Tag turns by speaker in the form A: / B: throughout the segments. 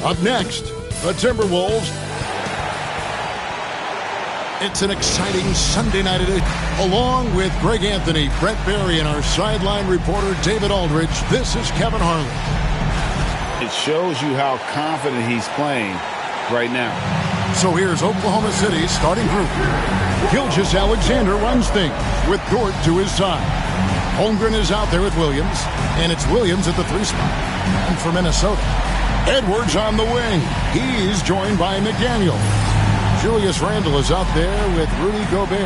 A: Up next, the Timberwolves. It's an exciting Sunday night edition. Along with Greg Anthony, Brent Barry, and our sideline reporter David Aldridge, this is Kevin Harlan.
B: It shows you how confident he's playing right now.
A: So here's Oklahoma City's starting group. Gilgeous-Alexander runs things with Dort to his side. Holmgren is out there with Williams, and it's Williams at the 3 spot. And for Minnesota, Edwards on the wing. He's joined by McDaniel. Julius Randle is out there with Rudy Gobert.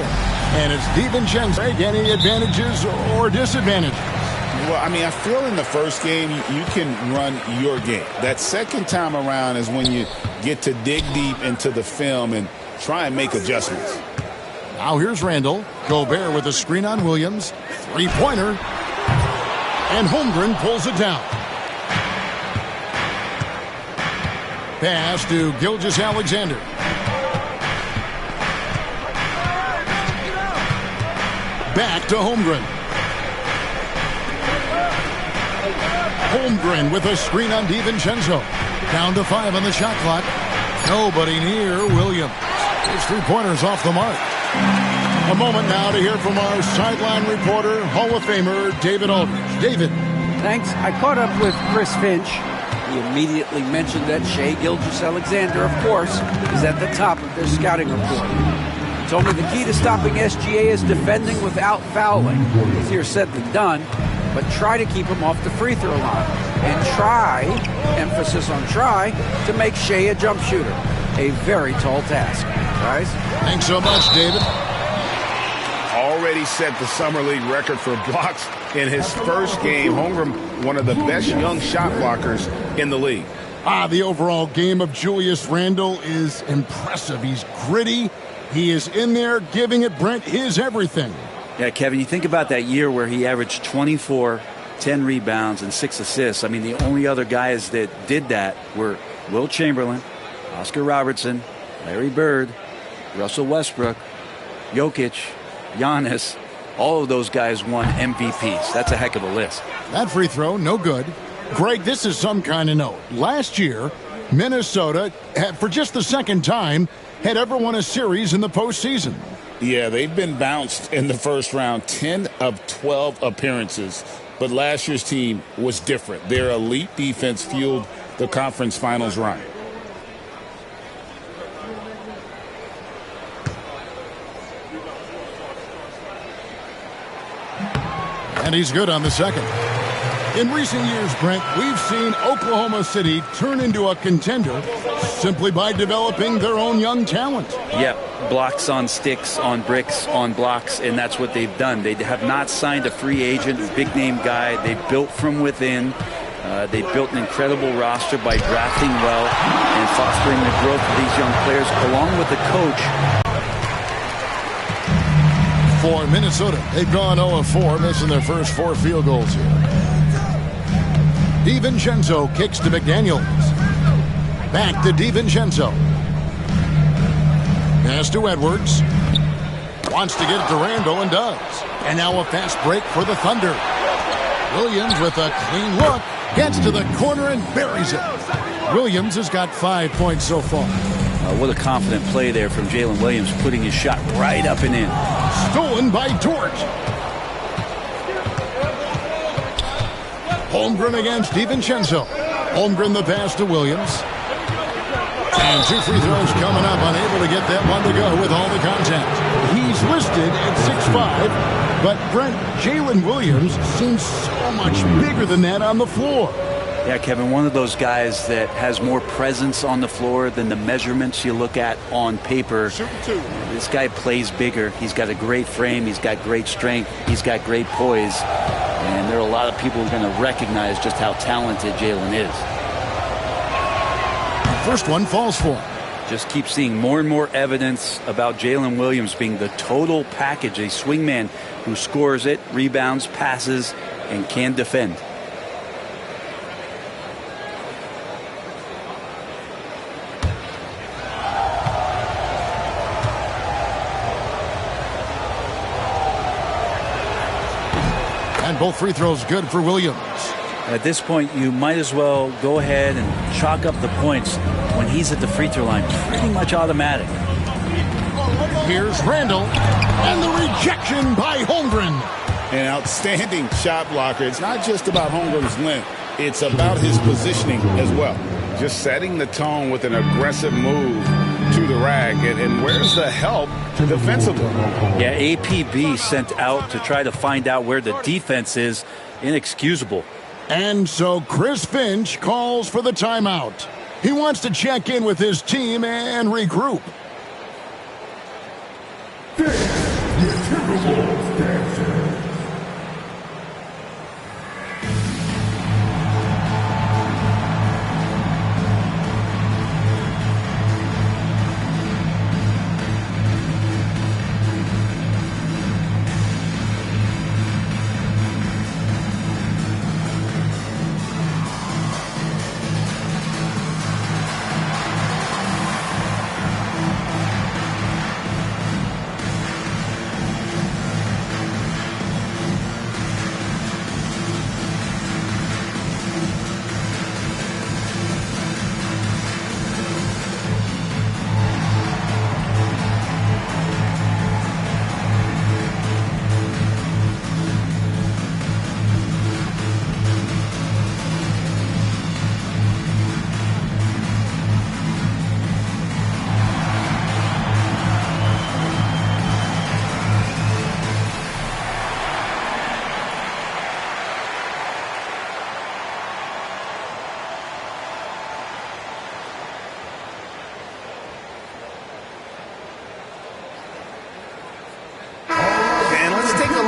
A: And it's DiVincenzo. Any advantages or disadvantages?
B: Well, I mean, I feel in the first game, you can run your game. That second time around is when you get to dig deep into the film and try and make adjustments.
A: Now here's Randle. Gobert with a screen on Williams. Three-pointer. And Holmgren pulls it down. Pass to Gilgeous-Alexander. Back to Holmgren. Holmgren with a screen on DiVincenzo. Down to 5 on the shot clock. Nobody near Williams. His three-pointer's off the mark. A moment now to hear from our sideline reporter, Hall of Famer David Aldridge. David.
C: Thanks. I caught up with Chris Finch. He immediately mentioned that Shai Gilgeous-Alexander, of course, is at the top of their scouting report. He told me the key to stopping SGA is defending without fouling. Easier said than done, but try to keep him off the free throw line. And try, emphasis on try, to make Shai a jump shooter. A very tall task. Guys?
A: Thanks so much, David.
B: Already set the Summer League record for blocks in his first game. Holmgren, one of the best young shot blockers in the league.
A: The overall game of Julius Randle is impressive. He's gritty. He is in there giving it, Brent, his everything.
D: Yeah, Kevin, you think about that year where he averaged 24, 10 rebounds, and 6 assists. I mean, the only other guys that did that were Will Chamberlain, Oscar Robertson, Larry Bird, Russell Westbrook, Jokic, Giannis. All of those guys won MVPs. That's a heck of a list.
A: That free throw, no good. Greg, this is some kind of note. Last year, Minnesota, for just the second time, had ever won a series in the postseason.
B: Yeah, they've been bounced in the first round, 10 of 12 appearances. But last year's team was different. Their elite defense fueled the conference finals run.
A: And he's good on the second. In recent years, Brent, we've seen Oklahoma City turn into a contender simply by developing their own young talent.
D: Yep, blocks on sticks, on bricks, on blocks, and that's what they've done. They have not signed a free agent, big-name guy. They built from within. They built an incredible roster by drafting well and fostering the growth of these young players, along with the coach.
A: For Minnesota, they've gone 0-4, missing their first 4 field goals here. DiVincenzo kicks to McDaniels. Back to DiVincenzo. Pass to Edwards. Wants to get it to Randle and does. And now a fast break for the Thunder. Williams with a clean look. Gets to the corner and buries it. Williams has got 5 points so far.
D: What a confident play there from Jalen Williams, putting his shot right up and in.
A: Stolen by Dort. Holmgren against DiVincenzo. Holmgren the pass to Williams. And 2 free throws coming up. Unable to get that one to go with all the contact. He's listed at 6'5", but Brent, Jalen Williams seems so much bigger than that on the floor.
D: Yeah, Kevin, one of those guys that has more presence on the floor than the measurements you look at on paper. This guy plays bigger. He's got a great frame. He's got great strength. He's got great poise. And there are a lot of people who are going to recognize just how talented Jalen is.
A: First one falls for him.
D: Just keep seeing more and more evidence about Jalen Williams being the total package, a swingman who scores it, rebounds, passes, and can defend.
A: And both free throws good for Williams.
D: At this point, you might as well go ahead and chalk up the points when he's at the free throw line. Pretty much automatic.
A: Here's Randall, and the rejection by Holmgren.
B: An outstanding shot blocker. It's not just about Holmgren's length. It's about his positioning as well. Just setting the tone with an aggressive move to the rack. And where's the help defensively?
D: Yeah, APB sent out to try to find out where the defense is. Inexcusable.
A: And so Chris Finch calls for the timeout. He wants to check in with his team and regroup.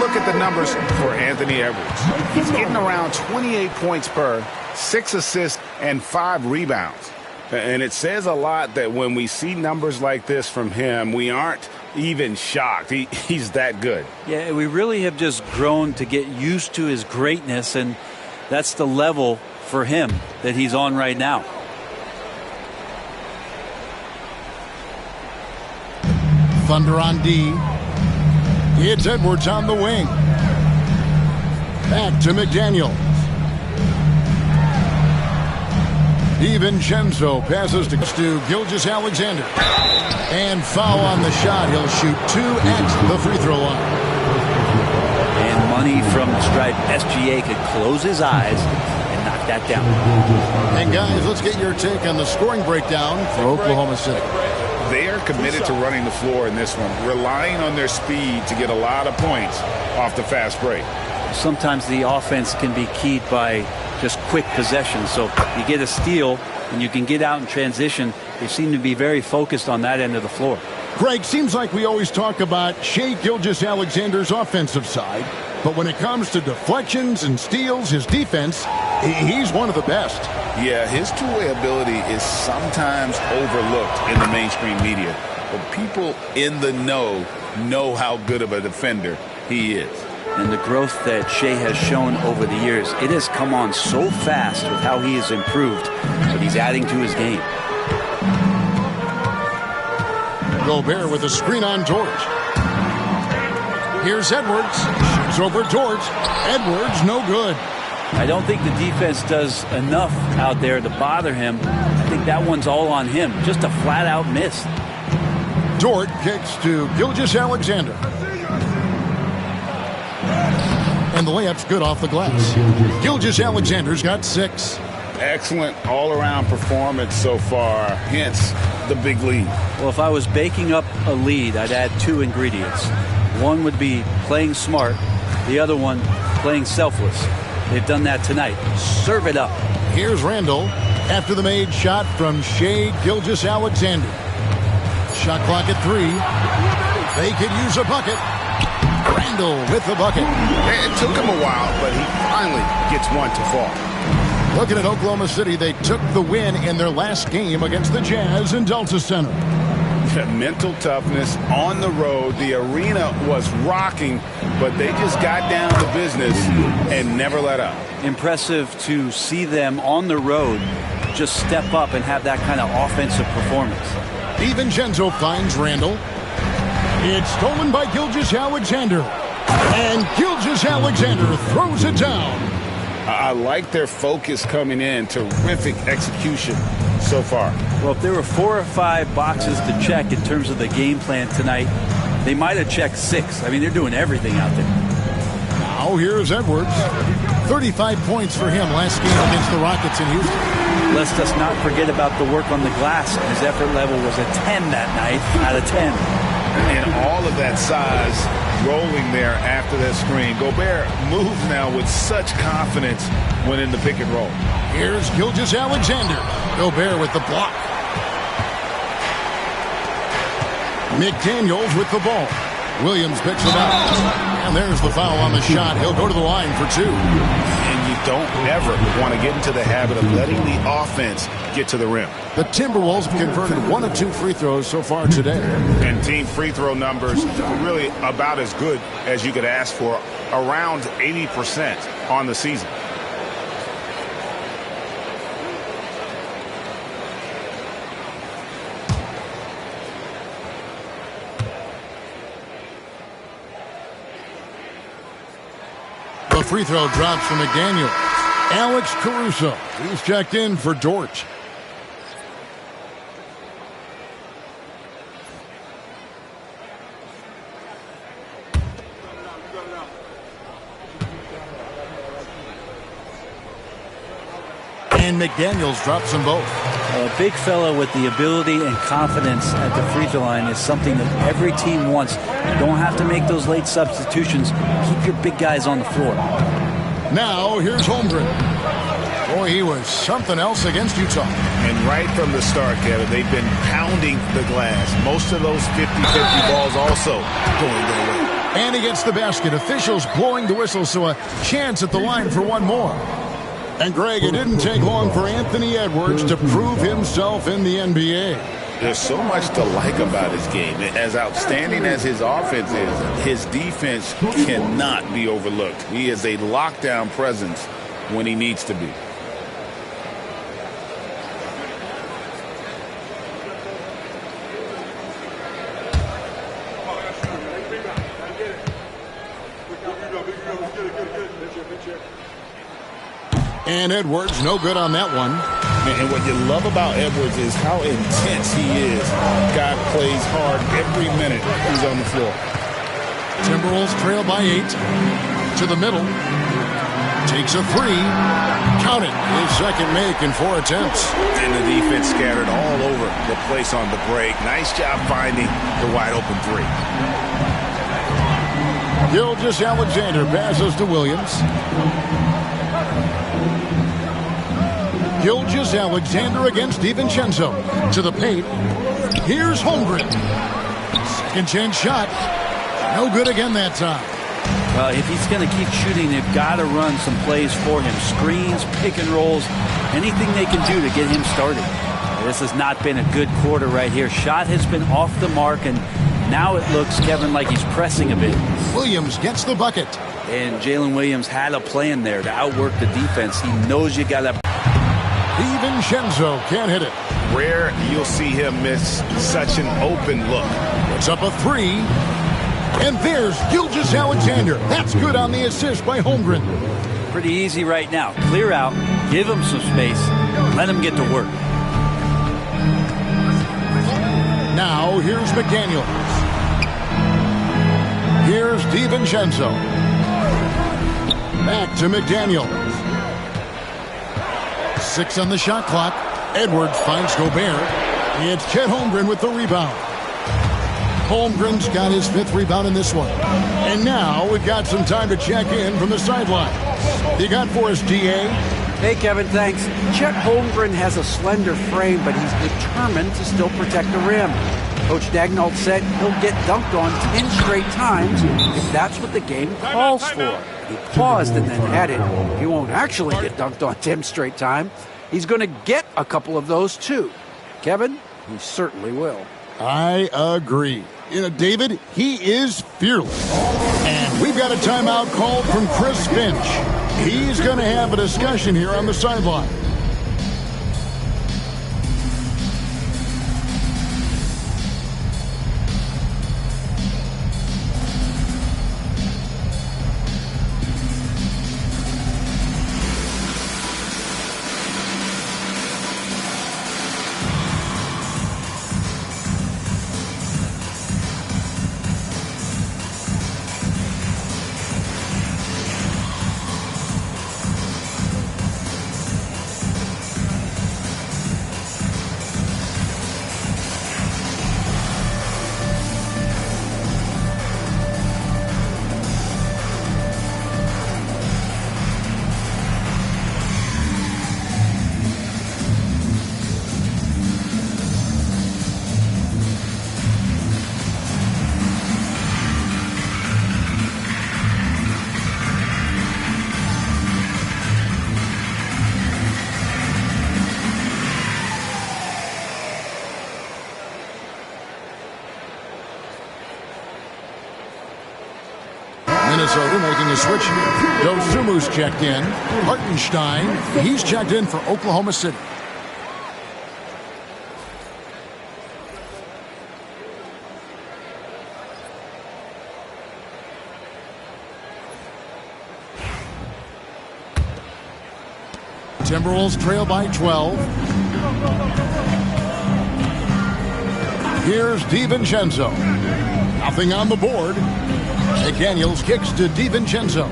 B: At the numbers for Anthony Edwards. He's getting around 28 points per, 6 assists, and 5 rebounds. And it says a lot that when we see numbers like this from him, we aren't even shocked. He's that good.
D: Yeah, we really have just grown to get used to his greatness, and that's the level for him that he's on right now.
A: Thunder on D. It's Edwards on the wing. Back to McDaniel. DiVincenzo passes to Gilgeous-Alexander. And foul on the shot. He'll shoot 2 at the free throw line.
D: And money from the stripe. SGA could close his eyes and knock that down.
A: And guys, let's get your take on the scoring breakdown for Oklahoma City.
B: They are committed to running the floor in this one, relying on their speed to get a lot of points off the fast break.
D: Sometimes the offense can be keyed by just quick possession. So you get a steal and you can get out in transition. They seem to be very focused on that end of the floor.
A: Greg, seems like we always talk about Shai Gilgeous-Alexander's offensive side, but when it comes to deflections and steals, his defense, he's one of the best.
B: Yeah, his two-way ability is sometimes overlooked in the mainstream media, but people in the know how good of a defender he is.
D: And the growth that Shai has shown over the years, it has come on so fast with how he has improved, but he's adding to his game.
A: Gobert with a screen on George. Here's Edwards. Shoots over George. Edwards, no good.
D: I don't think the defense does enough out there to bother him. I think that one's all on him. Just a flat-out miss.
A: Dort kicks to Gilgeous-Alexander. And the layup's good off the glass. Gilgeous-Alexander's got 6.
B: Excellent all-around performance so far, hence the big lead.
D: Well, if I was baking up a lead, I'd add 2 ingredients. One would be playing smart. The other one, playing selfless. They've done that tonight. Serve it up.
A: Here's Randall after the made shot from Shai Gilgeous-Alexander. Shot clock at 3. They could use a bucket. Randall with the bucket.
B: It took him a while, but he finally gets one to fall.
A: Looking at Oklahoma City, they took the win in their last game against the Jazz in Delta Center.
B: Mental toughness on the road. The arena was rocking, but they just got down to business and never let up.
D: Impressive to see them on the road just step up and have that kind of offensive performance.
A: DiVincenzo finds Randall. It's stolen by Gilgeous-Alexander. And Gilgeous-Alexander throws it down.
B: I like their focus coming in. Terrific execution so far.
D: Well, if there were 4 or 5 boxes to check in terms of the game plan tonight, they might have checked 6. I mean, they're doing everything out there.
A: Now here's Edwards. 35 points for him last game against the Rockets in Houston.
D: Let's just not forget about the work on the glass. His effort level was a 10 that night out of 10.
B: And all of that size rolling there after that screen. Gobert moves now with such confidence when in the pick and roll.
A: Here's Gilgeous-Alexander. Gobert with the block. McDaniels with the ball. Williams picks it up. And there's the foul on the shot. He'll go to the line for 2.
B: And you don't ever want to get into the habit of letting the offense get to the rim.
A: The Timberwolves have converted 1 of 2 free throws so far today.
B: And team free throw numbers really about as good as you could ask for, around 80% on the season.
A: The free throw drops from McDaniel. Alex Caruso. He's checked in for Dort. And McDaniels drops them both.
D: A big fella with the ability and confidence at the free throw line is something that every team wants. You don't have to make those late substitutions. Keep your big guys on the floor.
A: Now here's Holmgren. Boy, he was something else against Utah.
B: And right from the start, Kevin, they've been pounding the glass. Most of those 50-50 balls also going their way.
A: And he gets the basket. Officials blowing the whistle, so a chance at the line for one more. And, Greg, it didn't take long for Anthony Edwards to prove himself in the NBA.
B: There's so much to like about his game. As outstanding as his offense is, his defense cannot be overlooked. He is a lockdown presence when he needs to be.
A: And Edwards, no good on that one.
B: And what you love about Edwards is how intense he is. Guy plays hard every minute he's on the floor.
A: Timberwolves trail by 8. To the middle. Takes a 3. Count it. His second make in 4 attempts.
B: And the defense scattered all over the place on the break. Nice job finding the wide open 3.
A: Gilgeous-Alexander passes to Williams. Gilgeous-Alexander against DiVincenzo. To the paint. Here's Holmgren. Second chance shot. No good again that time.
D: Well, if he's going to keep shooting, they've got to run some plays for him. Screens, pick and rolls, anything they can do to get him started. This has not been a good quarter right here. Shot has been off the mark, and now it looks, Kevin, like he's pressing a bit.
A: Williams gets the bucket.
D: And Jalen Williams had a plan there to outwork the defense. He knows you got to...
A: DiVincenzo can't hit it.
B: Rare you'll see him miss such an open look.
A: It's up a 3. And there's Gilgeous-Alexander. That's good on the assist by Holmgren.
D: Pretty easy right now. Clear out, give him some space, let him get to work.
A: Now here's McDaniels. Here's DiVincenzo. Back to McDaniels. 6 on the shot clock. Edwards finds Gobert. It's Chet Holmgren with the rebound. Holmgren's got his 5th rebound in this one. And now we've got some time to check in from the sideline. You got for us, DA?
C: Hey, Kevin, thanks. Chet Holmgren has a slender frame, but he's determined to still protect the rim. Coach Daigneault said he'll get dunked on 10 straight times if that's what the game calls for. He paused and then added, he won't actually get dunked on 10 straight times. He's going to get a couple of those, too. Kevin, he certainly will.
A: I agree. You know, David, he is fearless. And we've got a timeout called from Chris Finch. He's going to have a discussion here on the sideline. Minnesota making a switch. Dosumu's checked in. Hartenstein, he's checked in for Oklahoma City. Timberwolves trail by 12. Here's DiVincenzo. Nothing on the board. McDaniels kicks to DiVincenzo.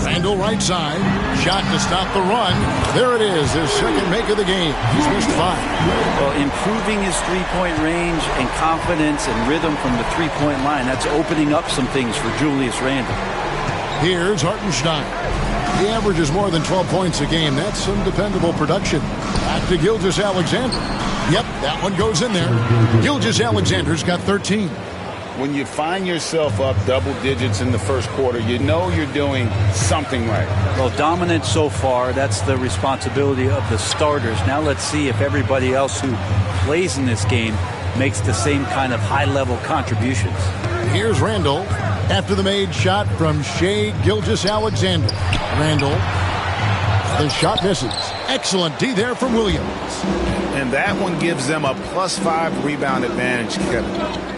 A: Randall right side. Shot to stop the run. There it is, his second make of the game. He's missed 5.
D: Well, improving his three-point range and confidence and rhythm from the three-point line, that's opening up some things for Julius Randle.
A: Here's Hartenstein. He averages more than 12 points a game. That's some dependable production. Back to Gilgeous-Alexander. Yep, that one goes in there. Gilgeous-Alexander's got 13.
B: When you find yourself up double digits in the first quarter, you know you're doing something right.
D: Well, dominant so far. That's the responsibility of the starters. Now let's see if everybody else who plays in this game makes the same kind of high-level contributions.
A: Here's Randall after the made shot from Shai Gilgeous-Alexander. Randall, the shot misses. Excellent D there from Williams.
B: And that one gives them a +5 rebound advantage, Kevin.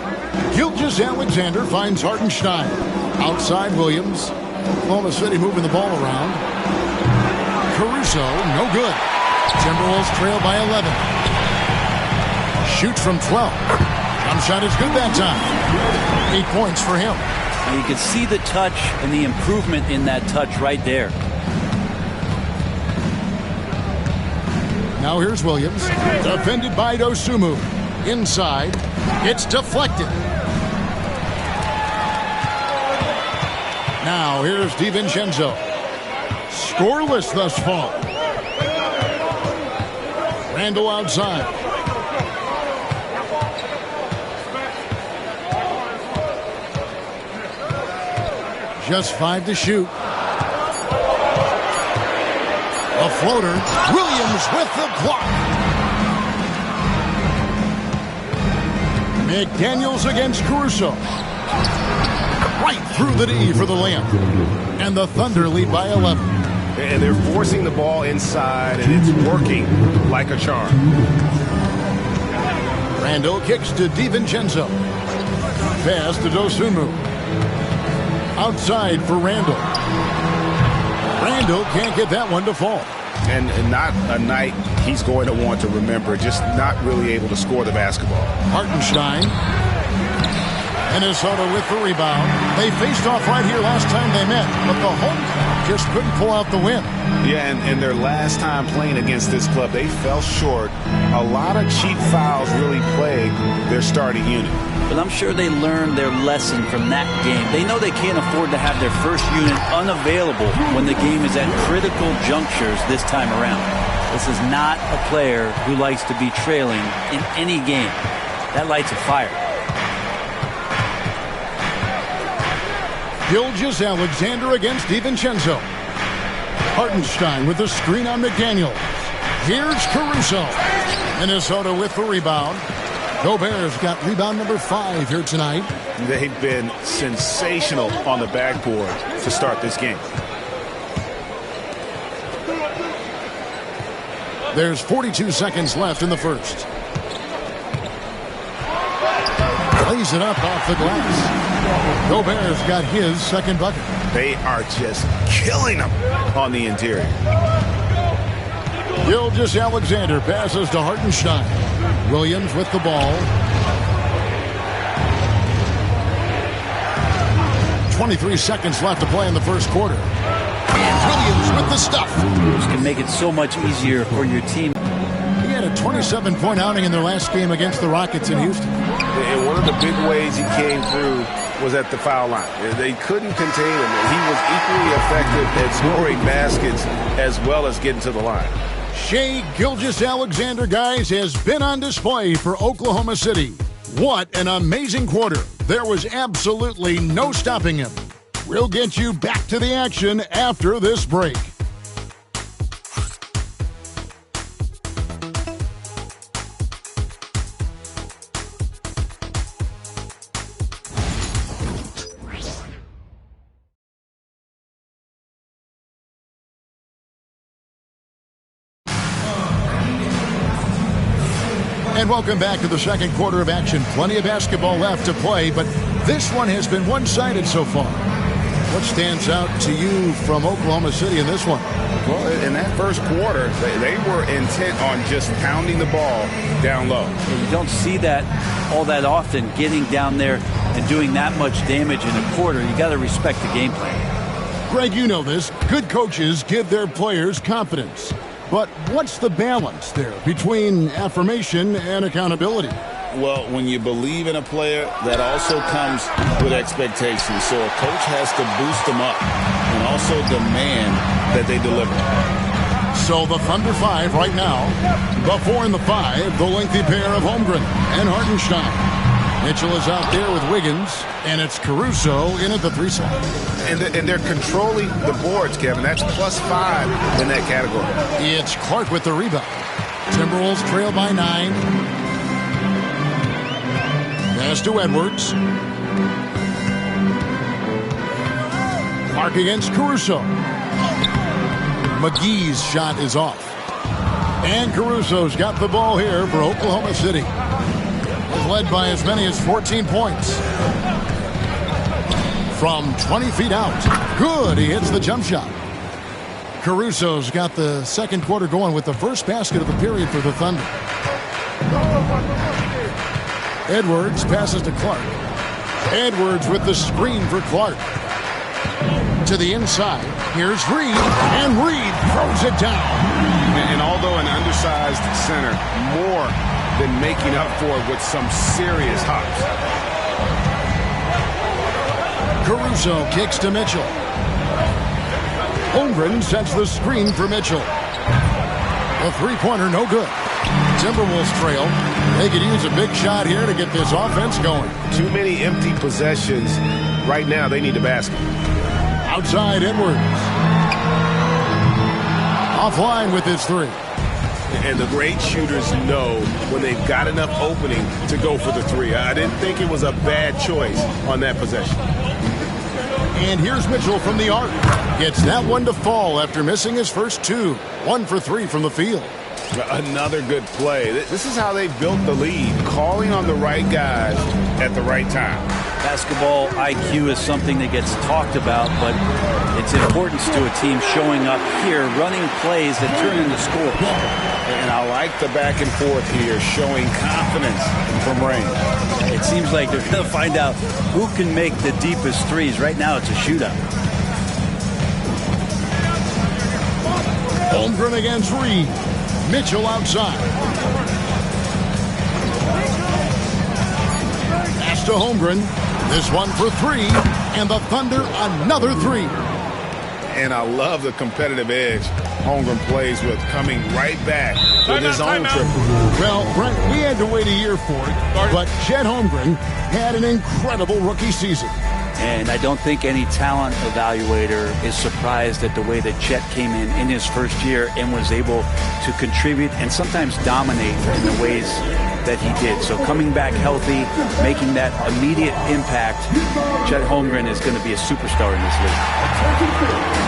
A: Gilgeous-Alexander finds Hartenstein. Outside Williams. Oklahoma City moving the ball around. Caruso, no good. Timberwolves trail by 11. Shoots from 12. Jump shot is good that time. 8 points for him.
D: Now you can see the touch and the improvement in that touch right there.
A: Now here's Williams. Defended by Dosumu. Inside. It's deflected. Now here's DiVincenzo. Scoreless thus far. Randall outside. Just 5 to shoot. A floater. Williams with the block. McDaniels against Caruso. Right through the D for the layup. And the Thunder lead by 11.
B: And they're forcing the ball inside, and it's working like a charm.
A: Randall kicks to DiVincenzo. Pass to Dosunmu. Outside for Randall. Randall can't get that one to fall.
B: And not a night he's going to want to remember, just not really able to score the basketball.
A: Hartenstein. Minnesota with the rebound. They faced off right here last time they met, but the home crowd just couldn't pull out the win.
B: Yeah, and their last time playing against this club, they fell short. A lot of cheap fouls really plagued their starting unit.
D: But I'm sure they learned their lesson from that game. They know they can't afford to have their first unit unavailable when the game is at critical junctures this time around. This is not a player who likes to be trailing in any game. That lights a fire.
A: Gilgeous-Alexander against DiVincenzo. Hartenstein with the screen on McDaniels. Here's Caruso. Minnesota with the rebound. Gobert's got rebound number 5 here tonight.
B: They've been sensational on the backboard to start this game.
A: There's 42 seconds left in the first. Plays it up off the glass. Gobert's got his second bucket.
B: They are just killing them on the interior.
A: Gilgeous-Alexander passes to Hartenstein. Williams with the ball. 23 seconds left to play in the first quarter. And Williams with the stuff.
D: This can make it so much easier for your team.
A: He had a 27-point outing in their last game against the Rockets in Houston.
B: And one of the big ways he came through was at the foul line. They couldn't contain him. He was equally effective at scoring baskets as well as getting to the line.
A: Shai Gilgeous-Alexander, guys, has been on display for Oklahoma City. What an amazing quarter. There was absolutely no stopping him. We'll get you back to the action after this break. And welcome back to the second quarter of action. Plenty of basketball left to play, but this one has been one-sided so far. What stands out to you from Oklahoma City in this one?
B: Well, in that first quarter, they were intent on just pounding the ball down low.
D: And you don't see that all that often, getting down there and doing that much damage in a quarter. You got to respect the game plan.
A: Greg, you know this. Good coaches give their players confidence. But what's the balance there between affirmation and accountability?
B: Well, when you believe in a player, that also comes with expectations. So a coach has to boost them up and also demand that they deliver.
A: So the Thunder 5 right now. The 4 and the 5, the lengthy pair of Holmgren and Hartenstein. Mitchell is out there with Wiggins, and it's Caruso in at the 3 side.
B: And they're controlling the boards, Kevin. That's +5 in that category.
A: It's Clark with the rebound. Timberwolves trail by 9. Pass to Edwards. Clark against Caruso. McGee's shot is off. And Caruso's got the ball here for Oklahoma City. They've led by as many as 14 points. From 20 feet out. Good, he hits the jump shot. Caruso's got the second quarter going with the first basket of the period for the Thunder. Edwards passes to Clark. Edwards with the screen for Clark. To the inside. Here's Reed, and Reed throws it down.
B: And although an undersized center, more than making up for it with some serious hops.
A: Caruso kicks to Mitchell. Holmgren sets the screen for Mitchell. A three-pointer, no good. Timberwolves trail. They could use a big shot here to get this offense going.
B: Too many empty possessions. Right now, they need a basket.
A: Outside Edwards. Offline with his 3.
B: And the great shooters know when they've got enough opening to go for the 3. I didn't think it was a bad choice on that possession.
A: And here's Mitchell from the arc. Gets that one to fall after missing his first 2. 1 for 3 from the field.
B: Another good play. This is how they built the lead, calling on the right guys at the right time.
D: Basketball IQ is something that gets talked about, but its importance to a team showing up here, running plays that turn into scores.
B: And I like the back and forth here, showing confidence from range.
D: It seems like they're going to find out who can make the deepest threes. Right now it's a shootout.
A: Holmgren against Reed. Mitchell outside. Pass to Holmgren. This one for 3. And the Thunder another 3.
B: And I love the competitive edge Holmgren plays with, coming right back with his own triple.
A: Well, Brent, we had to wait a year for it, but Chet Holmgren had an incredible rookie season.
D: And I don't think any talent evaluator is surprised at the way that Chet came in his first year and was able to contribute and sometimes dominate in the ways that he did. So coming back healthy, making that immediate impact, Chet Holmgren is going to be a superstar in this league.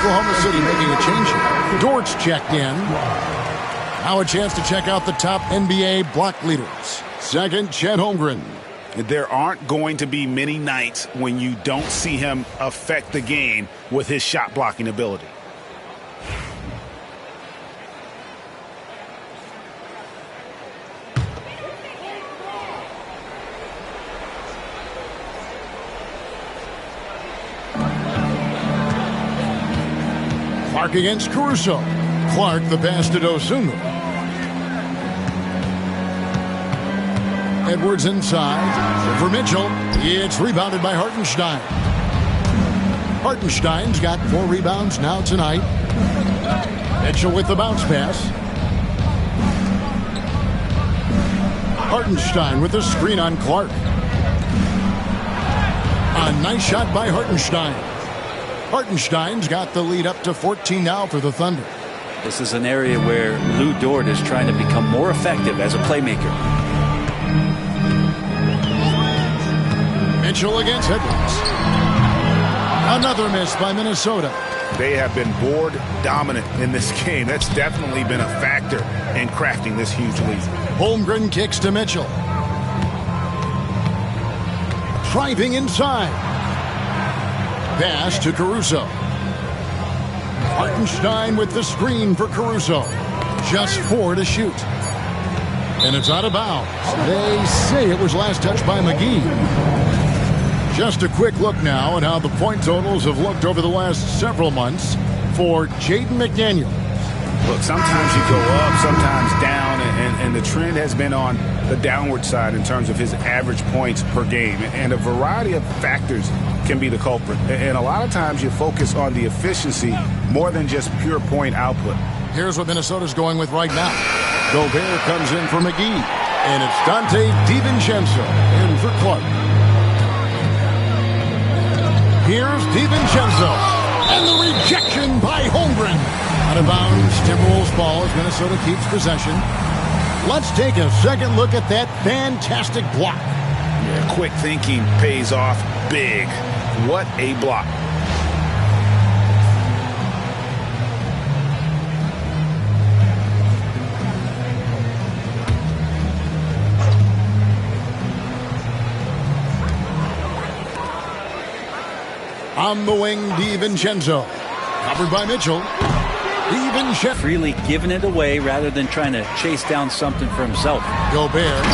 A: Oklahoma City making a change here. Dortch checked in. Now a chance to check out the top NBA block leaders. Second, Chet Holmgren.
B: There aren't going to be many nights when you don't see him affect the game with his shot blocking ability.
A: Clark against Caruso. Clark the pass to Dosunmu. Edwards inside for Mitchell. It's rebounded by Hartenstein. Hartenstein's got 4 rebounds now tonight. Mitchell with the bounce pass. Hartenstein with the screen on Clark. A nice shot by Hartenstein. Hartenstein's got the lead up to 14 now for the Thunder.
D: This is an area where Lou Dort is trying to become more effective as a playmaker.
A: Mitchell against Edwards. Another miss by Minnesota.
B: They have been board dominant in this game. That's definitely been a factor in crafting this huge lead.
A: Holmgren kicks to Mitchell. Driving inside. Pass to Caruso. Hartenstein with the screen for Caruso. Just 4 to shoot. And it's out of bounds. They say it was last touched by McGee. Just a quick look now at how the point totals have looked over the last several months for Jaden McDaniels.
B: Look, sometimes you go up, sometimes down, and the trend has been on the downward side in terms of his average points per game. And a variety of factors can be the culprit. And a lot of times you focus on the efficiency more than just pure point output.
A: Here's what Minnesota's going with right now. Gobert comes in for McGee. And it's Dante DiVincenzo in for Clark. Here's DiVincenzo. And the rejection by Holmgren. Out of bounds, Timberwolves ball as Minnesota keeps possession. Let's take a second look at that fantastic block.
B: Yeah, quick thinking pays off big. What a block.
A: On the wing, DiVincenzo. Covered by Mitchell. DiVincenzo.
D: Freely giving it away rather than trying to chase down something for himself.
A: Gobert.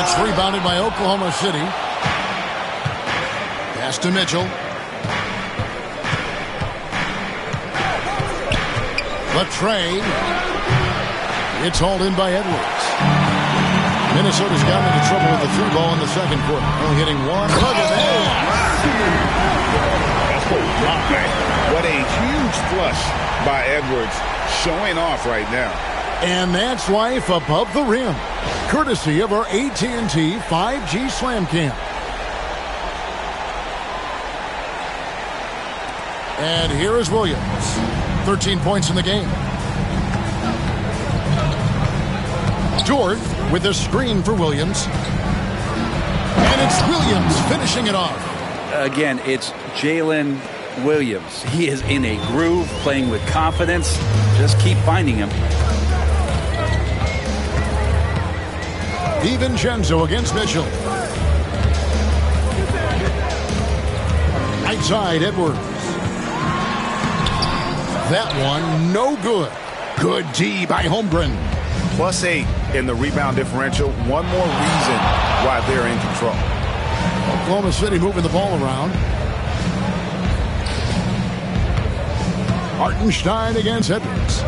A: It's rebounded by Oklahoma City. Pass to Mitchell. Latrey. It's hauled in by Edwards. Minnesota's gotten into trouble with the 3 ball in the second quarter. Only hitting 1. Look at that.
B: What a huge flush by Edwards, showing off right now.
A: And that's life above the rim, courtesy of our AT&T 5G Slam Cam. And here is Williams. 13 points in the game. Dort with a screen for Williams. And it's Williams finishing it off.
D: Again, it's Jalen Williams. He is in a groove, playing with confidence. Just keep finding him.
A: DiVincenzo against Mitchell. Right side, Edwards. That one, no good. Good D by Holmgren.
B: +8 in the rebound differential. One more reason why they're in control.
A: Oklahoma City moving the ball around. Hartenstein against Edwards.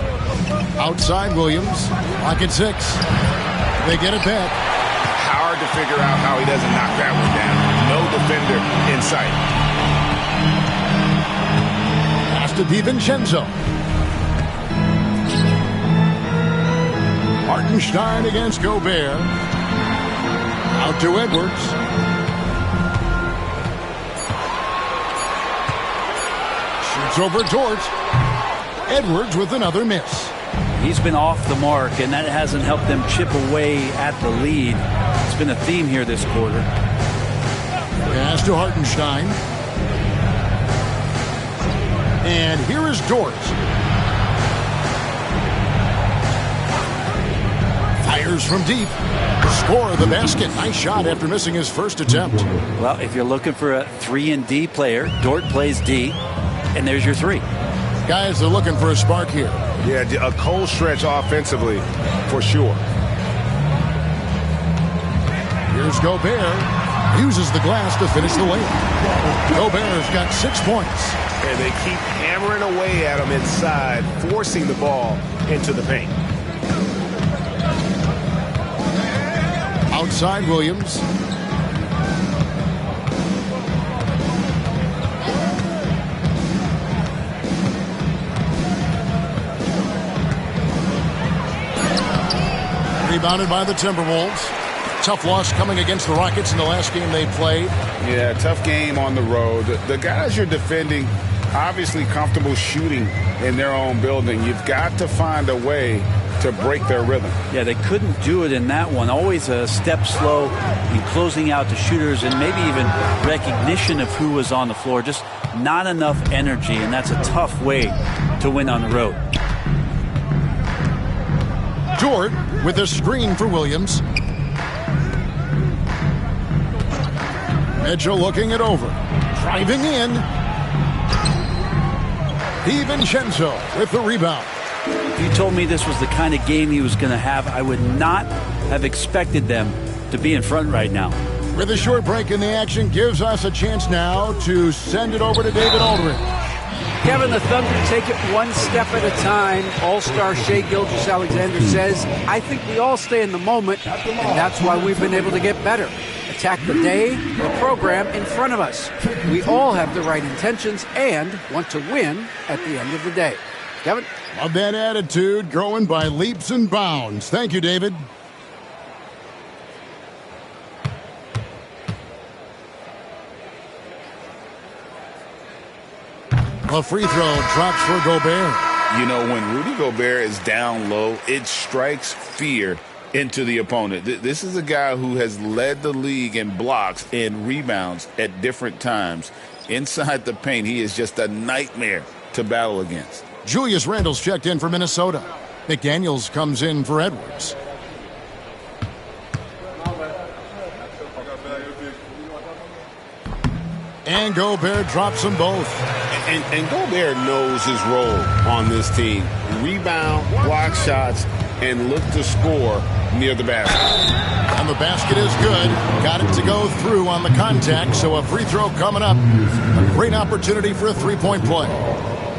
A: Outside Williams. Pocket 6. They get it back.
B: Hard to figure out how he doesn't knock that one down. No defender in sight.
A: Pass to DiVincenzo. Hartenstein against Gobert. Out to Edwards. Shoots over Dort. Edwards with another miss.
D: He's been off the mark, and that hasn't helped them chip away at the lead. It's been a theme here this quarter.
A: Pass to Hartenstein. And here is Dort. Fires from deep. Score of the basket. Nice shot after missing his first attempt.
D: Well, if you're looking for a 3-and-D player, Dort plays D, and there's your 3.
A: Guys, they're looking for a spark here.
B: Yeah, a cold stretch offensively, for sure.
A: Here's Gobert. Uses the glass to finish the layup. Gobert's got 6 points.
B: And they keep hammering away at him inside, forcing the ball into the paint.
A: Outside Williams. Rebounded by the Timberwolves. Tough loss coming against the Rockets in the last game they played.
B: Yeah, tough game on the road. The guys you're defending, obviously comfortable shooting in their own building. You've got to find a way to break their rhythm.
D: Yeah, they couldn't do it in that one. Always a step slow in closing out the shooters and maybe even recognition of who was on the floor. Just not enough energy, and that's a tough way to win on the road.
A: Dort with a screen for Williams. Mitchell looking it over. Driving in. DiVincenzo with the rebound.
D: If you told me this was the kind of game he was going to have, I would not have expected them to be in front right now.
A: With a short break in the action, gives us a chance now to send it over to David Aldridge.
C: Kevin, the Thunder take it one step at a time. All-star Shai Gilgeous-Alexander says, I think we all stay in the moment, and that's why we've been able to get better. Attack the day, the program in front of us. We all have the right intentions and want to win at the end of the day. Kevin?
A: Love that attitude, growing by leaps and bounds. Thank you, David. A free throw drops for Gobert.
B: You know, when Rudy Gobert is down low, it strikes fear into the opponent. This is a guy who has led the league in blocks and rebounds at different times. Inside the paint, he is just a nightmare to battle against.
A: Julius Randle's checked in for Minnesota. McDaniels comes in for Edwards. And Gobert drops them both.
B: And Gobert knows his role on this team. Rebound, block shots, and look to score near the basket.
A: And the basket is good. Got it to go through on the contact, so a free throw coming up. A great opportunity for a three-point play.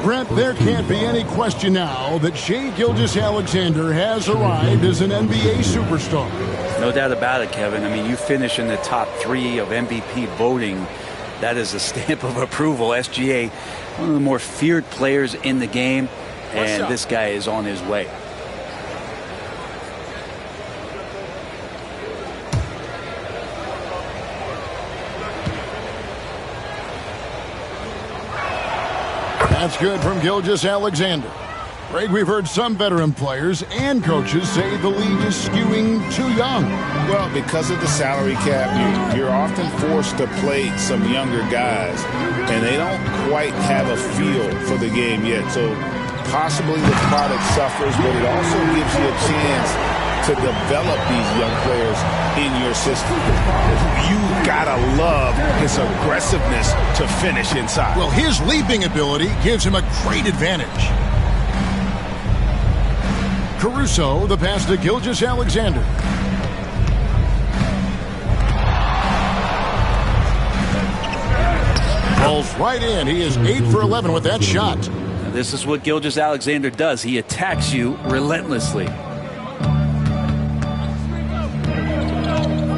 A: Brent, there can't be any question now that Shai Gilgeous-Alexander has arrived as an NBA superstar.
D: No doubt about it, Kevin. I mean, you finish in the top 3 of MVP voting. That is a stamp of approval. SGA, one of the more feared players in the game, and this guy is on his way.
A: That's good from Gilgeous-Alexander. Greg, we've heard some veteran players and coaches say the league is skewing too young.
B: Well, because of the salary cap, you're often forced to play some younger guys, and they don't quite have a feel for the game yet. So possibly the product suffers, but it also gives you a chance to develop these young players in your system. You gotta love his aggressiveness to finish inside.
A: Well, his leaping ability gives him a great advantage. Caruso, the pass to Gilgeous-Alexander. Falls right in. He is 8 for 11 with that shot.
D: Now, this is what Gilgeous-Alexander does. He attacks you relentlessly.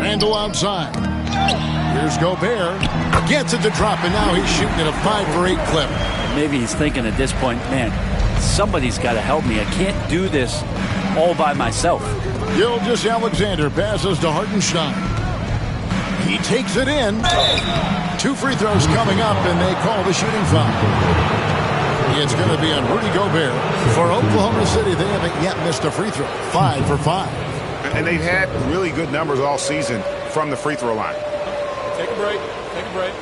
A: Randle outside. Here's Gobert. Gets it to drop, and now he's shooting at a 5 for 8 clip.
D: Maybe he's thinking at this point, man, somebody's got to help me. I can't do this all by myself.
A: Gilgeous-Alexander passes to Hartenstein. He takes it in. 2 free throws coming up, and they call the shooting foul. It's going to be on Rudy Gobert. For Oklahoma City, they haven't yet missed a free throw. 5 for 5.
B: And they've had really good numbers all season from the free throw line.
E: Take a break. Take a break.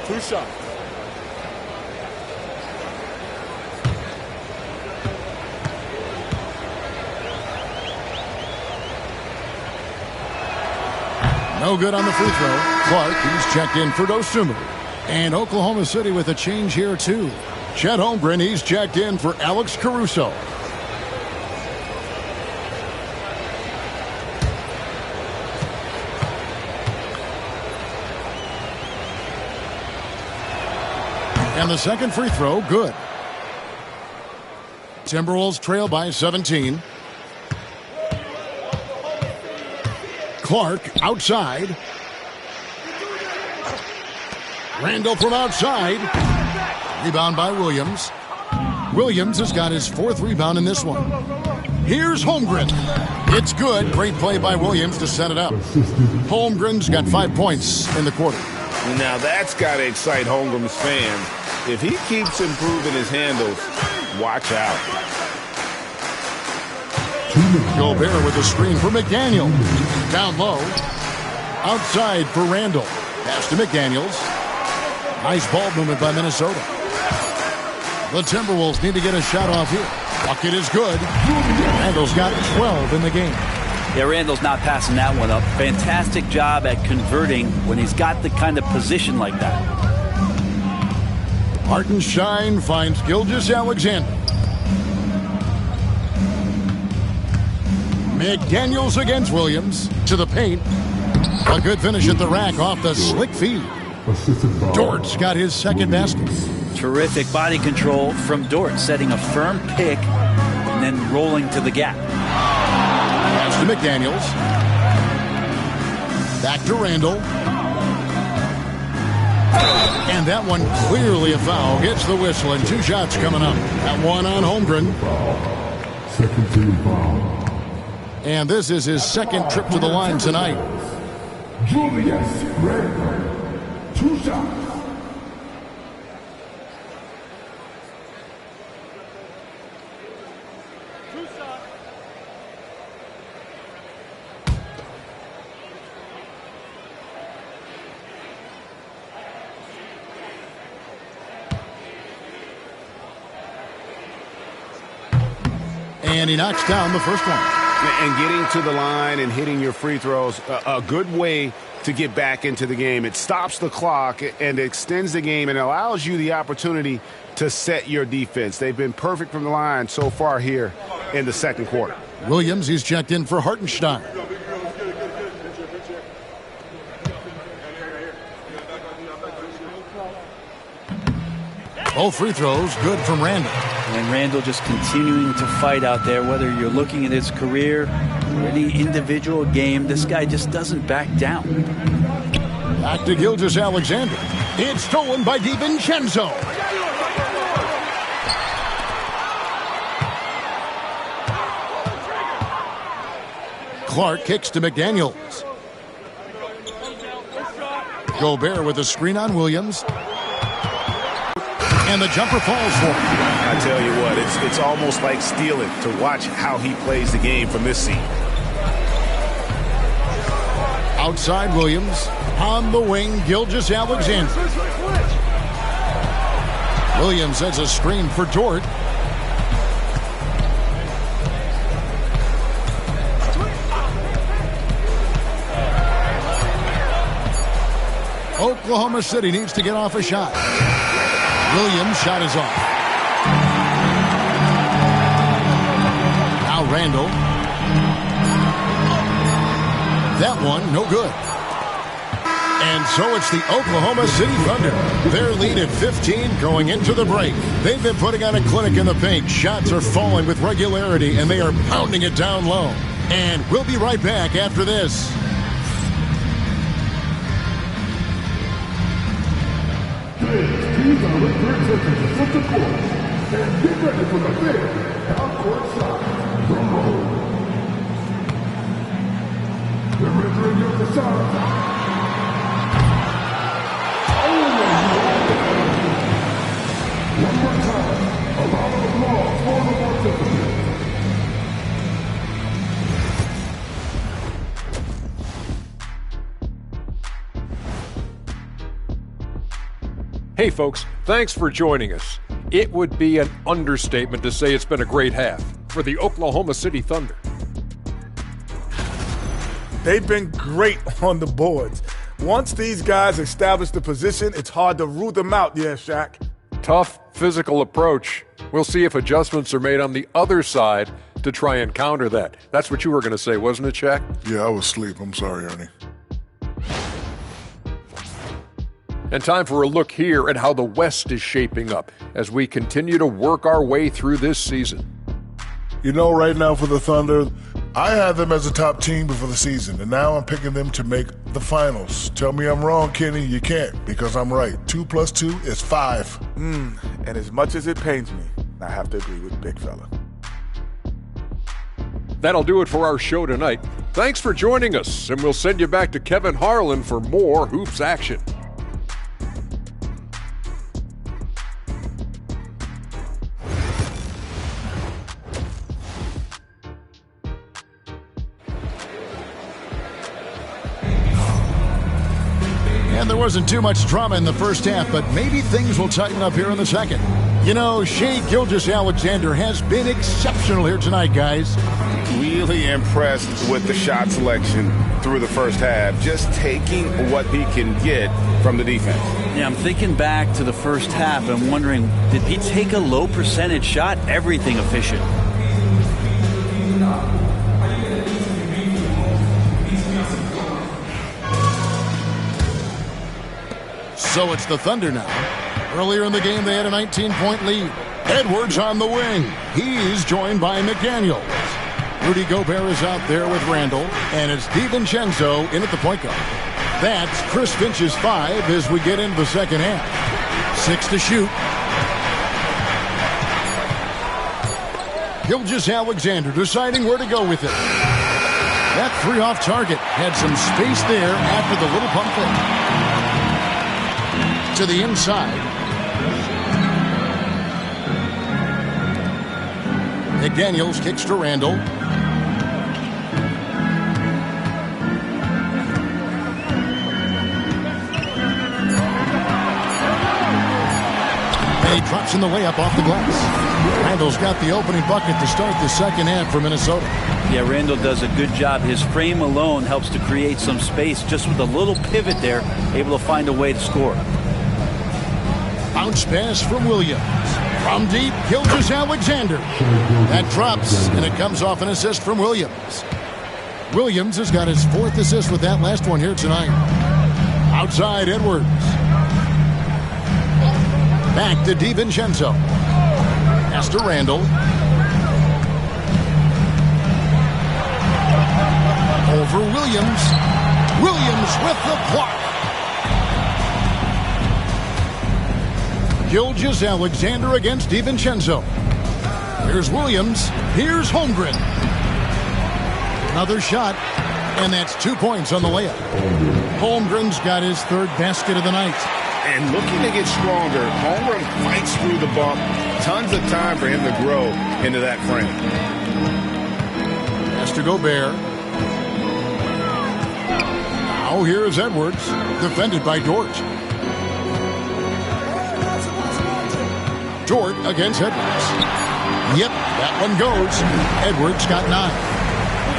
E: 2 shots.
A: No good on the free throw. Clark, he's checked in for Dosunmu. And Oklahoma City with a change here, too. Chet Holmgren, he's checked in for Alex Caruso. And the second free throw, good. Timberwolves trail by 17. Clark outside. Randall from outside. Rebound by Williams. Williams has got his 4th rebound in this one. Here's Holmgren. It's good. Great play by Williams to set it up. Holmgren's got 5 points in the quarter.
B: Now that's got to excite Holmgren's fans. If he keeps improving his handles, watch out.
A: Gobert with a screen for McDaniel. Down low. Outside for Randall. Pass to McDaniels. Nice ball movement by Minnesota. The Timberwolves need to get a shot off here. Bucket is good. Randall's got 12 in the game.
D: Yeah, Randall's not passing that one up. Fantastic job at converting when he's got the kind of position like that.
A: Hartenstein finds Gilgeous-Alexander. McDaniels against Williams. To the paint. A good finish at the rack off the slick feed. Dort's got his second basket.
D: Terrific body control from Dort, setting a firm pick and then rolling to the gap.
A: Pass to McDaniels. Back to Randall. And that one clearly a foul. Gets the whistle and 2 shots coming up. That one on Holmgren.
F: Second team foul.
A: And this is his second trip to the line tonight.
F: Julius Randle. 2 shots.
A: And he knocks down the first one.
B: And getting to the line and hitting your free throws, a good way to get back into the game. It stops the clock and extends the game and allows you the opportunity to set your defense. They've been perfect from the line so far here in the second quarter.
A: Williams, he's checked in for Hartenstein. Both free throws good from Randall.
D: And Randall just continuing to fight out there, whether you're looking at his career or any individual game, this guy just doesn't back down.
A: Back to Gilgeous-Alexander. It's stolen by DiVincenzo. Clark kicks to McDaniels. Gobert with a screen on Williams. And the jumper falls for him.
B: I tell you what, it's almost like stealing to watch how he plays the game from this seat.
A: Outside Williams. On the wing, Gilgeous-Alexander. Williams has a screen for Dort. Oklahoma City needs to get off a shot. Williams' shot is off. Now Randall. That one, no good. And so it's the Oklahoma City Thunder. Their lead at 15 going into the break. They've been putting on a clinic in the paint. Shots are falling with regularity, and they are pounding it down low. And we'll be right back after this.
F: These are the 3 seconds of the court. And get ready for the big half-court shot. Drum roll. They're rendering you the shot. One more time. A round of applause for the participants.
G: Hey folks, thanks for joining us. It would be an understatement to say it's been a great half for the Oklahoma City Thunder.
E: They've been great on the boards. Once these guys establish the position, it's hard to root them out, yeah, Shaq.
G: Tough physical approach. We'll see if adjustments are made on the other side to try and counter that. That's what you were going to say, wasn't it, Shaq?
F: Yeah, I was asleep. I'm sorry, Ernie.
G: And time for a look here at how the West is shaping up as we continue to work our way through this season.
F: You know, right now for the Thunder, I had them as a top team before the season, and now I'm picking them to make the finals. Tell me I'm wrong, Kenny. You can't, because I'm right. 2 + 2 is 5.
E: And as much as it pains me, I have to agree with Big Fella.
G: That'll do it for our show tonight. Thanks for joining us, and we'll send you back to Kevin Harlan for more Hoops action.
A: And there wasn't too much drama in the first half, but maybe things will tighten up here in the second. You know, Shai Gilgeous-Alexander has been exceptional here tonight, guys.
B: Really impressed with the shot selection through the first half, just taking what he can get from the defense.
D: Yeah, I'm thinking back to the first half and wondering, did he take a low percentage shot? Everything efficient.
A: So it's the Thunder now. Earlier in the game, they had a 19-point lead. Edwards on the wing. He's joined by McDaniels. Rudy Gobert is out there with Randall, and it's DiVincenzo in at the point guard. That's Chris Finch's 5 as we get into the second half. 6 to shoot. Gilgeous-Alexander deciding where to go with it. That 3 off target had some space there after the little pump fake. To the inside. McDaniels kicks to Randall. And he drops in the layup off the glass. Randall's got the opening bucket to start the second half for Minnesota.
D: Yeah, Randall does a good job. His frame alone helps to create some space. Just with a little pivot there, able to find a way to score.
A: Bounce pass from Williams. From deep, Gilgeous-Alexander. That drops, and it comes off an assist from Williams. Williams has got his 4th assist with that last one here tonight. Outside, Edwards. Back to DiVincenzo. Pass to Randall. Over Williams. Williams with the block. Gilgeous-Alexander against DiVincenzo. Here's Williams. Here's Holmgren. Another shot, and that's 2 points on the layup. Holmgren's got his 3rd basket of the night.
B: And looking to get stronger, Holmgren fights through the bump. Tons of time for him to grow into that frame.
A: Pass to Gobert. Now here's Edwards, defended by Dort. Dort against Edwards. Yep, that one goes. Edwards got 9.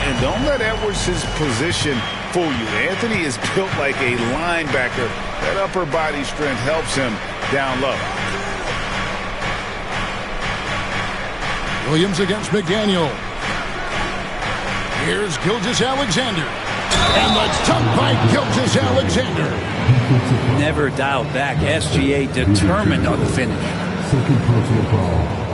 B: And don't let Edwards' position fool you. Anthony is built like a linebacker. That upper body strength helps him down low.
A: Williams against McDaniel. Here's Gilgeous-Alexander. And the dunk by Gilgeous-Alexander.
D: Never dialed back. SGA determined on the finish.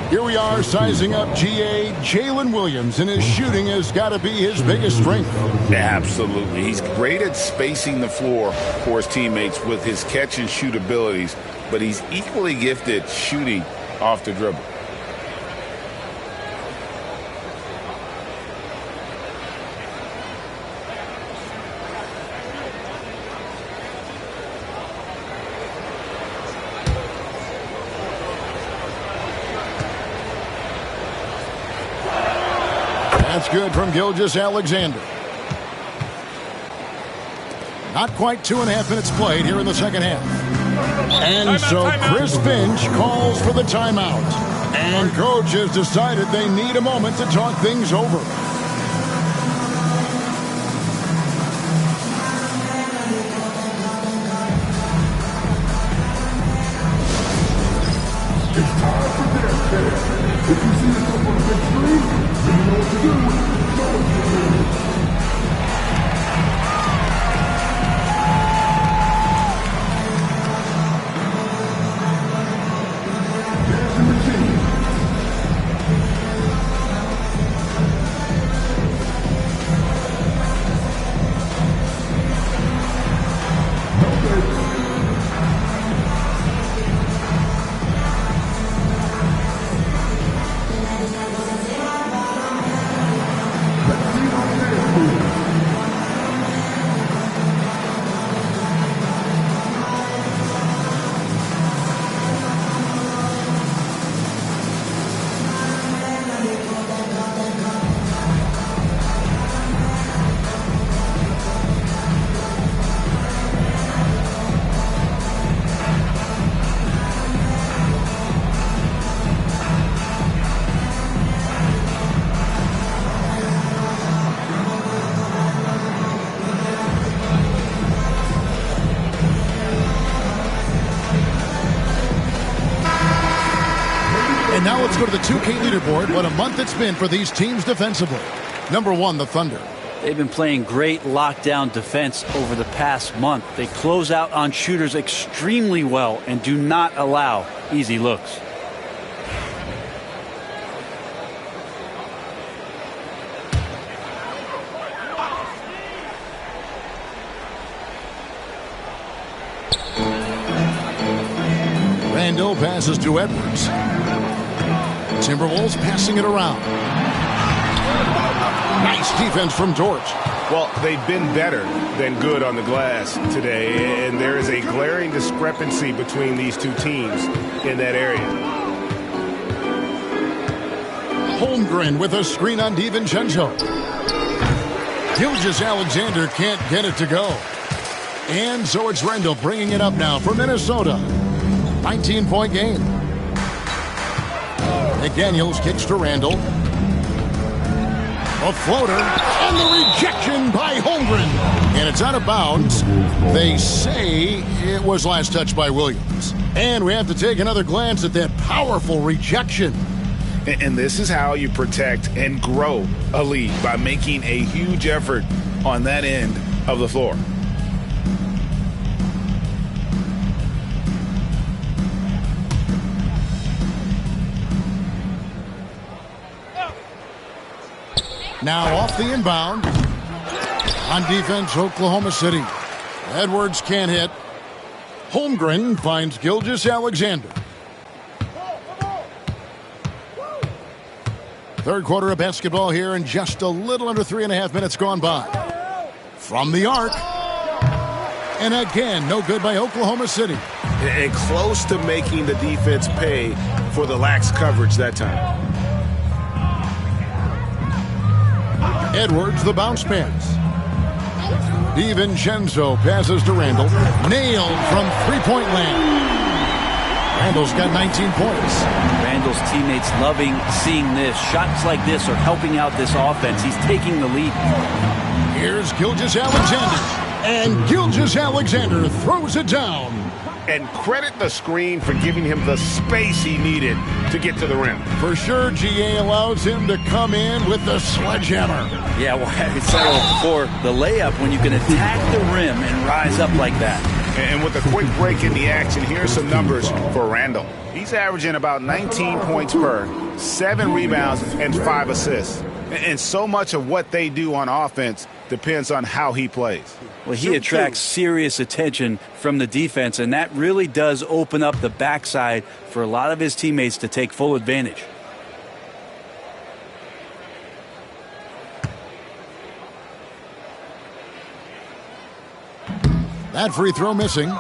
A: Here we are sizing up GA. Jalen Williams, and his shooting has got to be his biggest strength.
B: Absolutely. He's great at spacing the floor for his teammates with his catch and shoot abilities, but he's equally gifted shooting off the dribble.
A: That's good from Gilgeous-Alexander. Not quite 2.5 minutes played here in the second half. And so Chris Finch calls for the timeout. And coach has decided they need a moment to talk things over.
F: It's time for this. If you see yourself on the big screen, you know what to do. Show us what to do.
A: the 2K leaderboard, what a month it's been for these teams defensively. Number 1, the Thunder.
D: They've been playing great lockdown defense over the past month. They close out on shooters extremely well and do not allow easy looks.
A: Randle passes to Edwards. Timberwolves passing it around. Nice defense from Dort.
B: Well, they've been better than good on the glass today, and there is a glaring discrepancy between these two teams in that area.
A: Holmgren with a screen on DiVincenzo. Gilgeous-Alexander can't get it to go. And so it's Randle bringing it up now for Minnesota. 19-point game. McDaniels kicks to Randle. A floater, and the rejection by Holmgren. And it's out of bounds. They say it was last touched by Williams. And we have to take another glance at that powerful rejection.
B: And this is how you protect and grow a lead, by making a huge effort on that end of the floor.
A: Now off the inbound. On defense, Oklahoma City. Edwards can't hit. Holmgren finds Gilgeous-Alexander. Third quarter of basketball here, and just a little under 3.5 minutes gone by. From the arc. And again, no good by Oklahoma City.
B: And close to making the defense pay for the lax coverage that time.
A: Edwards, the bounce pass. DiVincenzo passes to Randle. Nailed from three-point land. Randle's got 19 points.
D: Randle's teammates loving seeing this. Shots like this are helping out this offense. He's taking the lead.
A: Here's Gilgeous-Alexander. And Gilgeous-Alexander throws it down.
B: And credit the screen for giving him the space he needed to get to the rim.
A: For sure, GA allows him to come in with the sledgehammer.
D: Yeah, well, I settled for the layup when you can attack the rim and rise up like that.
B: And with a quick break in the action, here's some numbers for Randle. He's averaging about 19 points per, 7 rebounds, and 5 assists. And so much of what they do on offense depends on how he plays.
D: Well, he attracts serious attention from the defense, and that really does open up the backside for a lot of his teammates to take full advantage.
A: That free throw missing.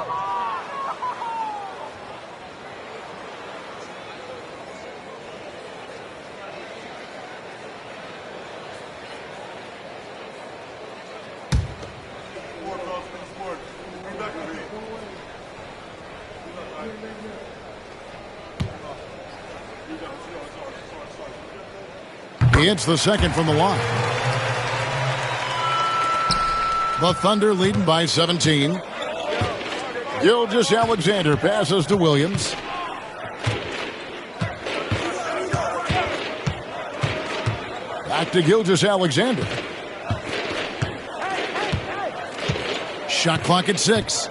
A: He hits the second from the line. The Thunder leading by 17. Gilgeous-Alexander passes to Williams. Back to Gilgeous-Alexander. Shot clock at 6.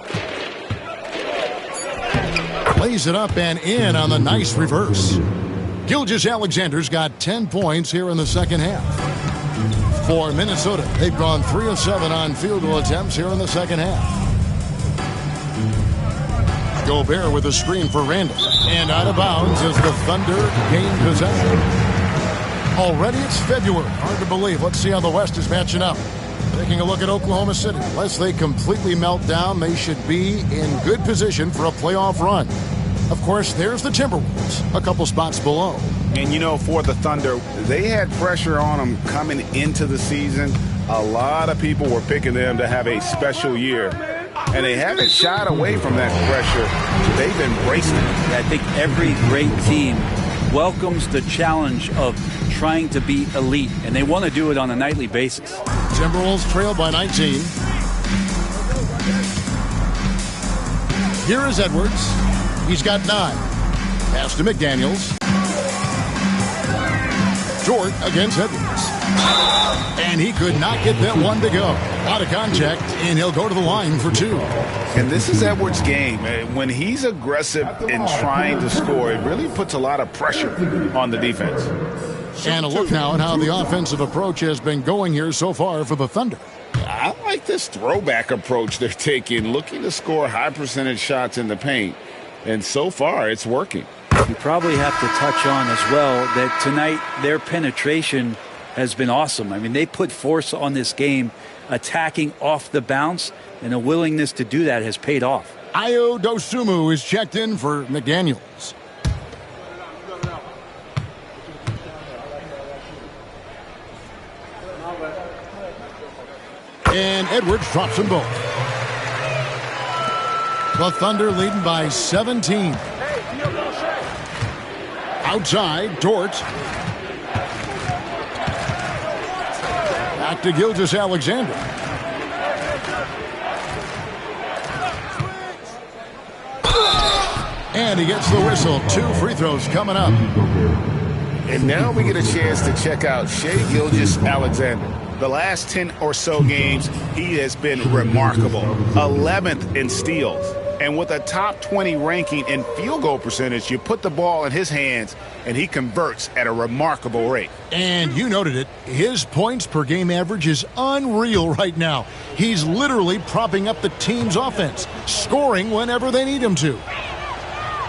A: Lays it up and in on the nice reverse. Gilgeous-Alexander's got 10 points here in the second half. For Minnesota, they've gone 3 of 7 on field goal attempts here in the second half. Gobert with a screen for Randle. And out of bounds as the Thunder gain possession. Already it's February. Hard to believe. Let's see how the West is matching up. Taking a look at Oklahoma City. Unless they completely melt down, they should be in good position for a playoff run. Of course, there's the Timberwolves, a couple spots below.
B: And, you know, for the Thunder, they had pressure on them coming into the season. A lot of people were picking them to have a special year. And they haven't shied away from that pressure. They've embraced it.
D: I think every great team welcomes the challenge of trying to be elite, and they want to do it on a nightly basis.
A: Timberwolves trail by 19. Here is Edwards. He's got 9. Pass to McDaniels. Dort against Edwards. And he could not get that one to go. Out of contact, and he'll go to the line for 2.
B: And this is Edwards' game. When he's aggressive in trying to score, it really puts a lot of pressure on the defense.
A: And a look now at how the offensive approach has been going here so far for the Thunder.
B: I like this throwback approach they're taking, looking to score high percentage shots in the paint. And so far, it's working.
D: You probably have to touch on as well that tonight their penetration has been awesome. I mean, they put force on this game, attacking off the bounce, and a willingness to do that has paid off.
A: Ayo Dosunmu is checked in for McDaniels. And Edwards drops them both. The Thunder leading by 17. Outside, Dort. Back to Gilgeous-Alexander. And he gets the whistle. 2 free throws coming up.
B: And now we get a chance to check out Shai Gilgeous-Alexander. The last 10 or so games, he has been remarkable. 11th in steals. And with a top 20 ranking in field goal percentage, you put the ball in his hands, and he converts at a remarkable rate.
A: And you noted it. His points per game average is unreal right now. He's literally propping up the team's offense, scoring whenever they need him to.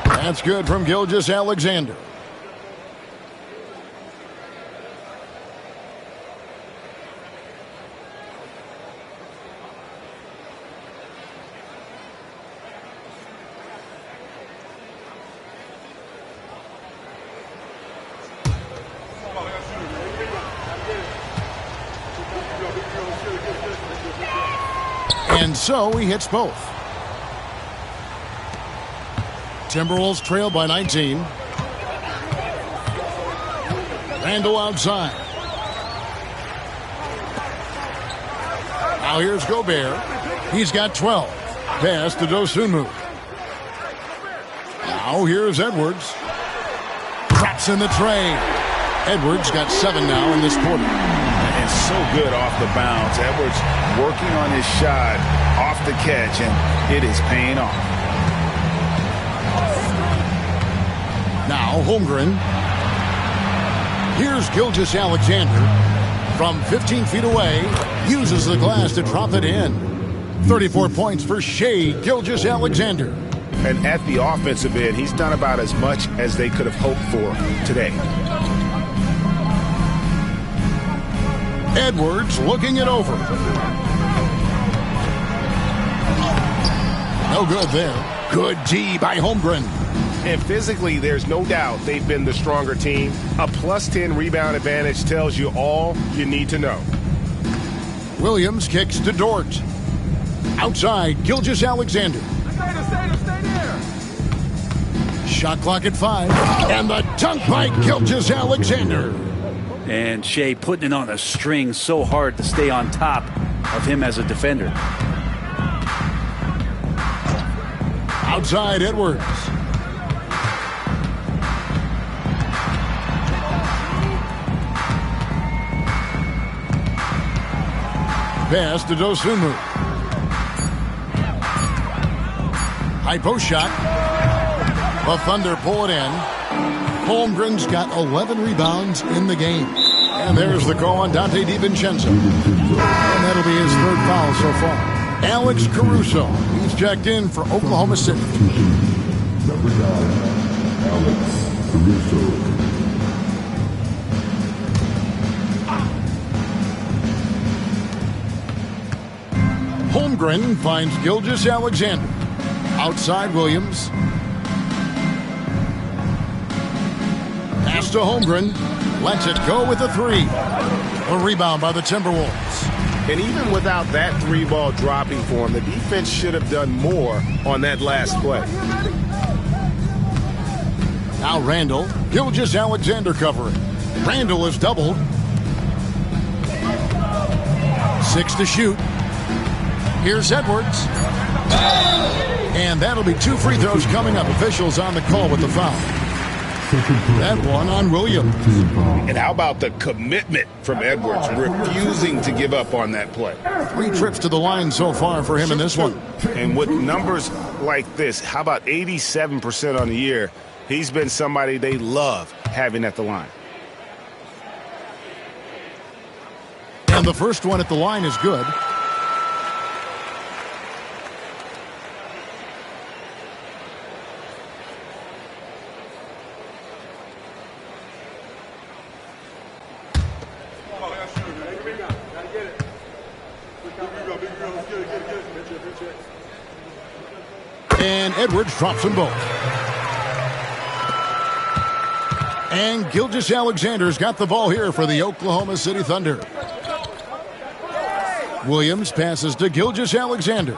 A: That's good from Gilgeous-Alexander. And so he hits both. Timberwolves trail by 19. Randle outside. Now here's Gobert. He's got 12. Pass to Dosunmu. Now here's Edwards. Drops in the tray. Edwards got 7 now in this quarter.
B: And so good off the bounce. Edwards working on his shot off the catch, and it is paying off.
A: Now Holmgren. Here's Gilgeous-Alexander. From 15 feet away, uses the glass to drop it in. 34 points for Shai Gilgeous-Alexander.
B: And at the offensive end, he's done about as much as they could have hoped for today.
A: Edwards looking it over. No good there. Good D by Holmgren.
H: And physically, there's no doubt they've been the stronger team. A +10 rebound advantage tells you all you need to know.
A: Williams kicks to Dort. Outside, Gilgeous-Alexander.
H: Stay there.
A: Shot clock at 5. And the dunk by Gilgeous-Alexander.
D: And Shai putting it on a string so hard to stay on top of him as a defender.
A: Outside, Edwards. Pass to Dosunmu. High post shot. The Thunder pull it in. Holmgren's got 11 rebounds in the game. And there's the call on Donte DiVincenzo. And that'll be his 3rd foul so far. Alex Caruso. He's checked in for Oklahoma City.
I: Number 9, Alex Caruso.
A: Holmgren finds Gilgeous-Alexander. Outside Williams. Pass to Holmgren. Lets it go with a 3. A rebound by the Timberwolves.
H: And even without that 3-ball dropping for him, the defense should have done more on that last play.
A: Now Randle. Gilgeous-Alexander covering. Randle is doubled. 6 to shoot. Here's Edwards. And that'll be 2 free throws coming up. Officials on the call with the foul. That one on Williams.
B: And how about the commitment from Edwards, refusing to give up on that play?
A: 3 trips to the line so far for him in this one.
B: And with numbers like this, how about 87% on the year? He's been somebody they love having at the line.
A: And the first one at the line is good. And Edwards drops them both. And Gilgeous-Alexander's got the ball here for the Oklahoma City Thunder. Williams passes to Gilgeous-Alexander.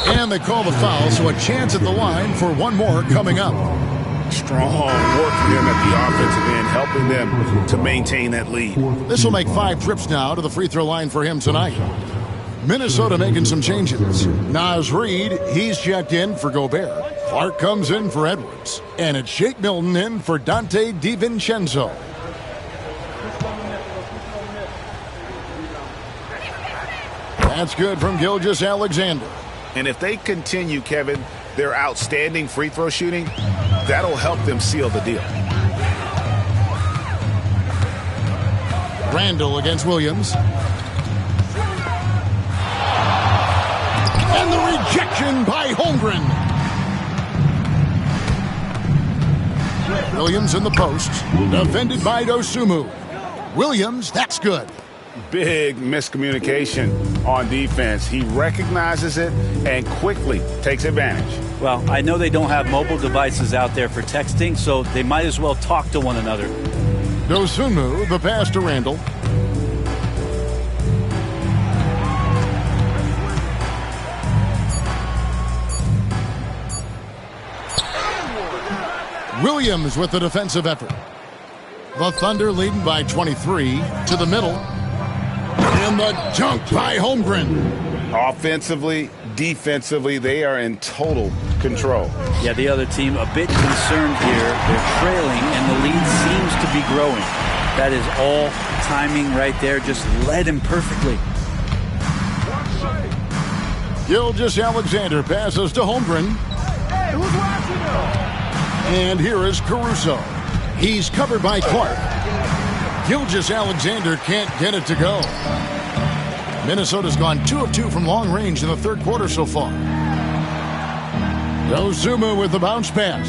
A: And they call the foul, so a chance at the line for one more coming up.
B: Strong work for him at the offensive end, helping them to maintain that lead.
A: This will make 5 trips now to the free throw line for him tonight. Minnesota making some changes. Naz Reid, he's checked in for Gobert. Clark comes in for Edwards. And it's Shake Milton in for Dante DiVincenzo. That's good from Gilgeous-Alexander.
B: And if they continue, Kevin, their outstanding free throw shooting, that'll help them seal the deal.
A: Randall against Williams. And the rejection by Holmgren. Williams in the post. Defended by Dosunmu. Williams, that's good.
B: Big miscommunication on defense. He recognizes it and quickly takes advantage.
D: Well, I know they don't have mobile devices out there for texting, so they might as well talk to one another.
A: Dosunmu, the pass to Randall. Williams with the defensive effort. The Thunder leading by 23 to the middle. And the dunk by Holmgren.
B: Offensively, defensively, they are in total control.
D: Yeah, the other team a bit concerned here. They're trailing, and the lead seems to be growing. That is all timing right there. Just led him perfectly.
A: Gilgeous-Alexander passes to Holmgren. And here is Caruso. He's covered by Clark. Gilgeous-Alexander can't get it to go. Minnesota's gone 2 of 2 from long range in the third quarter so far. Dosunmu with the bounce pass.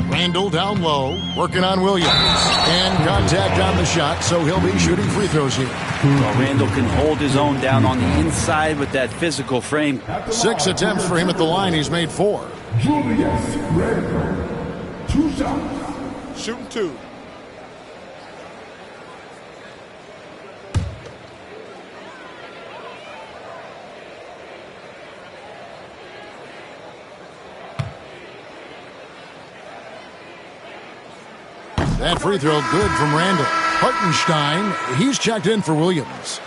A: Randall down low, working on Williams. And contact on the shot, so he'll be shooting free throws here.
D: Well, Randall can hold his own down on the inside with that physical frame.
A: 6 attempts for him at the line. He's made 4.
I: Julius Randle. 2 shots.
E: Shooting 2.
A: That free throw good from Randall. Hartenstein, he's checked in for Williams.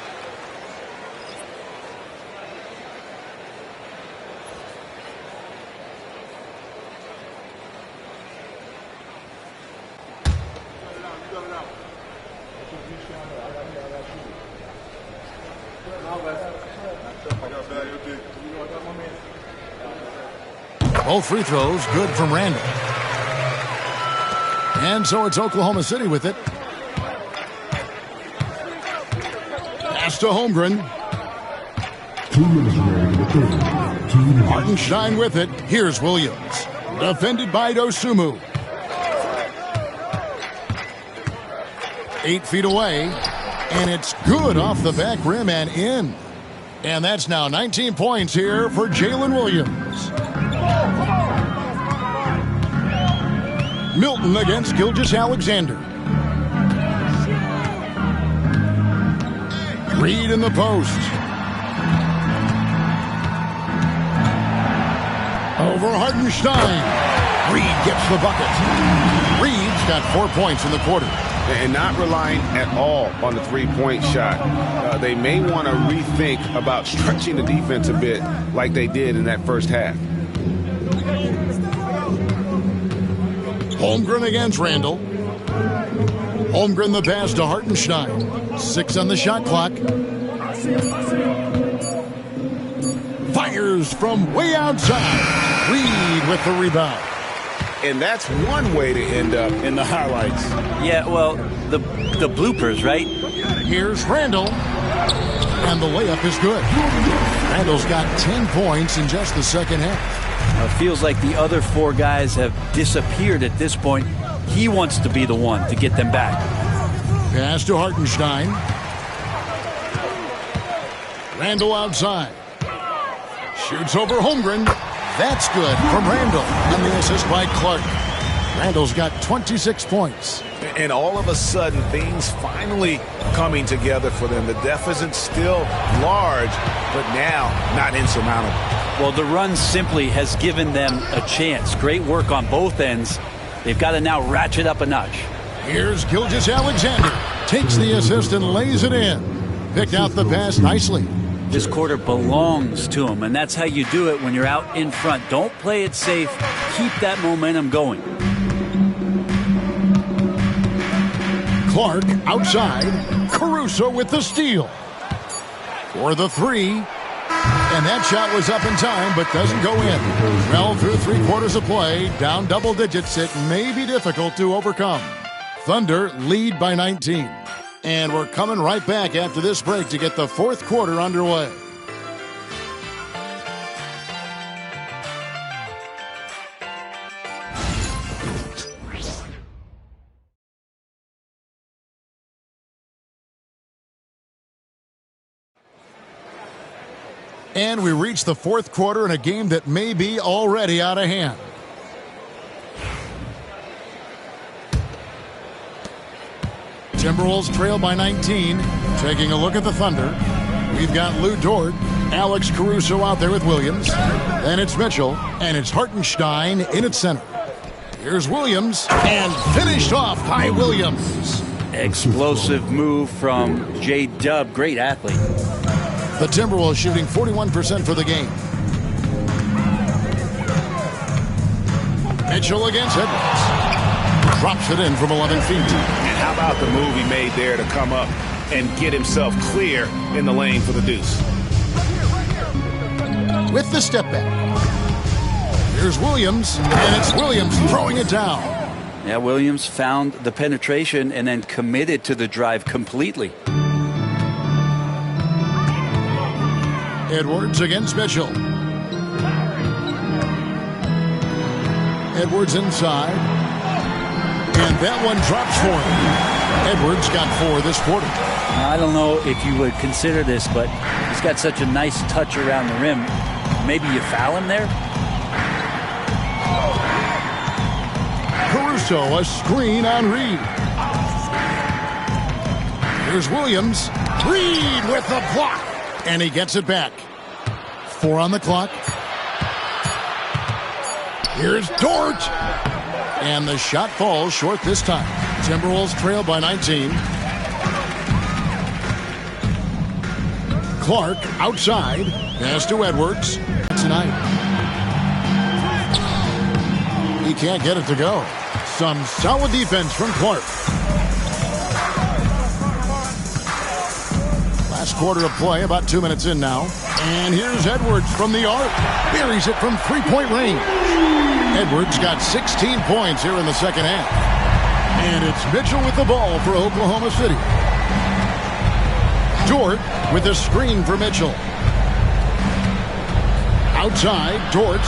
A: Both free throws good from Randall. And so it's Oklahoma City with it. Pass to Holmgren.
I: 2 minutes remaining in the third. 2 minutes.
A: Hartenstein with it. Here's Williams. Defended by Dosunmu. 8 feet away. And it's good off the back rim and in. And that's now 19 points here for Jalen Williams. Milton against Gilgeous-Alexander. Reid in the post. Over Hartenstein. Reid gets the bucket. Reid's got 4 points in the quarter.
B: and not relying at all on the three-point shot. They may want to rethink about stretching the defense a bit like they did in that first half.
A: Holmgren against Randall. Holmgren the pass to Hartenstein. 6 on the shot clock. Fires from way outside. Reed with the rebound.
B: And that's one way to end up in the highlights.
D: Yeah, well, the bloopers, right?
A: Here's Randall. And the layup is good. Randall's got 10 points in just the second half.
D: It feels like the other 4 guys have disappeared at this point. He wants to be the one to get them back.
A: Pass to Hartenstein. Randall outside. Shoots over Holmgren. That's good from Randall. And the assist by Clark. Randall's got 26 points.
J: And all of a sudden, things finally coming together for them. The deficit's still large, but now not insurmountable.
D: Well, the run simply has given them a chance. Great work on both ends. They've got to now ratchet up a notch.
A: Here's Gilgeous-Alexander. Takes the assist and lays it in. Picked out the pass nicely.
D: This quarter belongs to him, and that's how you do it when you're out in front. Don't play it safe. Keep that momentum going.
A: Clark outside. Caruso with the steal. For the 3. And that shot was up in time, but doesn't go in. Well, through 3 quarters of play, down double digits, it may be difficult to overcome. Thunder lead by 19. And we're coming right back after this break to get the 4th quarter underway. And we reach the 4th quarter in a game that may be already out of hand. Timberwolves trail by 19. Taking a look at the Thunder. We've got Lou Dort, Alex Caruso out there with Williams. Then it's Mitchell, and it's Hartenstein in its center. Here's Williams, and finished off by Williams.
D: Explosive move from J-Dub. Great athlete.
A: The Timberwolves shooting 41% for the game. Mitchell against Edwards. Drops it in from 11 feet.
B: And how about the move he made there to come up and get himself clear in the lane for the deuce?
A: With the step back. Here's Williams, and it's Williams throwing it down.
D: Yeah, Williams found the penetration and then committed to the drive completely.
A: Edwards against Mitchell. Edwards inside. And that one drops for him. Edwards got 4 this quarter.
D: I don't know if you would consider this, but he's got such a nice touch around the rim. Maybe you foul him there?
A: Caruso, a screen on Reed. Here's Williams. Reed with the block. And he gets it back. 4 on the clock. Here's Dort. And the shot falls short this time. Timberwolves trail by 19. Clark outside. Pass to Edwards. Tonight. He can't get it to go. Some solid defense from Clark. Last quarter of play, about 2 minutes in now. And here's Edwards from the arc. Buries it from 3-point range. Edwards got 16 points here in the second half. And it's Mitchell with the ball for Oklahoma City. Dort with a screen for Mitchell. Outside, Dort.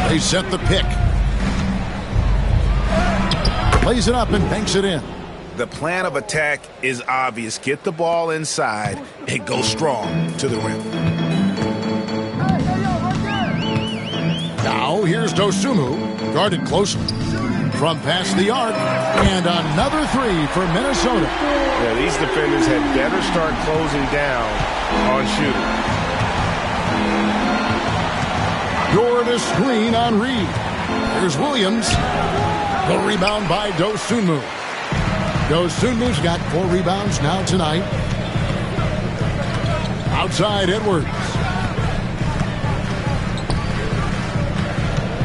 A: They set the pick. Plays it up and banks it in.
J: The plan of attack is obvious. Get the ball inside and go strong to the rim.
A: Now here's Dosunmu, guarded closely. From past the arc, and another 3 for Minnesota.
H: Yeah, these defenders had better start closing down on shooting.
A: Dort a screen on Reed. Here's Williams. The rebound by Dosunmu. Dosunmu's got 4 rebounds now tonight. Outside Edwards.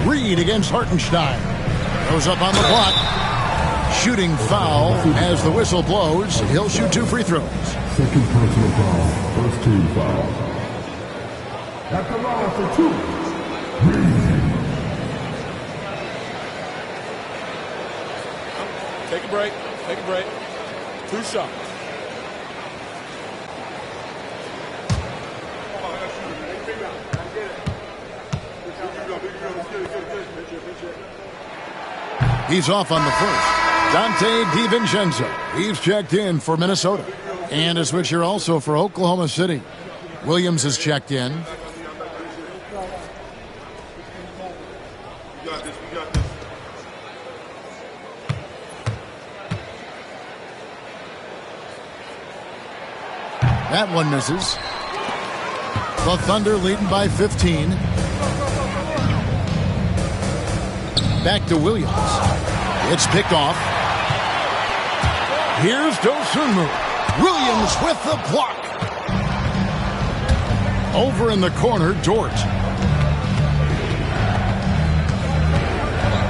A: Reed against Hartenstein. Goes up on the block. Shooting foul as the whistle blows. He'll shoot 2 free throws.
I: Second personal foul. First team foul. At the line for 2.
E: Take a break. Take a break. 2 shots.
A: He's off on the first. Dante DiVincenzo. He's checked in for Minnesota. And a switcher also for Oklahoma City. Williams is checked in. That one misses. The Thunder leading by 15. Back to Williams. It's picked off. Here's Dosunmu. Williams with the block. Over in the corner, Dort.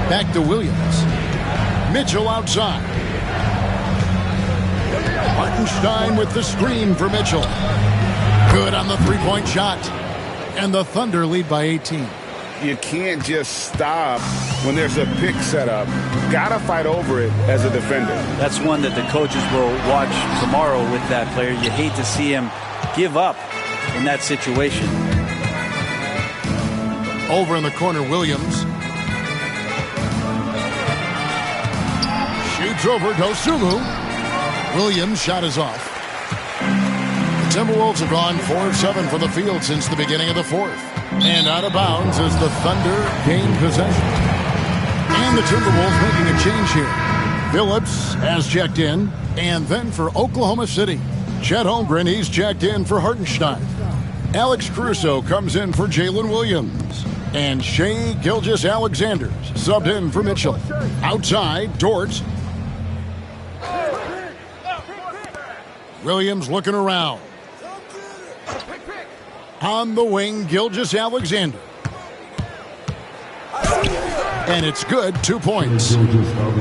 A: Back to Williams. Mitchell outside. Hartenstein with the screen for Mitchell. Good on the three-point shot. And the Thunder lead by 18.
B: You can't just stop when there's a pick set up. Got to fight over it as a defender.
D: That's one that the coaches will watch tomorrow with that player. You hate to see him give up in that situation.
A: Over in the corner, Williams. Shoots over Dosunmu. Williams' shot is off. The Timberwolves have gone 4 of 7 from the field since the beginning of the fourth. And out of bounds as the Thunder gain possession. And the Timberwolves making a change here. Phillips has checked in. And then for Oklahoma City, Chet Holmgren, he's checked in for Hartenstein. Alex Caruso comes in for Jalen Williams. And Shai Gilgeous-Alexander subbed in for Mitchell. Outside, Dort. Williams looking around. On the wing, Gilgeous-Alexander. And it's good, 2 points.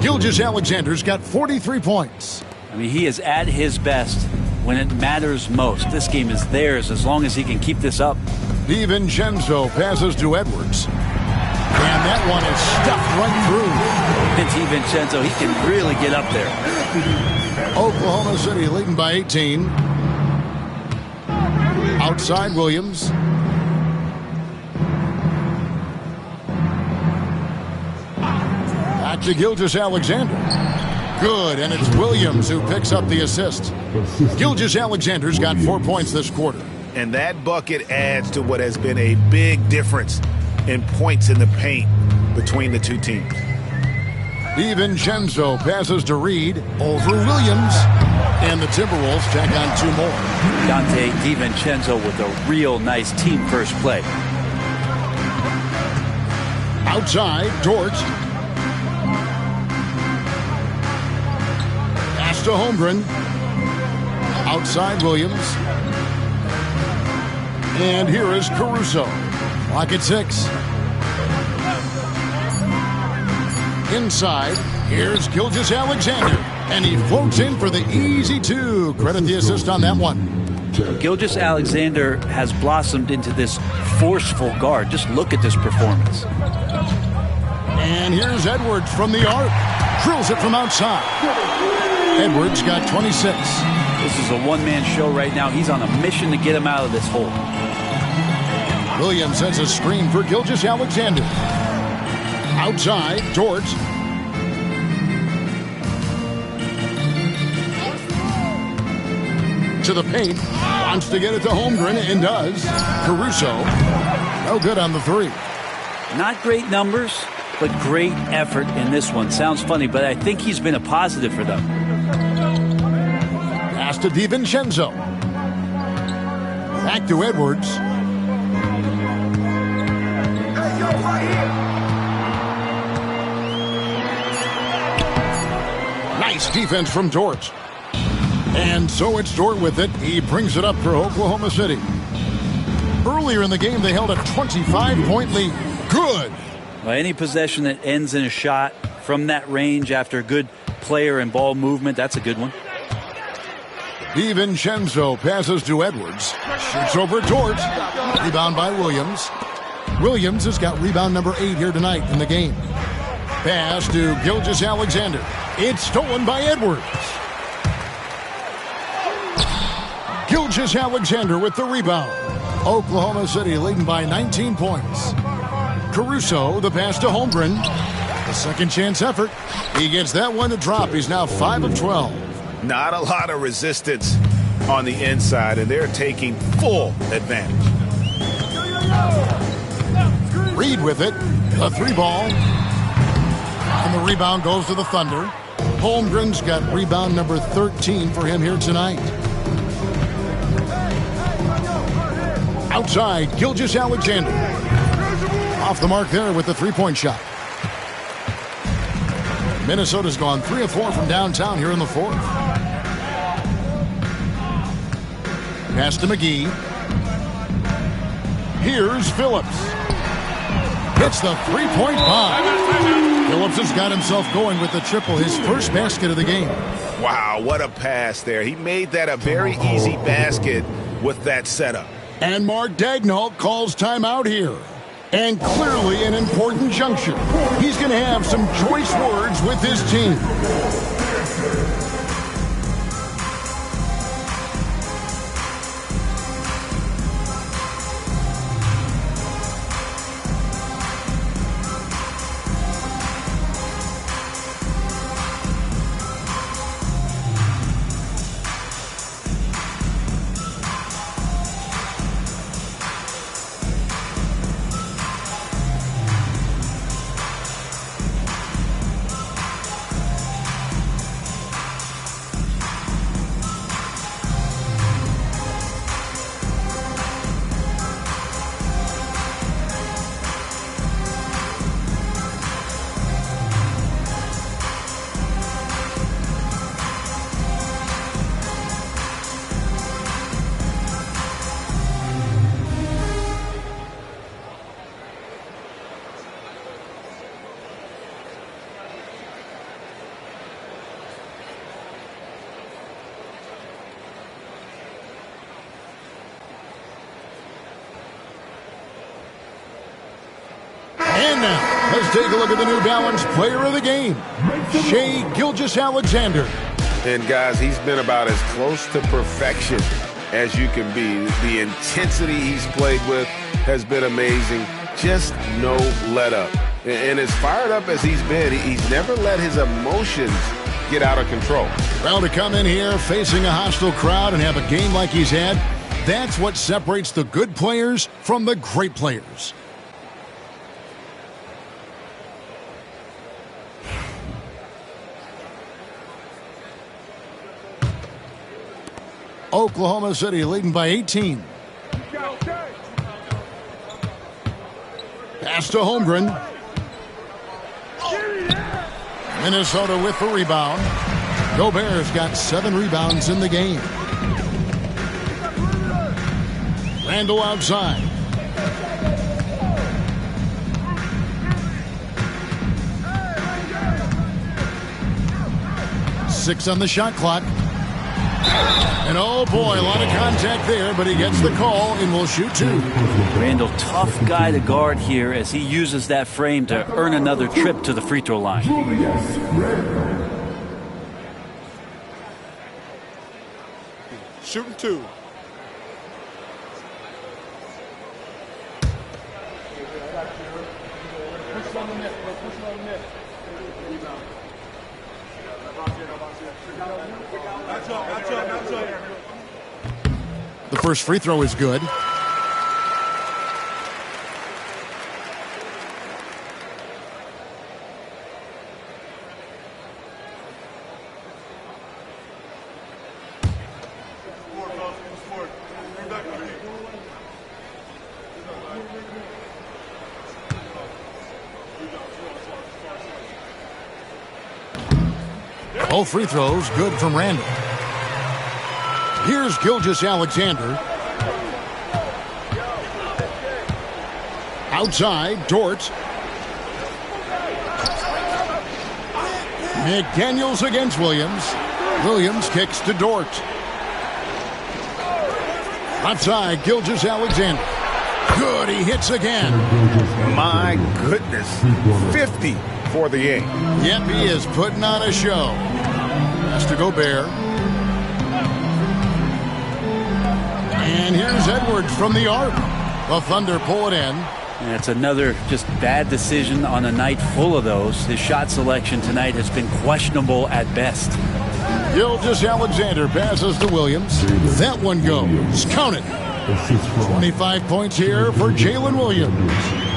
A: Gilgeous-Alexander's got 43 points.
D: I mean, he is at his best when it matters most. This game is theirs as long as he can keep this up.
A: DiVincenzo passes to Edwards. And that one is stuffed right through.
D: And DiVincenzo, he can really get up there.
A: Oklahoma City leading by 18. Outside Williams. Back to Gilgeous-Alexander. Good, and it's Williams who picks up the assist. Gilgeous-Alexander's got 4 points this quarter.
J: And that bucket adds to what has been a big difference in points in the paint between the two teams.
A: DiVincenzo passes to Reed over Williams. And the Timberwolves tack on 2 more.
D: Dante DiVincenzo with a real nice team-first play.
A: Outside, Dort. Pass to Holmgren. Outside, Williams. And here is Caruso. Clock at 6. Inside, here's Gilgeous-Alexander. And he floats in for the easy 2. Credit the assist on that one.
D: Gilgeous-Alexander has blossomed into this forceful guard. Just look at this performance.
A: And here's Edwards from the arc. Drills it from outside. Edwards got 26.
D: This is a one-man show right now. He's on a mission to get him out of this hole.
A: Williams sends a screen for Gilgeous-Alexander. Outside, Dort. To the paint. Wants to get it to Holmgren and does. Caruso. No good on the 3.
D: Not great numbers, but great effort in this one. Sounds funny, but I think he's been a positive for them.
A: Pass to DiVincenzo. Back to Edwards. defense from Dort. And so it's Dort with it. He brings it up for Oklahoma City. Earlier in the game, they held a 25-point lead. Good.
D: Well, any possession that ends in a shot from that range after good player and ball movement, that's a good one.
A: DiVincenzo passes to Edwards. Shoots over Dort. Rebound by Williams. Williams has got rebound number 8 here tonight in the game. Pass to Gilgeous-Alexander. It's stolen by Edwards. Gilgeous-Alexander with the rebound. Oklahoma City leading by 19 points. Caruso, the pass to Holmgren. A second chance effort. He gets that one to drop. He's now 5 of 12.
J: Not a lot of resistance on the inside, and they're taking full advantage.
A: Reed with it. A 3-ball. And the rebound goes to the Thunder. Holmgren's got rebound number 13 for him here tonight. Outside, Gilgeous-Alexander. Off the mark there with the 3-point shot. Minnesota's gone 3 of 4 from downtown here in the fourth. Pass to McGee. Here's Phillips. Hits the 3-point bomb. Phillips has got himself going with the triple, his first basket of the game.
J: Wow, what a pass there. He made that a very easy basket with that setup.
A: And Mark Daigneault calls timeout here. And clearly an important juncture. He's going to have some choice words with his team. And now, let's take a look at the New Balance player of the game, Shai Gilgeous-Alexander.
H: And guys, he's been about as close to perfection as you can be. The intensity he's played with has been amazing. Just no let up. And as fired up as he's been, he's never let his emotions get out of control.
A: Well, to come in here facing a hostile crowd and have a game like he's had, that's what separates the good players from the great players. Oklahoma City leading by 18. Pass to Holmgren. Minnesota with the rebound. Gobert's got 7 rebounds in the game. Randall outside. Six on the shot clock. And oh boy, a lot of contact there, but he gets the call and will shoot 2.
D: Randall, tough guy to guard here as he uses that frame to earn another trip to the free throw line.
E: Shooting 2.
A: The first free throw is good. Both free throws good from Randall. Here's Gilgeous-Alexander. Outside, Dort. McDaniels against Williams. Williams kicks to Dort. Left side, Gilgeous-Alexander. Good, he hits again.
B: My goodness. 50 for the game.
A: Yep, he is putting on a show. Pass to Gobert. And here's Edwards from the arc. The Thunder pull it in.
D: And it's another just bad decision on a night full of those. His shot selection tonight has been questionable at best.
A: Gilgeous-Alexander passes to Williams. That one goes. Count it. 25 points here for Jalen Williams.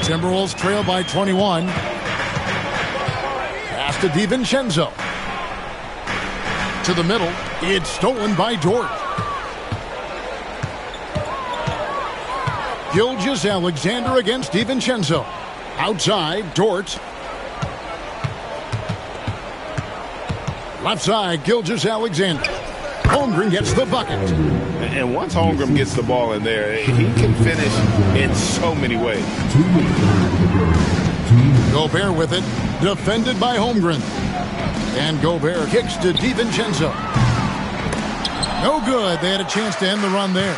A: Timberwolves trail by 21. Pass to DiVincenzo. To the middle. It's stolen by Dort. Gilgeous-Alexander against DiVincenzo. Outside, Dort. Left side, Gilgeous-Alexander. Holmgren gets the bucket.
B: And once Holmgren gets the ball in there, he can finish in so many ways.
A: Gobert with it. Defended by Holmgren. And Gobert kicks to DiVincenzo. No good. They had a chance to end the run there.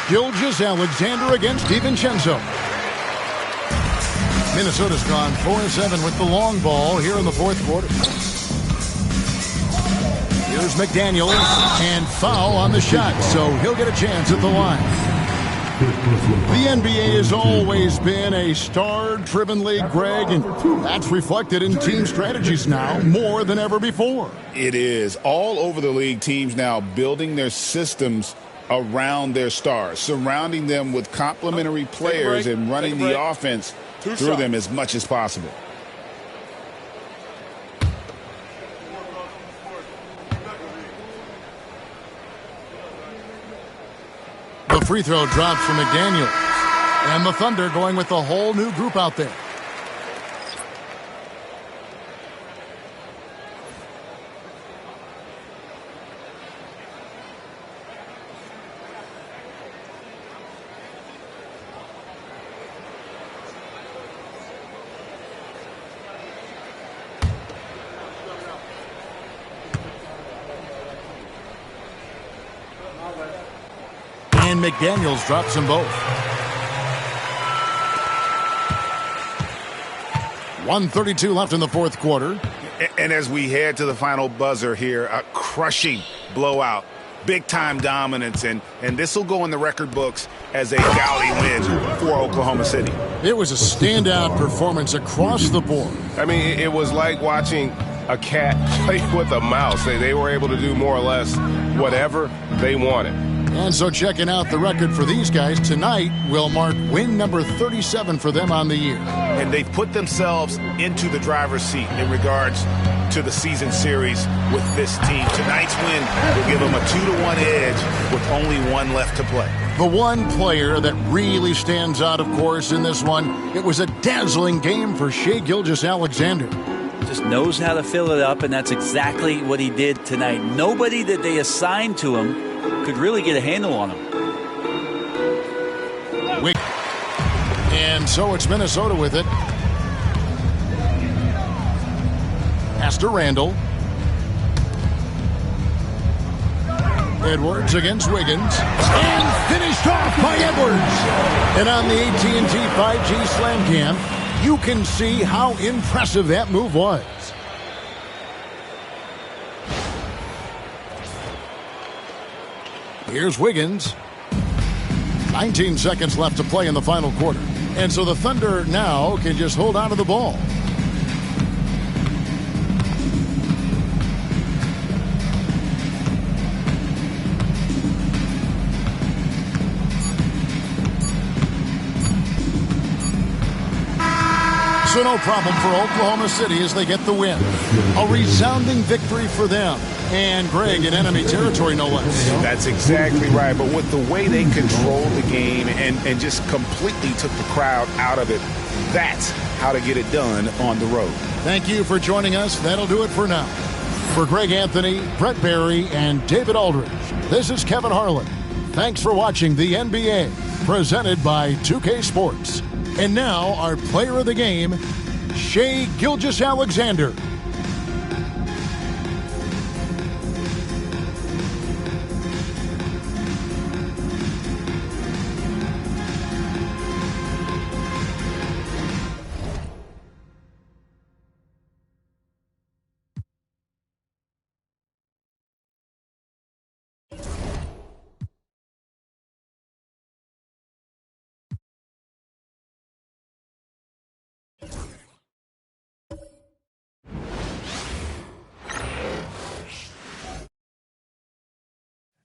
A: Gilgeous-Alexander against DiVincenzo. Minnesota's gone 4-7 with the long ball here in the fourth quarter. Here's McDaniels, and foul on the shot, so he'll get a chance at the line. The NBA has always been a star-driven league, Greg, and that's reflected in team strategies now more than ever before.
J: It is. All over the league, teams now building their systems around their stars, surrounding them with complementary players and running the offense through them as much as possible.
A: The free throw drops from McDaniels. And the Thunder going with the whole new group out there. And McDaniels drops them both. 1:32 left in the fourth quarter.
J: And as we head to the final buzzer here, a crushing blowout, big-time dominance, and this will go in the record books as a gaudy win for Oklahoma City.
A: It was a standout performance across the board.
H: I mean, it was like watching a cat play with a mouse. They were able to do more or less whatever they wanted.
A: And so checking out the record for these guys tonight will mark win number 37 for them on the year.
J: And they've put themselves into the driver's seat in regards to the season series with this team. Tonight's win will give them a 2-1 edge with only one left to play.
A: The one player that really stands out, of course, in this one, it was a dazzling game for Shai Gilgeous-Alexander.
D: Just knows how to fill it up, and that's exactly what he did tonight. Nobody that they assigned to him could really get a handle on him.
A: And so it's Minnesota with it. Pass to Randall. Edwards against Wiggins. And finished off by Edwards. And on the AT&T 5G Slam Cam, you can see how impressive that move was. Here's Wiggins. 19 seconds left to play in the final quarter. And so the Thunder now can just hold on to the ball. So no problem for Oklahoma City as they get the win. A resounding victory for them. And Greg in enemy territory, no less.
J: That's exactly right. But with the way they controlled the game and just completely took the crowd out of it, That's how to get it done on the road.
A: Thank you for joining us. That'll do it for now. For Greg Anthony, Brett Barry, and David Aldridge, this is Kevin Harlan. Thanks for watching the NBA, presented by 2K Sports. And now, our player of the game, Shai Gilgeous-Alexander.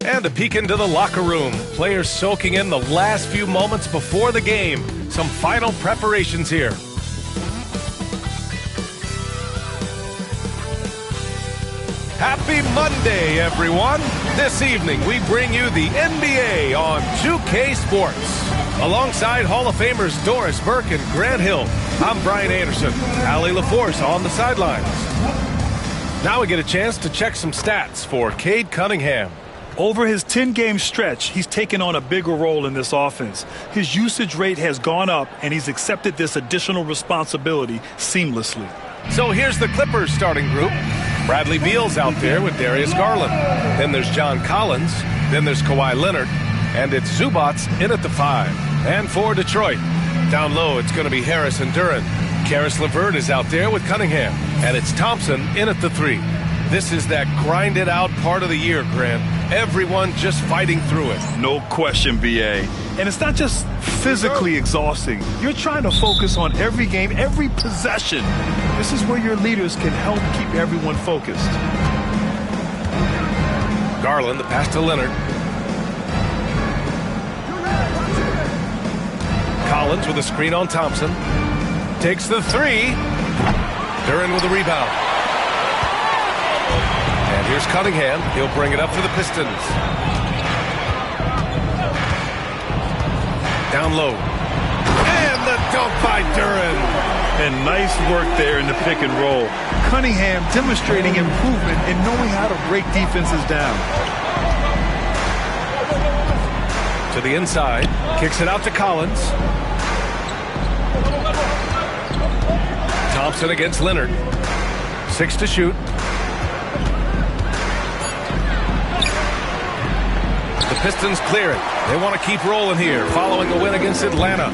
K: And a peek into the locker room. Players soaking in the last few moments before the game. Some final preparations here. Happy Monday, everyone. This evening, we bring you the NBA on 2K Sports. Alongside Hall of Famers Doris Burke and Grant Hill, I'm Brian Anderson. Allie LaForce on the sidelines. Now we get a chance to check some stats for Cade Cunningham.
L: Over his 10-game stretch, he's taken on a bigger role in this offense. His usage rate has gone up, and he's accepted this additional responsibility seamlessly.
K: So here's the Clippers starting group. Bradley Beal's out there with Darius Garland. Then there's John Collins. Then there's Kawhi Leonard. And it's Zubac in at the 5. And for Detroit, down low, it's going to be Harris and Duren. Caris LeVert is out there with Cunningham. And it's Thompson in at the 3. This is that grind-it-out part of the year, Grant. Everyone just fighting through it.
L: No question, B.A. And it's not just physically exhausting. You're trying to focus on every game, every possession. This is where your leaders can help keep everyone focused.
K: Garland, the pass to Leonard. Collins with a screen on Thompson. Takes the 3. Duren with a rebound. And here's Cunningham. He'll bring it up for the Pistons. Down low. And the dunk by Duren.
L: And nice work there in the pick and roll. Cunningham demonstrating improvement in knowing how to break defenses down.
K: To the inside. Kicks it out to Collins. Thompson against Leonard. 6 to shoot. The Pistons clear it. They want to keep rolling here, following a win against Atlanta.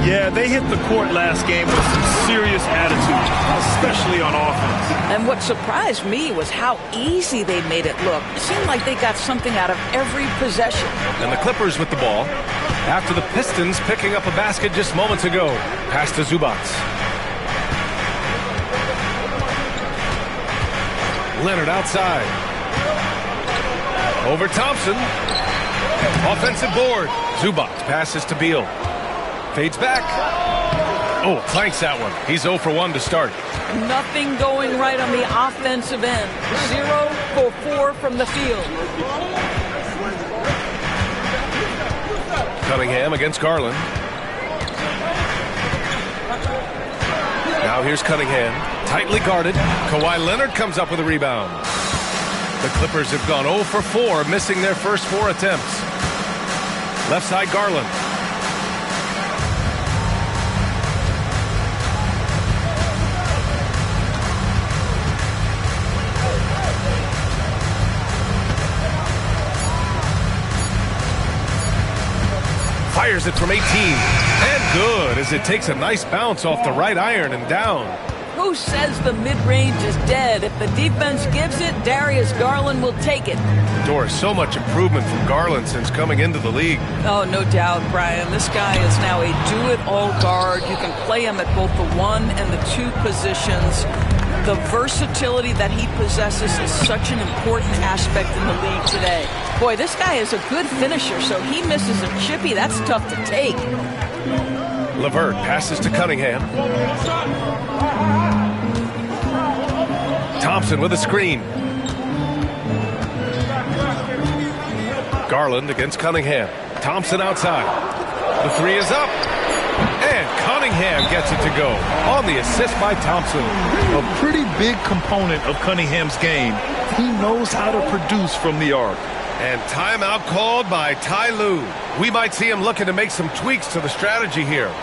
L: Yeah, they hit the court last game with some serious attitude, especially on offense.
M: And what surprised me was how easy they made it look. It seemed like they got something out of every possession.
K: And the Clippers with the ball. After the Pistons picking up a basket just moments ago. Pass to Zubac. Leonard outside. Over Thompson. Offensive board. Zubac passes to Beal. Fades back. Oh, clanks that one. He's 0 for 1 to start.
M: Nothing going right on the offensive end. 0 for 4 from the field.
K: Cunningham against Garland. Now here's Cunningham. Tightly guarded. Kawhi Leonard comes up with a rebound. The Clippers have gone 0 for 4, missing their first 4 attempts. Left side, Garland. Fires it from 18. And good, as it takes a nice bounce off the right iron and down.
M: Who says the mid-range is dead? If the defense gives it, Darius Garland will take it.
K: Doris, so much improvement from Garland since coming into the league.
M: Oh, no doubt, Brian. This guy is now a do-it-all guard. You can play him at both the 1 and the 2 positions. The versatility that he possesses is such an important aspect in the league today. Boy, this guy is a good finisher, so he misses a chippy. That's tough to take.
K: LeVert passes to Cunningham. Thompson with a screen. Garland against Cunningham. Thompson outside. The 3 is up. And Cunningham gets it to go on the assist by Thompson.
L: A pretty big component of Cunningham's game. He knows how to produce from the arc.
K: And timeout called by Ty Lue. We might see him looking to make some tweaks to the strategy here.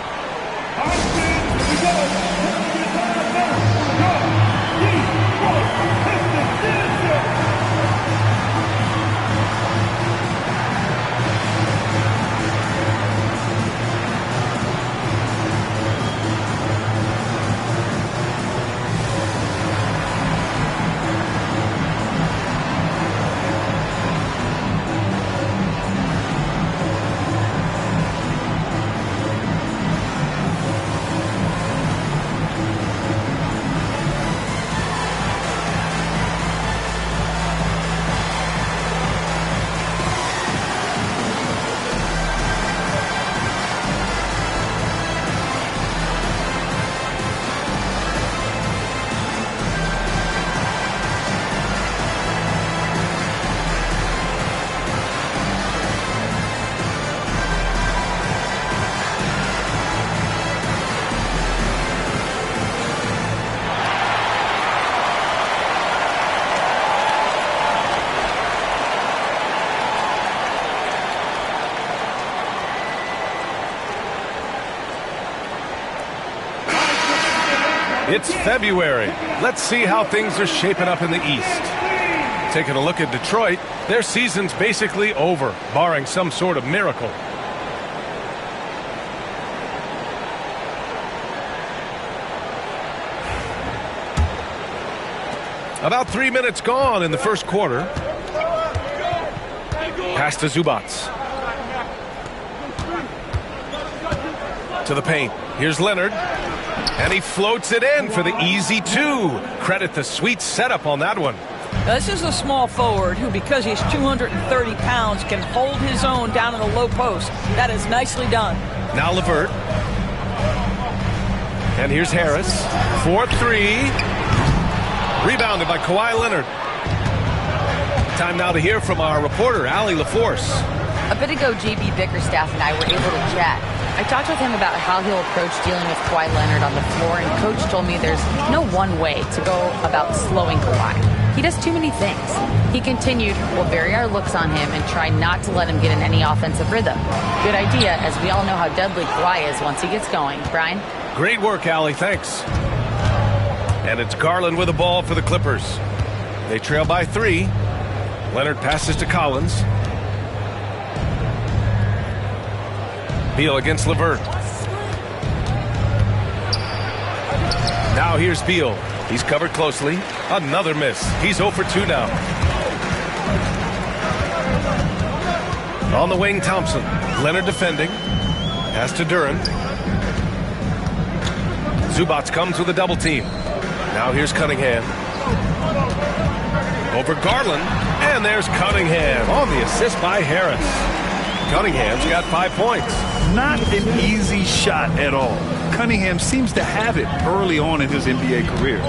K: It's February. Let's see how things are shaping up in the East. Taking a look at Detroit, their season's basically over, barring some sort of miracle. About 3 minutes gone in the first quarter. Pass to Zubats. To the paint. Here's Leonard. And he floats it in for the easy two. Credit the sweet setup on that one.
M: This is a small forward who, because he's 230 pounds, can hold his own down in the low post. That is nicely done.
K: Now LeVert. And here's Harris. 4-3. Rebounded by Kawhi Leonard. Time now to hear from our reporter, Allie LaForce.
N: A bit ago, J.B. Bickerstaff and I were able to chat. I talked with him about how he'll approach dealing with Kawhi Leonard on the floor, and Coach told me there's no one way to go about slowing Kawhi. He does too many things. He continued, we'll vary our looks on him and try not to let him get in any offensive rhythm. Good idea, as we all know how deadly Kawhi is once he gets going. Brian?
K: Great work, Allie. Thanks. And it's Garland with the ball for the Clippers. They trail by 3. Leonard passes to Collins. Beal against LeVert. Now here's Beal. He's covered closely. Another miss. He's 0 for 2 now. On the wing, Thompson. Leonard defending. Pass to Duren. Zubats comes with a double team. Now here's Cunningham. Over Garland. And there's Cunningham on the assist by Harris. Cunningham's got 5 points.
L: Not an easy shot at all. Cunningham seems to have it early on in his NBA career.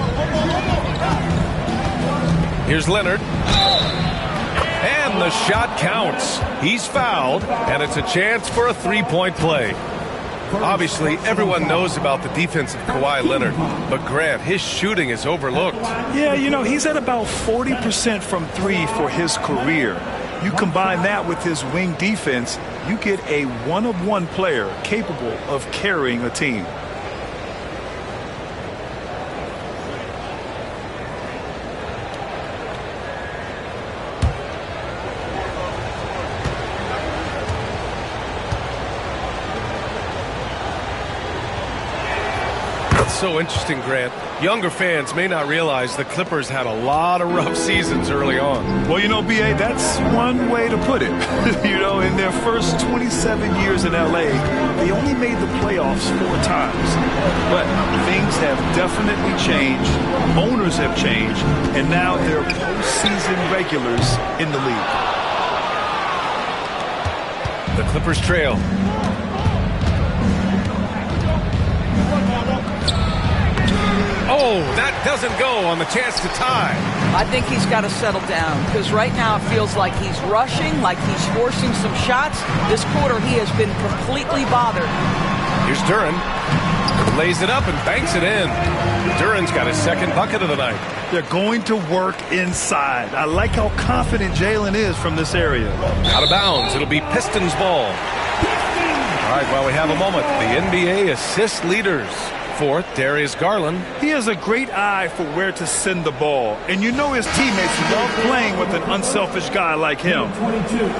K: Here's Leonard. And the shot counts. He's fouled, and it's a chance for a three-point play. Obviously, everyone knows about the defense of Kawhi Leonard, but Grant, his shooting is overlooked.
L: Yeah, you know, he's at about 40% from 3 for his career. You combine that with his wing defense, you get a one-of-one player capable of carrying a team.
K: So interesting, Grant. Younger fans may not realize the Clippers had a lot of rough seasons early on.
L: Well, you know, B.A., that's one way to put it. You know, in their first 27 years in L.A., they only made the playoffs 4 times. But things have definitely changed. Owners have changed. And now they're postseason regulars in the league.
K: The Clippers trail. Oh, that doesn't go on the chance to tie.
M: I think he's got to settle down because right now it feels like he's rushing, like he's forcing some shots. This quarter he has been completely bothered.
K: Here's Duren. Lays it up and banks it in. Duren's got his second bucket of the night.
L: They're going to work inside. I like how confident Jalen is from this area.
K: Out of bounds. It'll be Pistons ball. All right, while we have a moment, the NBA assist leaders. Fourth, Darius Garland.
L: He has a great eye for where to send the ball. And you know his teammates love playing with an unselfish guy like him.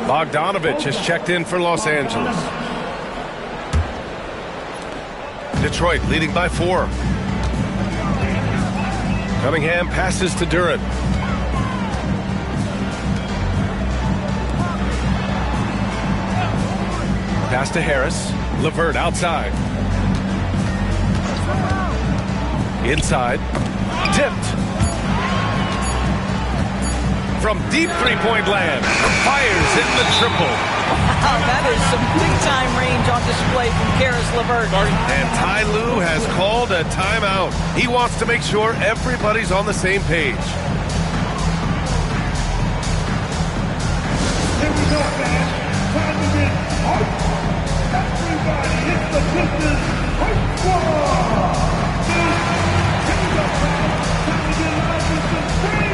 K: Bogdanovich has checked in for Los Angeles. Detroit leading by 4. Cunningham passes to Duren. Pass to Harris. LeVert outside. Inside. Tipped. From deep three-point land. Fires in the triple.
M: Wow, that is some big-time range on display from Caris LeVert.
K: And Ty Lue has called a timeout. He wants to make sure everybody's on the same page.
I: Here we go, guys. Time to get hype. Everybody, it's the Pistons Hype Squad. Here we go, guys. Time to get live with some team.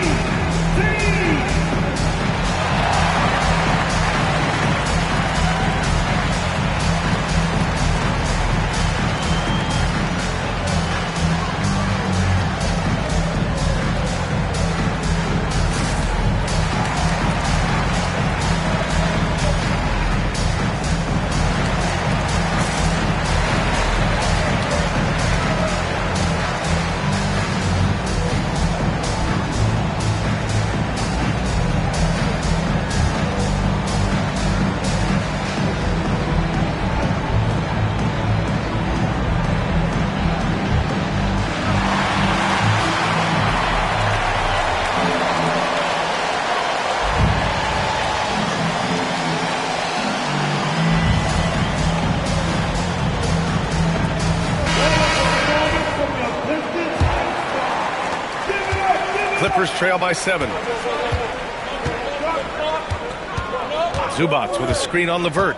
K: Clippers trail by 7. Zubac with a screen on LeVert.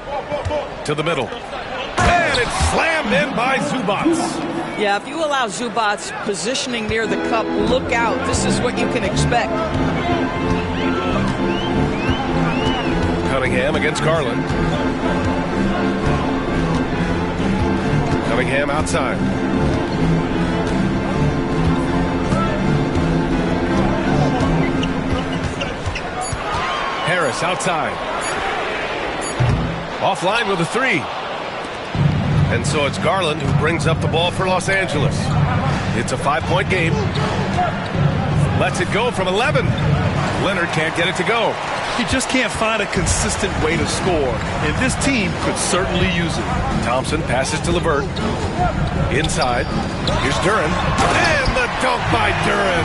K: To the middle. And it's slammed in by Zubac.
M: Yeah, if you allow Zubac positioning near the cup, look out. This is what you can expect.
K: Cunningham against Garland. Cunningham outside. Harris outside. Offline with a 3. And so it's Garland who brings up the ball for Los Angeles. It's a 5-point game. Lets it go from 11. Leonard can't get it to go.
L: He just can't find a consistent way to score, and this team could certainly use it.
K: Thompson passes to LeVert. Inside. Here's Duren. And the dunk by Duren.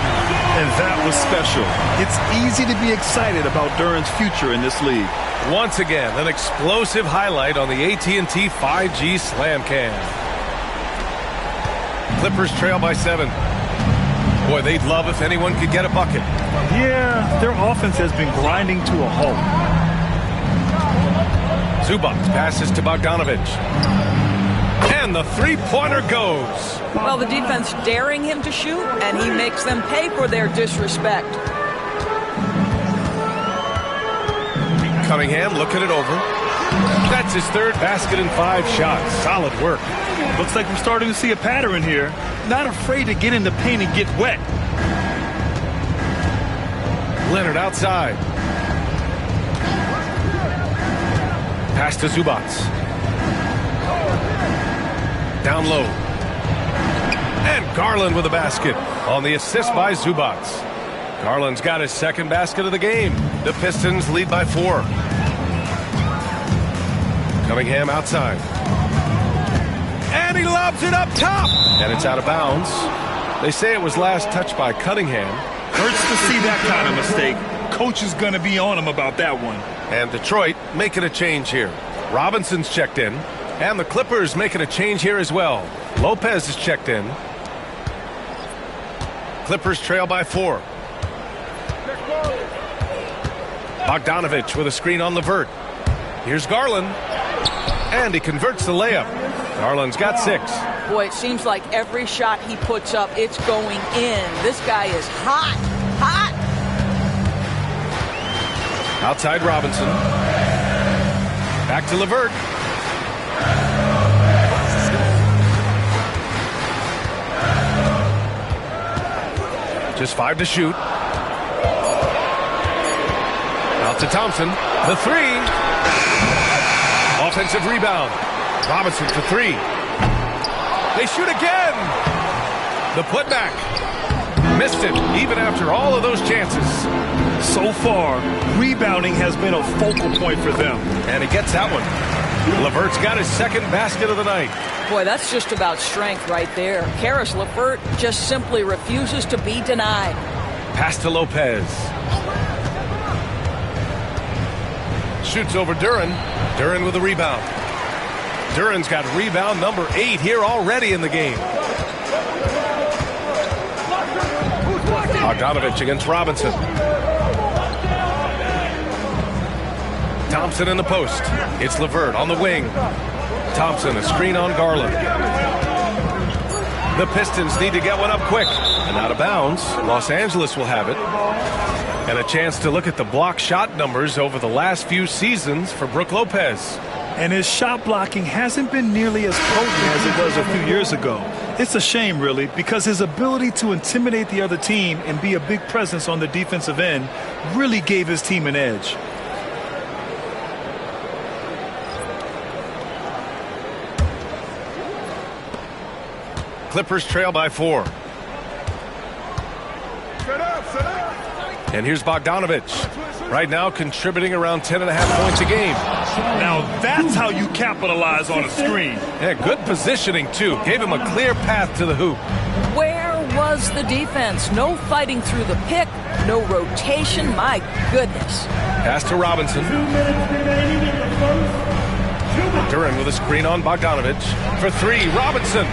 L: And that was special. It's easy to be excited about Duren's future in this league.
K: Once again, an explosive highlight on the AT&T 5G Slam Cam. Clippers trail by 7. Boy, they'd love if anyone could get a bucket.
L: Yeah, their offense has been grinding to a halt.
K: Zubac passes to Bogdanovich. And the three-pointer goes.
M: Well, the defense daring him to shoot, and he makes them pay for their disrespect.
K: Cunningham looking it over. That's his third basket in 5 shots. Solid work.
L: Looks like we're starting to see a pattern here. Not afraid to get in the paint and get wet.
K: Leonard outside. Pass to Zubac. Down low. And Garland with a basket on the assist by Zubac. Garland's got his second basket of the game. The Pistons lead by 4. Cunningham outside. And he lobs it up top. And it's out of bounds. They say it was last touched by Cunningham.
L: Hurts to see that kind of mistake. Coach is going to be on him about that one.
K: And Detroit making a change here. Robinson's checked in. And the Clippers making a change here as well. Lopez is checked in. Clippers trail by 4. Bogdanovich with a screen on LeVert. Here's Garland. And he converts the layup. Garland's got 6.
M: Boy, it seems like every shot he puts up, it's going in. This guy is hot. Hot.
K: Outside Robinson. Back to LeVert. Just 5 to shoot. Out to Thompson. The 3. Offensive rebound. Robinson for 3. They shoot again. The putback. Missed it, even after all of those chances.
L: So far, rebounding has been a focal point for them.
K: And he gets that one. LeVert's got his second basket of the night.
M: Boy, that's just about strength right there. Caris LeVert just simply refuses to be denied.
K: Pass to Lopez. Shoots over Duren. Duren with a rebound. Duren's got rebound number 8 here already in the game. Bogdanovich against Robinson. Thompson in the post. It's LeVert on the wing. Thompson, a screen on Garland. The Pistons need to get one up quick. And out of bounds, Los Angeles will have it. And a chance to look at the block shot numbers over the last few seasons for Brook Lopez.
L: And his shot blocking hasn't been nearly as potent as it was a few years ago. It's a shame, really, because his ability to intimidate the other team and be a big presence on the defensive end really gave his team an edge.
K: Clippers trail by 4. And here's Bogdanovich. Right now contributing around 10.5 points a game.
L: Now that's how you capitalize on a screen.
K: Yeah, good positioning, too. Gave him a clear path to the hoop.
M: Where was the defense? No fighting through the pick, no rotation. My goodness.
K: Pass to Robinson. Duren with a screen on Bogdanovich. For 3, Robinson.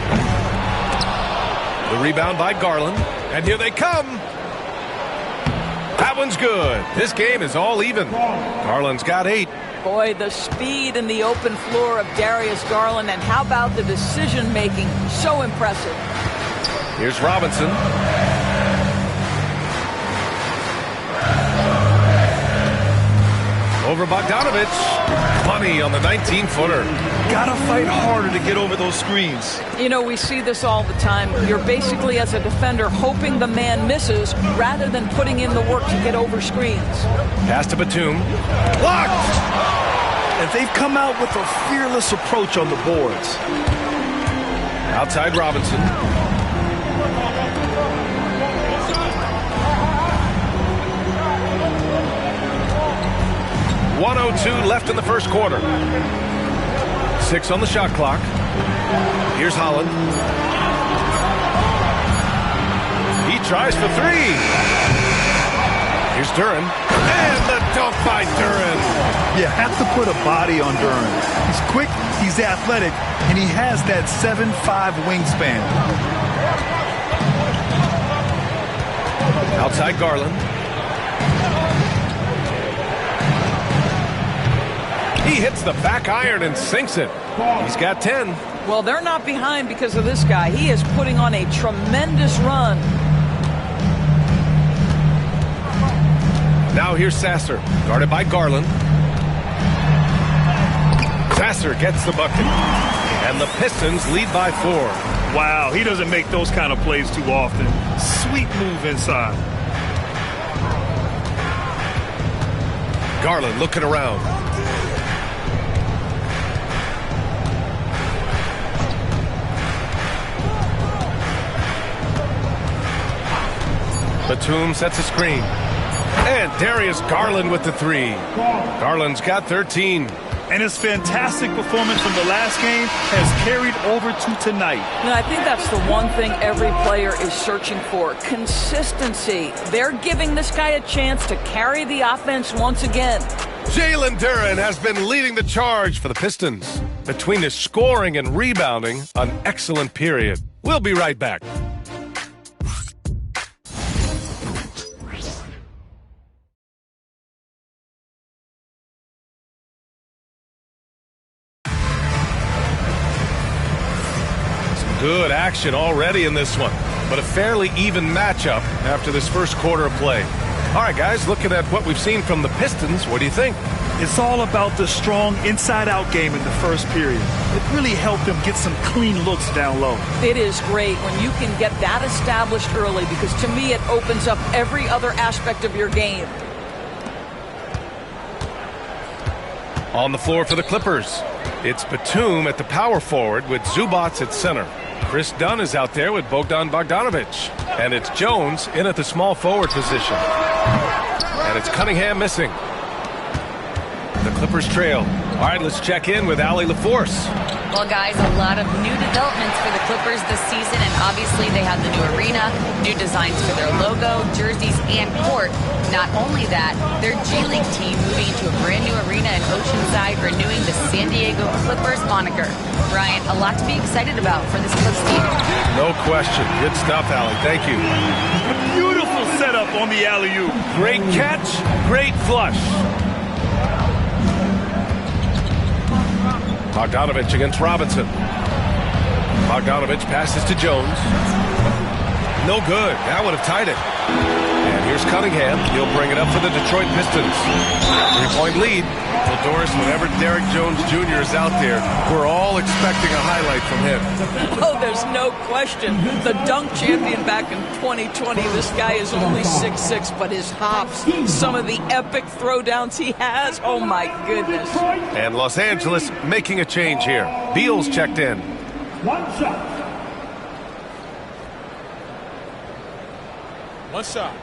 K: The rebound by Garland. And here they come. That one's good. This game is all even. Garland's got 8.
M: Boy, the speed and the open floor of Darius Garland, and how about the decision-making? So impressive.
K: Here's Robinson. Over Bogdanovich. Money on the 19-footer.
L: Gotta fight harder to get over those screens.
M: You know, we see this all the time. You're basically, as a defender, hoping the man misses rather than putting in the work to get over screens.
K: Pass to Batum. Blocked!
L: And they've come out with a fearless approach on the boards.
K: Outside Robinson. .102 left in the first quarter. 6 on the shot clock. Here's Holland. He tries for 3. Here's Duren. And the dunk by Duren.
L: You have to put a body on Duren. He's quick, he's athletic, and he has that 7'5" wingspan.
K: Outside Garland. He hits the back iron and sinks it. He's got 10.
M: Well, they're not behind because of this guy. He is putting on a tremendous run.
K: Now here's Sasser, guarded by Garland. Sasser gets the bucket. And the Pistons lead by 4.
L: Wow, he doesn't make those kind of plays too often. Sweet move inside.
K: Garland looking around. Batum sets a screen. And Darius Garland with the 3. Garland's got 13.
L: And his fantastic performance from the last game has carried over to tonight.
M: And I think that's the one thing every player is searching for. Consistency. They're giving this guy a chance to carry the offense once again.
K: Jalen Duren has been leading the charge for the Pistons. Between his scoring and rebounding, an excellent period. We'll be right back. Good action already in this one, but a fairly even matchup after this first quarter of play. All right, guys, looking at what we've seen from the Pistons, what do you think?
L: It's all about the strong inside-out game in the first period. It really helped them get some clean looks down low.
M: It is great when you can get that established early, because to me it opens up every other aspect of your game.
K: On the floor for the Clippers, it's Batum at the power forward with Zubac at center. Chris Dunn is out there with Bogdan Bogdanovic. And it's Jones in at the small forward position. And it's Cunningham missing. The Clippers trail. All right, let's check in with Allie LaForce.
N: Well, guys, a lot of new developments for the Clippers this season, and obviously they have the new arena, new designs for their logo, jerseys, and court. Not only that, their G League team moving to a brand new arena in Oceanside, renewing the San Diego Clippers moniker. Brian, a lot to be excited about for this Clips team.
K: No question. Good stuff, Allie. Thank you.
L: Beautiful setup on the alley-oop.
K: Great catch, great flush. Bogdanovic against Robinson. Bogdanovic passes to Jones. No good. That would have tied it. And here's Cunningham. He'll bring it up for the Detroit Pistons. 3-point lead.
H: Well, Doris, whenever Derrick Jones Jr. is out there, we're all expecting a highlight from him.
M: Oh, there's no question. The dunk champion back in 2020. This guy is only 6'6", but his hops, some of the epic throwdowns he has, oh my goodness.
K: And Los Angeles making a change here. Beals checked in.
I: One shot.
E: One shot.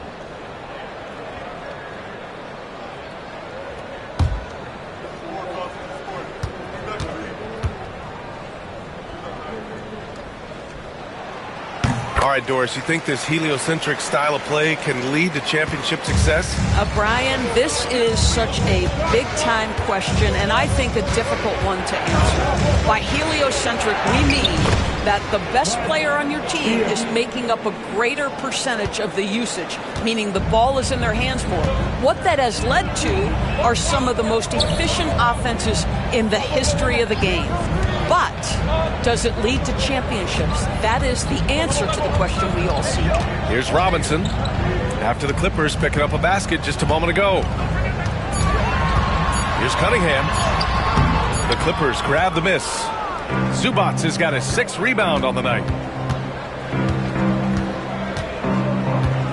K: All right, Doris, you think this heliocentric style of play can lead to championship success?
M: Brian, this is such a big-time question, and I think a difficult one to answer. By heliocentric, we mean that the best player on your team is making up a greater percentage of the usage, meaning the ball is in their hands more. What that has led to are some of the most efficient offenses in the history of the game. But does it lead to championships? That is the answer to the question we all seek.
K: Here's Robinson after the Clippers picking up a basket just a moment ago. Here's Cunningham. The Clippers grab the miss. Zubac has got his 6th rebound on the night.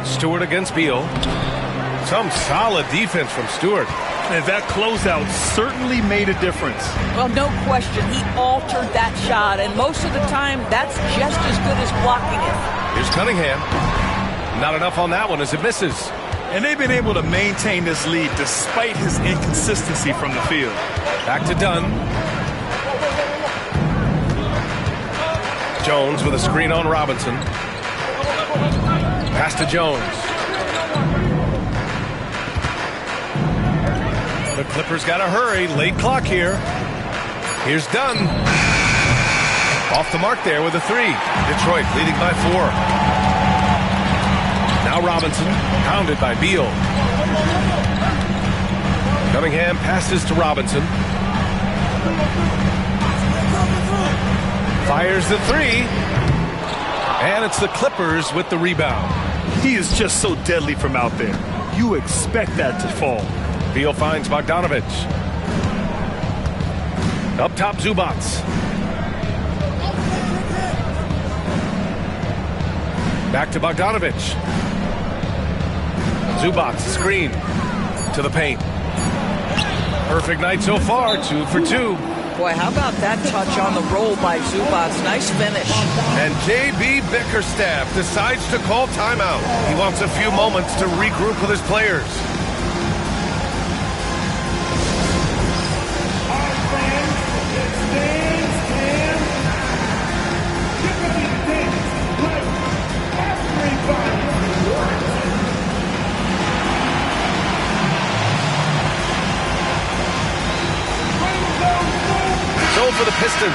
K: Stewart against Beal. Some solid defense from Stewart.
L: And that closeout certainly made a difference.
M: Well, no question. He altered that shot, and most of the time, that's just as good as blocking it.
K: Here's Cunningham. Not enough on that one as it misses.
L: And they've been able to maintain this lead despite his inconsistency from the field.
K: Back to Dunn. Jones with a screen on Robinson. Pass to Jones. The Clippers got to hurry. Late clock here. Here's Dunn. Off the mark there with a 3. Detroit leading by 4. Now Robinson, pounded by Beal. Cunningham passes to Robinson. Fires the 3. And it's the Clippers with the rebound.
L: He is just so deadly from out there. You expect that to fall.
K: Beal finds Bogdanovic. Up top, Zubac. Back to Bogdanovic. Zubac, screen to the paint. Perfect night so far, 2 for 2.
M: Boy, how about that touch on the roll by Zubac? Nice finish.
K: And J.B. Bickerstaff decides to call timeout. He wants a few moments to regroup with his players. For the Pistons,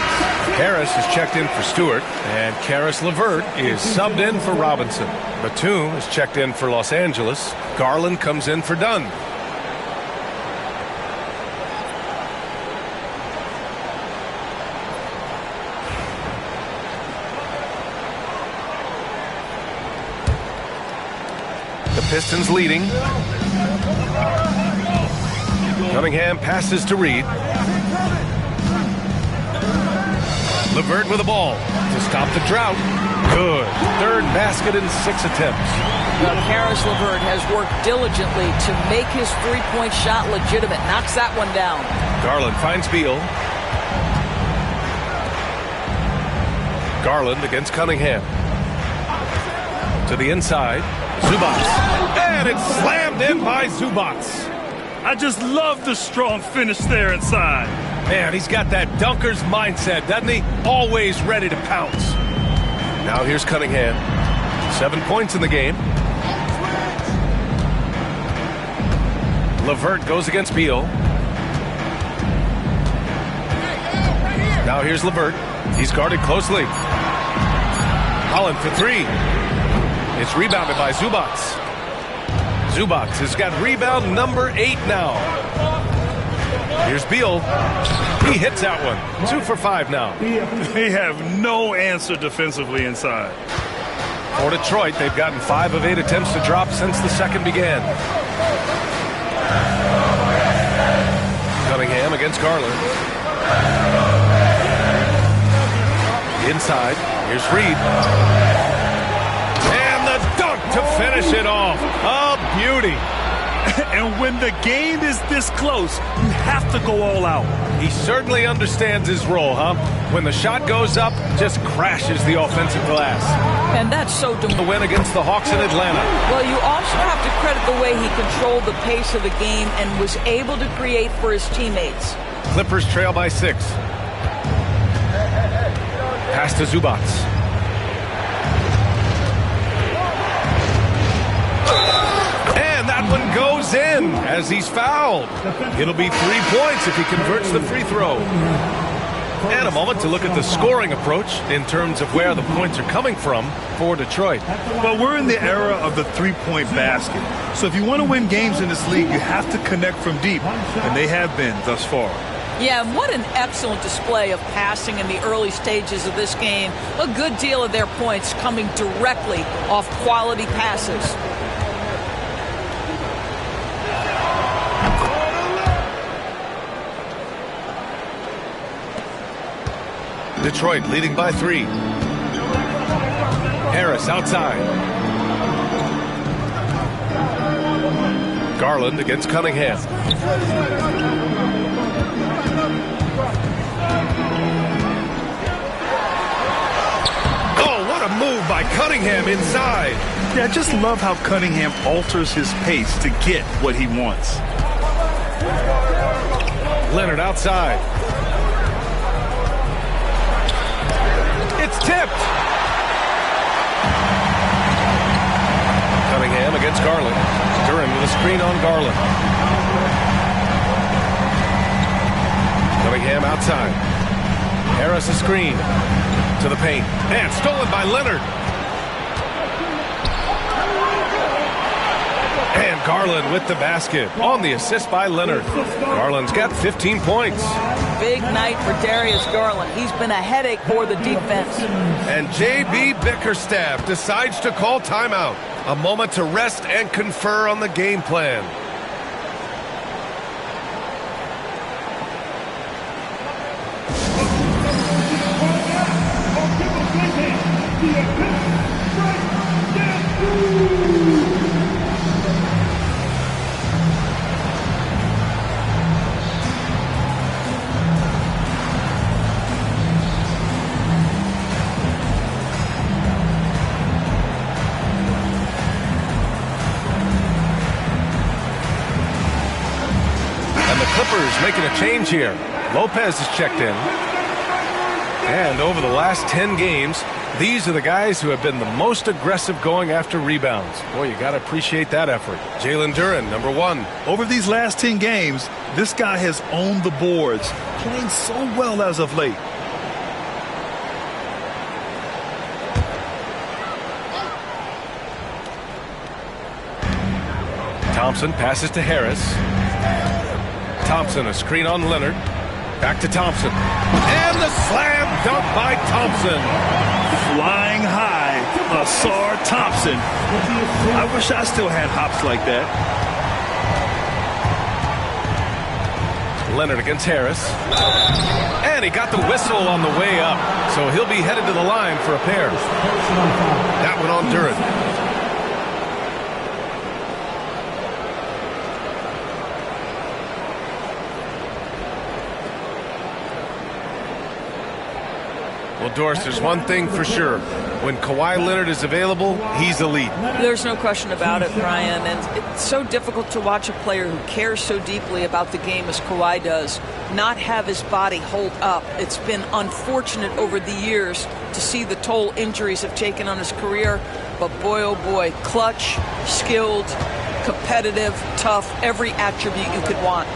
K: Harris is checked in for Stewart, and Karis LeVert is subbed in for Robinson. Batum is checked in for Los Angeles. Garland comes in for Dunn. Pistons leading. Cunningham passes to Reed. LeVert with the ball to stop the drought. Good. Third basket in 6 attempts.
M: Now, Caris LeVert has worked diligently to make his three-point shot legitimate. Knocks that one down.
K: Garland finds Beal. Garland against Cunningham. To the inside. Zubac. And it's slammed in by Zubac.
L: I just love the strong finish there inside.
K: Man, he's got that dunker's mindset, doesn't he? Always ready to pounce. Now here's Cunningham. 7 points in the game. LeVert goes against Beal. Now here's LeVert. He's guarded closely. Holland for 3. It's rebounded by Zubac. Zubac has got rebound number 8 now. Here's Beal. He hits that one. 2 for 5 now.
L: They have no answer defensively inside.
K: For Detroit, they've gotten 5 of 8 attempts to drop since the second began. Cunningham against Garland. Inside, here's Reed. And the dunk to finish it off. A beauty.
L: And when the game is this close, you have to go all out.
K: He certainly understands his role, huh? When the shot goes up, just crashes the offensive glass.
M: And that's so
K: The win against the Hawks in Atlanta.
M: Well, you also have to credit the way he controlled the pace of the game and was able to create for his teammates.
K: Clippers trail by 6. Pass to Zubac. And that one goes in as he's fouled. It'll be 3 points if he converts the free throw. And a moment to look at the scoring approach in terms of where the points are coming from for Detroit.
L: Well, we're in the era of the three-point basket. So if you want to win games in this league, you have to connect from deep. And they have been thus far.
M: Yeah, and what an excellent display of passing in the early stages of this game. A good deal of their points coming directly off quality passes.
K: Detroit leading by 3. Harris outside. Garland against Cunningham. Oh, what a move by Cunningham inside.
L: Yeah, I just love how Cunningham alters his pace to get what he wants.
K: Leonard outside. It's tipped. Cunningham against Garland. Duren with a screen on Garland. Cunningham outside. Harris a screen to the paint. And stolen by Leonard. And Garland with the basket on the assist by Leonard. Garland's got 15 points.
M: Big night for Darius Garland. He's been a headache for the defense.
K: And J.B. Bickerstaff decides to call timeout. A moment to rest and confer on the game plan. Making a change here. Lopez is checked in. And over the last 10 games, these are the guys who have been the most aggressive going after rebounds. Boy, you got to appreciate that effort. Jalen Duren, number 1.
L: Over these last 10 games, this guy has owned the boards, playing so well as of late.
K: Thompson passes to Harris. Thompson, a screen on Leonard. Back to Thompson. And the slam dunk by Thompson.
L: Flying high, Ausar Thompson. I wish I still had hops like that.
K: Leonard against Harris. And he got the whistle on the way up. So he'll be headed to the line for a pair. That one on Duren. Well, Doris, there's one thing for sure. When Kawhi Leonard is available, he's elite.
M: There's no question about it, Brian. And it's so difficult to watch a player who cares so deeply about the game as Kawhi does not have his body hold up. It's been unfortunate over the years to see the toll injuries have taken on his career. But boy, oh boy, clutch, skilled, competitive, tough, every attribute you could want.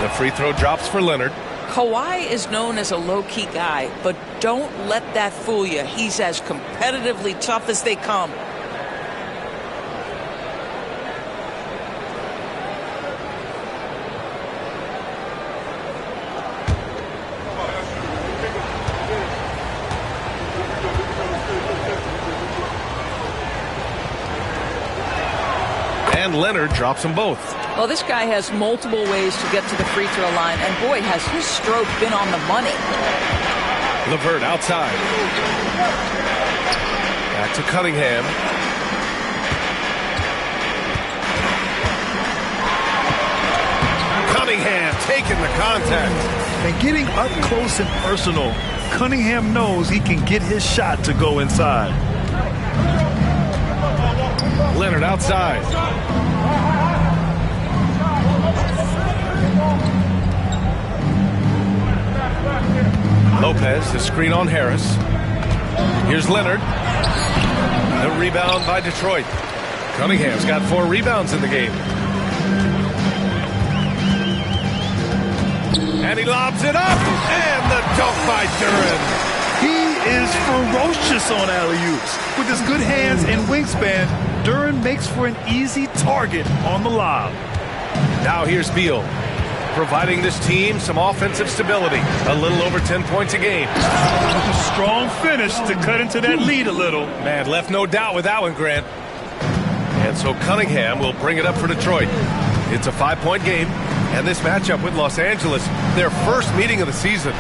K: The free throw drops for Leonard.
M: Kawhi is known as a low-key guy, but don't let that fool you. He's as competitively tough as they come.
K: And Leonard drops them both.
M: Well, this guy has multiple ways to get to the free throw line, and boy, has his stroke been on the money.
K: LeVert outside. Back to Cunningham. Cunningham taking the contact.
L: And getting up close and personal, Cunningham knows he can get his shot to go inside.
K: Leonard outside. Lopez, the screen on Harris. Here's Leonard. The rebound by Detroit. Cunningham's got 4 rebounds in the game. And he lobs it up. And the dunk by Duren.
L: He is ferocious on alley-oops. With his good hands and wingspan, Duren makes for an easy target on the lob.
K: Now here's Beal, providing this team some offensive stability. A little over 10 points a game.
L: A strong finish to cut into that lead a little.
K: Man, left no doubt with that one, Grant. And so Cunningham will bring it up for Detroit. It's a 5-point game, and this matchup with Los Angeles, their first meeting of the season.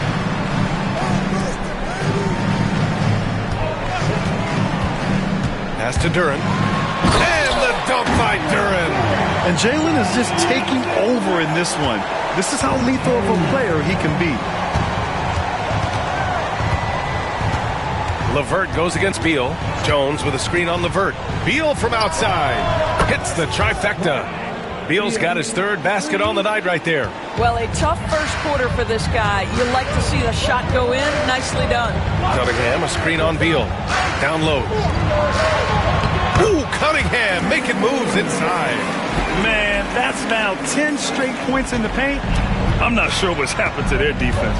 K: Pass to Duren. And the dunk by Duren.
L: And Jalen is just taking over in this one. This is how lethal of a player he can be.
K: LeVert goes against Beal. Jones with a screen on LeVert. Beal from outside. Hits the trifecta. Beal's got his 3rd basket on the night right there.
M: Well, a tough first quarter for this guy. You like to see the shot go in. Nicely done.
K: Cunningham, a screen on Beal. Down low. Ooh, Cunningham making moves inside.
L: Man, that's now 10 straight points in the paint. I'm not sure what's happened to their defense.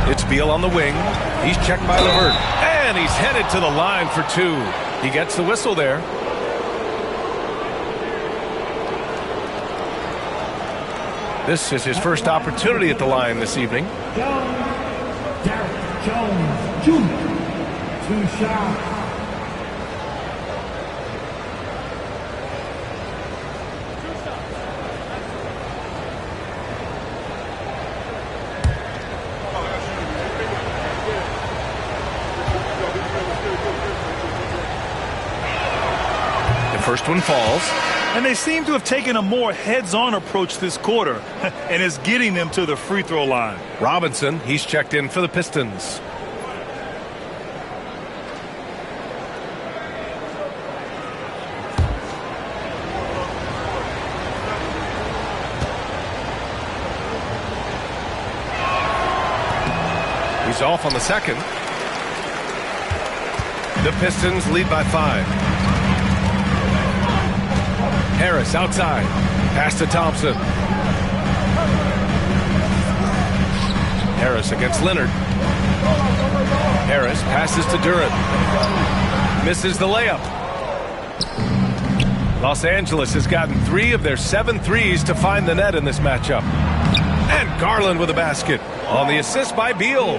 K: It's Beal on the wing. He's checked by LeVert. And he's headed to the line for 2. He gets the whistle there. This is his first opportunity at the line this evening.
I: Derek Jones Jr. 2 shots.
K: First one falls.
L: And they seem to have taken a more heads-on approach this quarter, and it's getting them to the free throw line.
K: Robinson, he's checked in for the Pistons. He's off on the second. The Pistons lead by 5. Harris outside. Pass to Thompson. Harris against Leonard. Harris passes to Duren. Misses the layup. Los Angeles has gotten 3 of their 7 threes to find the net in this matchup. And Garland with a basket on the assist by Beal.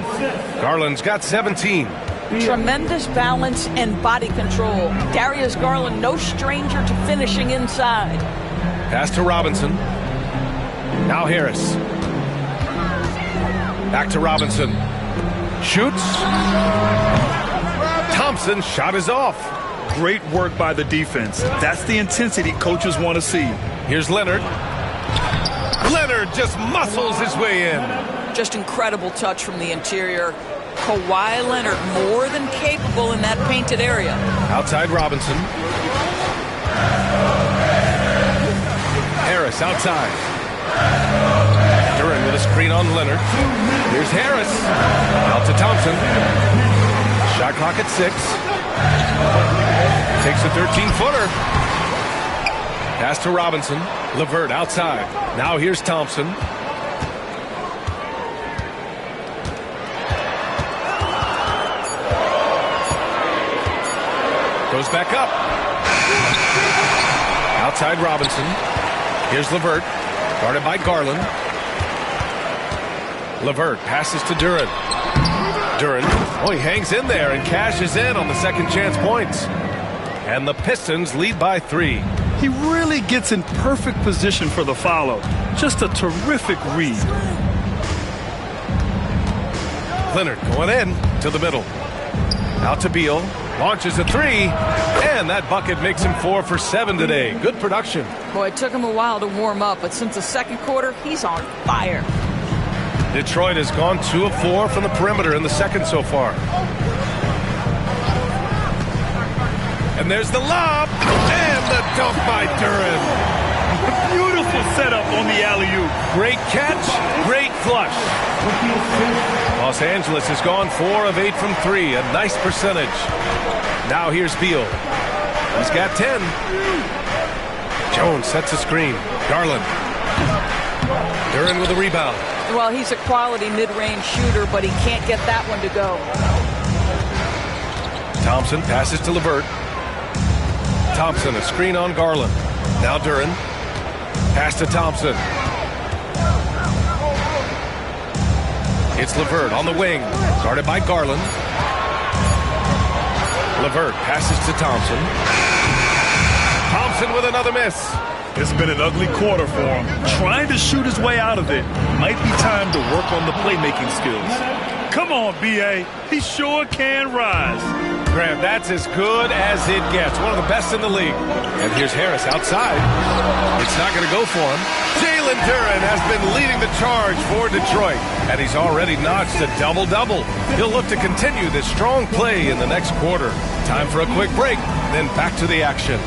K: Garland's got 17.
M: Tremendous balance and body control. Darius Garland, no stranger to finishing inside.
K: Pass to Robinson. Now Harris. Back to Robinson. Shoots. Thompson's shot is off.
L: Great work by the defense. That's the intensity coaches want to see.
K: Here's Leonard. Leonard just muscles his way in.
M: Just incredible touch from the interior. Kawhi Leonard more than capable in that painted area.
K: Outside Robinson. Harris outside. Duren with a screen on Leonard. Here's Harris. Out to Thompson. Shot clock at 6. Takes a 13-footer. Pass to Robinson. LeVert outside. Now here's Thompson. Goes back up. Outside Robinson. Here's LeVert. Guarded by Garland. LeVert passes to Duren. Duren, he hangs in there and cashes in on the second chance points. And the Pistons lead by 3.
L: He really gets in perfect position for the follow. Just a terrific read.
K: Leonard going in to the middle. Out to Beal. Launches a 3. And that bucket makes him 4 for 7 today. Good production.
M: Boy, it took him a while to warm up, but since the second quarter, he's on fire.
K: Detroit has gone 2 of 4 from the perimeter in the second so far. And there's the lob. And the dunk by Duren.
L: Beautiful setup on the alley-oop.
K: Great catch, great flush. Los Angeles has gone 4 of 8 from 3, a nice percentage. Now here's Beal. He's got 10. Jones sets a screen. Garland. Duren with a rebound.
M: Well, he's a quality mid-range shooter, but he can't get that one to go.
K: Thompson passes to LeVert. Thompson, a screen on Garland. Now Duren. Pass to Thompson. It's LeVert on the wing. Guarded by Garland. LeVert passes to Thompson. Thompson with another miss.
L: It's been an ugly quarter for him. Trying to shoot his way out of it. Might be time to work on the playmaking skills. Come on, B.A. He sure can rise.
K: Graham, that's as good as it gets. One of the best in the league. And here's Harris outside. It's not going to go for him. Jalen Duren has been leading the charge for Detroit. And he's already notched a double-double. He'll look to continue this strong play in the next quarter. Time for a quick break, then back to the action.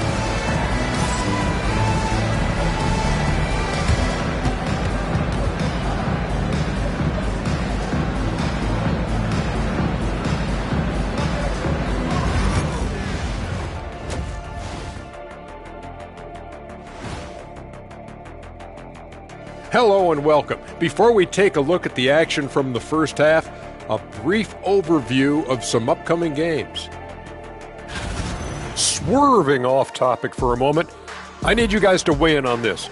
G: Hello and welcome. Before we take a look at the action from the first half, a brief overview of some upcoming games. Swerving off topic for a moment, I need you guys to weigh in on this.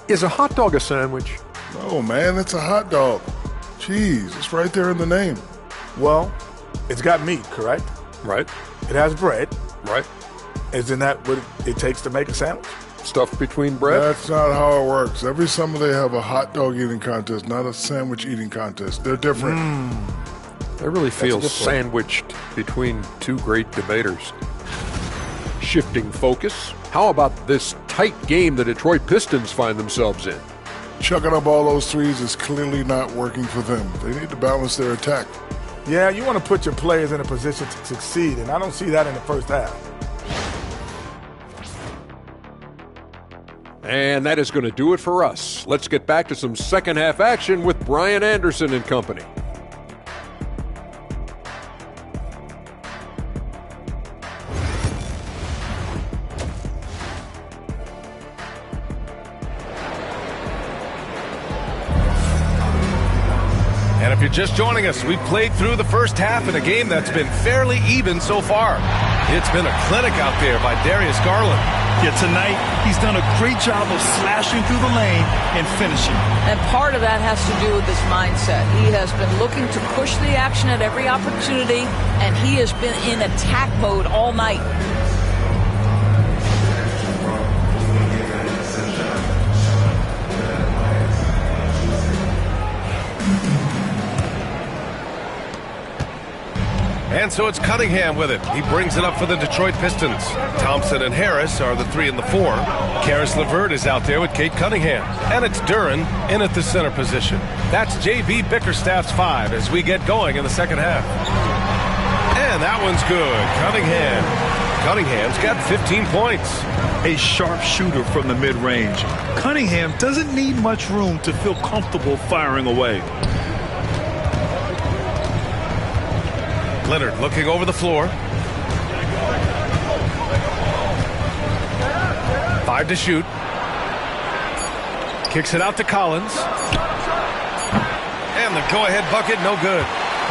G: Is a hot dog a sandwich?
F: No, man, it's a hot dog. Cheese, it's right there in the name.
E: Well, it's got meat, correct?
G: Right.
E: It has bread.
G: Right.
E: Isn't that what it takes to make a sandwich?
G: Stuff between bread?
F: That's not how it works. Every summer they have a hot dog eating contest, not a sandwich eating contest. They're different.
G: I really feel sandwiched between two great debaters. Shifting focus, how about this tight game the Detroit Pistons find themselves in?
F: Chucking up all those threes is clearly not working for them. They need to balance their attack.
E: Yeah, you want to put your players in a position to succeed, and I don't see that in the first half.
G: And that is going to do it for us. Let's get back to some second half action with Brian Anderson and company.
K: And if you're just joining us, we've played through the first half in a game that's been fairly even so far. It's been a clinic out there by Darius Garland.
L: Yeah, tonight he's done a great job of slashing through the lane and finishing.
M: And part of that has to do with his mindset. He has been looking to push the action at every opportunity, and he has been in attack mode all night.
K: And so it's Cunningham with it. He brings it up for the Detroit Pistons. Thompson and Harris are the 3 and the 4. Karis LeVert is out there with Cade Cunningham. And it's Duren in at the center position. That's J.B. Bickerstaff's 5 as we get going in the second half. And that one's good. Cunningham's got 15 points.
L: A sharp shooter from the mid-range. Cunningham doesn't need much room to feel comfortable firing away.
K: Leonard looking over the floor. 5 to shoot. Kicks it out to Collins. And the go-ahead bucket, no good.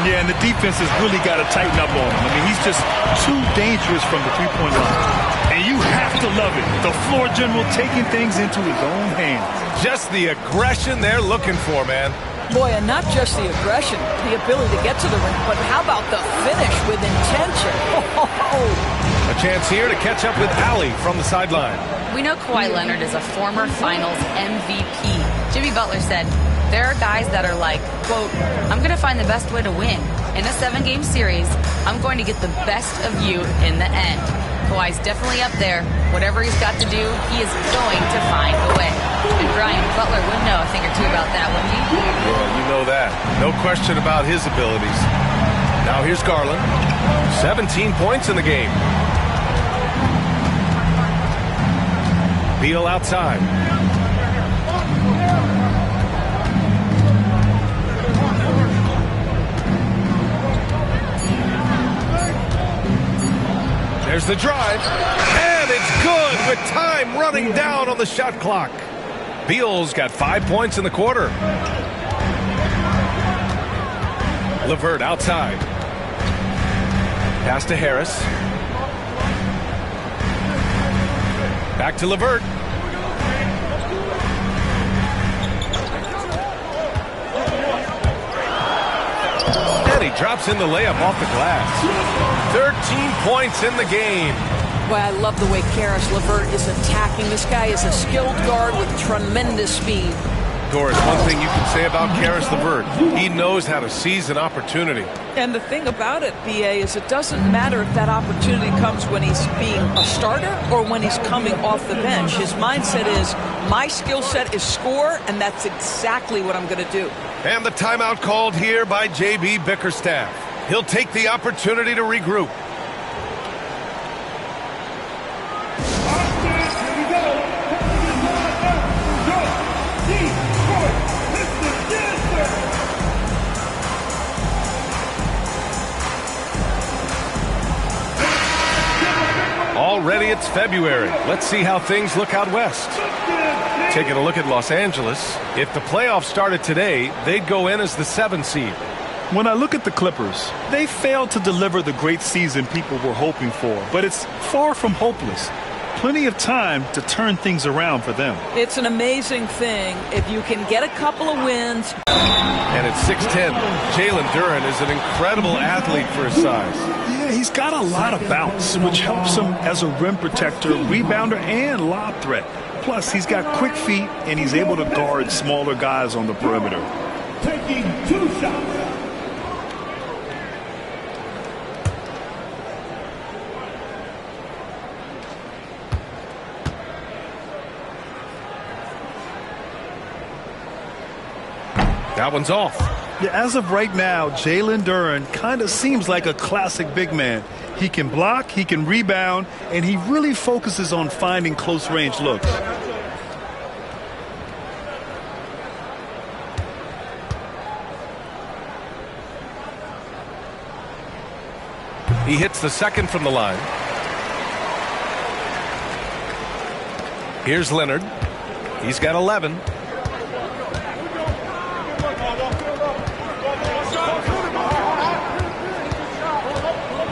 L: Yeah, and the defense has really got to tighten up on him. I mean, he's just too dangerous from the three-point line. And you have to love it. The floor general taking things into his own hands.
K: Just the aggression they're looking for, man.
M: Boy, and not just the aggression, the ability to get to the rim, but how about the finish with intention?
K: A chance here to catch up with Allie from the sideline.
N: We know Kawhi Leonard is a former Finals MVP. Jimmy Butler said, there are guys that are like, quote, I'm going to find the best way to win. In a 7-game series, I'm going to get the best of you in the end. Kawhi's definitely up there. Whatever he's got to do, he is going to find a way. And Brian Butler would know a thing or two about that, wouldn't he?
K: Well, you know that. No question about his abilities. Now here's Garland. 17 points in the game. Beal outside. There's the drive, and it's good with time running down on the shot clock. Beal's got 5 points in the quarter. LeVert outside. Pass to Harris. Back to LeVert. And he drops in the layup off the glass. 13 points in the game.
M: Boy, I love the way Karis LeVert is attacking. This guy is a skilled guard with tremendous speed.
K: Doris, one thing you can say about Karis LeVert, he knows how to seize an opportunity.
M: And the thing about it, BA, is it doesn't matter if that opportunity comes when he's being a starter or when he's coming off the bench. His mindset is, my skill set is score, and that's exactly what I'm going to do.
K: And the timeout called here by J.B. Bickerstaff. He'll take the opportunity to regroup. Already it's February. Let's see how things look out west. Taking a look at Los Angeles, if the playoffs started today, they'd go in as the 7th seed.
L: When I look at the Clippers, they failed to deliver the great season people were hoping for, but it's far from hopeless. Plenty of time to turn things around for them.
M: It's an amazing thing if you can get a couple of wins.
K: And at 6'10", Jalen Duren is an incredible athlete for his size.
L: Yeah, he's got a lot of bounce, which helps him as a rim protector, rebounder, and lob threat. Plus, he's got quick feet, and he's able to guard smaller guys on the perimeter.
I: Taking 2 shots.
K: That one's off.
L: Yeah, as of right now, Jalen Duren kind of seems like a classic big man. He can block, he can rebound, and he really focuses on finding close-range looks.
K: He hits the second from the line. Here's Leonard. He's got 11.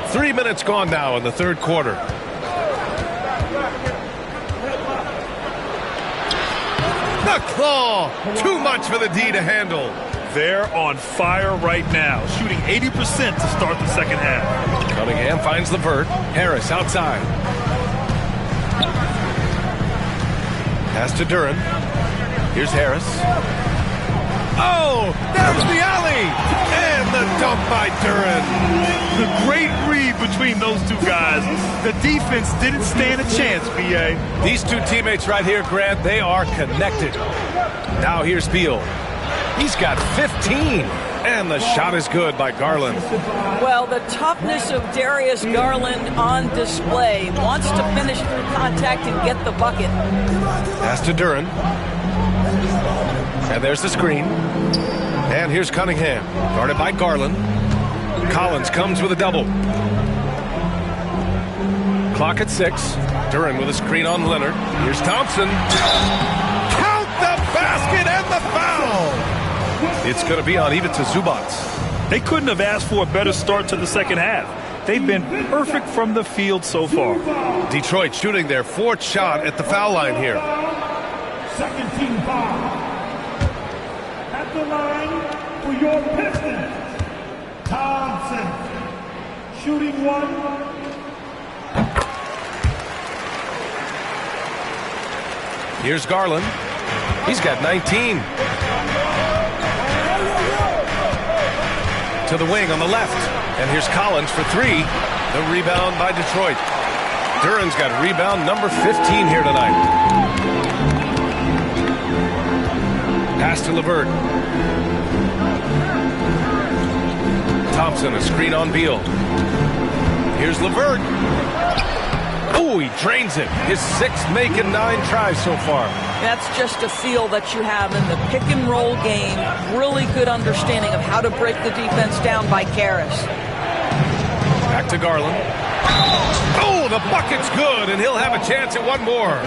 K: Three minutes gone now in the third quarter. The claw! Too much for the D to handle.
L: They're on fire right now, shooting 80% to start the second half.
K: Cunningham finds LeVert. Harris outside. Pass to Duren. Here's Harris. Oh, there's the alley! And the dunk by Duren.
L: The great read between those two guys. The defense didn't stand a chance, B.A.
K: These two teammates right here, Grant, they are connected. Now here's Beal. He's got 15. And the shot is good by Garland.
M: Well, the toughness of Darius Garland on display. Wants to finish through contact and get the bucket.
K: Pass to Duren. And there's the screen. And here's Cunningham, guarded by Garland. Collins comes with a double. Clock at 6. Duren with a screen on Leonard. Here's Thompson. Count the basket and the foul! It's going to be on Ivica Zubac.
L: They couldn't have asked for a better start to the second half. They've been perfect from the field so far.
K: Detroit shooting their 4th shot at the foul line here.
I: Second team foul. At the line for your Pistons, Thompson. Shooting 1.
K: Here's Garland. He's got 19. To the wing on the left. And here's Collins for 3. The rebound by Detroit. Duren's got rebound number 15 here tonight. Pass to LeVert. Thompson, a screen on Beal. Here's LeVert. Oh, he drains it. His 6th make in 9 tries so far.
M: That's just a feel that you have in the pick and roll game. Really good understanding of how to break the defense down by Karras.
K: Back to Garland. Oh, the bucket's good, and he'll have a chance at one more.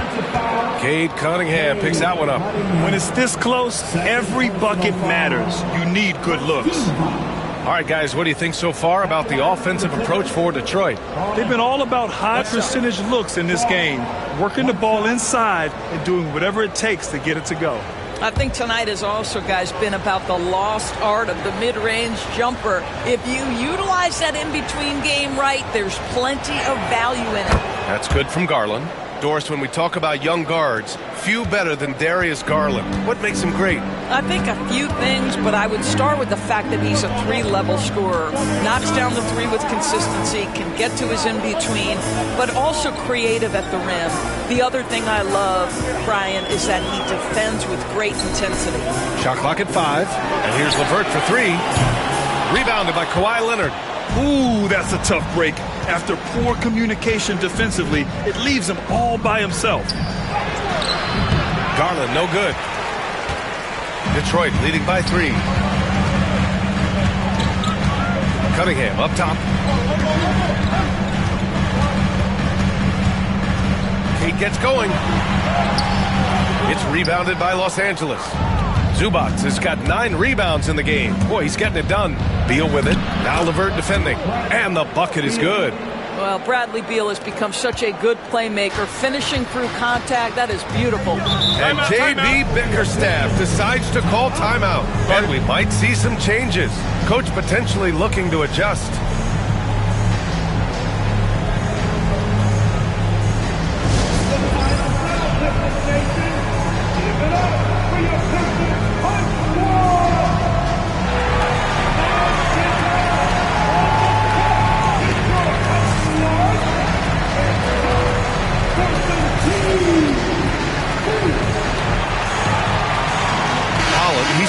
K: Cade Cunningham picks that one up.
L: When it's this close, every bucket matters. You need good looks.
K: All right, guys, what do you think so far about the offensive approach for Detroit?
L: They've been all about high percentage looks in this game, working the ball inside and doing whatever it takes to get it to go.
M: I think tonight has also, guys, been about the lost art of the mid-range jumper. If you utilize that in-between game right, there's plenty of value in it.
K: That's good from Garland. Doris, when we talk about young guards, few better than Darius Garland. What makes him great?
M: I think a few things, but I would start with the fact that he's a 3-level scorer. Knocks down the 3 with consistency, can get to his in-between, but also creative at the rim. The other thing I love, Brian, is that he defends with great intensity.
K: Shot clock at 5, and here's LeVert for 3. Rebounded by Kawhi Leonard.
L: Ooh, that's a tough break. After poor communication defensively, it leaves him all by himself.
K: Garland, no good. Detroit leading by 3. Cunningham up top. Cade gets going. It's rebounded by Los Angeles. Zubac has got 9 rebounds in the game. Boy, he's getting it done. Beal with it. Now LeVert defending. And the bucket is good.
M: Well, Bradley Beal has become such a good playmaker, finishing through contact. That is beautiful.
K: And J.B. Bickerstaff decides to call timeout. And we might see some changes. Coach potentially looking to adjust.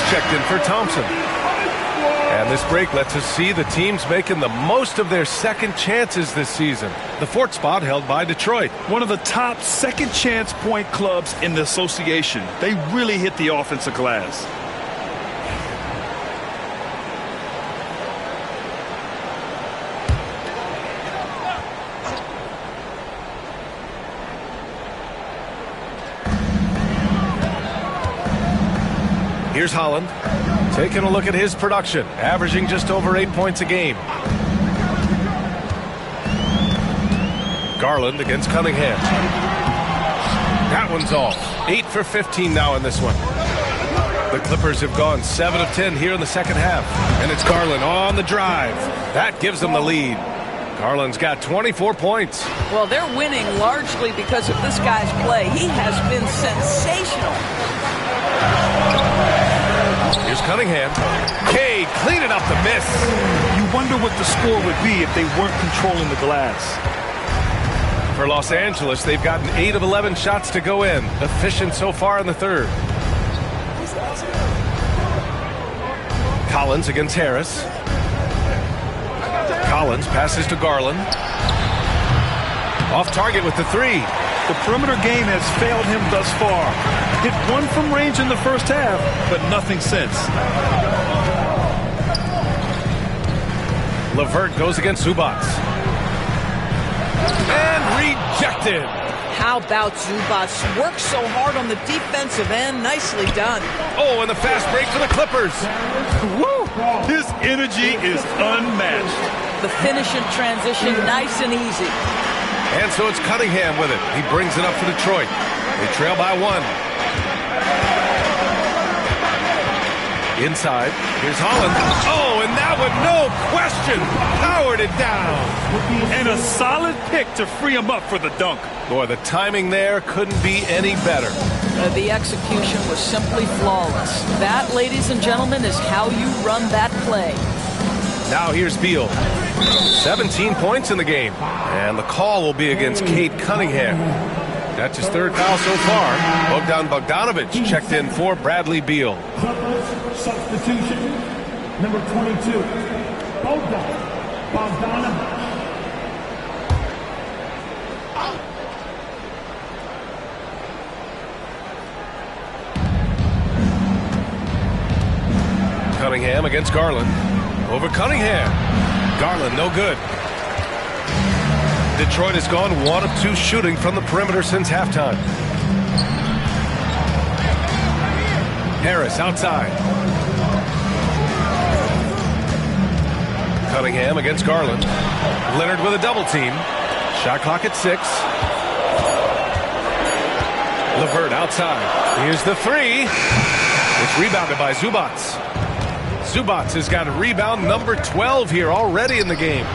K: Checked in for Thompson. And this break lets us see the teams making the most of their second chances this season. The 4th spot held by Detroit.
L: One of the top second chance point clubs in the association. They really hit the offensive glass.
K: Here's Holland, taking a look at his production, averaging just over 8 points a game. Garland against Cunningham. That one's off. 8 for 15 now in this one. The Clippers have gone 7 of 10 here in the second half. And it's Garland on the drive. That gives them the lead. Garland's got 24 points.
M: Well, they're winning largely because of this guy's play. He has been sensational.
K: Here's Cunningham. Cade cleaning up the miss.
L: You wonder what the score would be if they weren't controlling the glass.
K: For Los Angeles, they've gotten 8 of 11 shots to go in. Efficient so far in the third. Collins against Harris. Collins passes to Garland. Off target with the three.
L: The perimeter game has failed him thus far. Hit one from range in the first half, but nothing since.
K: LeVert goes against Zubac. And rejected.
M: How about Zubac? Works so hard on the defensive end. Nicely done.
K: Oh, and the fast break for the Clippers.
L: Woo! His energy is unmatched.
M: The finish in transition, nice and easy.
K: And so it's Cunningham with it. He brings it up for Detroit. They trail by 1. Inside, here's Holland. Oh, and that one, no question, powered it down.
L: And a solid pick to free him up for the dunk.
K: Boy, the timing there couldn't be any better.
M: The execution was simply flawless. That, ladies and gentlemen, is how you run that play.
K: Now here's Beal. 17 points in the game. And the call will be against Cade Cunningham. That's his third foul so far. Bogdan Bogdanovic checked in for Bradley Beal.
I: Substitution, number 22, Bogdanovic.
K: Cunningham against Garland. Over Cunningham. Garland, no good. Detroit has gone 1 of 2 shooting from the perimeter since halftime. Harris outside. Cunningham against Garland. Leonard with a double team. Shot clock at 6. LeVert outside. Here's the three. It's rebounded by Zubac. Zubac has got a rebound number 12 here already in the game.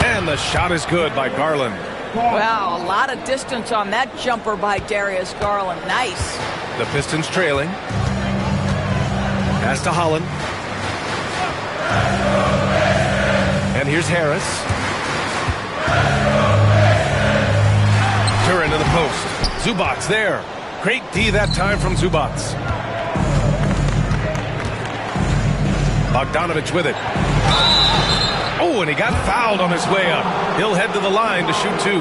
K: And the shot is good by Garland.
M: Wow, a lot of distance on that jumper by Darius Garland. Nice.
K: The Pistons trailing. Pass to Holland. And here's Harris. Turin to the post. Zubac there. Great D that time from Zubac. Bogdanovic with it. Oh, and he got fouled on his way up. He'll head to the line to shoot 2.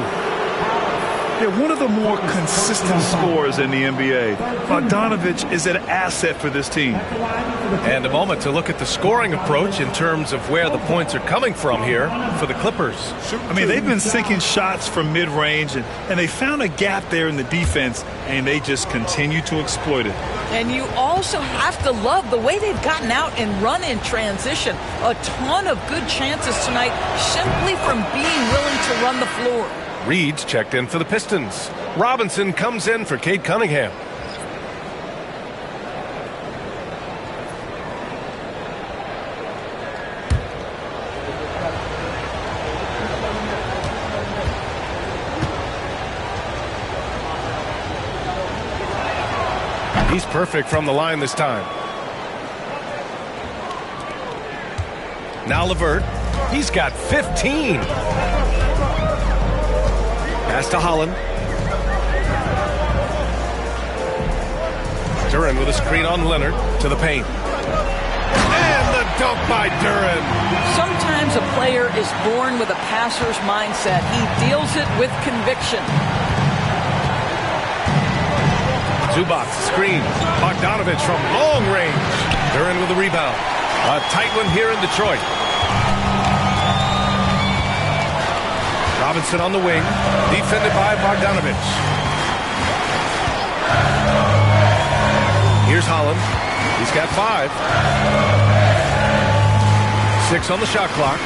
L: They're one of the more consistent scorers in the NBA. Bogdanovic is an asset for this team.
K: And a moment to look at the scoring approach in terms of where the points are coming from here for the Clippers.
L: I mean, they've been sinking shots from mid-range, and they found a gap there in the defense, and they just continue to exploit it.
M: And you also have to love the way they've gotten out and run in transition. A ton of good chances tonight simply from being willing to run the floor.
K: Reed's checked in for the Pistons. Robinson comes in for Cade Cunningham. He's perfect from the line this time. Now LeVert. He's got 15. Pass to Holland. Duren with a screen on Leonard to the paint. And the dunk by Duren.
M: Sometimes a player is born with a passer's mindset. He deals it with conviction.
K: Zubac screen. Bogdanovic from long range. Duren with the rebound. A tight one here in Detroit. Robinson on the wing, defended by Bogdanovic. Here's Holland. He's got 5. 6 on the shot clock.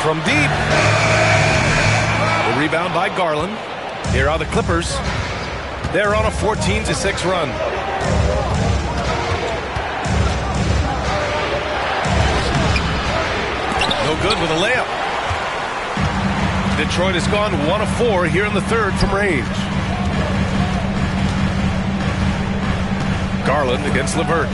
K: From deep. The rebound by Garland. Here are the Clippers. They're on a 14-6 run. No good with a layup. Detroit has gone 1 of 4 here in the third from range. Garland against LeVert.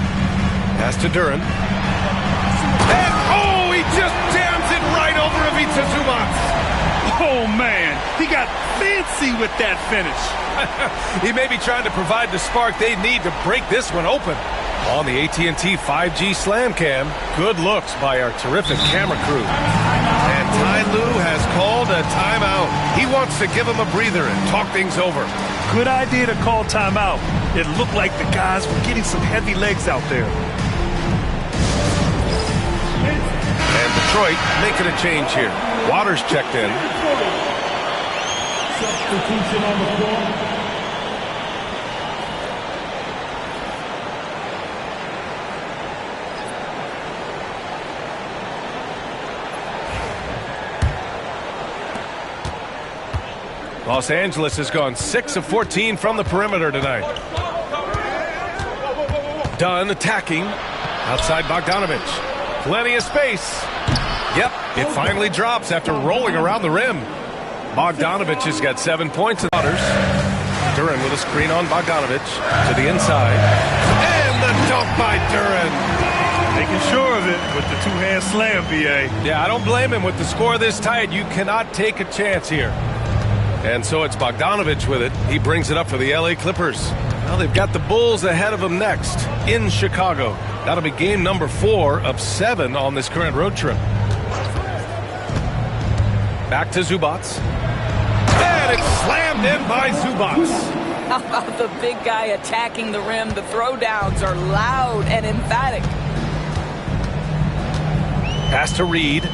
K: Pass to Duren. And, oh, he just jams it right over Ivica Zubac.
L: Oh, man. He got fancy with that finish.
K: He may be trying to provide the spark they need to break this one open. On the AT&T 5G Slam Cam, good looks by our terrific camera crew. And Ty Lue has called a timeout. He wants to give him a breather and talk things over.
L: Good idea to call timeout. It looked like the guys were getting some heavy legs out there.
K: And Detroit making a change here. Waters checked in.
I: Substitution on the floor.
K: Los Angeles has gone 6 of 14 from the perimeter tonight. Dunn attacking. Outside Bogdanovich. Plenty of space. Yep, it finally drops after rolling around the rim. Bogdanovich has got 7 points. Duren with a screen on Bogdanovich to the inside. And the dunk by Duren.
L: Making sure of it with the two-hand slam, B.A.
K: Yeah, I don't blame him. With the score this tight, you cannot take a chance here. And so it's Bogdanovich with it. He brings it up for the LA Clippers. Well, they've got the Bulls ahead of them next in Chicago. That'll be game number 4 of 7 on this current road trip. Back to Zubac. And it's slammed in by Zubac.
M: How about the big guy attacking the rim? The throwdowns are loud and emphatic.
K: Pass to Reed.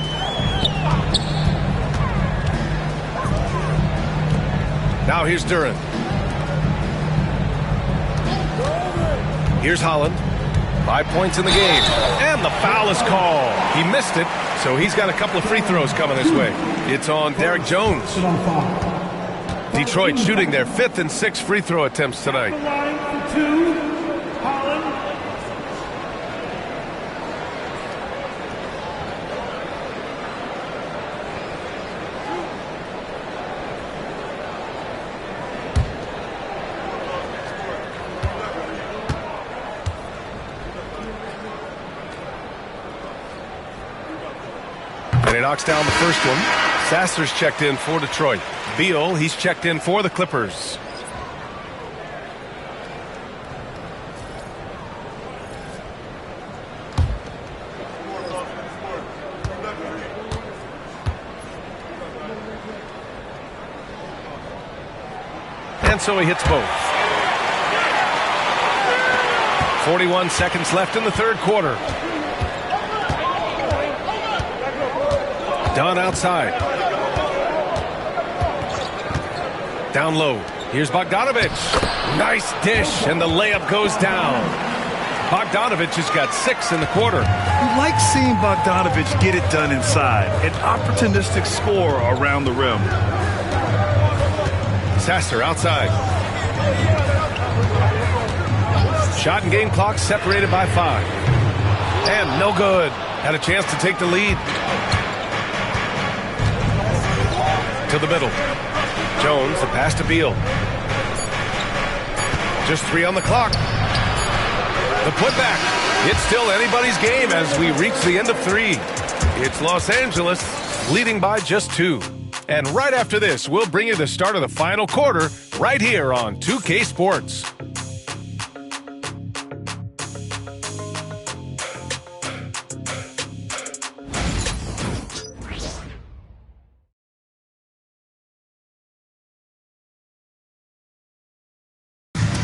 K: Now here's Duren. Here's Holland. 5 points in the game. And the foul is called. He missed it, so he's got a couple of free throws coming this way. It's on Derek Jones. Detroit shooting their 5th and 6th free throw attempts tonight. And he knocks down the first one. Sasser's checked in for Detroit. Beal, he's checked in for the Clippers. And so he hits both. 41 seconds left in the third quarter. Dunn outside. Down low. Here's Bogdanovich. Nice dish, and the layup goes down. Bogdanovich has got 6 in the quarter.
L: You like seeing Bogdanovich get it done inside. An opportunistic scorer around the rim.
K: Sasser outside. Shot and game clock separated by 5. And no good. Had a chance to take the lead. To the middle. Jones, the pass to Beal. Just 3 on the clock. The putback. It's still anybody's game as we reach the end of 3. It's Los Angeles leading by just 2. And right after this, we'll bring you the start of the final quarter right here on 2K Sports.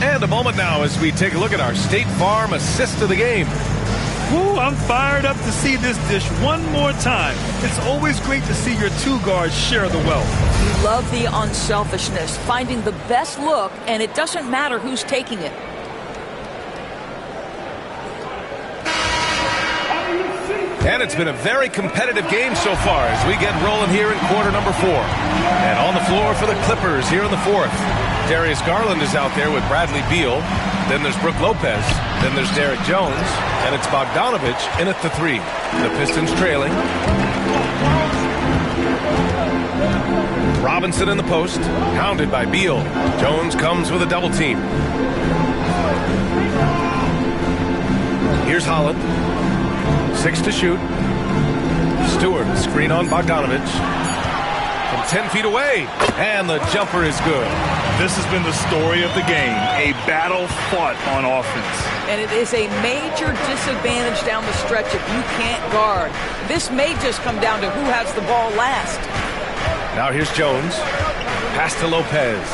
K: And a moment now as we take a look at our State Farm assist of the game.
L: Woo, I'm fired up to see this dish one more time. It's always great to see your 2 guards share the wealth.
M: You love the unselfishness, finding the best look, and it doesn't matter who's taking it.
K: And it's been a very competitive game so far as we get rolling here in quarter number 4. And on the floor for the Clippers here in the 4th. Darius Garland is out there with Bradley Beal. Then there's Brook Lopez. Then there's Derek Jones. And it's Bogdanovich in at the 3. The Pistons trailing. Robinson in the post, hounded by Beal. Jones comes with a double team. Here's Holland. 6 to shoot. Stewart, screen on Bogdanovich. From 10 feet away. And the jumper is good.
L: This has been the story of the game. A battle fought on offense.
M: And it is a major disadvantage down the stretch if you can't guard. This may just come down to who has the ball last.
K: Now here's Jones. Pass to Lopez.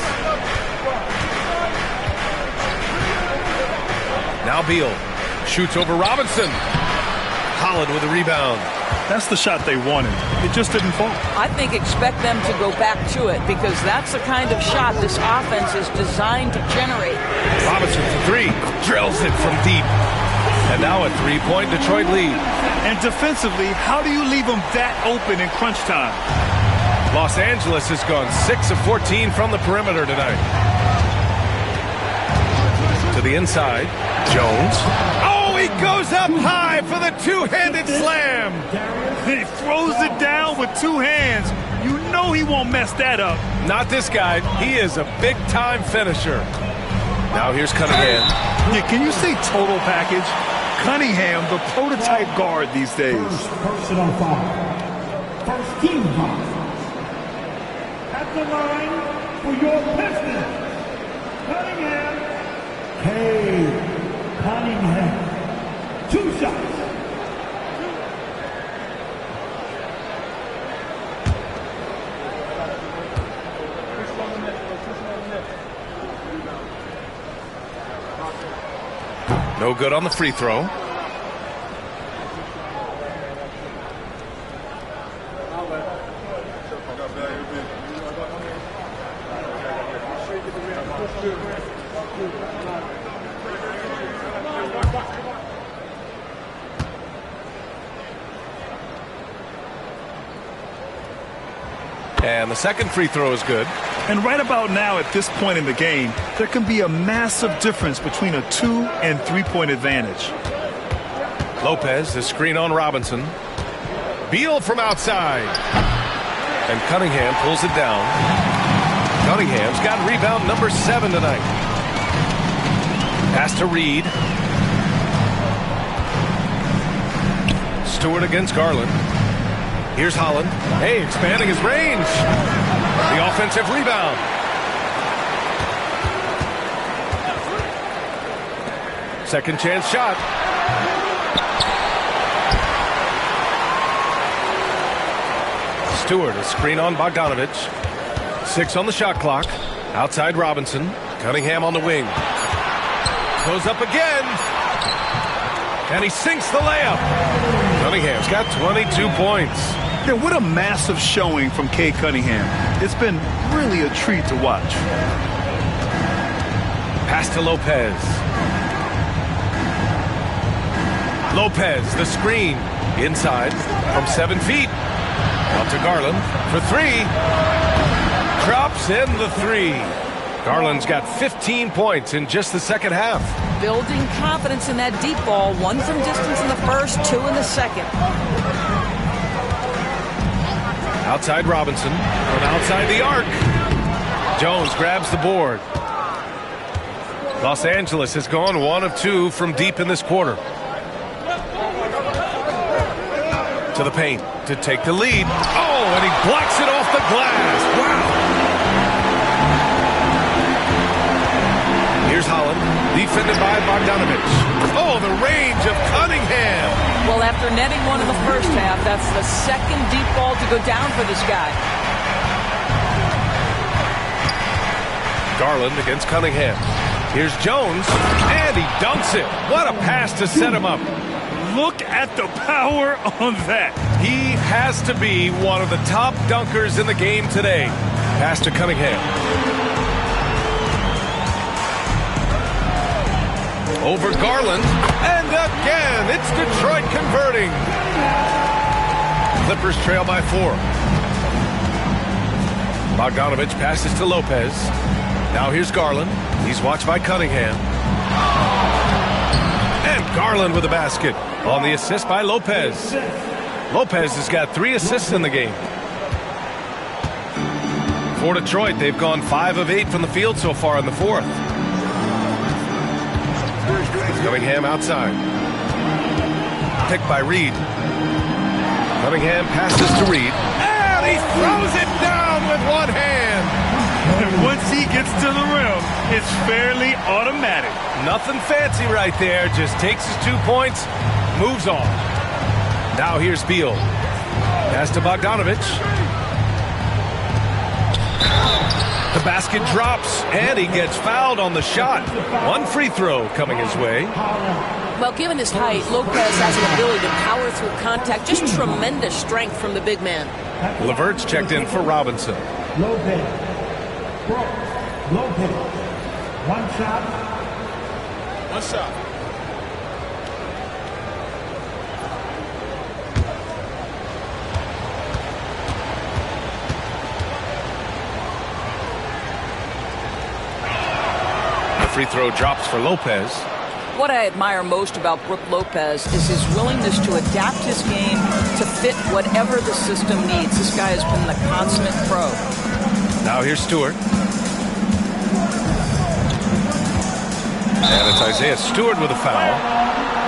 K: Now Beal. Shoots over Robinson. Holland with a rebound.
L: That's the shot they wanted. It just didn't fall.
M: I think expect them to go back to it because that's the kind of shot this offense is designed to generate.
K: Robinson for 3. Drills it from deep. And now a 3-point Detroit lead.
L: And defensively, how do you leave them that open in crunch time?
K: Los Angeles has gone 6 of 14 from the perimeter tonight. To the inside. Jones. Oh, he goes up high for the two-handed slam.
L: He throws it down with 2 hands. You know he won't mess that up.
K: Not this guy. He is a big-time finisher. Now here's Cunningham.
L: Yeah, can you say total package? Cunningham, the prototype guard these days.
I: Personal foul. First team foul. At the line for your Pistons, Cunningham. Cunningham. 2 shots.
K: No good on the free throw. And the second free throw is good.
L: And right about now, at this point in the game, there can be a massive difference between a 2- and 3-point advantage.
K: Lopez, the screen on Robinson. Beal from outside. And Cunningham pulls it down. Cunningham's got rebound number 7 tonight. Pass to Reed. Stewart against Garland. Here's Holland. Hey, expanding his range. The offensive rebound. Second chance shot. Stewart, a screen on Bogdanovich. 6 on the shot clock. Outside Robinson. Cunningham on the wing. Goes up again. And he sinks the layup. Cunningham's got 22 points.
L: Yeah, what a massive showing from Cade Cunningham. It's been really a treat to watch.
K: Pass to Lopez. Lopez, the screen. Inside from 7 feet. Out to Garland for 3. Drops in the 3. Garland's got 15 points in just the second half.
M: Building confidence in that deep ball. 1 from distance in the first, 2 in the second.
K: Outside Robinson from outside the arc. Jones grabs the board. Los Angeles has gone 1 of 2 from deep in this quarter. To the paint to take the lead. Oh, and he blocks it off the glass. Wow. Here's Holland, defended by Bogdanovich. Oh, the range of Cunningham.
M: Well, after netting 1 in the first half, that's the second deep ball to go down for this guy.
K: Garland against Cunningham. Here's Jones, and he dunks it. What a pass to set him up.
L: Look at the power on that.
K: He has to be one of the top dunkers in the game today. Pass to Cunningham. Over Garland. And again, it's Detroit converting. Clippers trail by 4. Bogdanovich passes to Lopez. Now here's Garland. He's watched by Cunningham. And Garland with a basket on the assist by Lopez. Lopez has got 3 assists in the game. For Detroit, they've gone 5 of 8 from the field so far in the 4th. Cunningham outside. Picked by Reed. Cunningham passes to Reed. And he throws it down with one hand.
L: And once he gets to the rim, it's fairly automatic.
K: Nothing fancy right there. Just takes his 2 points, moves on. Now here's Beal. Pass to Bogdanovich. The basket drops, and he gets fouled on the shot. 1 free throw coming his way.
O: Well, given his height, Lopez has an ability to power through contact. Just tremendous strength from the big man.
K: LeVert's checked in for Robinson.
I: Lopez. 1 shot.
E: 1 shot.
K: The free throw drops for Lopez.
M: What I admire most about Brook Lopez is his willingness to adapt his game to fit whatever the system needs. This guy has been the consummate pro.
K: Now here's Stewart. And it's Isaiah Stewart with a foul.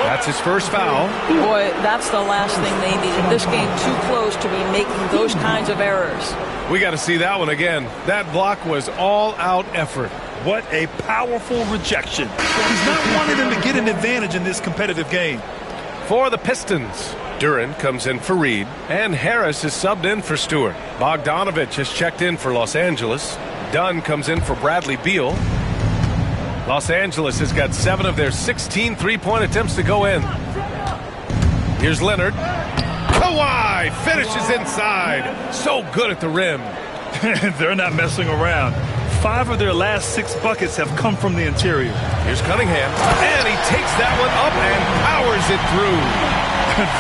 K: That's his first foul.
M: Boy, that's the last thing they needed. This game too close to be making those kinds of errors.
K: We got to see that one again. That block was all-out effort.
L: What a powerful rejection. He's not wanting them to get an advantage in this competitive game.
K: For the Pistons, Duren comes in for Reed, and Harris is subbed in for Stewart. Bogdanovich has checked in for Los Angeles. Dunn comes in for Bradley Beal. Los Angeles has got 7 of their 16 three-point attempts to go in. Here's Leonard. Kawhi finishes inside. So good at the rim.
L: They're not messing around. 5 of their last 6 buckets have come from the interior.
K: Here's Cunningham, and he takes that one up and powers it through.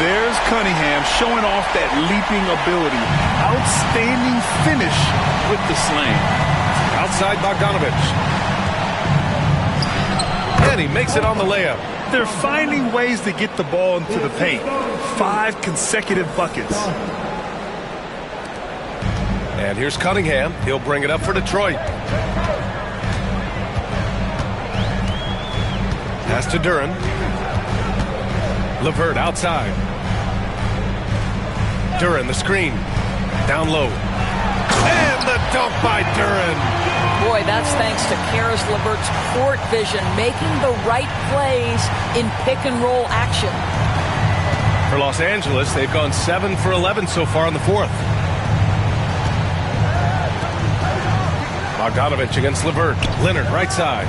L: There's Cunningham showing off that leaping ability. Outstanding finish with the slam.
K: Outside Bogdanovich. And he makes it on the layup.
L: They're finding ways to get the ball into the paint. 5 consecutive buckets.
K: And here's Cunningham. He'll bring it up for Detroit. Pass to Duren. LeVert outside. Duren, the screen. Down low. And the dunk by Duren.
M: Boy, that's thanks to Karis LeVert's court vision, making the right plays in pick-and-roll action.
K: For Los Angeles, they've gone 7 for 11 so far in the 4th. Bogdanovich against LeVert. Leonard, right side.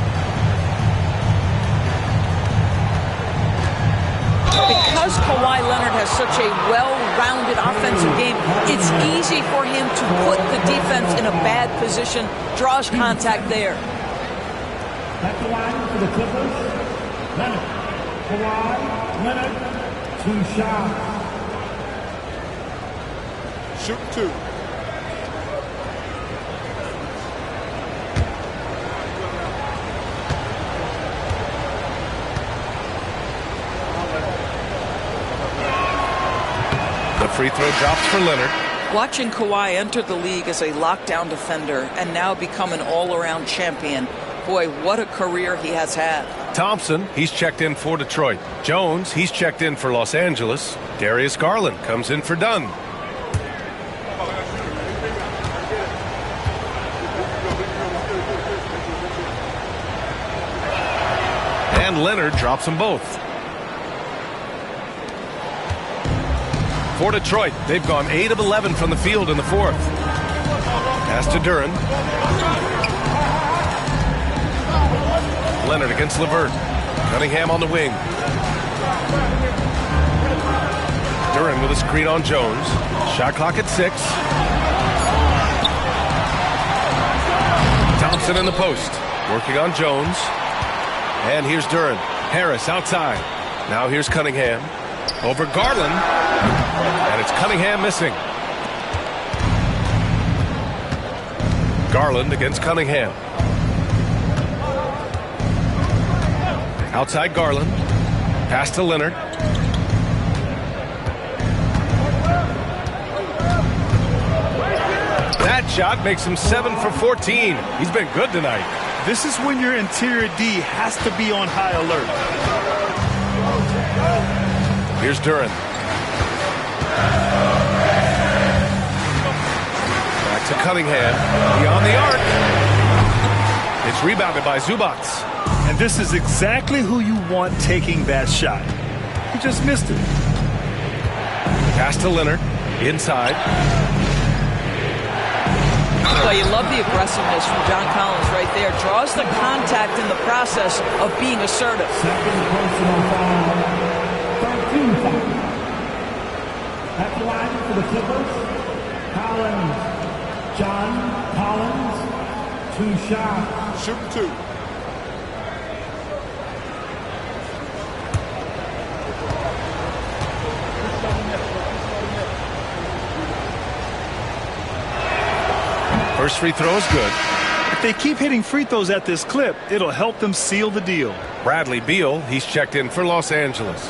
M: Because Kawhi Leonard has such a well-rounded offensive game, it's easy for him to put the defense in a bad position, draws contact there.
I: That's the line for the Clippers. Leonard. Kawhi Leonard. 2 shots.
E: Shoot 2.
K: Free throw drops for Leonard.
M: Watching Kawhi enter the league as a lockdown defender and now become an all-around champion. Boy, what a career he has had.
K: Thompson, he's checked in for Detroit. Jones, he's checked in for Los Angeles. Darius Garland comes in for Dunn. And Leonard drops them both. For Detroit, they've gone 8 of 11 from the field in the 4th. Pass to Duren. Leonard against LeVert. Cunningham on the wing. Duren with a screen on Jones. Shot clock at 6. Thompson in the post. Working on Jones. And here's Duren. Harris outside. Now here's Cunningham. Over Garland. And it's Cunningham missing. Garland against Cunningham. Outside Garland. Pass to Leonard. That shot makes him 7 for 14. He's been good tonight.
L: This is when your interior D has to be on high alert.
K: Here's Duren. Back to Cunningham. Beyond the arc. It's rebounded by Zubac.
L: And this is exactly who you want taking that shot. He just missed it.
K: Pass to Leonard. Inside.
M: Well, you love the aggressiveness from John Collins right there. Draws the contact in the process of being assertive.
I: Second personal foul. 13 foul. At the line for the Clippers, Collins. John Collins. 2 shots.
E: Shoot 2.
K: First free throw is good.
L: If they keep hitting free throws at this clip, it'll help them seal the deal.
K: Bradley Beal, he's checked in for Los Angeles.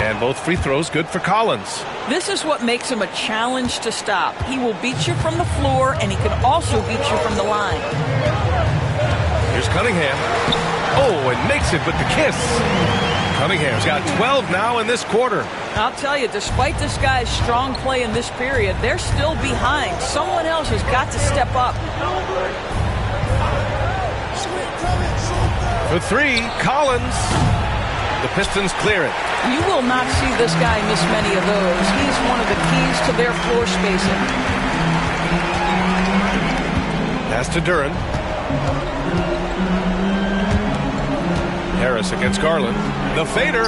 K: And both free throws good for Collins.
M: This is what makes him a challenge to stop. He will beat you from the floor, and he can also beat you from the line.
K: Here's Cunningham. Oh, and makes it with the kiss. Cunningham's got 12 now in this quarter.
M: I'll tell you, despite this guy's strong play in this period, they're still behind. Someone else has got to step up.
K: For 3, Collins. The Pistons clear it.
M: You will not see this guy miss many of those. He's one of the keys to their floor spacing.
K: Pass to Duren. Harris against Garland. The fader.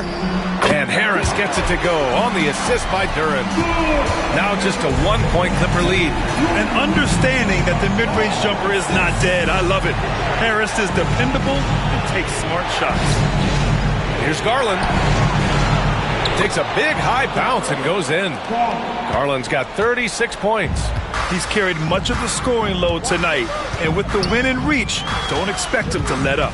K: And Harris gets it to go on the assist by Duren. Now just a 1-point Clipper lead.
L: And understanding that the mid-range jumper is not dead. I love it. Harris is dependable and takes smart shots.
K: Here's Garland. Takes a big high bounce and goes in. Garland's got 36 points.
L: He's carried much of the scoring load tonight. And with the win in reach, don't expect him to let up.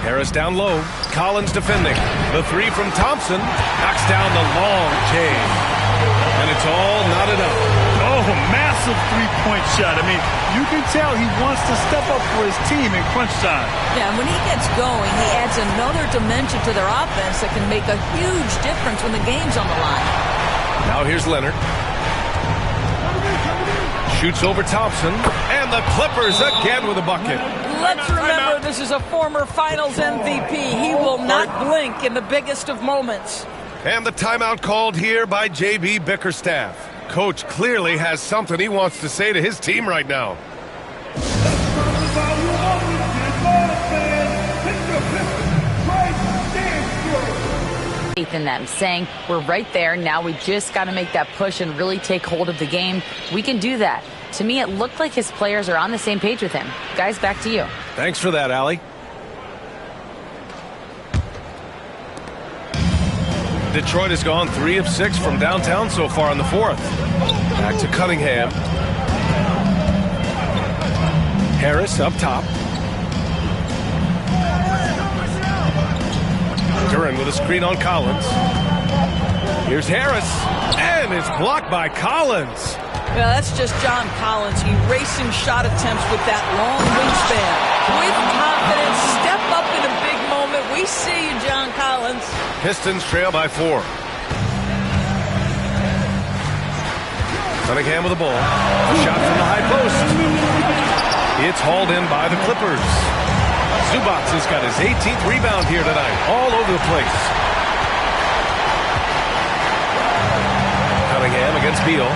K: Harris down low. Collins defending. The 3 from Thompson. Knocks down the long J. And it's all knotted up.
L: Oh, massive three-point shot. I mean, you can tell he wants to step up for his team in crunch time.
M: Yeah, and when he gets going, he adds another dimension to their offense that can make a huge difference when the game's on the line.
K: Now here's Leonard. Shoots over Thompson. And the Clippers again with a bucket.
M: Let's remember this is a former Finals MVP. He will not blink in the biggest of moments.
K: And the timeout called here by J.B. Bickerstaff. Coach clearly has something he wants to say to his team right now.
N: Faith in them, saying we're right there. Now we just got to make that push and really take hold of the game. We can do that. To me, it looked like his players are on the same page with him. Guys, back to you.
K: Thanks for that, Allie. Detroit has gone 3 of 6 from downtown so far in the 4th. Back to Cunningham. Harris up top. Duren with a screen on Collins. Here's Harris. And it's blocked by Collins.
M: Well, that's just John Collins erasing shot attempts with that long wingspan. With confidence, step up in a big moment. We see you, John Collins.
K: Pistons trail by 4. Cunningham with the ball. A shot from the high post. It's hauled in by the Clippers. Zubac has got his 18th rebound here tonight. All over the place. Cunningham against Beal.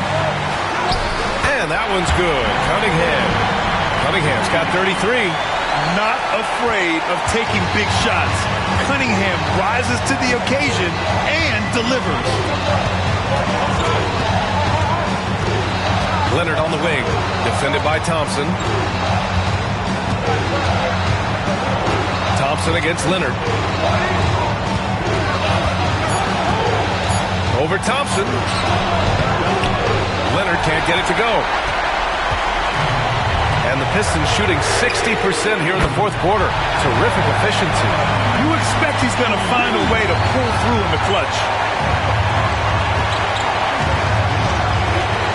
K: And that one's good. Cunningham's got 33.
L: not afraid of taking big shots. Cunningham rises to the occasion and delivers.
K: Leonard on the wing, defended by Thompson. Thompson against Leonard. Over Thompson. Leonard can't get it to go. And the Pistons shooting 60% here in the fourth quarter. Terrific efficiency.
L: You expect he's going to find a way to pull through in the clutch.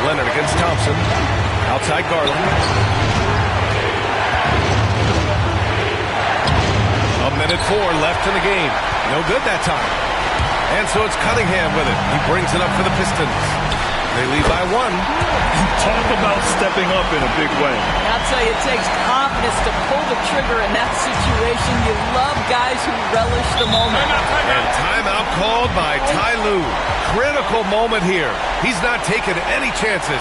K: Leonard against Thompson. Outside Garland. A minute 4 left in the game. No good that time. And so it's Cunningham with it. He brings it up for the Pistons. They lead by 1.
L: Talk about stepping up in a big way.
M: I'll tell you, it takes confidence to pull the trigger in that situation. You love guys who relish the moment.
K: And timeout called by Ty Lue. Critical moment here. He's not taking any chances.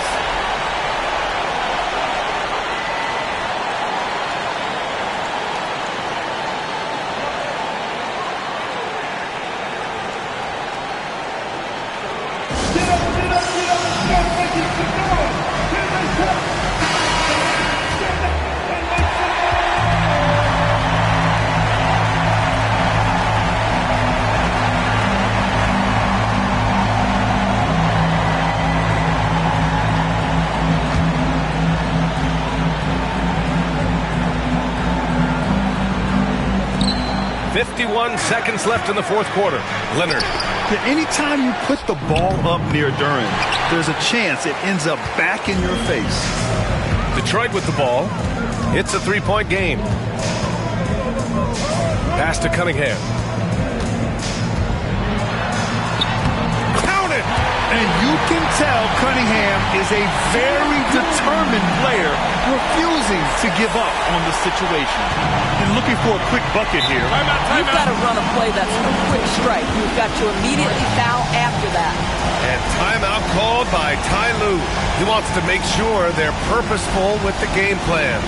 K: Seconds left in the fourth quarter. Leonard.
L: Yeah, anytime you put the ball up near Duren, there's a chance it ends up back in your face.
K: Detroit with the ball. It's a 3-point game. Pass to Cunningham. Count it!
L: And you can tell Cunningham is a very determined player, refusing to give up on the situation. And looking for a quick bucket here.
M: You've got to run a play that's a quick strike. You've got to immediately foul after that.
K: And timeout called by Ty Lue. He wants to make sure they're purposeful with the game plan.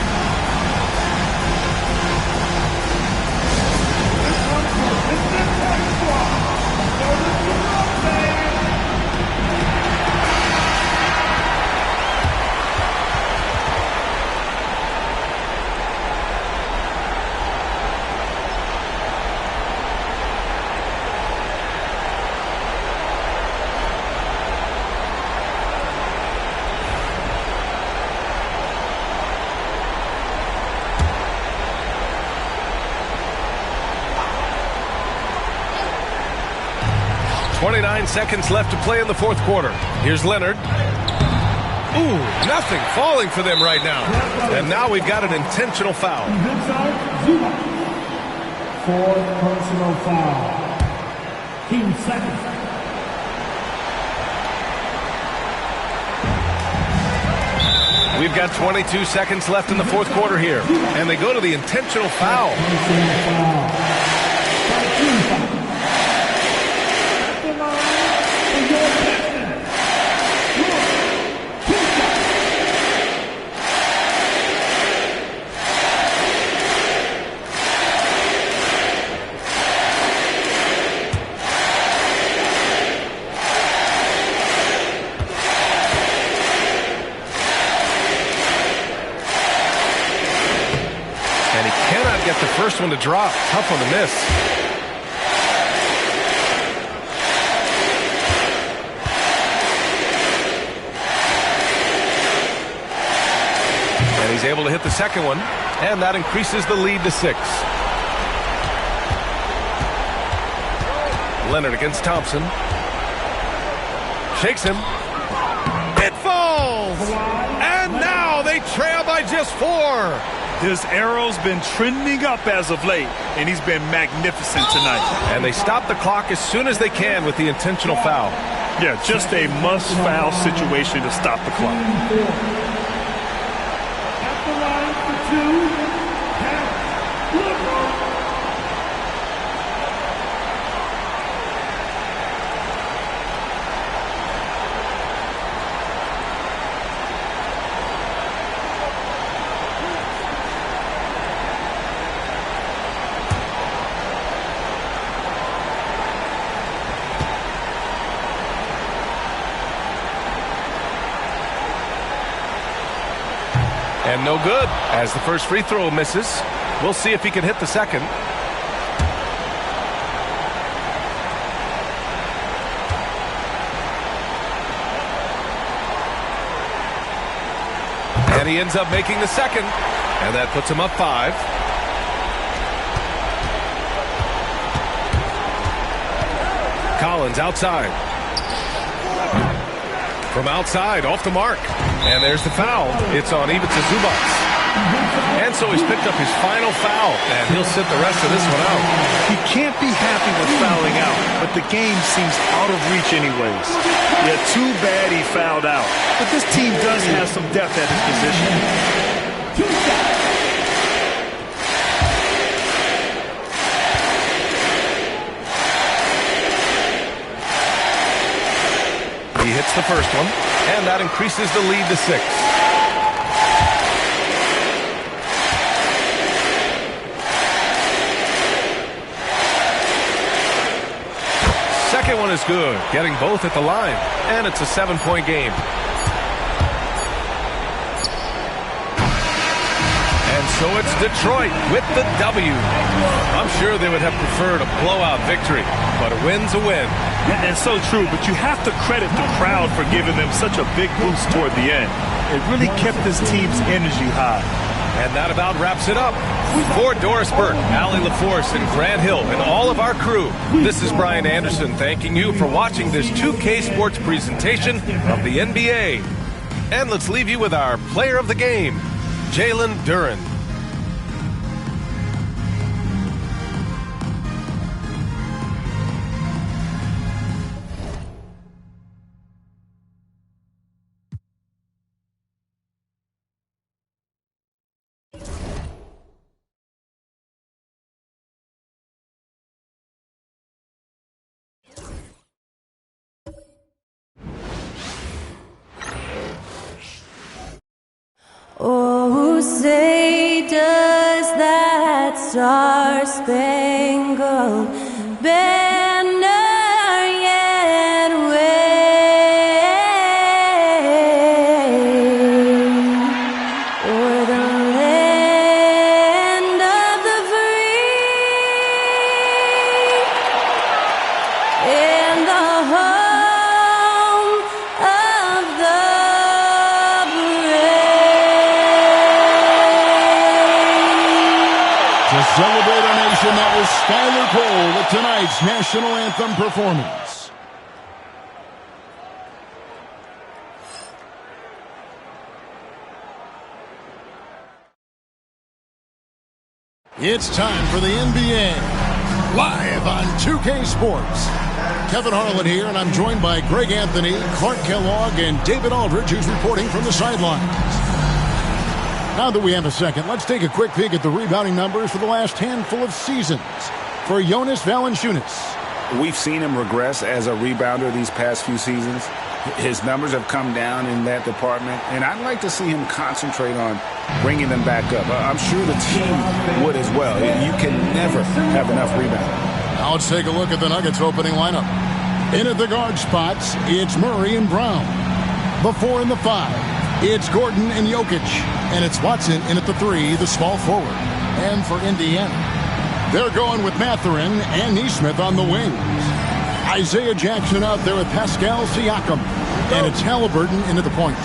K: Seconds left to play in the fourth quarter. Here's Leonard. Ooh, nothing falling for them right now. And now we've got an intentional foul.
I: Fourth personal foul. Team second.
K: We've got 22 seconds left in the fourth quarter here. And they go to the intentional foul. First one to drop. Tough one to miss. And he's able to hit the second one. And that increases the lead to 6. Leonard against Thompson. Shakes him. It falls! And now they trail by just 4.
L: His arrow's been trending up as of late, and he's been magnificent tonight.
K: And they stop the clock as soon as they can with the intentional foul.
L: Yeah, just a must-foul situation to stop the clock.
I: At the line for 2, Pat Woodward.
K: And no good, as the first free throw misses. We'll see if he can hit the second. And he ends up making the second. And that puts him up 5. Collins outside. From outside, off the mark. And there's the foul. It's on Ivica Zubac. And so he's picked up his final foul. And he'll sit the rest of this one out.
L: He can't be happy with fouling out, but the game seems out of reach anyways. Yeah, too bad he fouled out. But this team does have some depth at his position.
K: He hits the first one, and that increases the lead to 6. Second one is good, getting both at the line, and it's a 7-point game. And so it's Detroit with the W. I'm sure they would have preferred a blowout victory, but a win's a win.
L: And so true, but you have to credit the crowd for giving them such a big boost toward the end. It really kept this team's energy high.
K: And that about wraps it up. For Doris Burke, Allie LaForce, and Grant Hill, and all of our crew, this is Brian Anderson thanking you for watching this 2K Sports presentation of the NBA. And let's leave you with our player of the game, Jalen Duren.
P: Oh, say does that star-spangled banner yet wave o'er the land of the free and the home of the
A: Celebrate our nation, that was Skylar Cole with tonight's national anthem performance. It's time for the NBA, live on 2K Sports. Kevin Harlan here, and I'm joined by Greg Anthony, Clark Kellogg, and David Aldridge, who's reporting from the sidelines. Now that we have a second, let's take a quick peek at the rebounding numbers for the last handful of seasons for Jonas Valanciunas.
B: We've seen him regress as a rebounder these past few seasons. His numbers have come down in that department, and I'd like to see him concentrate on bringing them back up. I'm sure the team would as well. You can never have enough rebounding.
A: Now let's take a look at the Nuggets opening lineup. In at the guard spots, it's Murray and Brown. The 4 and the 5. It's Gordon and Jokic, and it's Watson in at the 3, the small forward. And for Indiana, they're going with Mathurin and Nesmith on the wings. Isaiah Jackson out there with Pascal Siakam, and it's Halliburton into the point.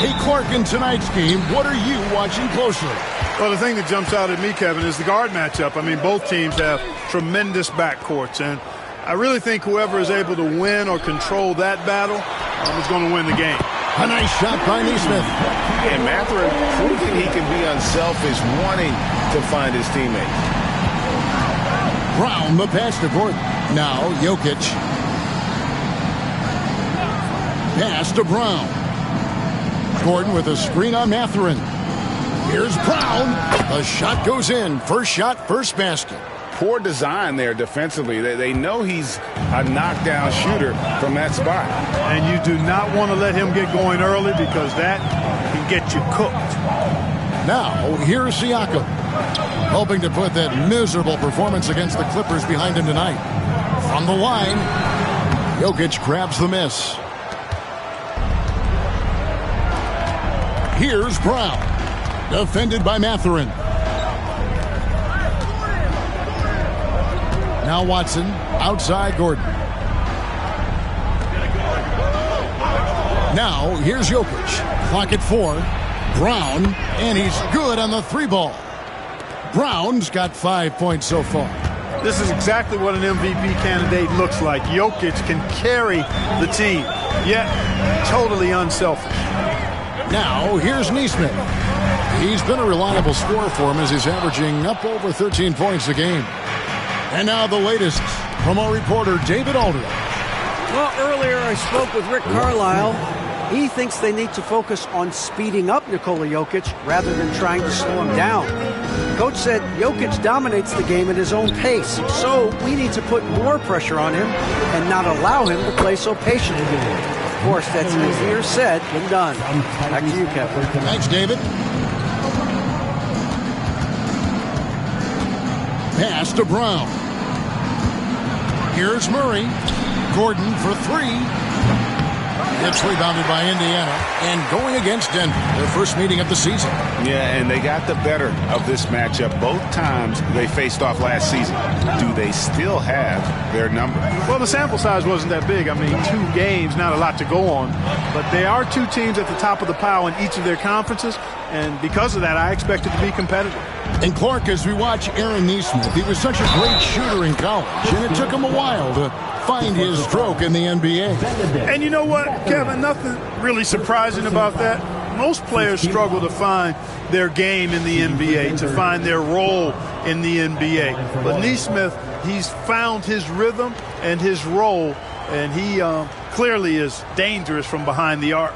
A: Hey, Clark, in tonight's game, what are you watching closely?
Q: Well, the thing that jumps out at me, Kevin, is the guard matchup. I mean, both teams have tremendous backcourts, and I really think whoever is able to win or control that battle is going to win the game.
A: A nice shot by Nesmith.
H: And Mathurin proving he can be unselfish, wanting to find his teammates.
A: Brown, the pass to Gordon. Now Jokic. Pass to Brown. Gordon with a screen on Mathurin. Here's Brown. The shot goes in. First shot, first basket.
B: Poor design there defensively. They know he's a knockdown shooter from that spot.
Q: And you do not want to let him get going early because that can get you cooked.
A: Now, here's Siakam, hoping to put that miserable performance against the Clippers behind him tonight. From the line, Jokic grabs the miss. Here's Brown. Defended by Mathurin. Now Watson, outside Gordon. Now here's Jokic. Clock at 4. Brown, and he's good on the 3-ball. Brown's got 5 points so far.
Q: This is exactly what an MVP candidate looks like. Jokic can carry the team, yet totally unselfish.
A: Now, here's Nesmith. He's been a reliable scorer for him as he's averaging up over 13 points a game. And now the latest from our reporter, David Aldridge.
C: Well, earlier I spoke with Rick Carlisle. He thinks they need to focus on speeding up Nikola Jokic rather than trying to slow him down. Coach said Jokic dominates the game at his own pace, so we need to put more pressure on him and not allow him to play so patiently. Of course, that's easier said than done. Back to you, Kevin.
A: Thanks, David. Pass to Brown. Here's Murray. Gordon for 3. It's rebounded by Indiana and going against Denver, their first meeting of the season.
B: Yeah, and they got the better of this matchup both times they faced off last season. Do they still have their number?
Q: Well, the sample size wasn't that big. I mean, 2 games, not a lot to go on. But they are 2 teams at the top of the pile in each of their conferences. And because of that, I expect it to be competitive.
A: And Clark, as we watch Aaron Nesmith, he was such a great shooter in college, and it took him a while to find his stroke in the NBA.
Q: And you know what, Kevin, nothing really surprising about that. Most players struggle to find their game in the NBA, to find their role in the NBA. But Nesmith, he's found his rhythm and his role, and he clearly is dangerous from behind the arc.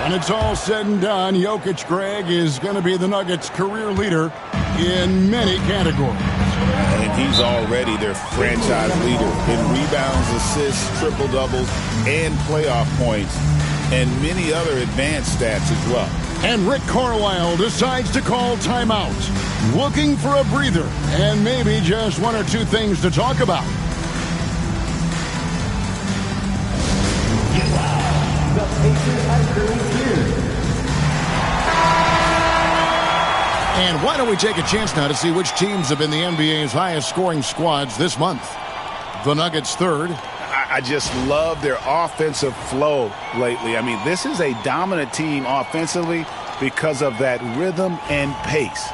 A: When it's all said and done, Jokic, Greg, is going to be the Nuggets' career leader in many categories.
J: And he's already their franchise leader in rebounds, assists, triple-doubles, and playoff points, and many other advanced stats as well.
A: And Rick Carlisle decides to call timeout, looking for a breather and maybe just 1 or 2 things to talk about. And why don't we take a chance now to see which teams have been the NBA's highest scoring squads this month. The Nuggets 3rd.
B: I just love their offensive flow lately. I mean, this is a dominant team offensively because of that rhythm and pace.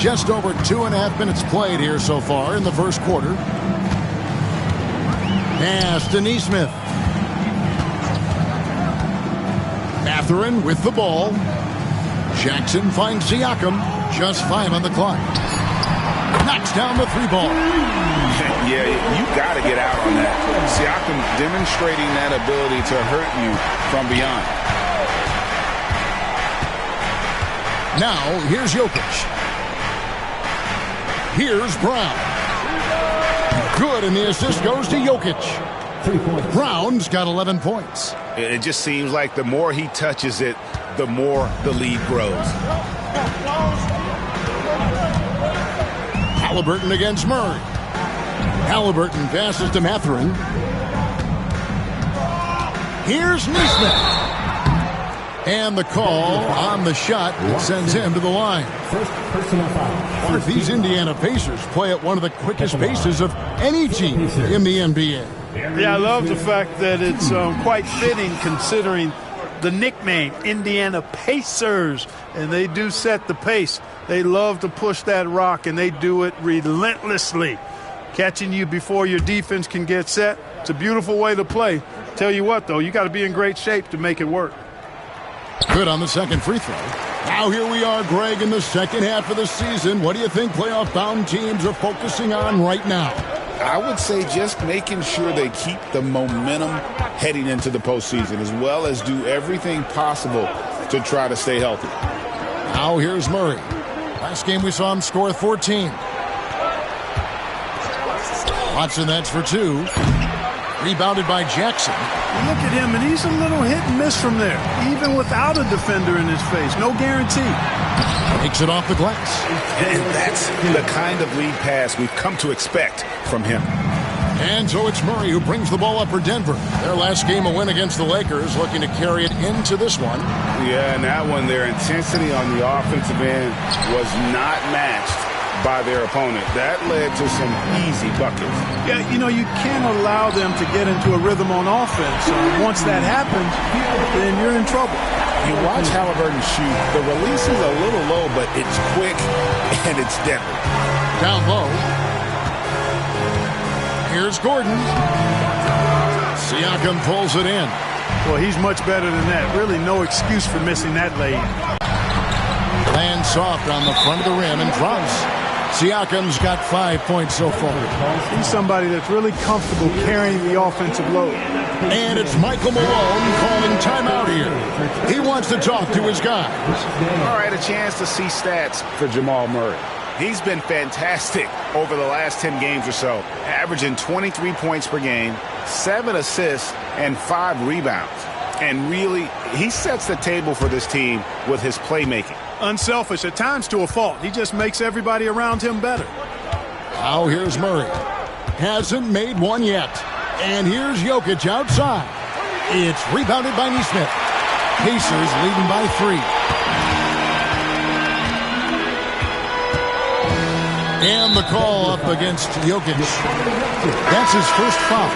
A: Just over 2.5 minutes played here so far in the first quarter. Pass to Nesmith. Mathurin with the ball. Jackson finds Siakam. Just 5 on the clock. Knocks down the 3-ball.
B: Yeah, you got to get out on that. Siakam demonstrating that ability to hurt you from beyond.
A: Now, here's Jokic. Here's Brown. Good, and the assist goes to Jokic. Brown's got 11 points.
B: It just seems like the more he touches it, the more the lead grows.
A: Halliburton against Murray. Halliburton passes to Mathurin. Here's Nesmith. And the call on the shot sends him to the line. These Indiana Pacers play at one of the quickest paces of any team in the NBA.
Q: Yeah, I love the fact that it's quite fitting considering the nickname, Indiana Pacers. And they do set the pace. They love to push that rock, and they do it relentlessly. Catching you before your defense can get set. It's a beautiful way to play. Tell you what, though, you got to be in great shape to make it work.
A: Good on the second free throw. Now here we are, Greg, in the second half of the season. What do you think playoff-bound teams are focusing on right now?
J: I would say just making sure they keep the momentum heading into the postseason, as well as do everything possible to try to stay healthy.
A: Now here's Murray. Last game we saw him score 14. Watson, that's for 2. Rebounded by Jackson.
Q: You look at him, and he's a little hit and miss from there, even without a defender in his face. No guarantee.
A: Takes it off the glass.
J: And that's the kind of lead pass we've come to expect from him.
A: And so it's Murray who brings the ball up for Denver. Their last game, a win against the Lakers, looking to carry it into this one.
B: Yeah, and that one, their intensity on the offensive end was not matched by their opponent. That led to some easy buckets.
Q: Yeah, you know, you can't allow them to get into a rhythm on offense. Once that happens, then you're in trouble.
J: You watch Halliburton shoot. The release is a little low, but it's quick and it's deadly.
A: Down low. Here's Gordon. Siakam pulls it in.
Q: Well, he's much better than that. Really no excuse for missing that lay-in.
A: Lands soft on the front of the rim and drops. Siakam's got 5 points so far.
Q: He's somebody that's really comfortable carrying the offensive load.
A: And it's Michael Malone calling timeout here. He wants to talk to his guys.
B: All right, a chance to see stats for Jamal Murray. He's been fantastic over the last 10 games or so, averaging 23 points per game, 7 assists, and 5 rebounds. And really, he sets the table for this team with his playmaking.
Q: Unselfish, at times to a fault. He just makes everybody around him better.
A: Now here's Murray. Hasn't made one yet. And here's Jokic outside. It's rebounded by Nesmith. Pacers leading by 3. And the call up against Jokic. That's his first foul.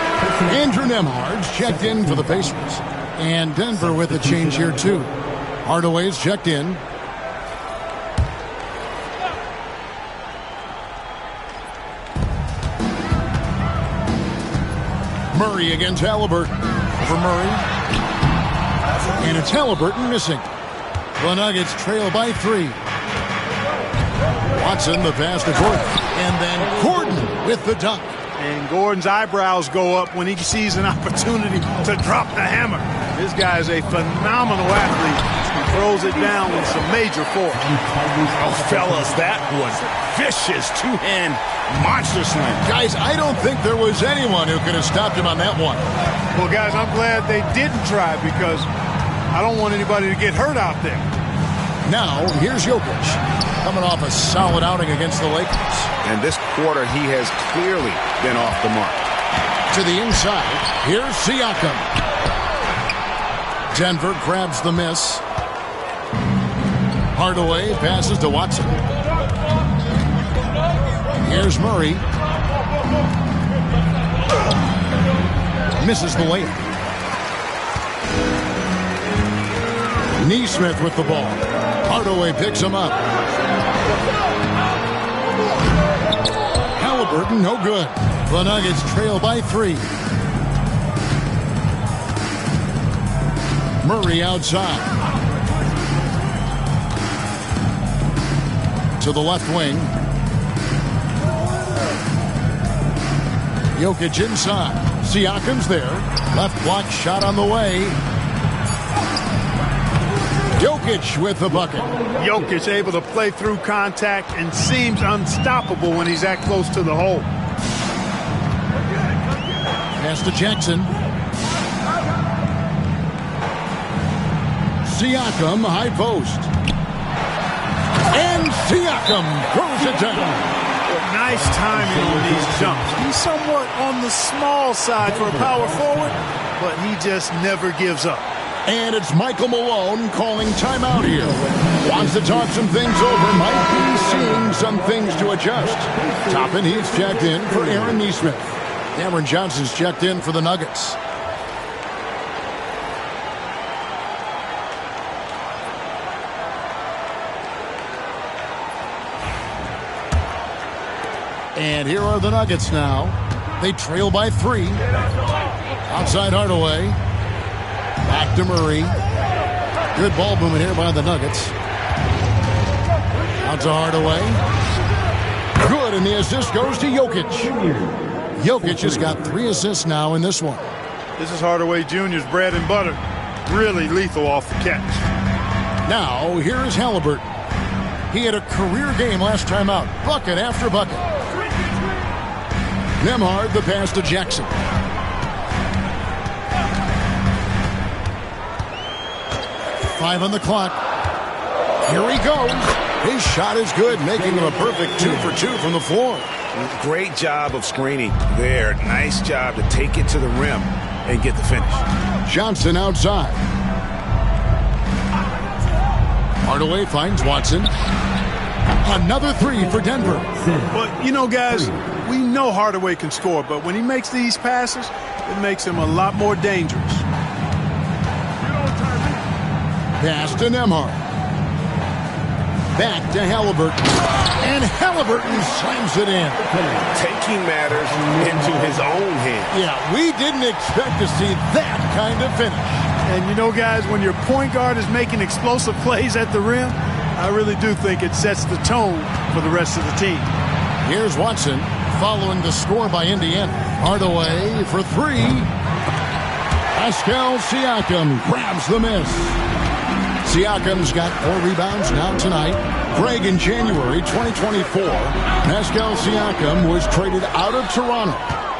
A: Andrew Nembhard's checked in for the Pacers. And Denver with a change here, too. Hardaway's checked in. Murray against Halliburton. Over Murray. And it's Halliburton missing. The Nuggets trail by 3. Watson, the pass to Gordon. And then Gordon with the dunk.
Q: And Gordon's eyebrows go up when he sees an opportunity to drop the hammer. This guy is a phenomenal athlete. He throws it down with some major force.
J: Oh, fellas, that was vicious two-hand monster slam.
A: Guys, I don't think there was anyone who could have stopped him on that one.
Q: Well, guys, I'm glad they didn't try because I don't want anybody to get hurt out there.
A: Now, here's Jokic, coming off a solid outing against the Lakers.
B: And this quarter, he has clearly been off the mark.
A: To the inside, here's Siakam. Denver grabs the miss. Hardaway passes to Watson. Here's Murray. Misses the layup. Nesmith with the ball. Hardaway picks him up. Halliburton, no good. The Nuggets trail by 3. Murray outside. To the left wing. Jokic inside. Siakam's there. Left block shot on the way. Jokic with the bucket.
Q: Jokic able to play through contact and seems unstoppable when he's that close to the hole.
A: Pass to Jackson. Siakam, high post. And Siakam throws it down.
Q: Nice timing on these jumps. He's somewhat on the small side for a power forward, but he just never gives up.
A: And it's Michael Malone calling timeout here. Wants to talk some things over. Might be seeing some things to adjust. Toppin, he's checked in for Aaron Nesmith. Cameron Johnson's checked in for the Nuggets. And here are the Nuggets now. They trail by 3. Outside Hardaway. Back to Murray. Good ball movement here by the Nuggets. Out to Hardaway. Good, and the assist goes to Jokic. Jokic has got 3 assists now in this one.
Q: This is Hardaway Jr.'s bread and butter. Really lethal off the catch.
A: Now, here is Halliburton. He had a career game last time out. Bucket after bucket. Nembhard, the pass to Jackson. Five on the clock. Here he goes. His shot is good, making him a perfect 2 for 2 from the floor.
B: Great job of screening there. Nice job to take it to the rim and get the finish.
A: Johnson outside. Hardaway finds Watson. Another 3 for Denver.
Q: But, you know, guys, we know Hardaway can score, but when he makes these passes, it makes him a lot more dangerous.
A: Pass to Nembhard. Back to Halliburton. And Halliburton slams it in.
B: Taking matters into his own hands.
A: Yeah, we didn't expect to see that kind of finish.
Q: And you know, guys, when your point guard is making explosive plays at the rim, I really do think it sets the tone for the rest of the team.
A: Here's Watson following the score by Indiana. Hardaway for 3. Pascal Siakam grabs the miss. Siakam's got 4 rebounds now tonight. Greg, in January 2024, Pascal Siakam was traded out of Toronto.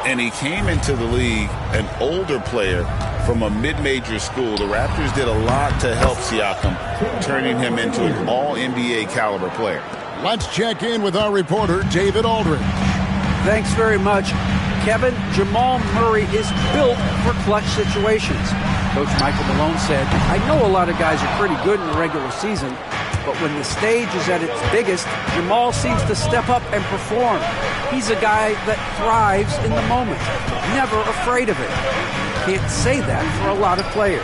J: And he came into the league an older player from a mid-major school. The Raptors did a lot to help Siakam, turning him into an all-NBA caliber player.
A: Let's check in with our reporter, David Aldridge.
C: Thanks very much. Kevin, Jamal Murray is built for clutch situations. Coach Michael Malone said, I know a lot of guys are pretty good in the regular season, but when the stage is at its biggest, Jamal seems to step up and perform. He's a guy that thrives in the moment, never afraid of it. Can't say that for a lot of players.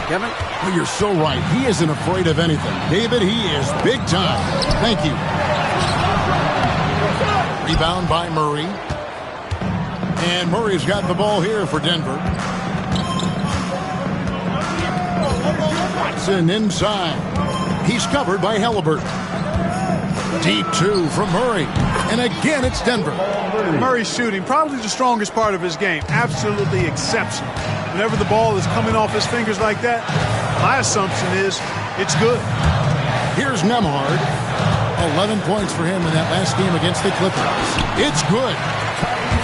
C: Kevin?
A: Well, you're so right. He isn't afraid of anything. David, he is big time. Thank you. Rebound by Murray. And Murray's got the ball here for Denver. Watson inside. He's covered by Halliburton. Deep 2 from Murray. And again, it's Denver.
Q: Murray's shooting, probably the strongest part of his game. Absolutely exceptional. Whenever the ball is coming off his fingers like that, my assumption is it's good.
A: Here's Nembhard. 11 points for him in that last game against the Clippers. It's good.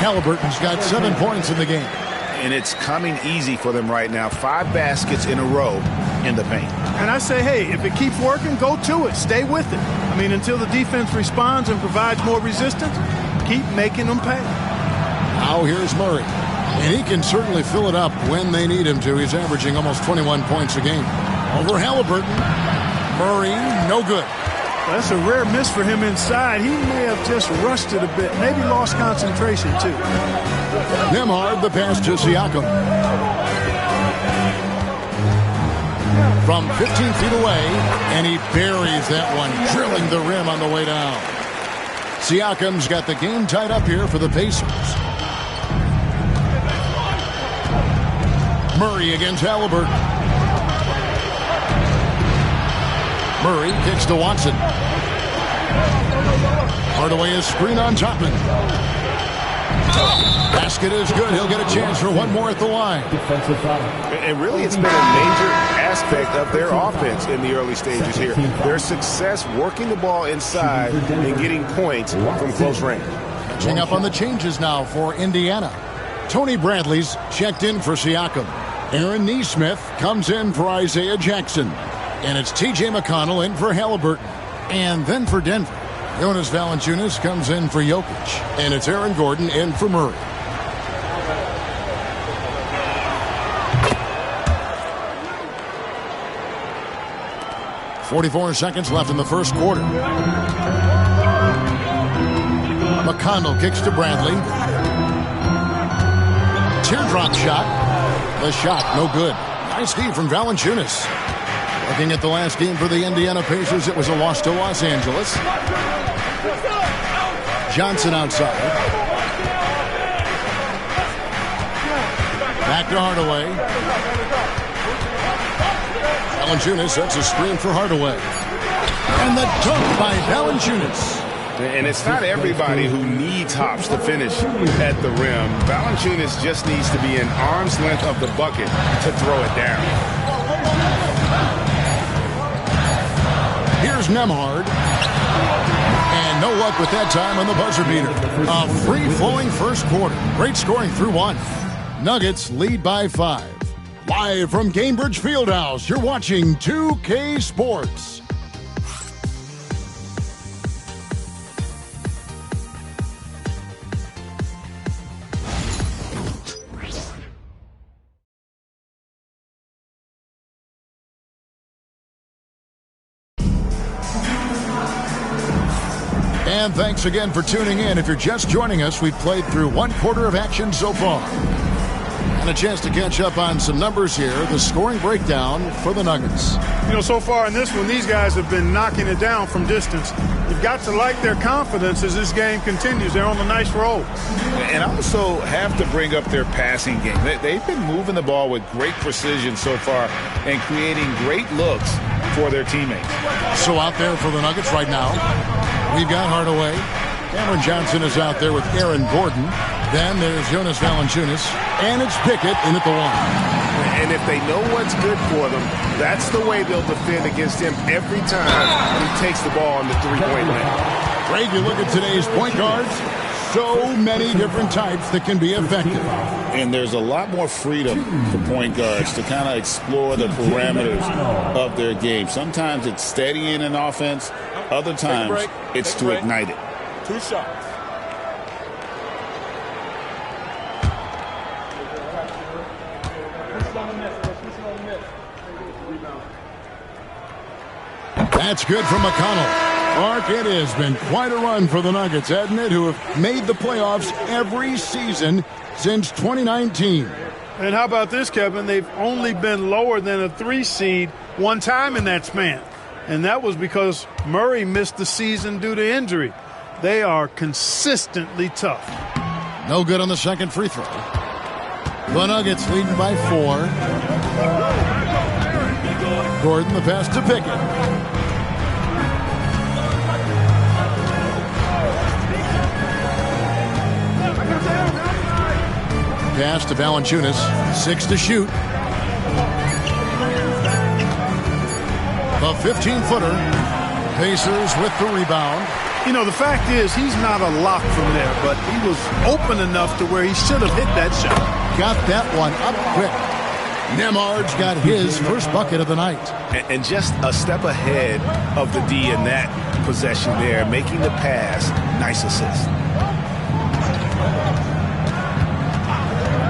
A: Halliburton's got 7 points in the game.
B: And it's coming easy for them right now. 5 baskets in a row in the paint.
Q: And I say, hey, if it keeps working, go to it. Stay with it. I mean, until the defense responds and provides more resistance, keep making them pay.
A: Now here's Murray. And he can certainly fill it up when they need him to. He's averaging almost 21 points a game. Over Halliburton. Murray, no good.
Q: That's a rare miss for him inside. He may have just rushed it a bit. Maybe lost concentration, too.
A: Nembhard, the pass to Siakam. From 15 feet away, and he buries that one, drilling the rim on the way down. Siakam's got the game tied up here for the Pacers. Murray against Halliburton. Murray kicks to Watson. Hardaway is screen on Topman. Basket is good. He'll get a chance for one more at the line.
B: And really, it's been a major aspect of their offense in the early stages here. Their success working the ball inside and getting points from close range.
A: Catching up on the changes now for Indiana. Tony Bradley's checked in for Siakam. Aaron Nesmith comes in for Isaiah Jackson. And it's T.J. McConnell in for Halliburton. And then for Denver, Jonas Valanciunas comes in for Jokic. And it's Aaron Gordon in for Murray. .44 seconds left in the first quarter. McConnell kicks to Bradley. Teardrop shot. The shot, no good. Nice D from Valanciunas. Looking at the last game for the Indiana Pacers, it was a loss to Los Angeles. Johnson outside. Back to Hardaway. Valanciunas sets a screen for Hardaway. And the dunk by Valanciunas.
B: And it's not everybody who needs hops to finish at the rim. Valanciunas just needs to be an arm's length of the bucket to throw it down.
A: Here's Nembhard. And no luck with that time on the buzzer beater. A free-flowing first quarter. Great scoring through one. Nuggets lead by 5. Live from Cambridge Fieldhouse, you're watching 2K Sports. And thanks again for tuning in. If you're just joining us, we've played through 1/4 of action so far. And a chance to catch up on some numbers here. The scoring breakdown for the Nuggets.
Q: You know, so far in this one, these guys have been knocking it down from distance. You've got to like their confidence as this game continues. They're on a nice roll.
J: And also have to bring up their passing game. They've been moving the ball with great precision so far and creating great looks for their teammates.
A: So out there for the Nuggets right now, we've got Hardaway. Cameron Johnson is out there with Aaron Gordon. Then there's Jonas Valanciunas. And it's Pickett in at the 1.
H: And if they know what's good for them, that's the way they'll defend against him every time he takes the ball on the three-point line.
A: Greg, you look at today's point guards, so many different types that can be effective.
J: And there's a lot more freedom for point guards to kind of explore the parameters of their game. Sometimes it's steadying an offense. Other times it's to ignite it.
E: 2 shots.
A: That's good from McConnell. Mark, it has been quite a run for the Nuggets, hasn't it, who have made the playoffs every season since 2019.
Q: And how about this, Kevin? They've only been lower than a 3 seed one time in that span. And that was because Murray missed the season due to injury. They are consistently tough.
A: No good on the second free throw. The Nuggets leading by 4. Gordon, the pass to Pickett. Pass to Valanciunas. 6 to shoot. The 15-footer. Pacers with the rebound.
Q: You know, the fact is he's not a lock from there, but he was open enough to where he should have hit that shot.
A: Got that one up quick. Nembhard's got his first bucket of the night.
H: And just a step ahead of the D in that possession there, making the pass. Nice assist.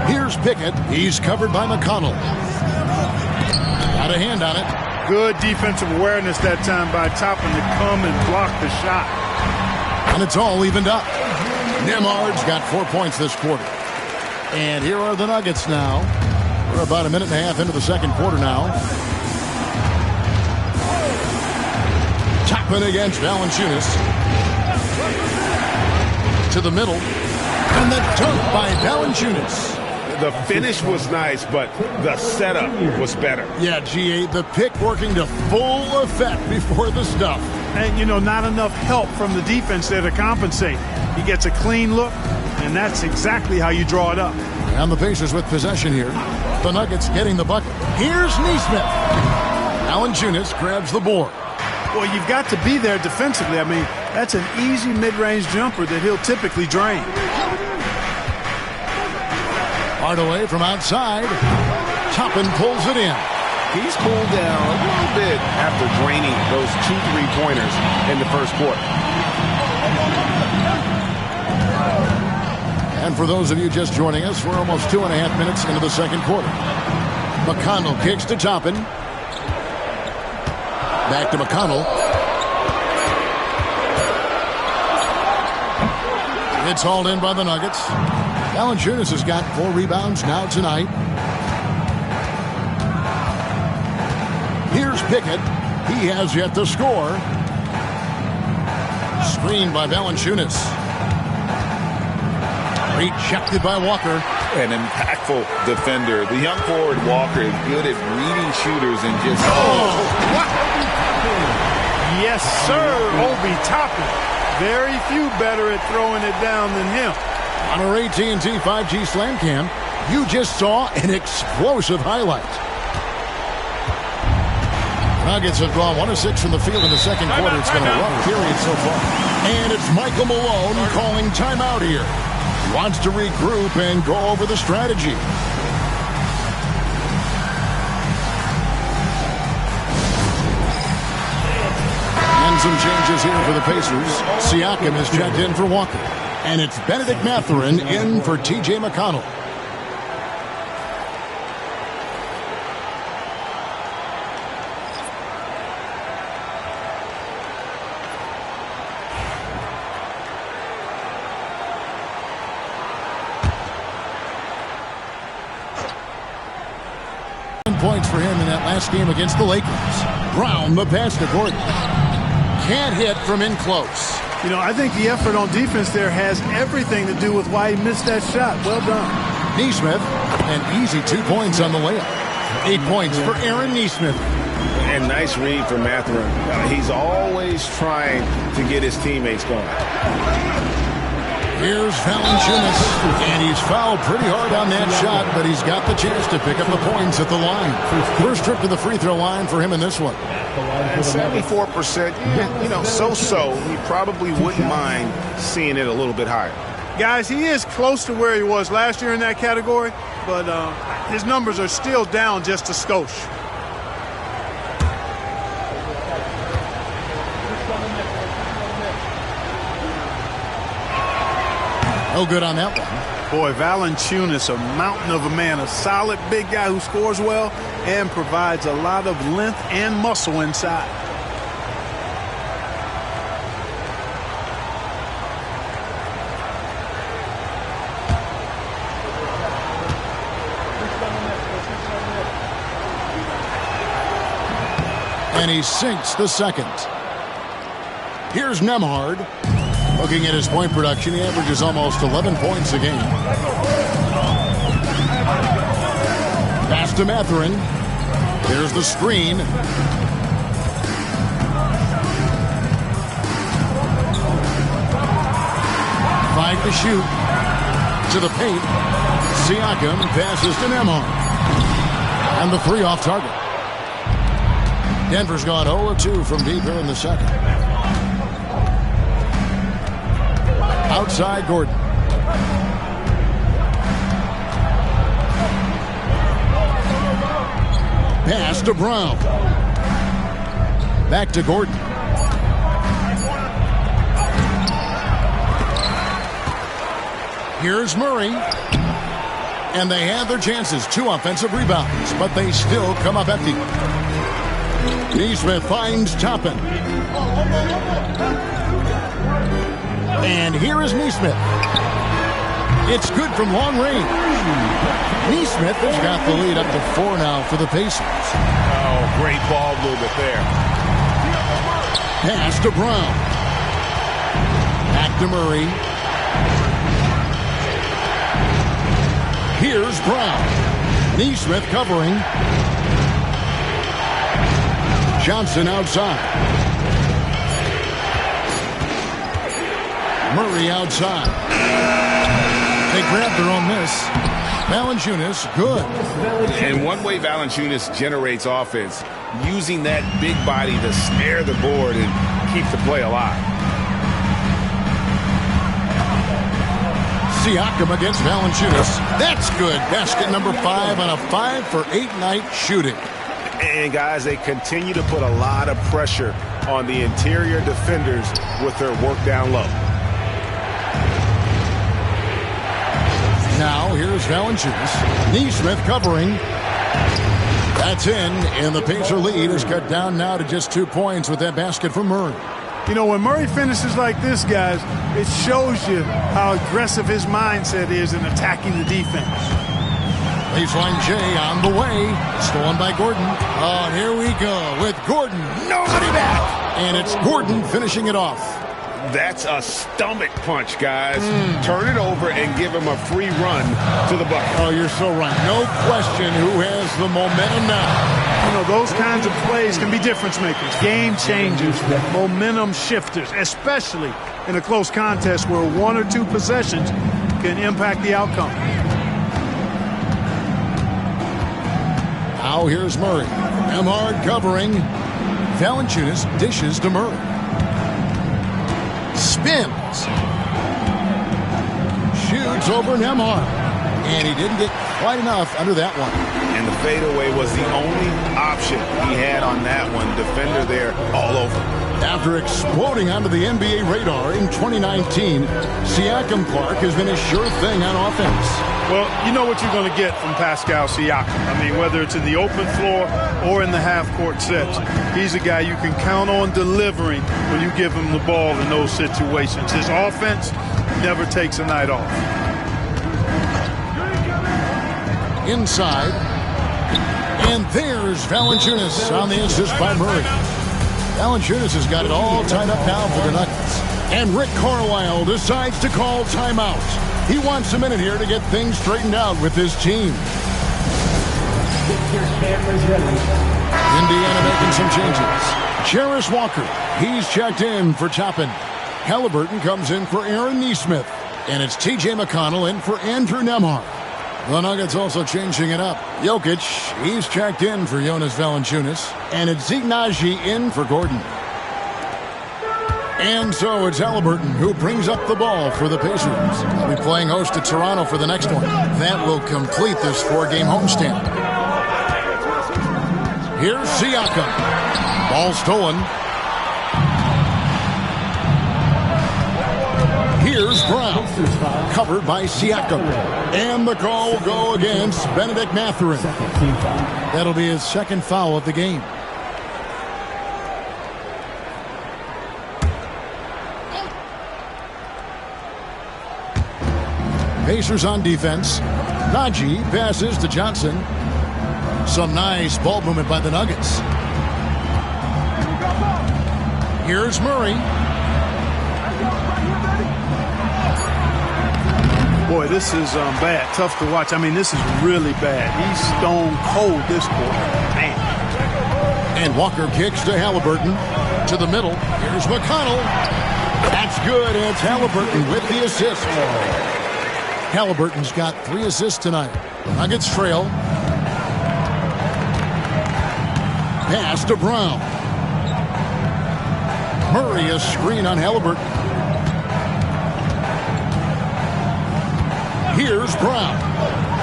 A: Here's Pickett. He's covered by McConnell. Got a hand on it.
Q: Good defensive awareness that time by Toppin to come and block the shot.
A: And it's all evened up. Nembhard's got 4 points this quarter. And here are the Nuggets now. We're about a minute and a half into the second quarter now. Toppin against Valanciunas. To the middle. And the dunk by Valanciunas.
H: The finish was nice, but the setup was better.
A: Yeah, GA, the pick working to full effect before the stuff.
Q: And, you know, not enough help from the defense there to compensate. He gets a clean look, and that's exactly how you draw it up.
A: And the Pacers with possession here. The Nuggets getting the bucket. Here's Nesmith. Valanciunas grabs the board.
Q: Well, you've got to be there defensively. I mean, that's an easy mid-range jumper that he'll typically drain.
A: Hardaway from outside. Toppin pulls it in.
H: He's cooled down a little bit after draining those 2 3-pointers in the first quarter.
A: And for those of you just joining us, we're almost 2.5 minutes into the second quarter. McConnell kicks to Toppin. Back to McConnell. It's hauled in by the Nuggets. Valanciunas has got 4 rebounds now tonight. Here's Pickett. He has yet to score. Screened by Valanciunas. Rejected by Walker.
J: An impactful defender. The young forward Walker is good at reading shooters and just...
Q: Yes, sir, Obi Toppin. Very few better at throwing it down than him.
A: On our AT&T 5G Slam Cam, you just saw an explosive highlight. Nuggets have gone 1 of 6 from the field in the second quarter. It's been a rough period so far. And it's Michael Malone calling timeout here. Wants to regroup and go over the strategy. And some changes here for the Pacers. Siakam is checked in for Walker. And it's Benedict Mathurin in for T.J. McConnell. Points for him in that last game against the Lakers. Brown, the pass to Gordon. Can't hit from in close.
Q: You know, I think the effort on defense there has everything to do with why he missed that shot. Well done.
A: Nesmith, an easy 2 points on the layup. 8 points for Aaron Nesmith.
B: And nice read for Mathurin. He's always trying to get his teammates going.
A: Here's Valanciunas, and he's fouled pretty hard on that shot, but he's got the chance to pick up the points at the line. First trip to the free throw line for him in this one.
B: And 74%, you know, so-so. He probably wouldn't mind seeing it a little bit higher.
Q: Guys, he is close to where he was last year in that category, but his numbers are still down just a skosh.
A: No good on that one.
Q: Boy, Valanciunas, a mountain of a man, a solid big guy who scores well and provides a lot of length and muscle inside.
A: And he sinks the second. Here's Nembhard. Looking at his point production, he averages almost 11 points a game. Pass to Mathurin. Here's the screen. Five to shoot. To the paint. Siakam passes to Nembhard. And the three off target. Denver's gone 0-2 from deep here in the second. Outside Gordon. Pass to Brown. Back to Gordon. Here's Murray. And they had their chances. 2 offensive rebounds, but they still come up empty. Nesmith finds Toppin. And here is Nesmith. It's good from long range. Nesmith has got the lead up to 4 now for the Pacers.
B: Oh, great ball movement there.
A: Pass to Brown. Back to Murray. Here's Brown. Nesmith covering. Johnson outside. Murray outside. They grab their own miss. Valanciunas, good.
B: And one way Valanciunas generates offense, using that big body to snare the board and keep the play alive.
A: Siakam against Valanciunas. That's good. Basket number 5 on a 5-for-8 night shooting.
B: And guys, they continue to put a lot of pressure on the interior defenders with their work down low.
A: Now, here's Valanciunas. Nesmith covering. That's in, and the Pacer lead is cut down now to just 2 points with that basket from Murray.
Q: You know, when Murray finishes like this, guys, it shows you how aggressive his mindset is in attacking the defense.
A: Baseline J on the way. Stolen by Gordon. Oh, and here we go with Gordon. Nobody back. And it's Gordon finishing it off.
B: That's a stomach punch, guys. Turn it over and give him a free run to the bucket.
A: Oh, you're so right. No question who has the momentum now.
Q: You know, those kinds of plays can be difference makers, game changers, momentum shifters, especially in a close contest where 1 or 2 possessions can impact the outcome.
A: Now here's Murray. Nembhard covering. Valanciunas dishes to Murray. Spins. shoots over Nembhard. And he didn't get quite enough under that one.
J: And the fadeaway was the only option he had on that one. Defender there all over.
A: After exploding onto the NBA radar in 2019, Siakam Clark has been a sure thing on offense.
Q: Well, you know what you're going to get from Pascal Siakam. I mean, whether it's in the open floor or in the half-court sets, he's a guy you can count on delivering when you give him the ball in those situations. His offense never takes a night off.
A: Inside. And there's Valanciunas on the assist by Murray. Valanciunas has got it all tied up now for the Nuggets. And Rick Carlisle decides to call timeout. He wants a minute here to get things straightened out with his team. Indiana making some changes. Jarace Walker, he's checked in for Toppin. Halliburton comes in for Aaron Nesmith. And it's T.J. McConnell in for Andrew Nembhard. The Nuggets also changing it up. Jokic, he's checked in for Jonas Valanciunas. And it's Zeke Naji in for Gordon. And so it's Halliburton who brings up the ball for the Pacers. They'll be playing host to Toronto for the next one. That will complete this 4-game homestand. Here's Siakam. Ball stolen. Here's Brown. Covered by Siakam. And the call will go against Benedict Mathurin. That'll be his second foul of the game. Pacers on defense. Naji passes to Johnson. Some nice ball movement by the Nuggets. Here's Murray.
Q: Boy, this is bad. Tough to watch. I mean, this is really bad. He's stone cold this quarter. Man.
A: And Walker kicks to Halliburton. To the middle. Here's McConnell. That's good. And it's Halliburton with the assist. Halliburton's got 3 assists tonight. The Nuggets trail. Pass to Brown. Murray, a screen on Halliburton. Here's Brown.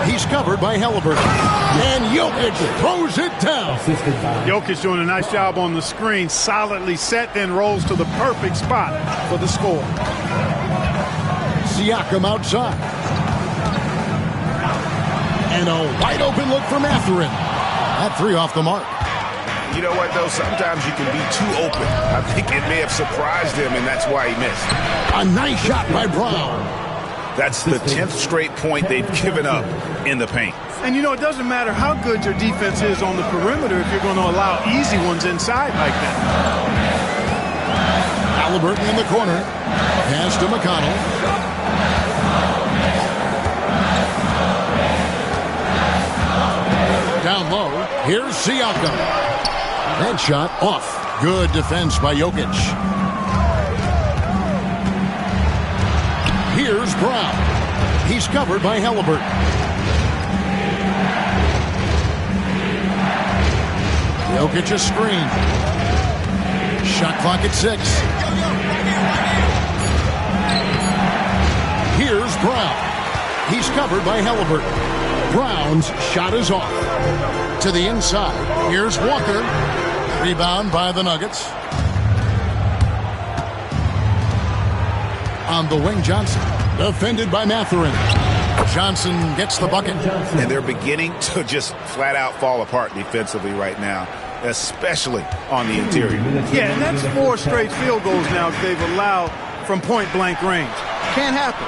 A: He's covered by Halliburton. And Jokic throws it down.
Q: Jokic doing a nice job on the screen. Solidly set, then rolls to the perfect spot for the score.
A: Siakam outside. And a wide open look for Mathurin. That 3 off the mark.
J: You know what, though? Sometimes you can be too open. I think it may have surprised him, and that's why he missed.
A: A nice shot by Brown.
J: That's the 10th straight point they've given up in the paint.
Q: And, you know, it doesn't matter how good your defense is on the perimeter if you're going to allow easy ones inside like that.
A: Halliburton in the corner. Pass to McConnell. Down low. Here's Siakam. That shot off. Good defense by Jokic. Here's Brown. He's covered by Halliburton. Jokic a screen. Shot clock at 6. Here's Brown. He's covered by Halliburton. Brown's shot is off. To the inside. Here's Walker. Rebound by the Nuggets. On the wing, Johnson. Defended by Mathurin. Johnson gets the bucket.
J: And they're beginning to just flat out fall apart defensively right now, especially on the interior.
Q: Yeah, and that's 4 straight field goals now they've allowed from point-blank range. Can't happen.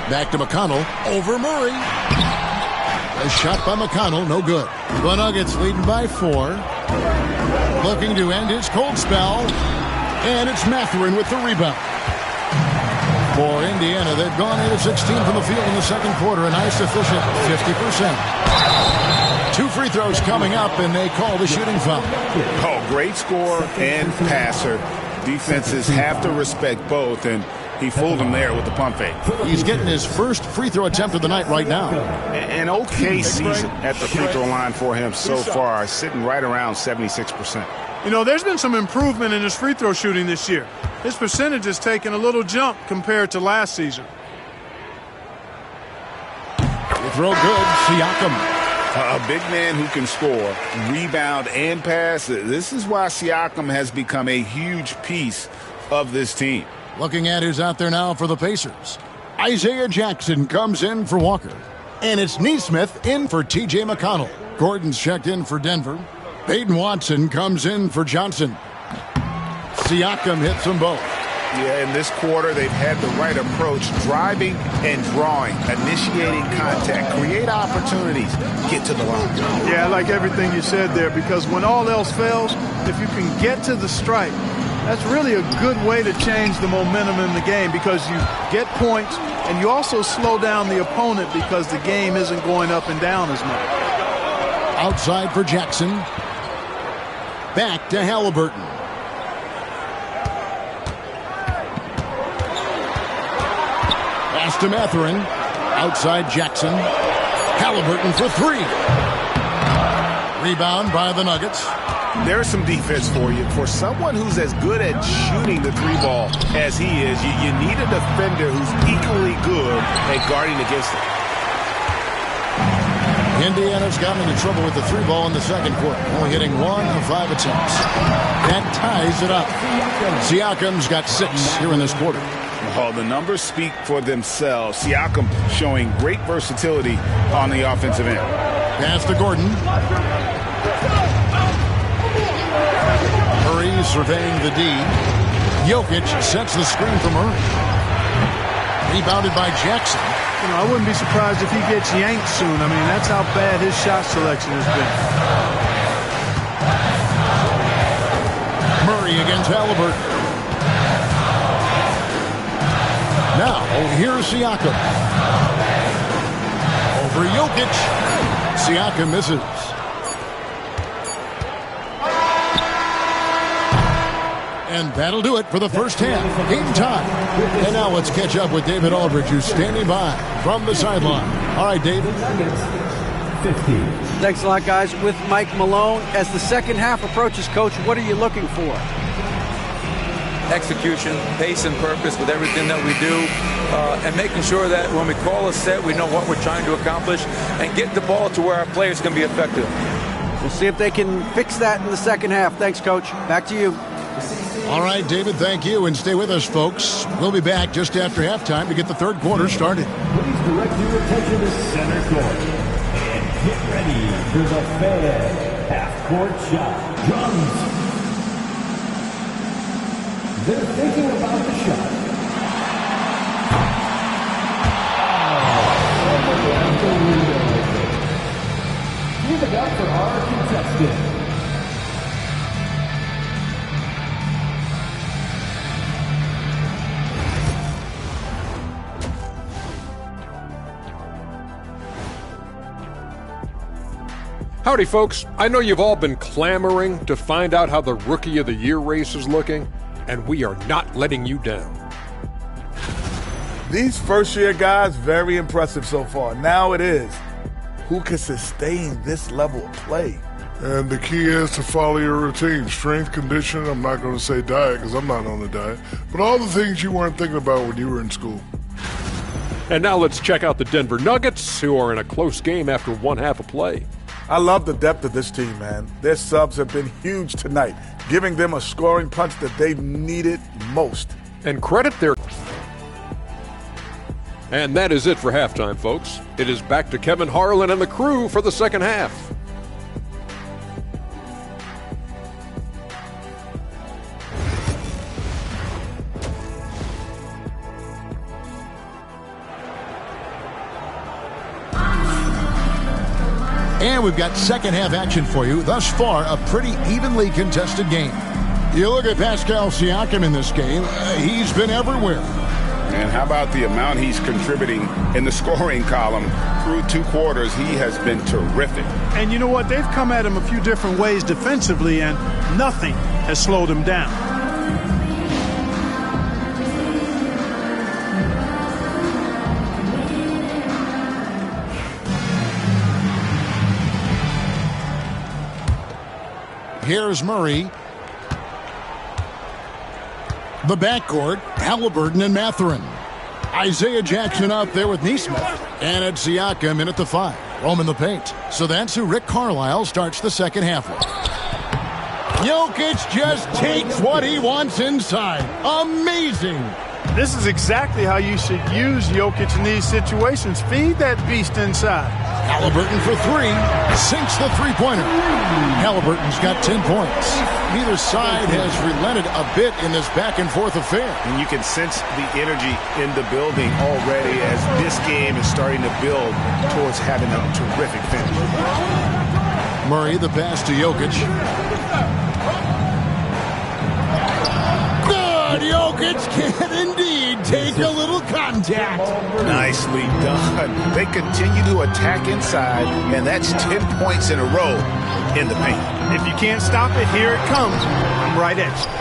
A: Back to McConnell. Over Murray. A shot by McConnell. No good. The Nuggets leading by 4. Looking to end his cold spell. And it's Mathurin with the rebound. For Indiana, they've gone 8 of 16 from the field in the second quarter. A nice, efficient 50%. 2 free throws coming up, and they call the shooting foul.
J: Oh, great scorer and passer. Defenses have to respect both, and he fooled them there with the pump fake.
A: He's getting his first free throw attempt of the night right now.
J: An okay season at the free throw line for him so far, sitting right around 76%.
Q: You know, there's been some improvement in his free throw shooting this year. His percentage has taken a little jump compared to last season.
A: throw good. Siakam.
J: A big man who can score, rebound, and pass. This is why Siakam has become a huge piece of this team.
A: Looking at who's out there now for the Pacers. Isaiah Jackson comes in for Walker. And it's Neesmith in for T.J. McConnell. Gordon's checked in for Denver. Peyton Watson comes in for Johnson. Siakam hits them both.
J: Yeah, in this quarter, they've had the right approach, driving and drawing, initiating contact, create opportunities, get to the line.
Q: Yeah, I like everything you said there, because when all else fails, if you can get to the stripe, that's really a good way to change the momentum in the game, because you get points and you also slow down the opponent because the game isn't going up and down as much.
A: Outside for Jackson. Back to Halliburton. Pass to Mathurin. Outside Jackson. Halliburton for three. Rebound by the Nuggets.
J: There's some defense for you. For someone who's as good at shooting the three ball as he is, you need a defender who's equally good at guarding against it.
A: Indiana's gotten into trouble with the three ball in the second quarter, only hitting 1 of 5 attempts. That ties it up. Siakam's got 6 here in this quarter.
J: Oh, the numbers speak for themselves. Siakam showing great versatility on the offensive end.
A: Pass to Gordon. Murray surveying the D. Jokic sets the screen for Murray. Rebounded by Jackson.
Q: You know, I wouldn't be surprised if he gets yanked soon. I mean, that's how bad his shot selection has been.
A: Murray against Halliburton. Now, here's Siakam. Over Jokic. Siakam misses. And that'll do it for the first half. Game time. And now let's catch up with David Aldridge, who's standing by from the sideline. All right, David.
C: Thanks a lot, guys. With Mike Malone, as the second half approaches, Coach, what are you looking for?
R: Execution, pace and purpose with everything that we do, and making sure that when we call a set, we know what we're trying to accomplish and get the ball to where our players can be effective.
C: We'll see if they can fix that in the second half. Thanks, Coach. Back to you.
A: All right, David, thank you. And stay with us, folks. We'll be back just after halftime to get the third quarter started.
I: Please direct your attention to center court. And get ready for the Fed half-court shot. Drums. They're thinking about the shot. Give it up for our contestant.
G: Howdy, folks. I know you've all been clamoring to find out how the Rookie of the Year race is looking, and we are not letting you down.
E: These first-year guys, very impressive so far. Now it is, who can sustain this level of play?
F: And the key is to follow your routine. Strength, conditioning, I'm not going to say diet because I'm not on a diet, but all the things you weren't thinking about when you were in school.
G: And now let's check out the Denver Nuggets, who are in a close game after one half of play.
E: I love the depth of this team, man. Their subs have been huge tonight, giving them a scoring punch that they've needed most.
G: And credit their... And that is it for halftime, folks. It is back to Kevin Harlan and the crew for the second half.
A: And we've got second half action for you. Thus far, a pretty evenly contested game. You look at Pascal Siakam in this game, he's been everywhere.
J: And how about the amount he's contributing in the scoring column through 2 quarters? He has been terrific.
Q: And you know what? They've come at him a few different ways defensively, and nothing has slowed him down.
A: Here's Murray. The backcourt, Halliburton and Mathurin. Isaiah Jackson out there with Neesmith. And it's Siakam in at the 5. Roaming the paint. So that's who Rick Carlisle starts the second half with. Jokic just takes what he wants inside. Amazing.
Q: This is exactly how you should use Jokic in these situations. Feed that beast inside.
A: Halliburton for 3. Sinks the three-pointer. Halliburton's got 10 points. Neither side has relented a bit in this back-and-forth affair.
B: And you can sense the energy in the building already as this game is starting to build towards having a terrific finish.
A: Murray, the pass to Jokic. Jokic can indeed take a little contact.
B: Nicely done. They continue to attack inside, and that's 10 points in a row in the paint.
Q: If you can't stop it, here it comes. I'm right at you.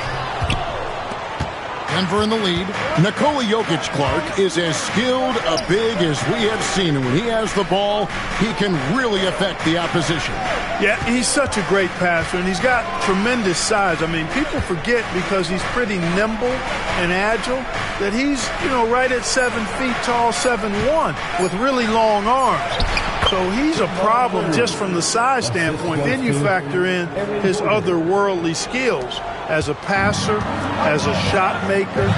A: Denver in the lead. Nikola Jokic, Clark, is as skilled a big as we have seen. And when he has the ball, he can really affect the opposition.
Q: Yeah, he's such a great passer, and he's got tremendous size. I mean, people forget because he's pretty nimble and agile that he's, right at 7 feet tall, 7'1", with really long arms. So he's a problem just from the size standpoint. Then you factor in his otherworldly skills as a passer, as a shot maker,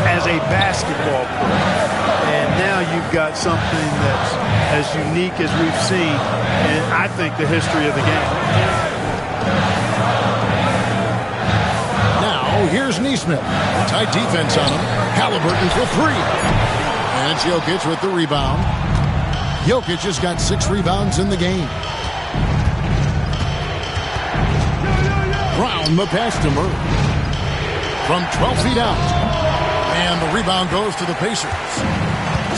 Q: as a basketball player. And now you've got something that's as unique as we've seen in, I think, the history of the game.
A: Now, here's Neesmith. Tight defense on him. Halliburton for 3. And it's Jokic with the rebound. Jokic has got 6 rebounds in the game. Brown, the pass to Murray. From 12 feet out. And the rebound goes to the Pacers.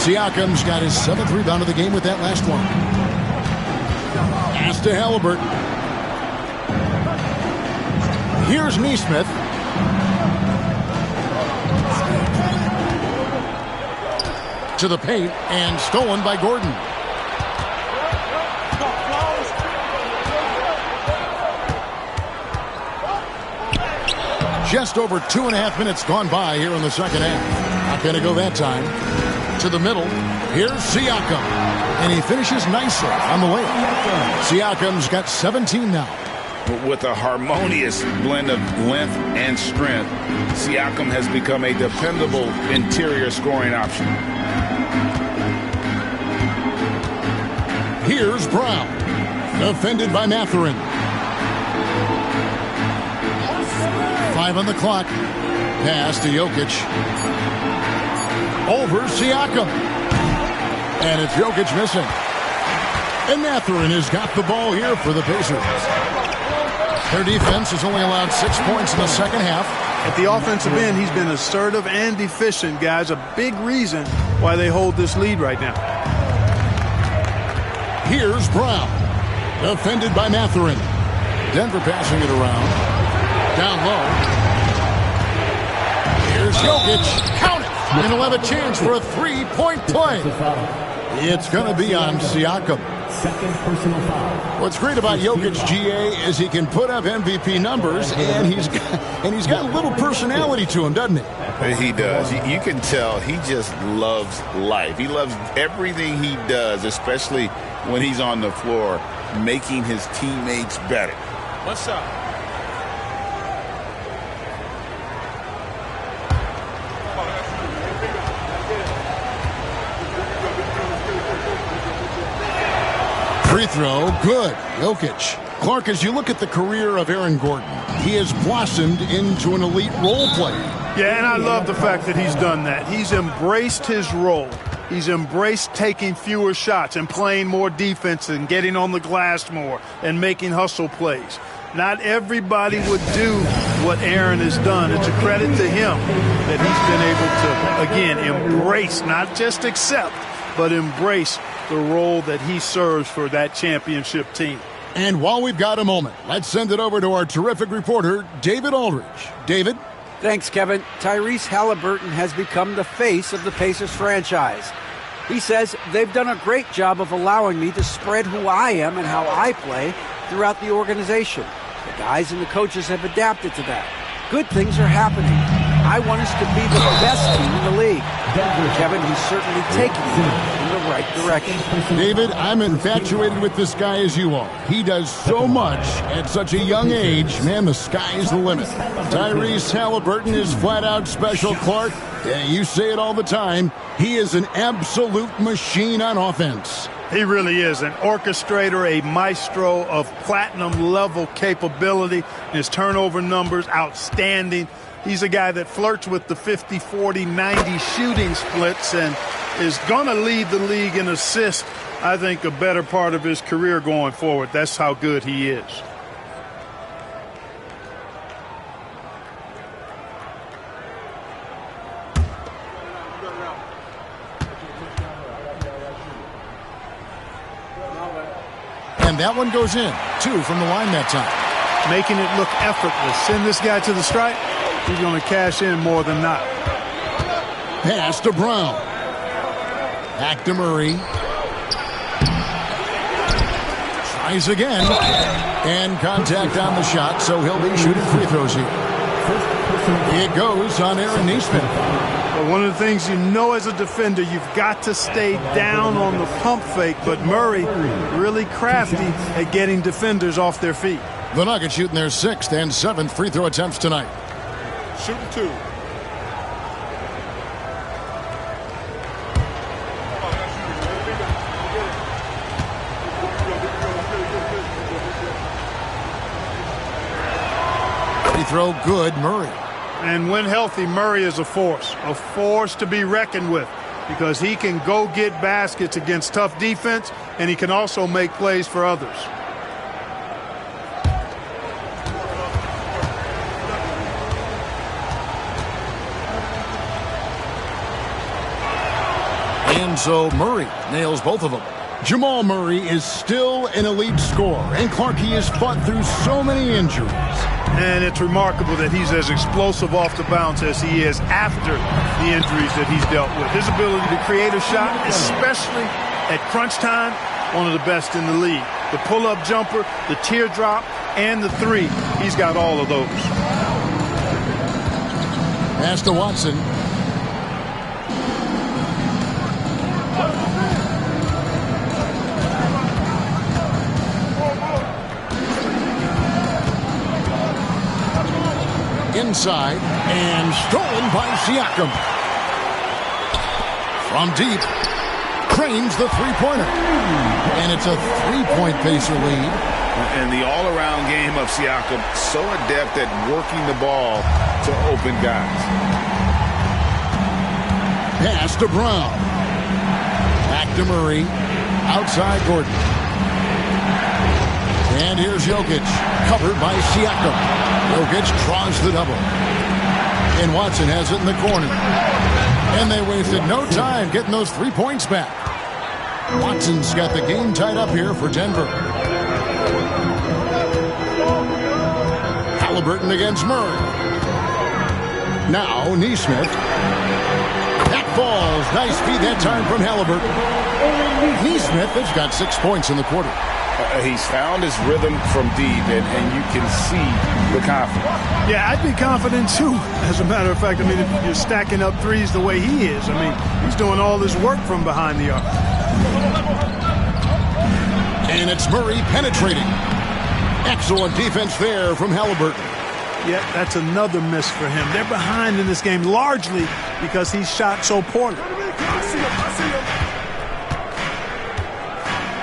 A: Siakam's got his 7th rebound of the game with that last one. Pass to Halliburton. Here's Neesmith. To the paint and stolen by Gordon. Just over 2.5 minutes gone by here in the second half. Not going to go that time. To the middle. Here's Siakam. And he finishes nicely on the way. Siakam's got 17 now.
J: With a harmonious blend of length and strength, Siakam has become a dependable interior scoring option.
A: Here's Brown. Defended by Mathurin. 5 on the clock. Pass to Jokic. Over Siakam. And it's Jokic missing. And Mathurin has got the ball here for the Pacers. Their defense has only allowed 6 points in the second half.
Q: At the offensive end, he's been assertive and efficient, guys. A big reason why they hold this lead right now.
A: Here's Brown. Defended by Mathurin. Denver passing it around. Down low. Here's Jokic. Count it. And he'll have a chance for a 3-point play. It's going to be on Siakam.
S: Second personal foul.
A: What's great about Jokic, GA, is he can put up MVP numbers, and he's got a little personality to him, doesn't he?
J: He does. You can tell he just loves life. He loves everything he does, especially when he's on the floor, making his teammates better.
K: What's up?
A: Free throw, good. Jokic. Clark, as you look at the career of Aaron Gordon, he has blossomed into an elite role player.
Q: Yeah, and I love the fact that he's done that. He's embraced his role. He's embraced taking fewer shots and playing more defense and getting on the glass more and making hustle plays. Not everybody would do what Aaron has done. It's a credit to him that he's been able to, again, embrace, not just accept, but embrace the role that he serves for that championship team.
A: And while we've got a moment, let's send it over to our terrific reporter, David Aldridge. David?
C: Thanks, Kevin. Tyrese Halliburton has become the face of the Pacers franchise. He says they've done a great job of allowing me to spread who I am and how I play throughout the organization. The guys and the coaches have adapted to that. Good things are happening. I want us to be the best team in the league. Kevin, he's certainly taking it in the right direction.
A: David, I'm infatuated with this guy as you are. He does so much at such a young age. Man, the sky is the limit. Tyrese Halliburton is flat out special, Clark. You say it all the time. He is an absolute machine on offense.
Q: He really is an orchestrator, a maestro of platinum-level capability. His turnover numbers, outstanding. He's a guy that flirts with the 50, 40, 90 shooting splits and is going to lead the league in assists, I think, a better part of his career going forward. That's how good he is.
A: And that one goes in. 2 from the line that time.
Q: Making it look effortless. Send this guy to the stripe. He's going to cash in more than not.
A: Pass to Brown. Back to Murray. Tries again. And contact on the shot, so he'll be shooting free throws here. It goes on Aaron Nesmith.
Q: But one of the things you know as a defender, you've got to stay down on the pump fake. But Murray really crafty at getting defenders off their feet.
A: The Nuggets shooting their 6th and 7th free throw attempts tonight.
E: Shooting 2.
A: Free throw good, Murray.
Q: And when healthy, Murray is a force to be reckoned with, because he can go get baskets against tough defense, and he can also make plays for others.
A: And so Murray nails both of them. Jamal Murray is still an elite scorer, and Clark, he has fought through so many injuries.
Q: And it's remarkable that he's as explosive off the bounce as he is after the injuries that he's dealt with. His ability to create a shot, especially at crunch time, one of the best in the league. The pull-up jumper, the teardrop, and the 3. He's got all of those.
A: Pass to Watson. Inside and stolen by Siakam. From deep, cranes the three-pointer. And it's a 3-point Pacer lead.
J: And the all-around game of Siakam, so adept at working the ball to open guys.
A: Pass to Brown. Back to Murray. Outside Gordon. And here's Jokic, covered by Siakam. Jokic draws the double. And Watson has it in the corner. And they wasted no time getting those 3 points back. Watson's got the game tied up here for Denver. Halliburton against Murray. Now Nesmith. That falls. Nice feed that time from Halliburton. Nesmith has got 6 points in the quarter.
J: He's found his rhythm from deep, and you can see the confidence.
Q: Yeah, I'd be confident too. As a matter of fact, I mean, if you're stacking up threes the way he is, I mean, he's doing all this work from behind the arc.
A: And it's Murray penetrating. Excellent defense there from Halliburton.
Q: Yeah, that's another miss for him. They're behind in this game largely because he shot so poorly.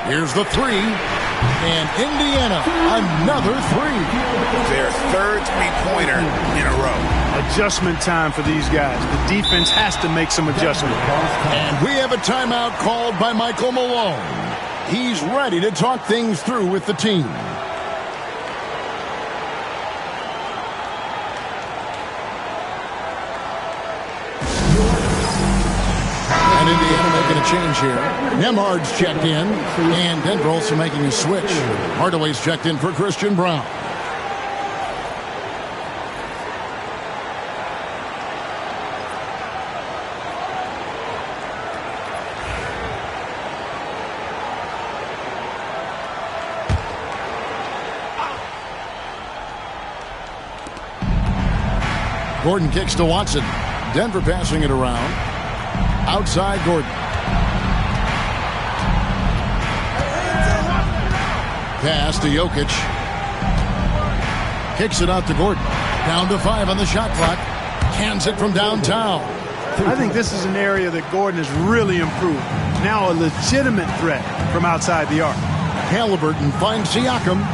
A: Here's the 3. And Indiana, another 3.
J: Their 3rd three-pointer in a row.
Q: Adjustment time for these guys. The defense has to make some adjustment.
A: And we have a timeout called by Michael Malone. He's ready to talk things through with the team. And Indiana making a change here. Nembhard's checked in, and Denver also making a switch. Hardaway's checked in for Christian Brown. Gordon kicks to Watson. Denver passing it around. Outside Gordon. Pass to Jokic. Kicks it out to Gordon. Down to 5 on the shot clock. Cans it from downtown.
Q: I think this is an area that Gordon has really improved. Now a legitimate threat from outside the arc.
A: Halliburton finds Siakam.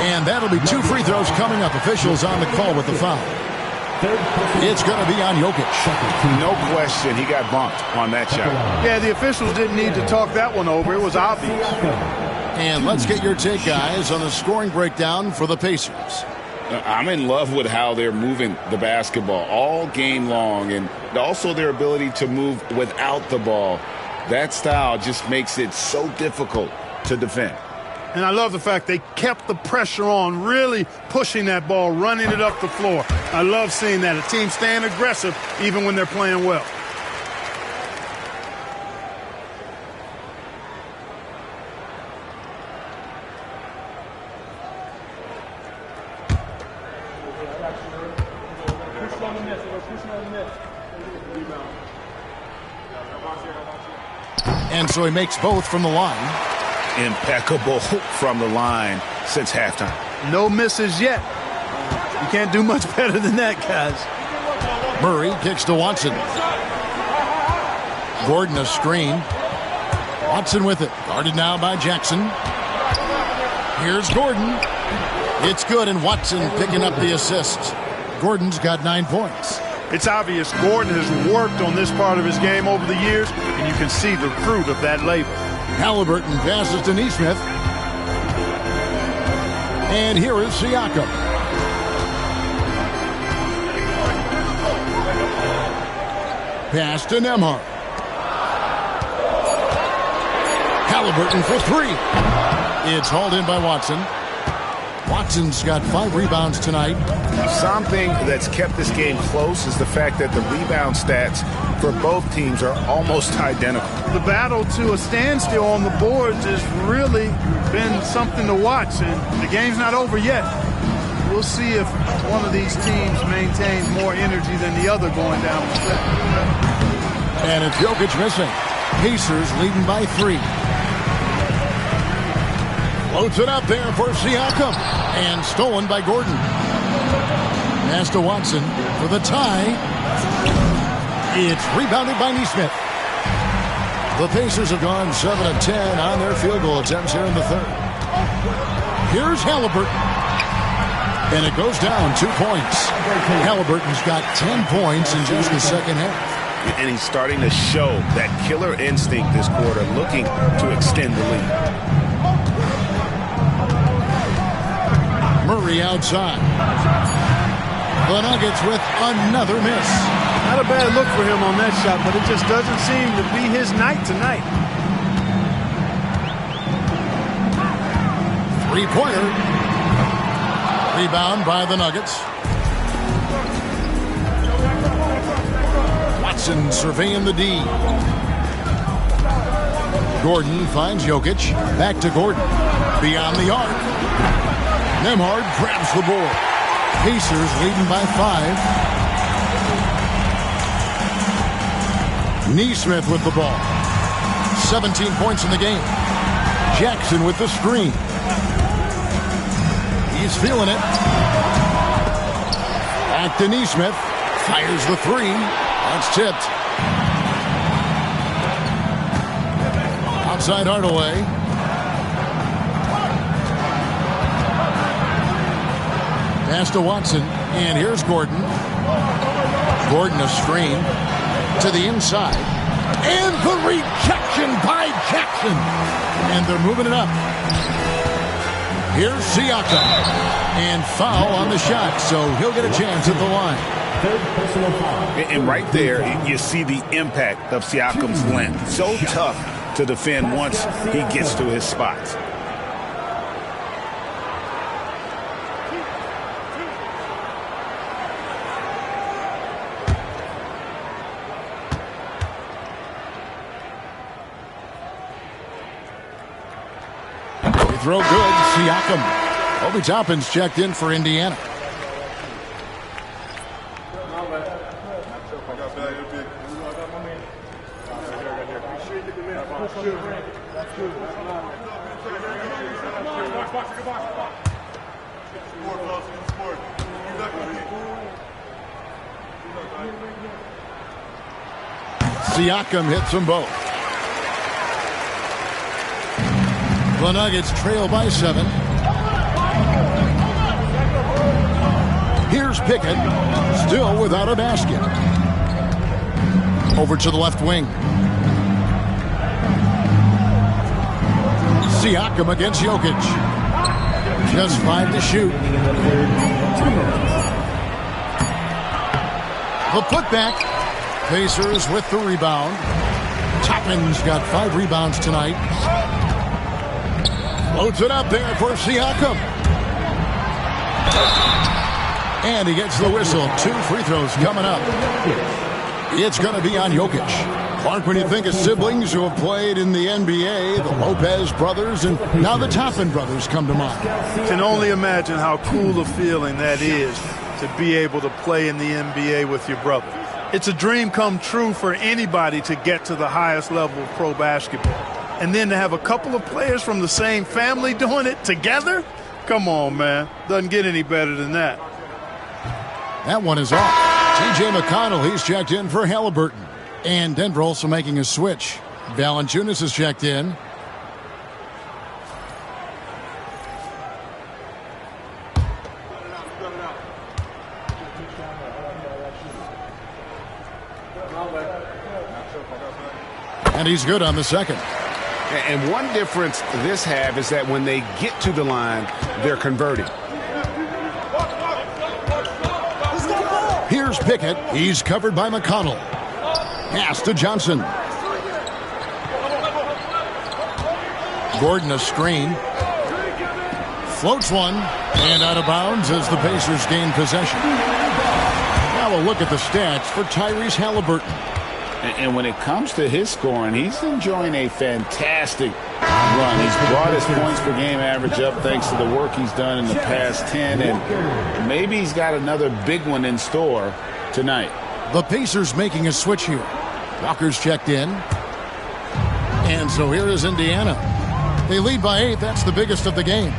A: And that'll be 2 free throws coming up. Officials on the call with the foul. It's going to be on Jokic.
J: No question, he got bumped on that shot.
Q: Yeah, the officials didn't need to talk that one over. It was obvious.
A: And let's get your take, guys, on the scoring breakdown for the Pacers.
J: I'm in love with how they're moving the basketball all game long, and also their ability to move without the ball. That style just makes it so difficult to defend.
Q: And I love the fact they kept the pressure on, really pushing that ball, running it up the floor. I love seeing that. A team staying aggressive even when they're playing well.
A: And so he makes both from the line.
J: Impeccable from the line since halftime.
Q: No misses yet. You can't do much better than that, guys.
A: Murray kicks to Watson. Gordon a screen. Watson with it. Guarded now by Jackson. Here's Gordon. It's good, and Watson picking up the assist. Gordon's got 9 points.
Q: It's obvious Gordon has worked on this part of his game over the years, and you can see the fruit of that labor.
A: Halliburton passes to Nesmith. And here is Siakam. Pass to Nembhard. Halliburton for 3. It's hauled in by Watson. Watson's got 5 rebounds tonight.
J: Something that's kept this game close is the fact that the rebound stats for both teams are almost identical.
Q: The battle to a standstill on the boards has really been something to watch, and the game's not over yet. We'll see if one of these teams maintains more energy than the other going down the stretch.
A: And it's Jokic missing. Pacers leading by 3. Floats it up there for Siakam. And stolen by Gordon. Pass to Watson for the tie. It's rebounded by Nesmith. The Pacers have gone 7 of 10 on their field goal attempts here in the third. Here's Halliburton. And it goes down 2 points. Halliburton's got 10 points in just the second half.
J: And he's starting to show that killer instinct this quarter, looking to extend the lead.
A: Murray outside. The Nuggets with another miss.
Q: Not a bad look for him on that shot, but it just doesn't seem to be his night tonight.
A: 3-pointer. Rebound by the Nuggets. Watson surveying the D. Gordon finds Jokic. Back to Gordon. Beyond the arc. Nembhard grabs the board. Pacers leading by 5. Nesmith with the ball. 17 points in the game. Jackson with the screen. He's feeling it. Back to Nesmith. Fires the 3. That's tipped. Outside Hardaway. Pass to Watson. And here's Gordon. Gordon a screen to the inside. And the rejection by Jackson. And they're moving it up. Here's Siakam. And foul on the shot. So he'll get a chance at the line.
J: And right there, you see the impact of Siakam's length. So tough to defend once he gets to his spots.
A: Throw good, Siakam. Obi Toppin's checked in for Indiana. Siakam hits them both. The Nuggets trail by 7. Here's Pickett, still without a basket. Over to the left wing. Siakam against Jokic. Just 5 to shoot. The putback. Pacers with the rebound. Toppin's got 5 rebounds tonight. Loads it up there for Siakam. And he gets the whistle. 2 free throws coming up. It's going to be on Jokic. Clark, when you think of siblings who have played in the NBA, the Lopez brothers and now the Toppin brothers come to mind.
Q: Can only imagine how cool a feeling that is to be able to play in the NBA with your brother. It's a dream come true for anybody to get to the highest level of pro basketball. And then to have a couple of players from the same family doing it together? Come on, man. Doesn't get any better than that.
A: That one is off. T.J. McConnell, he's checked in for Halliburton. And Denver also making a switch. Valanciunas is checked in. And he's good on the second.
B: And one difference this half is that when they get to the line, they're converting.
A: Here's Pickett. He's covered by McConnell. Pass to Johnson. Gordon a screen. Floats one. And out of bounds as the Pacers gain possession. Now a look at the stats for Tyrese Halliburton.
J: And when it comes to his scoring, he's enjoying a fantastic run. He's brought his points per game average up thanks to the work he's done in the past 10. And maybe he's got another big one in store tonight.
A: The Pacers making a switch here. Walker's checked in. And so here is Indiana. They lead by 8. That's the biggest of the game.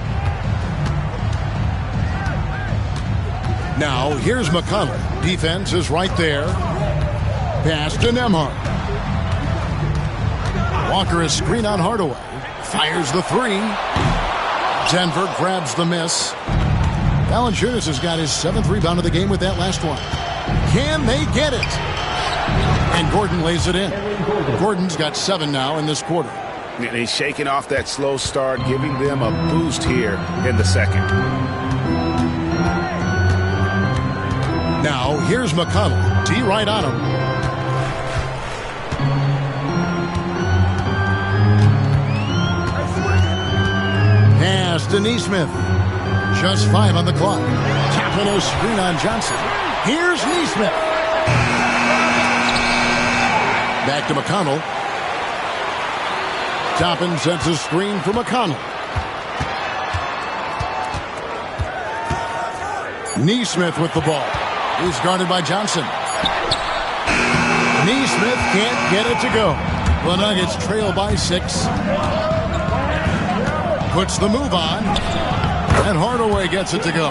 A: Now here's McConnell. Defense is right there. Pass to Nembhard. Walker is screen on Hardaway. Fires the 3. Denver grabs the miss. Valanciunas has got his 7th rebound of the game with that last one. Can they get it? And Gordon lays it in. Gordon's got 7 now in this quarter.
B: And he's shaking off that slow start, giving them a boost here in the second.
A: Now here's McConnell. T right on him. Pass to Nesmith. Just 5 on the clock. Toppin a screen on Johnson. Here's Nesmith. Back to McConnell. Toppin sets a screen for McConnell. Nesmith with the ball. He's guarded by Johnson. Nesmith can't get it to go. The Nuggets trail by 6. Puts the move on. And Hardaway gets it to go.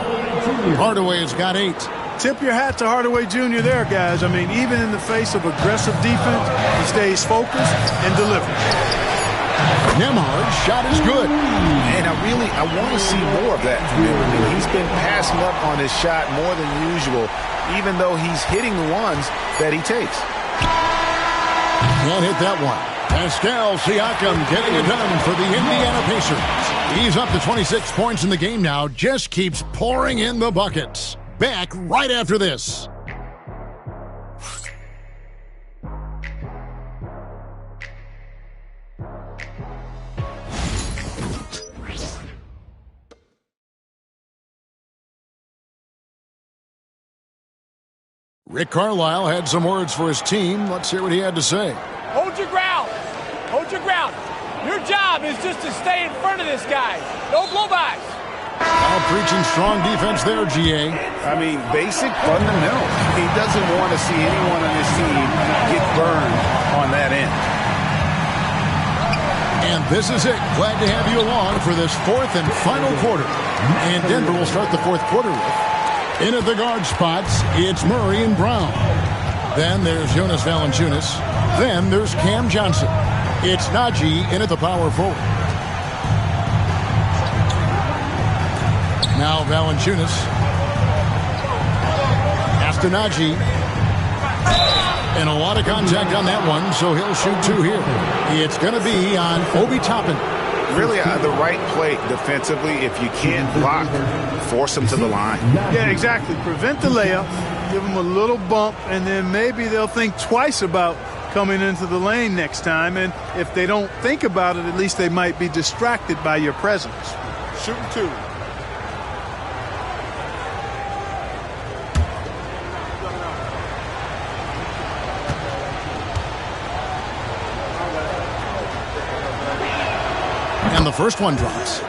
A: Hardaway's got 8.
Q: Tip your hat to Hardaway Jr. there, guys. I mean, even in the face of aggressive defense, he stays focused and delivers.
A: Nembhard's shot is good.
B: And I want to see more of that from him. I mean, he's been passing up on his shot more than usual, even though he's hitting the ones that he takes.
A: Can't hit that one. Pascal Siakam getting it done for the Indiana Pacers. He's up to 26 points in the game now. Just keeps pouring in the buckets. Back right after this. Rick Carlisle had some words for his team. Let's hear what he had to say.
T: Hold your ground. Hold your ground. Your job is just to stay in front of this guy. No blow-bys.
A: Now preaching strong defense there, GA.
B: I mean, basic fundamental. He doesn't want to see anyone on his team get burned on that end.
A: And this is it. Glad to have you along for this fourth and final quarter. And Denver will start the fourth quarter with. In at the guard spots, it's Murray and Brown. Then there's Jonas Valanciunas. Then there's Cam Johnson. It's Najee in at the power forward. Now Valanciunas. Pass to Najee. And a lot of contact on that one, so he'll shoot two here. It's going to be on Obi Toppin.
B: Really the right play defensively. If you can't block, force them to the line.
Q: Yeah, exactly. Prevent the layup, give them a little bump, and then maybe they'll think twice about coming into the lane next time. And if they don't think about it, at least they might be distracted by your presence.
E: Shooting two.
A: And the first one drops.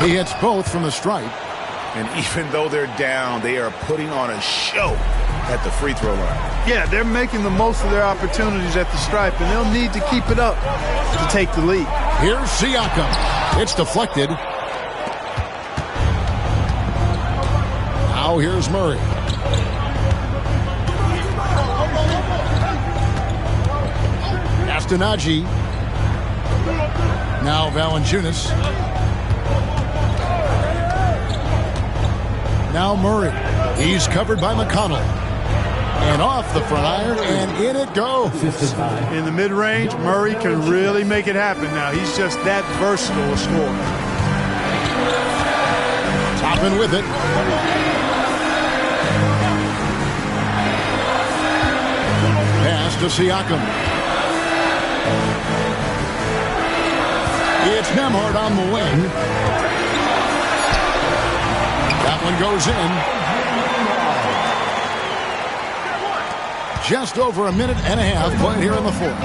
A: He hits both from the stripe.
J: And even though they're down, they are putting on a show at the free throw line.
Q: Yeah, they're making the most of their opportunities at the stripe, and they'll need to keep it up to take the lead.
A: Here's Siakam. It's deflected. Now here's Murray. Pass to Najee. Now Valanciunas. Now Murray. He's covered by McConnell. And off the front iron, and in it goes.
Q: In the mid-range, Murray can really make it happen now. He's just that versatile a scorer.
A: Toppin with it. Pass to Siakam. It's Nembhard on the wing. That one goes in. Just over a minute and a half played here in the fourth.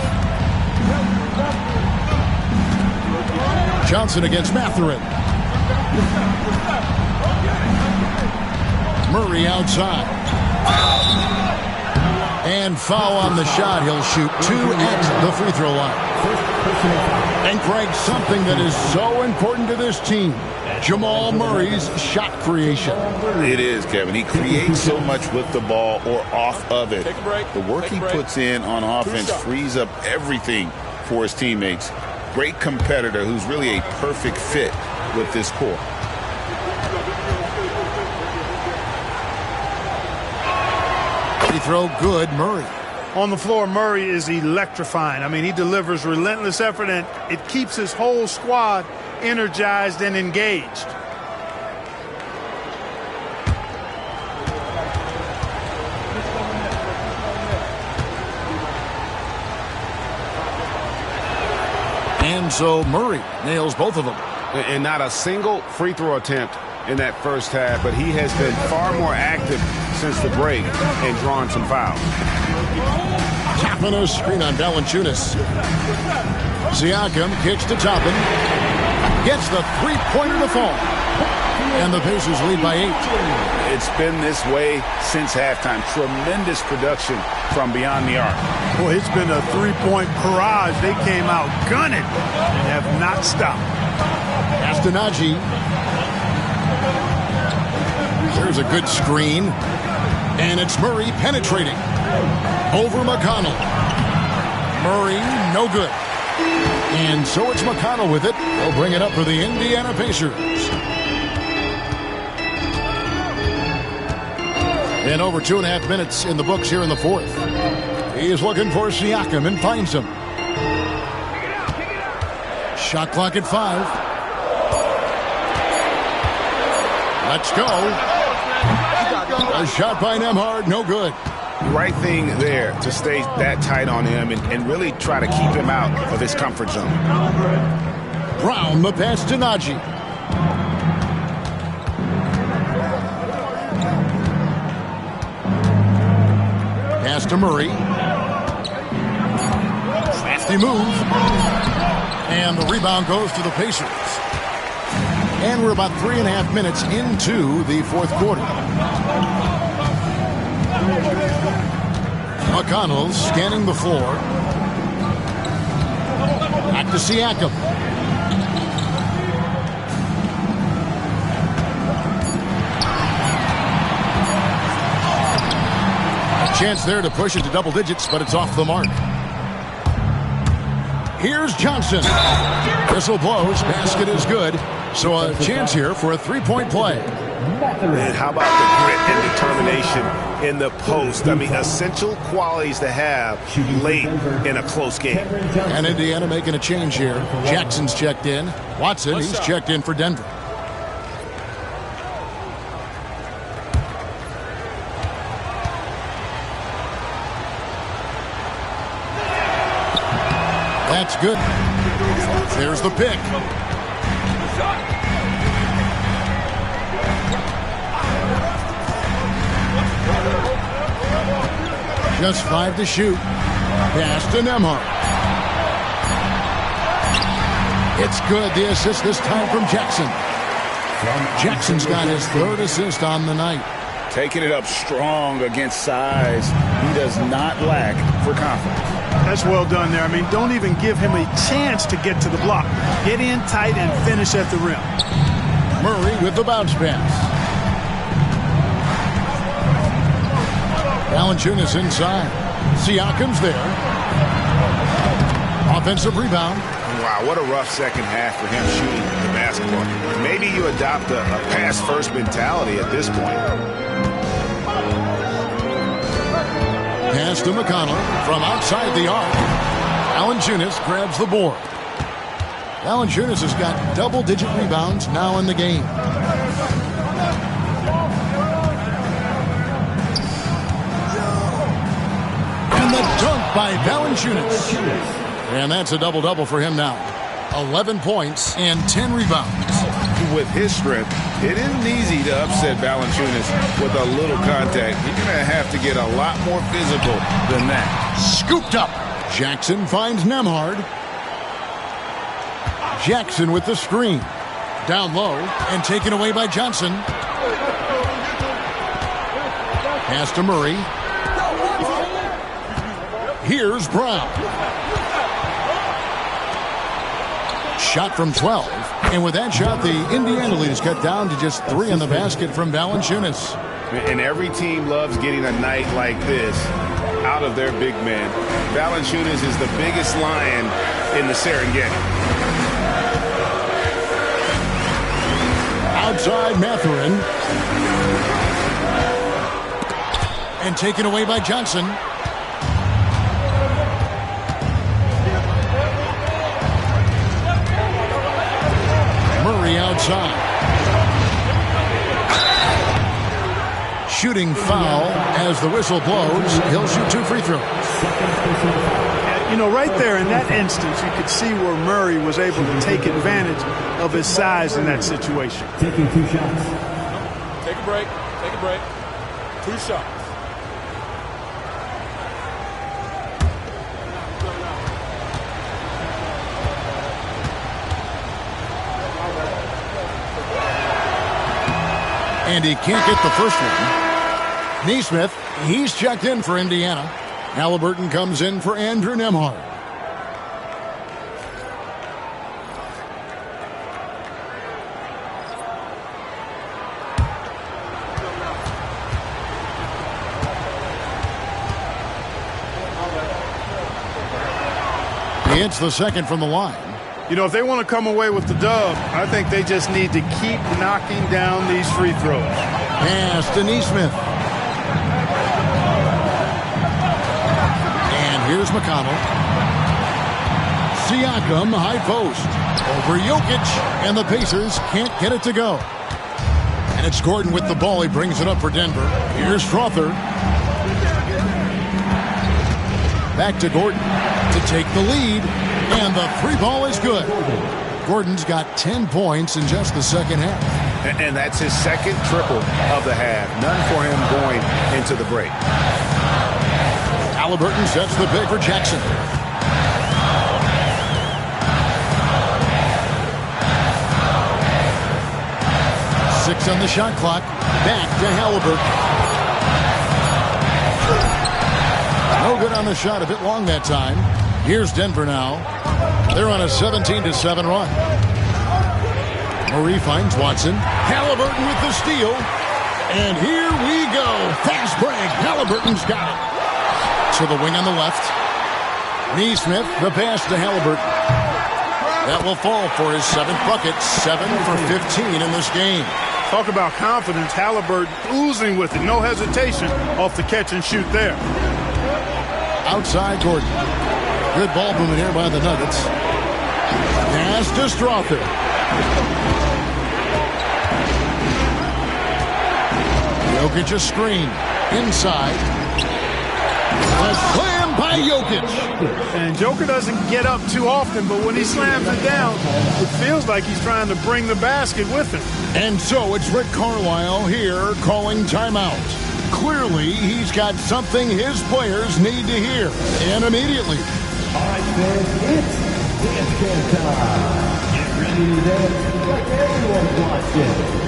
A: Johnson against Mathurin. Murray outside. And foul on the shot. He'll shoot two at the free throw line. And Craig, something that is so important to this team. Jamal Murray's shot creation.
J: It is, Kevin. He creates so much with the ball or off of it. The work he puts in on offense frees up everything for his teammates. Great competitor who's really a perfect fit with this core.
A: Free throw good, Murray.
Q: On the floor, Murray is electrifying. I mean, he delivers relentless effort, and it keeps his whole squad energized and engaged.
A: And so Murray nails both of them.
B: And not a single free throw attempt in that first half, but he has been far more active since the break and drawn some fouls.
A: Toppin a screen on Valanciunas. Siakam kicks to Toppin. Gets the three-pointer to fall. And the Pacers lead by 8.
B: It's been this way since halftime. Tremendous production from beyond the arc.
Q: Boy, it's been a three-point barrage. They came out gunning and have not stopped.
A: Pass to Najee. There's a good screen. And it's Murray penetrating. Over McConnell. Murray, no good. And so it's McConnell with it. They'll bring it up for the Indiana Pacers. And over 2.5 minutes in the books here in the fourth. He is looking for Siakam and finds him. Shot clock at 5. Let's go. A shot by Nembhard, no good.
B: Right thing there to stay that tight on him and really try to keep him out of his comfort zone.
A: Brown, the pass to Najee. Pass to Murray. Crafty move. And the rebound goes to the Pacers. And we're about 3.5 minutes into the fourth quarter. McConnell scanning the floor. Back to Siakam. A chance there to push it to double digits, but it's off the mark. Here's Johnson. Whistle blows. Basket is good. So a chance here for a three-point play.
B: And how about the grit and determination in the post? I mean, essential qualities to have late in a close game.
A: And Indiana making a change here. Jackson's checked in. Watson, he's checked in for Denver. That's good. There's the pick. Just 5 to shoot. Pass to Nembhard. It's good. The assist this time from Jackson. Jackson's got his third assist on the night.
B: Taking it up strong against size. He does not lack for confidence.
Q: That's well done there. I mean, don't even give him a chance to get to the block. Get in tight and finish at the rim.
A: Murray with the bounce pass. Valanciunas inside. Siakam's there. Offensive rebound.
B: Wow, what a rough second half for him shooting the basketball. Maybe you adopt a pass-first mentality at this point.
A: Pass to McConnell from outside the arc. Valanciunas grabs the board. Valanciunas has got double-digit rebounds now in the game. And the dunk by Valanciunas. And that's a double-double for him now. 11 points and 10 rebounds.
B: With his strength, it isn't easy to upset Valanciunas with a little contact. You're going to have to get a lot more physical than that.
A: Scooped up. Jackson finds Nembhard. Jackson with the screen. Down low and taken away by Johnson. Pass to Murray. Here's Brown. Shot from 12. And with that shot, the Indiana lead is cut down to just 3 in the basket from Valanciunas.
B: And every team loves getting a night like this out of their big man. Valanciunas is the biggest lion in the Serengeti.
A: Outside Mathurin. And taken away by Johnson. Murray outside. Shooting foul as the whistle blows. He'll shoot 2 free throws.
Q: You know, right there in that instance, you could see where Murray was able to take advantage of his size in that situation.
S: Taking 2 shots.
G: Take a break. Take a break. 2 shots.
A: And he can't get the first one. Nesmith, he's checked in for Indiana. Halliburton comes in for Andrew Nembhard. He hits the second from the line.
Q: You know, if they want to come away with the dub, I think they just need to keep knocking down these free throws.
A: Pass to Nesmith. And here's McConnell. Siakam, high post. Over Jokic, and the Pacers can't get it to go. And it's Gordon with the ball. He brings it up for Denver. Here's Strother. Back to Gordon to take the lead, and the three ball is good. Gordon's got 10 points in just the second half.
B: And that's his second triple of the half. None for him going into the break.
A: Halliburton sets the pick for Jackson. Six on the shot clock. Back to Halliburton. No good on the shot. A bit long that time. Here's Denver now. They're on a 17-7 run. Murray finds Watson. Halliburton with the steal. And here we go. Fast break. Halliburton's got it. To the wing on the left. Neesmith, the pass to Halliburton. That will fall for his 7th bucket. 7 for 15 in this game.
Q: Talk about confidence. Halliburton oozing with it. No hesitation off the catch and shoot there.
A: Outside Gordon. Good ball movement here by the Nuggets. Pass to Strother. Jokic a screen. Inside. A slam by Jokic.
Q: And Joker doesn't get up too often, but when he slams it down, it feels like he's trying to bring the basket with him.
A: And so it's Rick Carlisle here calling timeout. Clearly, he's got something his players need to hear. And immediately.
S: All right, fans, it's dance time. Get ready to dance like everyone's watching.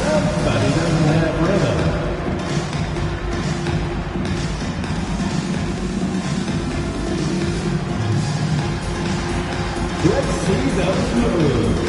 S: Somebody doesn't have rhythm. Let's see those moves.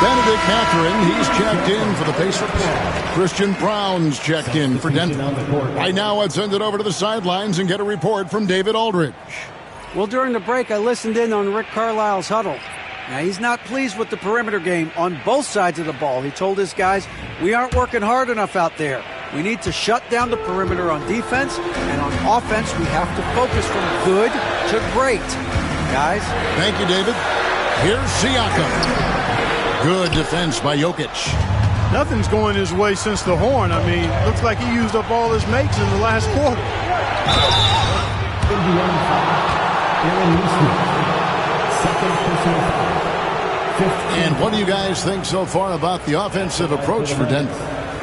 A: Benedict Mathurin, he's checked in for the Pacers. Christian Brown's checked in for Denver. Right now, let's send it over to the sidelines and get a report from David Aldridge.
C: Well, during the break, I listened in on Rick Carlisle's huddle. Now, he's not pleased with the perimeter game on both sides of the ball. He told his guys, we aren't working hard enough out there. We need to shut down the perimeter on defense, and on offense, we have to focus from good to great. Guys?
A: Thank you, David. Here's Siakam. Good defense by Jokic.
Q: Nothing's going his way since the horn. I mean, looks like he used up all his mates in the last quarter.
A: And what do you guys think so far about the offensive approach for Denver?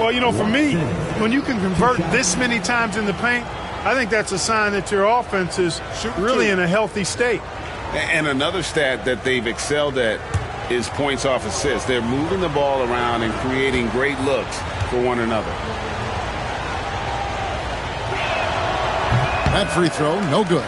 Q: Well, you know, for me, when you can convert this many times in the paint, I think that's a sign that your offense is really in a healthy state.
B: And another stat that they've excelled at is points off assists. They're moving the ball around and creating great looks for one another.
A: That free throw, no good.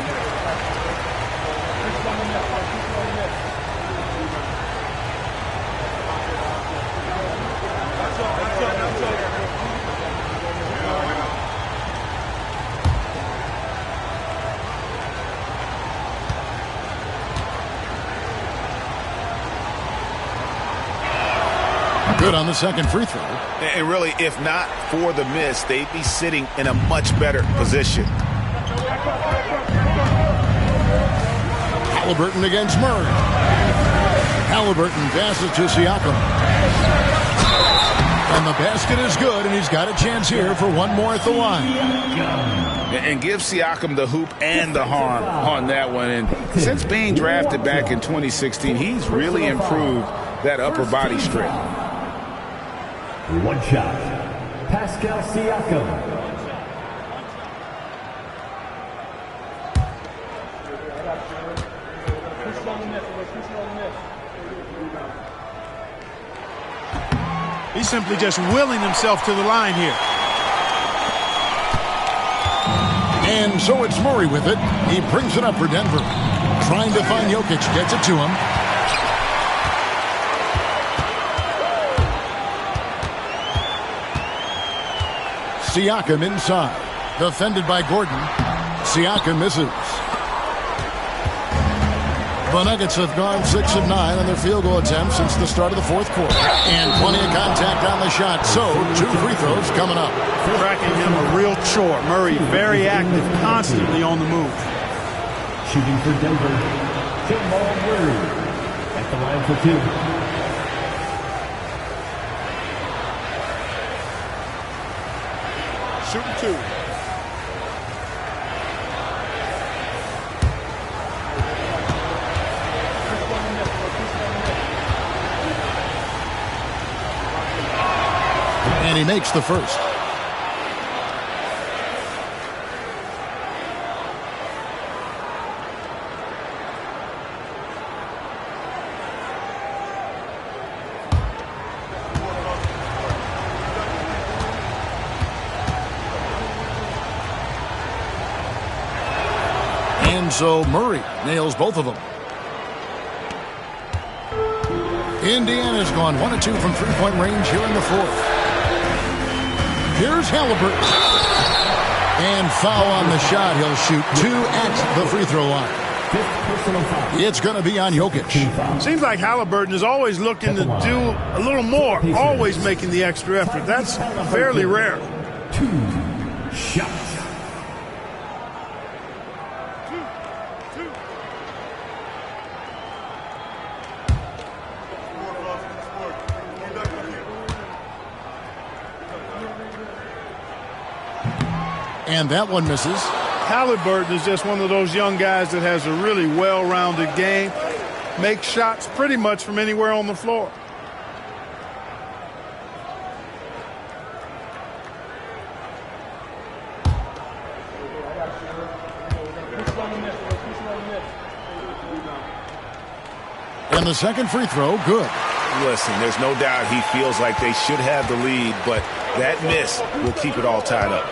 A: Good on the second free throw.
B: And really, if not for the miss, they'd be sitting in a much better position.
A: Halliburton against Murray. Halliburton passes to Siakam. And the basket is good, and he's got a chance here for one more at the line.
B: And give Siakam the hoop and the harm on that one. And since being drafted back in 2016, he's really improved that upper body strength.
S: One shot. Pascal Siakam.
Q: He's simply just willing himself to the line here.
A: And so it's Murray with it. He brings it up for Denver. Trying to find Jokic. Gets it to him. Siakam inside. Defended by Gordon. Siakam misses. The Nuggets have gone 6 of 9 on their field goal attempts since the start of the fourth quarter. And plenty of contact on the shot. So 2 free throws coming up.
Q: Cracking him a real chore. Murray very active, constantly on the move.
S: Shooting for Denver, Jamal Murray at the line for 2.
E: Shooting 2.
A: And he makes the first. And so Murray nails both of them. Indiana's gone 1 of 2 from three-point range here in the fourth. Here's Halliburton. And foul on the shot. He'll shoot 2 at the free throw line. It's going to be on Jokic.
Q: Seems like Halliburton is always looking to do a little more, always making the extra effort. That's fairly rare.
S: 2 shots.
A: And that one misses.
Q: Halliburton is just one of those young guys that has a really well-rounded game. Makes shots pretty much from anywhere on the floor.
A: And the second free throw, good.
J: Listen, there's no doubt he feels like they should have the lead, but that miss will keep it all tied up.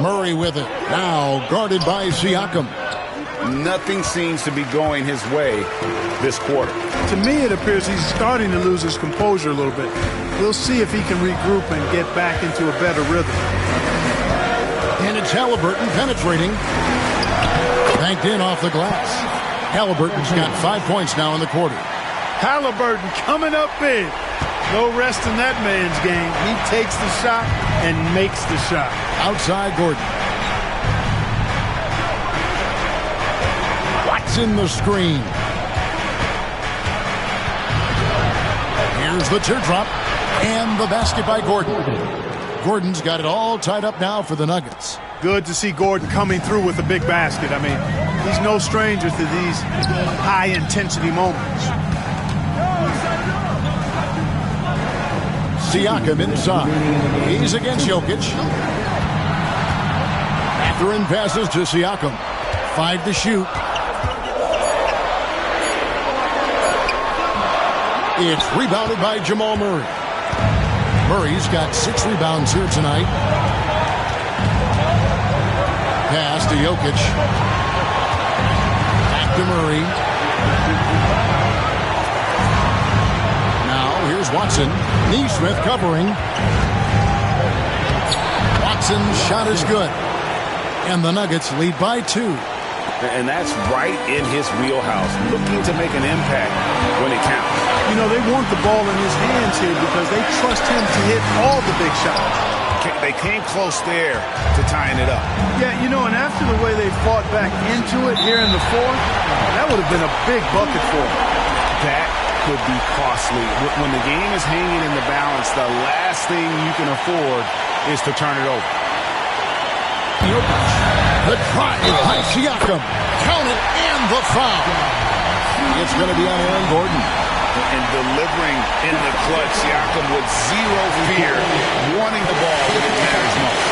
A: Murray with it. Now guarded by Siakam.
J: Nothing seems to be going his way this quarter.
Q: To me, it appears he's starting to lose his composure a little bit. We'll see if he can regroup and get back into a better rhythm.
A: And it's Halliburton penetrating. Banked in off the glass. Halliburton's got 5 points now in the quarter.
Q: Halliburton coming up big. No rest in that man's game. He takes the shot and makes the shot.
A: Outside Gordon. Watson the screen. Here's the teardrop. And the basket by Gordon. Gordon's got it all tied up now for the Nuggets.
Q: Good to see Gordon coming through with a big basket. I mean, he's no stranger to these high-intensity moments.
A: Siakam inside. He's against Jokic. Mathurin passes to Siakam. 5 to shoot. It's rebounded by Jamal Murray. Murray's got 6 rebounds here tonight. Pass to Jokic. Back to Murray. Now here's Watson. Neesmith covering. Watson's shot is good. And the Nuggets lead by 2.
J: And that's right in his wheelhouse, looking to make an impact when it counts.
Q: You know, they want the ball in his hands here because they trust him to hit all the big shots.
J: They came close there to tying it up.
Q: Yeah, you know, and after the way they fought back into it here in the fourth, that would have been a big bucket for them.
J: That could be costly. When the game is hanging in the balance, the last thing you can afford is to turn it over.
A: The drive by Siakam. Count it and the foul. It's going to be on Aaron Gordon.
J: And delivering in the clutch, Siakam with zero fear, wanting the ball when it matters most.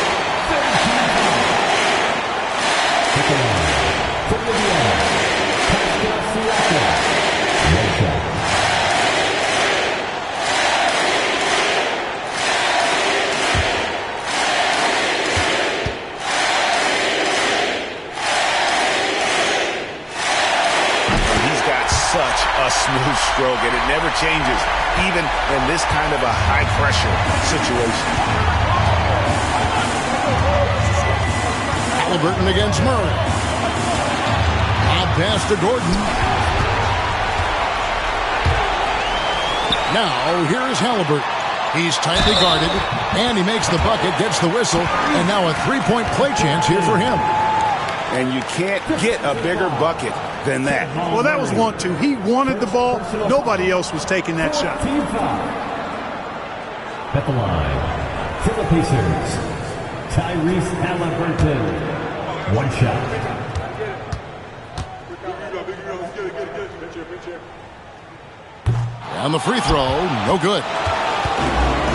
B: smooth stroke, and it never changes, even in this kind of a high-pressure situation.
A: Halliburton against Murray. Lob pass to Gordon. Now, here is Halliburton. He's tightly guarded, and he makes the bucket, gets the whistle, and now a three-point play chance here for him.
B: And you can't get a bigger bucket than that.
Q: Well, that was 1-2. He wanted the ball. Nobody else was taking that shot.
S: At the line, for the Pacers, Tyrese Halliburton. One shot.
A: On the free throw, no good.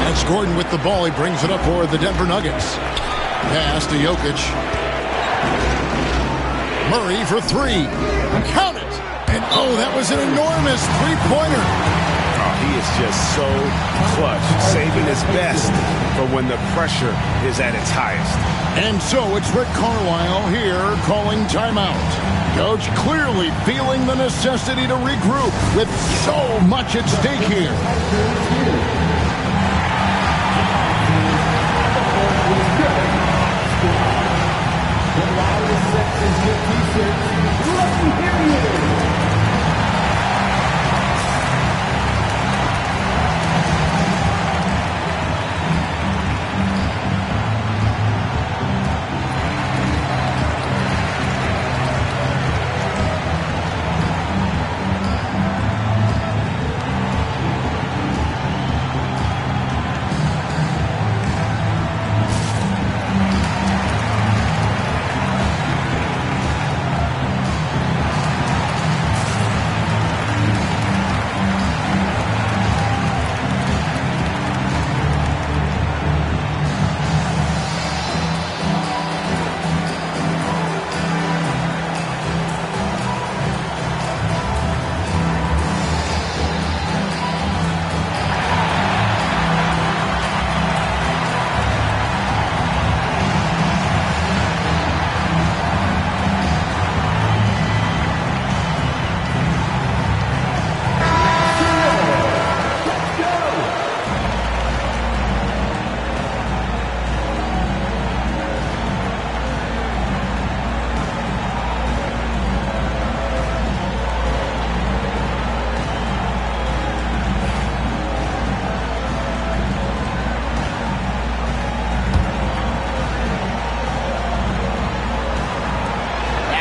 A: That's Gordon with the ball. He brings it up for the Denver Nuggets. Pass to Jokic. Murray for three. Count it! And oh, that was an enormous three-pointer.
B: Oh, he is just so clutch, saving his best for when the pressure is at its highest.
A: And so it's Rick Carlisle here calling timeout. Coach clearly feeling the necessity to regroup with so much at stake here.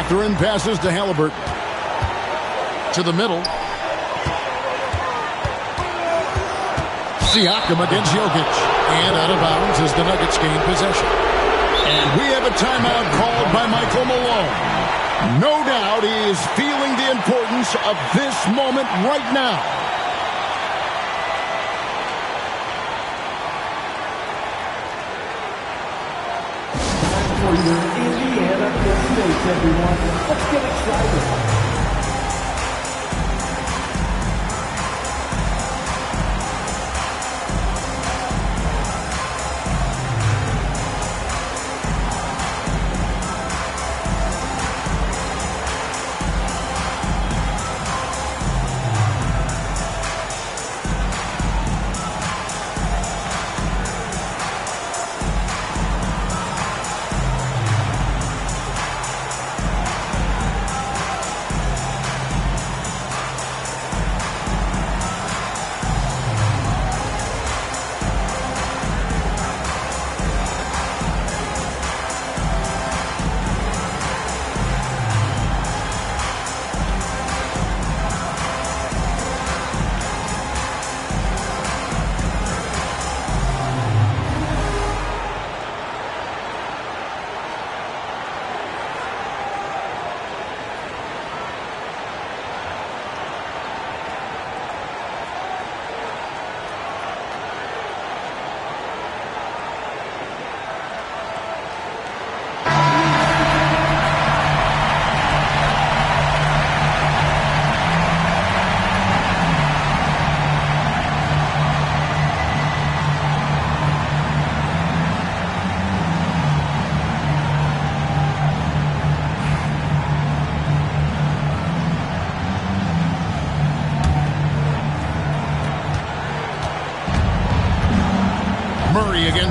A: Throwing passes to Halliburton. To the middle. Siakam against Jokic. And out of bounds as the Nuggets gain possession. And we have a timeout called by Michael Malone. No doubt he is feeling the importance of this moment right now.
S: For your Indiana Pacers, everyone. Let's get excited.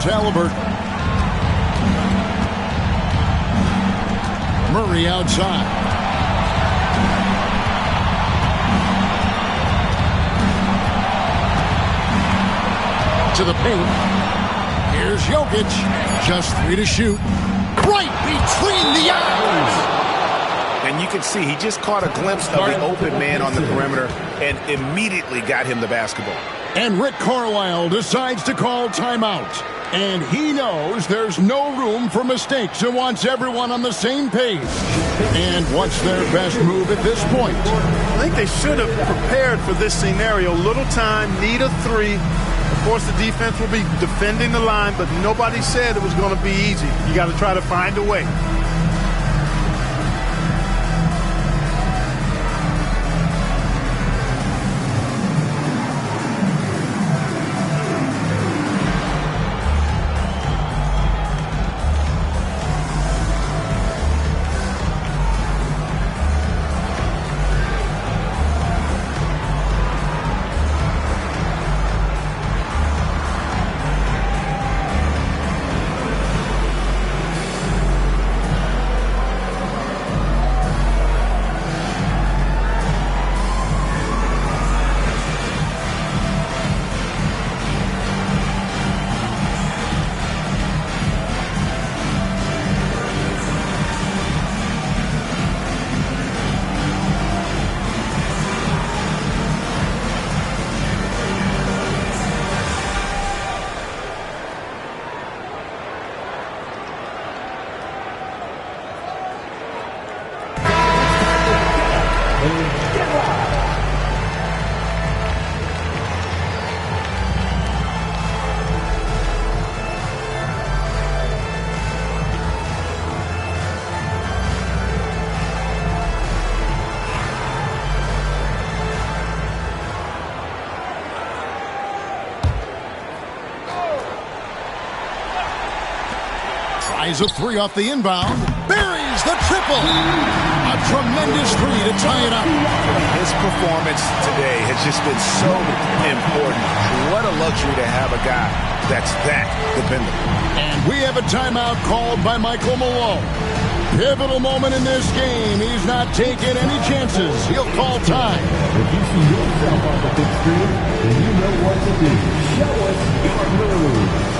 A: Halliburton. Murray outside. To the paint. Here's Jokic. Just 3 to shoot. Right between the eyes.
B: And you can see he just caught a glimpse of the open man on the perimeter and immediately got him the basketball.
A: And Rick Carlisle decides to call timeout. And he knows there's no room for mistakes and wants everyone on the same page. And what's their best move at this point?
Q: I think they should have prepared for this scenario. Little time, need a 3. Of course, the defense will be defending the line, but nobody said it was going to be easy. You got to try to find a way.
A: Tries a 3 off the inbound. Buries the triple. A tremendous 3 to tie it up.
B: His performance today has just been so important. What a luxury to have a guy that's that dependable.
A: And we have a timeout called by Michael Malone. Pivotal moment in this game. He's not taking any chances. He'll call time.
S: If you see yourself on the big screen, then you know what to do. Show us your moves.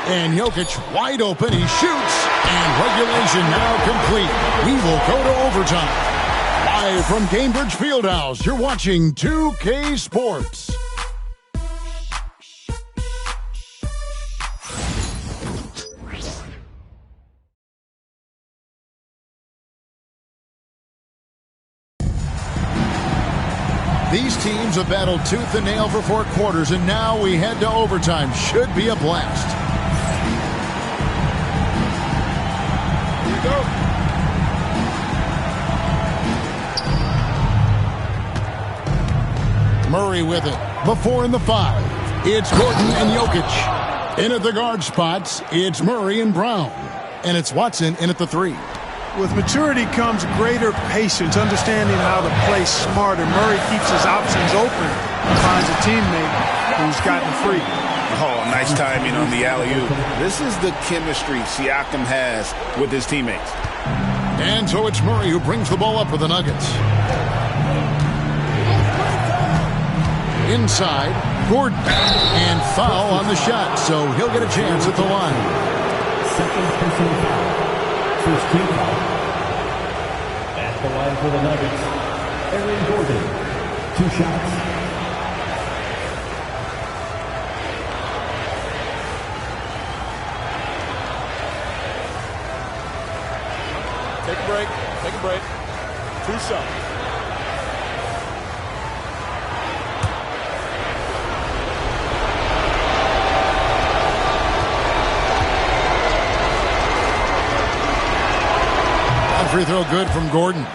A: And Jokic wide open. He shoots. And regulation now complete. We will go to overtime. Live from Cambridge Fieldhouse, you're watching 2K Sports. These teams have battled tooth and nail for 4 quarters, and now we head to overtime. Should be a blast. Here we go. Murray with it. The 4 and the 5. It's Gordon and Jokic. In at the guard spots, it's Murray and Brown. And it's Watson in at the 3.
Q: With maturity comes greater patience, understanding how to play smarter. Murray keeps his options open and finds a teammate who's gotten free.
J: Oh, nice timing on the alley-oop. This is the chemistry Siakam has with his teammates.
A: And so it's Murray who brings the ball up for the Nuggets. Inside, Gordon. And foul on the shot, so he'll get a chance at the line.
S: Second personal foul. First team foul. At the line for the Nuggets, Aaron Gordon. 2 shots.
E: Take a break. Take a break. 2 shots.
A: Free throw good from Gordon.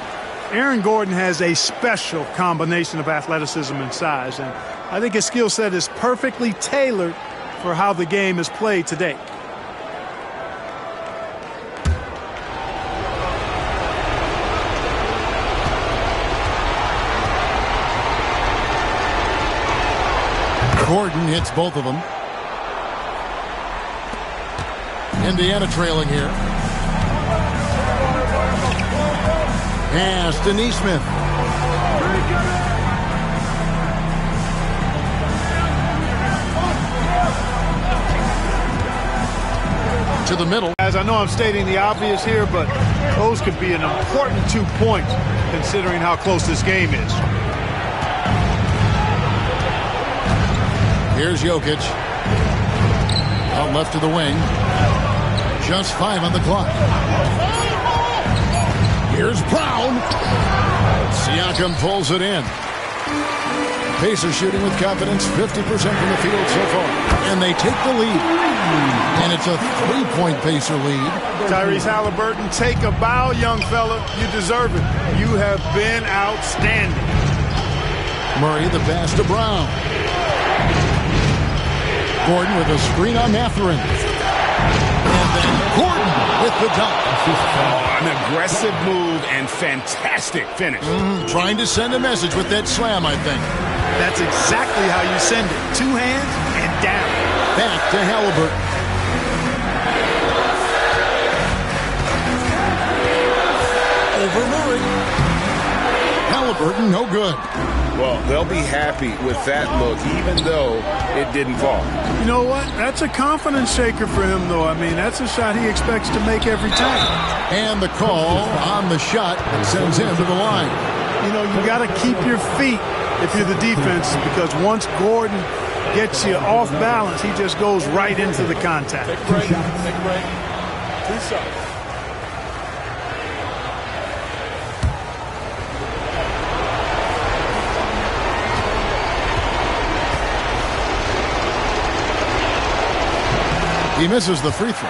Q: Aaron Gordon has a special combination of athleticism and size, and I think his skill set is perfectly tailored for how the game is played today.
A: Gordon hits both of them. Indiana trailing here. Pass to Neesmith. To the middle.
Q: As I know I'm stating the obvious here, but those could be an important 2 points considering how close this game is.
A: Here's Jokic. Out left to the wing. Just 5 on the clock. Here's Brown. Siakam pulls it in. Pacers shooting with confidence, 50% from the field so far. And they take the lead. And it's a 3-point Pacer lead.
Q: Tyrese Halliburton, take a bow, young fella. You deserve it. You have been outstanding.
A: Murray, the pass to Brown. Gordon with a screen on Mathurin. And then Gordon with the dunk.
J: Oh, an aggressive move and fantastic finish.
A: Trying to send a message with that slam, I think.
Q: That's exactly how you send it. 2 hands and down.
A: Back to Halliburton. Over Murray. Halliburton, no good.
J: Well, they'll be happy with that look, even though it didn't fall.
Q: You know what? That's a confidence shaker for him, though. I mean, that's a shot he expects to make every time.
A: And the call on the shot that sends him to the line.
Q: You know, you got to keep your feet if you're the defense, because once Gordon gets you off balance, he just goes right into the contact.
E: Take a break. Take a break. 2 shots.
A: He misses the free throw.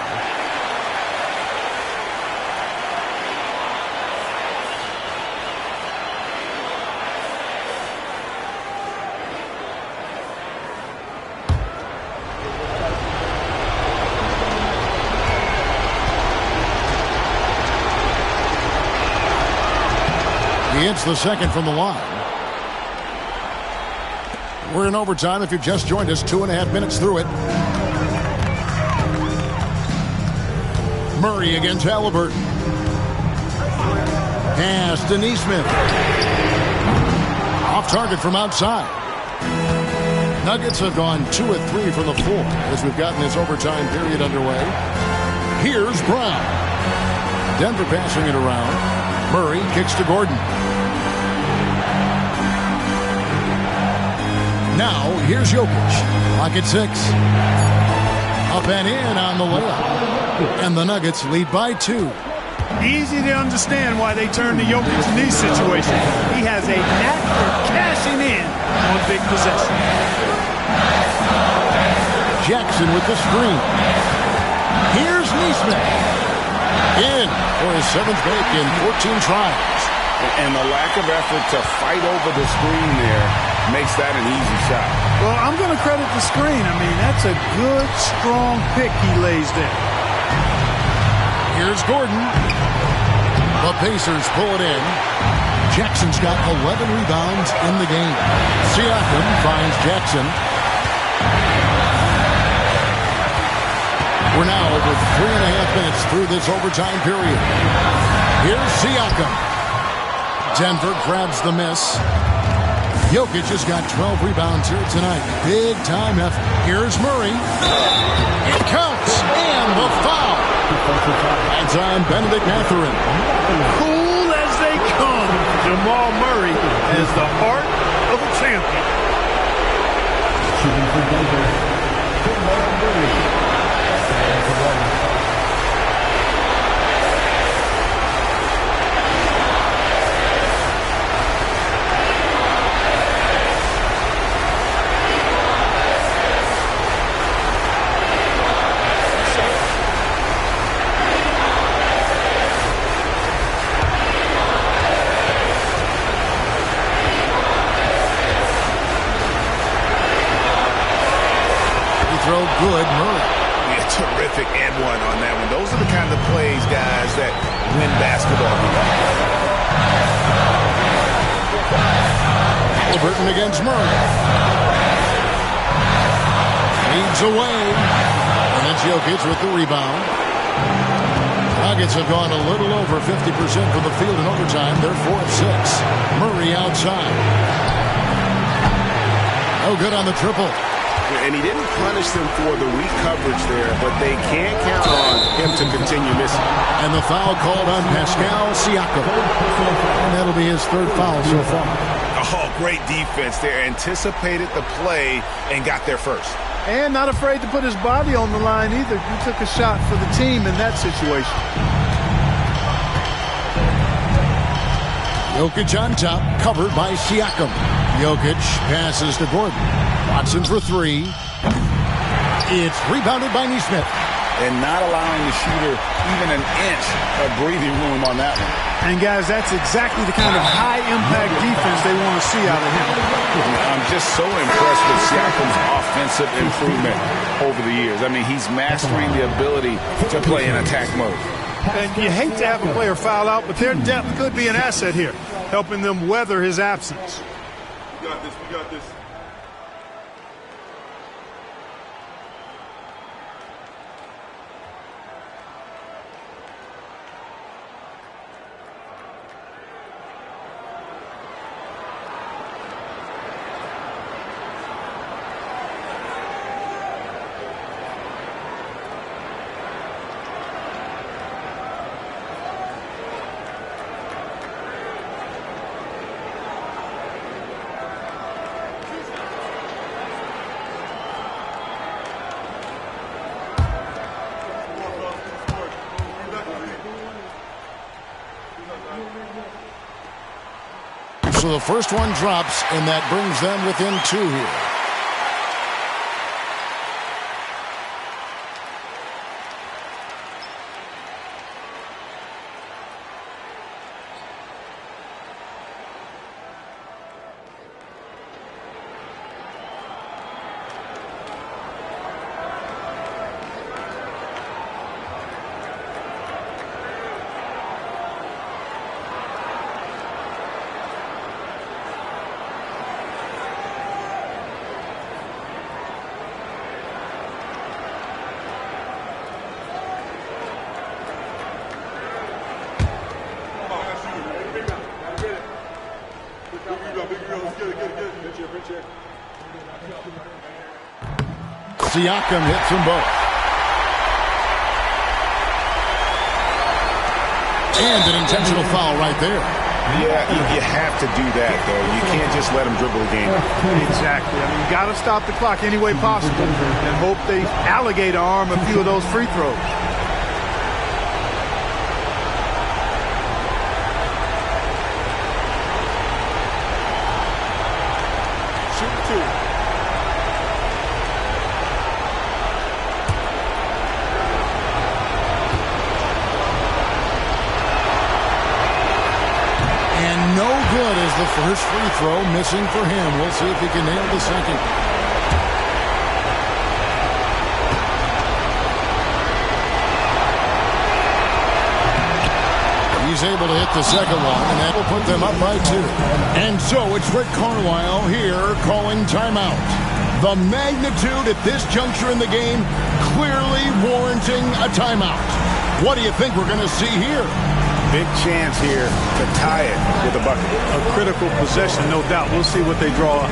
A: He hits the second from the line. We're in overtime. If you've just joined us, 2.5 minutes through it. Murray against Halliburton. Pass to Neesmith. Off target from outside. Nuggets have gone 2 of 3 from the floor as we've gotten this overtime period underway. Here's Brown. Denver passing it around. Murray kicks to Gordon. Now here's Jokic. Clock at 6. Up and in on the layup. And the Nuggets lead by 2.
Q: Easy to understand why they turn to Jokic in these situations. He has a knack for cashing in on big possession.
A: Jackson with the screen. Here's Neesmith. In for his 7th make in 14 tries.
J: And the lack of effort to fight over the screen there makes that an easy shot.
Q: Well, I'm going to credit the screen. I mean, that's a good, strong pick he lays there.
A: Here's Gordon. The Pacers pull it in. Jackson's got 11 rebounds in the game. Siakam finds Jackson. We're now over 3.5 minutes through this overtime period. Here's Siakam. Denver grabs the miss. Jokic has got 12 rebounds here tonight. Big time effort. Here's Murray. It counts. And the foul. That's on Benedict Mathurin.
Q: Cool as they come. Jamal Murray has the heart of a champion.
S: Shooting for Denver, Jamal Murray.
A: Good Murray.
J: Yeah, terrific and one on that one. Those are the kind of plays, guys, that win basketball games.
A: Halliburton against Murray. Leads away. And it's Jokic with the rebound. Nuggets have gone a little over 50% from the field in overtime. They're 4 of 6. Murray outside. No good on the triple.
J: And he didn't punish them for the weak coverage there, but they can't count on him to continue missing.
A: And the foul called on Pascal Siakam. And that'll be his third foul so far.
J: Oh, great defense there. Anticipated the play and got there first.
Q: And not afraid to put his body on the line either. He took a shot for the team in that situation.
A: Jokic on top, covered by Siakam. Jokic passes to Gordon. Watson for three. It's rebounded by Nesmith.
J: And not allowing the shooter even an inch of breathing room on that one.
Q: And, guys, that's exactly the kind of high-impact defense they want to see out of him.
J: I'm just so impressed with Siakam's offensive improvement over the years. I mean, he's mastering the ability to play in attack mode.
Q: And you hate to have a player foul out, but their depth could be an asset here, helping them weather his absence.
E: We got this. We got this.
A: So the first one drops, and that brings them within 2 here. Siakam hits them both. And an intentional foul right there.
J: Yeah, you have to do that, though. You can't just let him dribble the game.
Q: Exactly. I mean, you got to stop the clock any way possible and hope they alligator arm a few of those free throws.
A: first free throw missing for him. We'll see if he can nail the second. He's able to hit the second one, and that will put them up by 2. And so it's Rick Carlisle here calling timeout. The magnitude at this juncture in the game clearly warranting a timeout. What do you think we're going to see here?
B: Big chance here to tie it with a bucket.
Q: A critical possession, no doubt. We'll see what they draw up.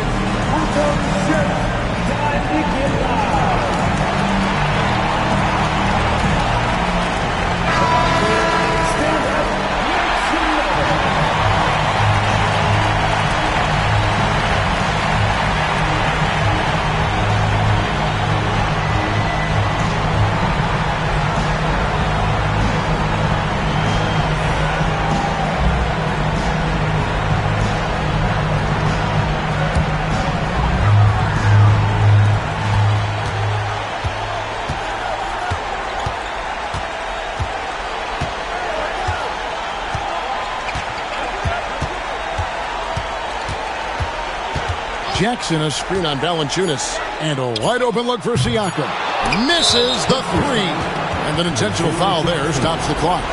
A: Jackson, a screen on Valanciunas. And a wide open look for Siakam. Misses the 3. And an intentional foul there stops the clock.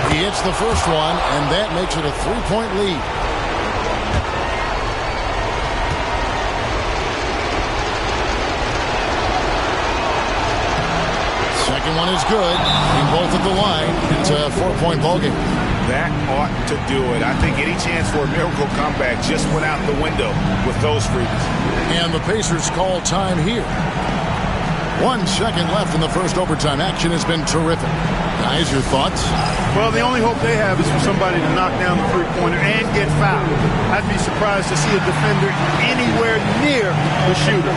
A: He hits the first one, and that makes it a 3-point lead. Second one is good. Being both at the line, it's a 4-point ballgame.
B: That ought to do it. I think any chance for a miracle comeback just went out the window with those freebies.
A: And the Pacers call time here. 1 second left in the first overtime. Action has been terrific. Guys, your thoughts?
Q: Well, the only hope they have is for somebody to knock down the three-pointer and get fouled. I'd be surprised to see a defender anywhere near the shooter.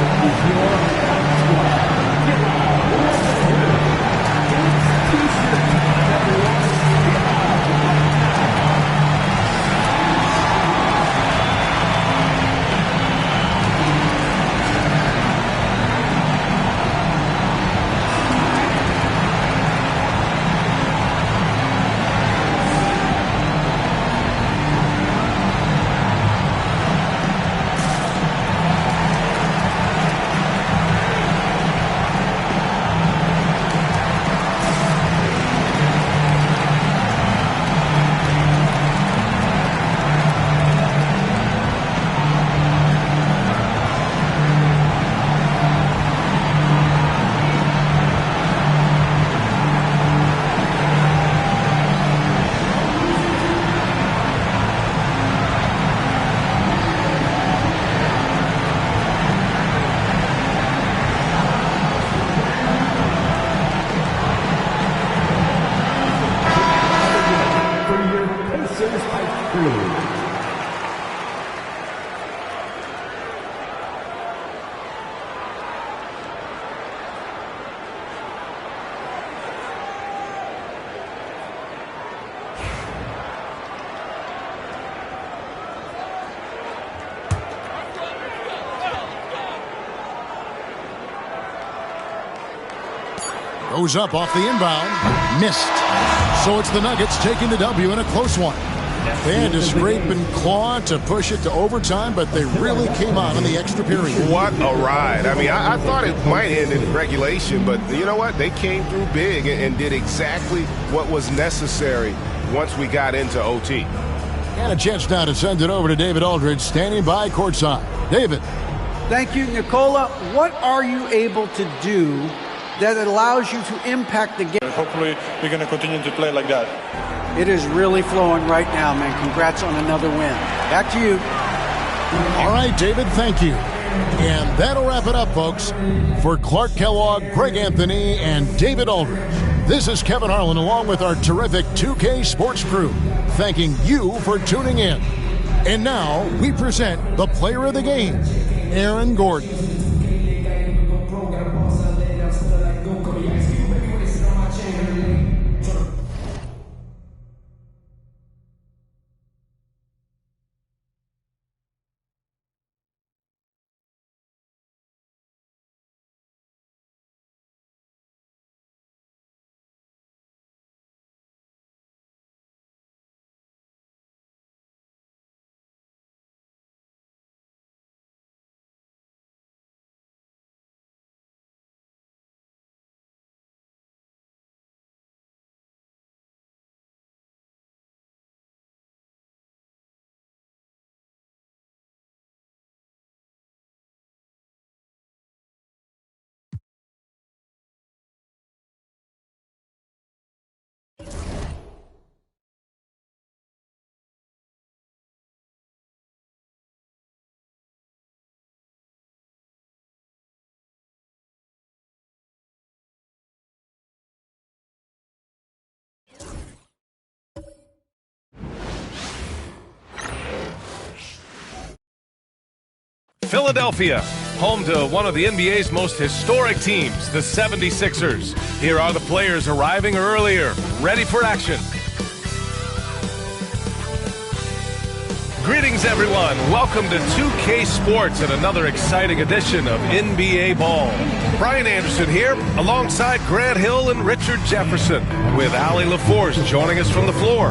A: Goes up off the inbound. Missed. So it's the Nuggets taking the W in a close one. They had to scrape and claw to push it to overtime, but they really came out in the extra period.
H: What a ride. I mean, I thought it might end in regulation, but you know what? They came through big and did exactly what was necessary once we got into OT.
A: And a chance now to send it over to David Aldridge, standing by courtside. David.
C: Thank you, Nicola. What are you able to do that allows you to impact the game?
T: Hopefully, we're going to continue to play like that.
C: It is really flowing right now, man. Congrats on another win. Back to you.
A: All right, David, thank you. And that'll wrap it up, folks. For Clark Kellogg, Greg Anthony, and David Aldridge, this is Kevin Harlan along with our terrific 2K Sports crew, thanking you for tuning in. And now we present the player of the game, Aaron Gordon.
K: Philadelphia, home to one of the NBA's most historic teams, the 76ers. Here are the players arriving earlier, ready for action. Greetings, everyone. Welcome to 2K Sports and another exciting edition of NBA Ball. Brian Anderson here, alongside Grant Hill and Richard Jefferson, with Allie LaForce joining us from the floor.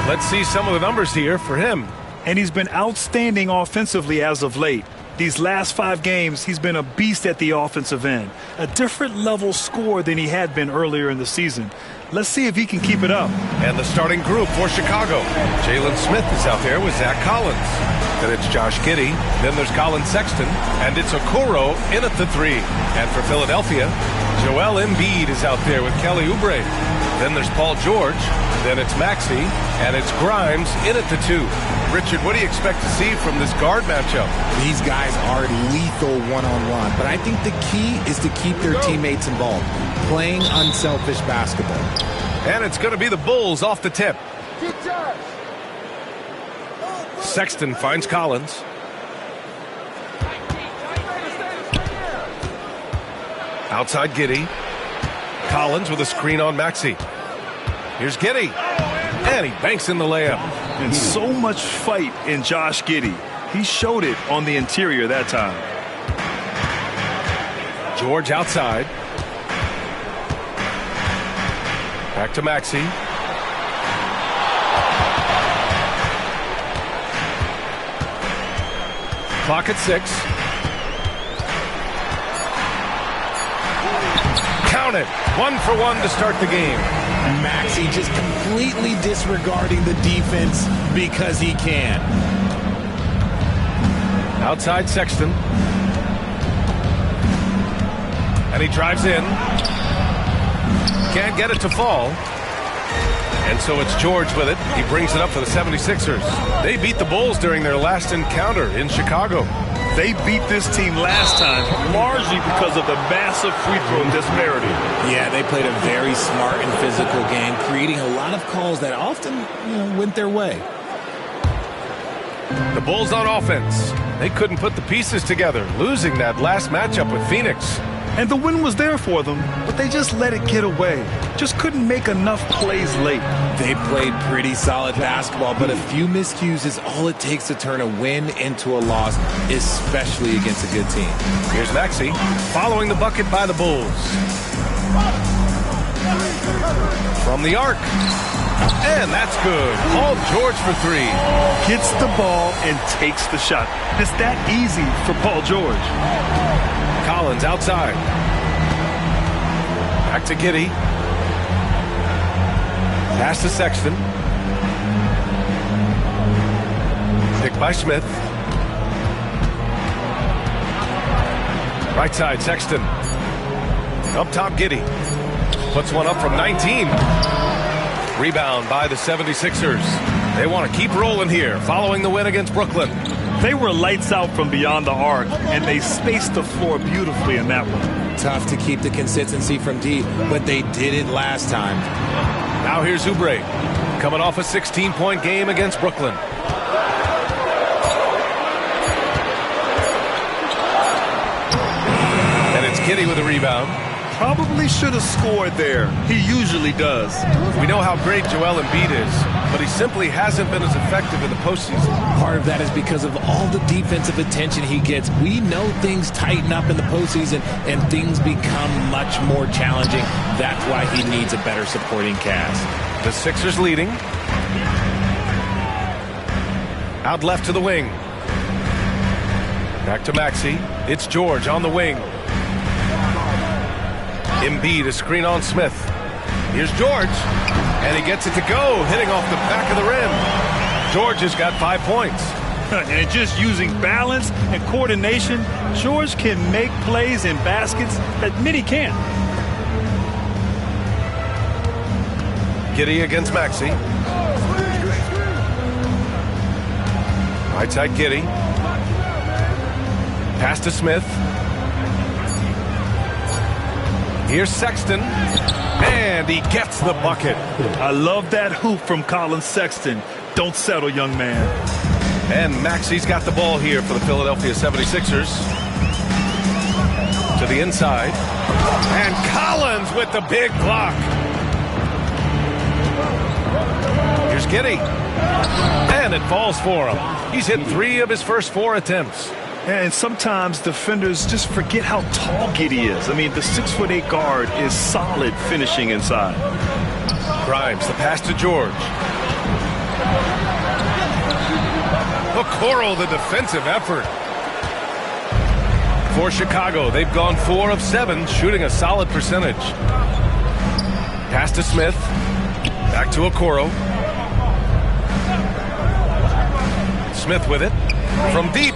K: Let's see some of the numbers here for him.
L: And he's been outstanding offensively as of late. These last 5 games, he's been a beast at the offensive end. A different level scorer than he had been earlier in the season. Let's see if he can keep it up.
K: And the starting group for Chicago. Jalen Smith is out there with Zach Collins. Then it's Josh Giddey. Then there's Colin Sexton. And it's Okoro in at the 3. And for Philadelphia, Joel Embiid is out there with Kelly Oubre. Then there's Paul George. Then it's Maxey. And it's Grimes in at the 2. Richard, what do you expect to see from this guard matchup?
U: These guys are lethal one-on-one, but I think the key is to keep their teammates involved, playing unselfish basketball.
K: And it's going to be the Bulls off the tip. Sexton finds Collins. Outside Giddey. Collins with a screen on Maxey. Here's Giddey. And he banks in the layup.
L: And so much fight in Josh Giddey. He showed it on the interior that time.
K: George outside. Back to Maxey. Clock at 6. Count it. 1 for 1 to start the game.
U: Maxey just completely disregarding the defense because he can.
K: Outside Sexton. And he drives in. Can't get it to fall. And so it's George with it. He brings it up for the 76ers. They beat the Bulls during their last encounter in Chicago.
L: They beat this team last time largely because of the massive free throw disparity.
U: Yeah, they played a very smart and physical game, creating a lot of calls that often, went their way.
K: The Bulls on offense. They couldn't put the pieces together, losing that last matchup with Phoenix.
L: And the win was there for them, but they just let it get away. Just couldn't make enough plays late.
U: They played pretty solid basketball, but a few miscues is all it takes to turn a win into a loss, especially against a good team.
K: Here's Maxey following the bucket by the Bulls. From the arc. And that's good. Paul George for 3.
L: Gets the ball and takes the shot. It's that easy for Paul George.
K: Collins outside. Back to Giddey. Pass to Sexton. Picked by Smith. Right side, Sexton. Up top, Giddey. Puts one up from 19. Rebound by the 76ers. They want to keep rolling here, following the win against Brooklyn.
L: They were lights out from beyond the arc, and they spaced the floor beautifully in that one.
U: Tough to keep the consistency from deep, but they did it last time.
K: Now here's Oubre, coming off a 16-point game against Brooklyn. And it's Giddey with a rebound.
L: Probably should have scored there. He usually does.
K: We know how great Joel Embiid is, but he simply hasn't been as effective in the postseason.
U: Part of that is because of all the defensive attention he gets. We know things tighten up in the postseason and things become much more challenging. That's why he needs a better supporting cast.
K: The Sixers leading. Out left to the wing. Back to Maxey. It's George on the wing. Embiid, a screen on Smith. Here's George, and he gets it to go, hitting off the back of the rim. George has got 5 points.
L: And just using balance and coordination, George can make plays in baskets that many can't.
K: Giddey against Maxey. Right side Giddey. Pass to Smith. Here's Sexton, and he gets the bucket.
L: I love that hoop from Colin Sexton. Don't settle, young man.
K: And Maxi's got the ball here for the Philadelphia 76ers. To the inside. And Collins with the big block. Here's Giddey. And it falls for him. He's hit 3 of his first 4 attempts.
L: And sometimes defenders just forget how tall Giddey is. I mean, the 6'8" guard is solid finishing inside.
K: Grimes, the pass to George. Okoro, the defensive effort. For Chicago, they've gone 4 of 7, shooting a solid percentage. Pass to Smith. Back to Okoro. Smith with it. From deep.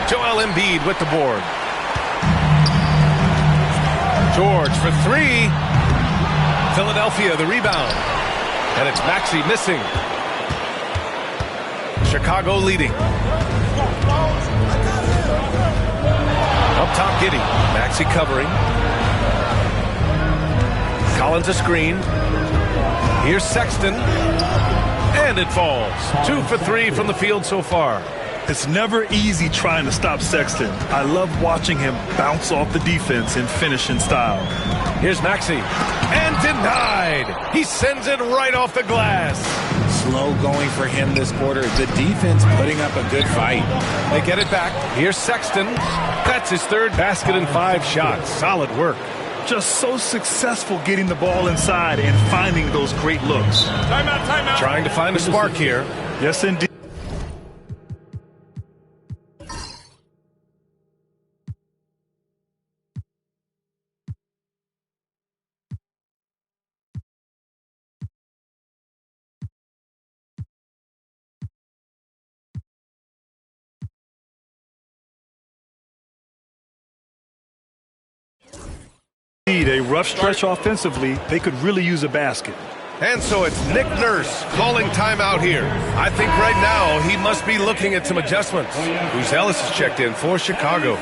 K: Joel Embiid with the board. George for 3. Philadelphia, the rebound. And it's Maxey missing. Chicago leading. Up top, Giddey. Maxey covering. Collins a screen. Here's Sexton. And it falls. 2 for 3 from the field so far.
L: It's never easy trying to stop Sexton. I love watching him bounce off the defense and finish in style.
K: Here's Maxey. And denied. He sends it right off the glass.
U: Slow going for him this quarter. The defense putting up a good fight.
K: They get it back. Here's Sexton. That's his 3rd basket in 5 shots. Solid work.
L: Just so successful getting the ball inside and finding those great looks.
K: Timeout. Trying to find a spark here.
L: Yes, indeed. A rough stretch offensively, they could really use a basket.
K: And so it's Nick Nurse calling timeout here. I think right now he must be looking at some adjustments. Bruce Ellis has checked in for Chicago.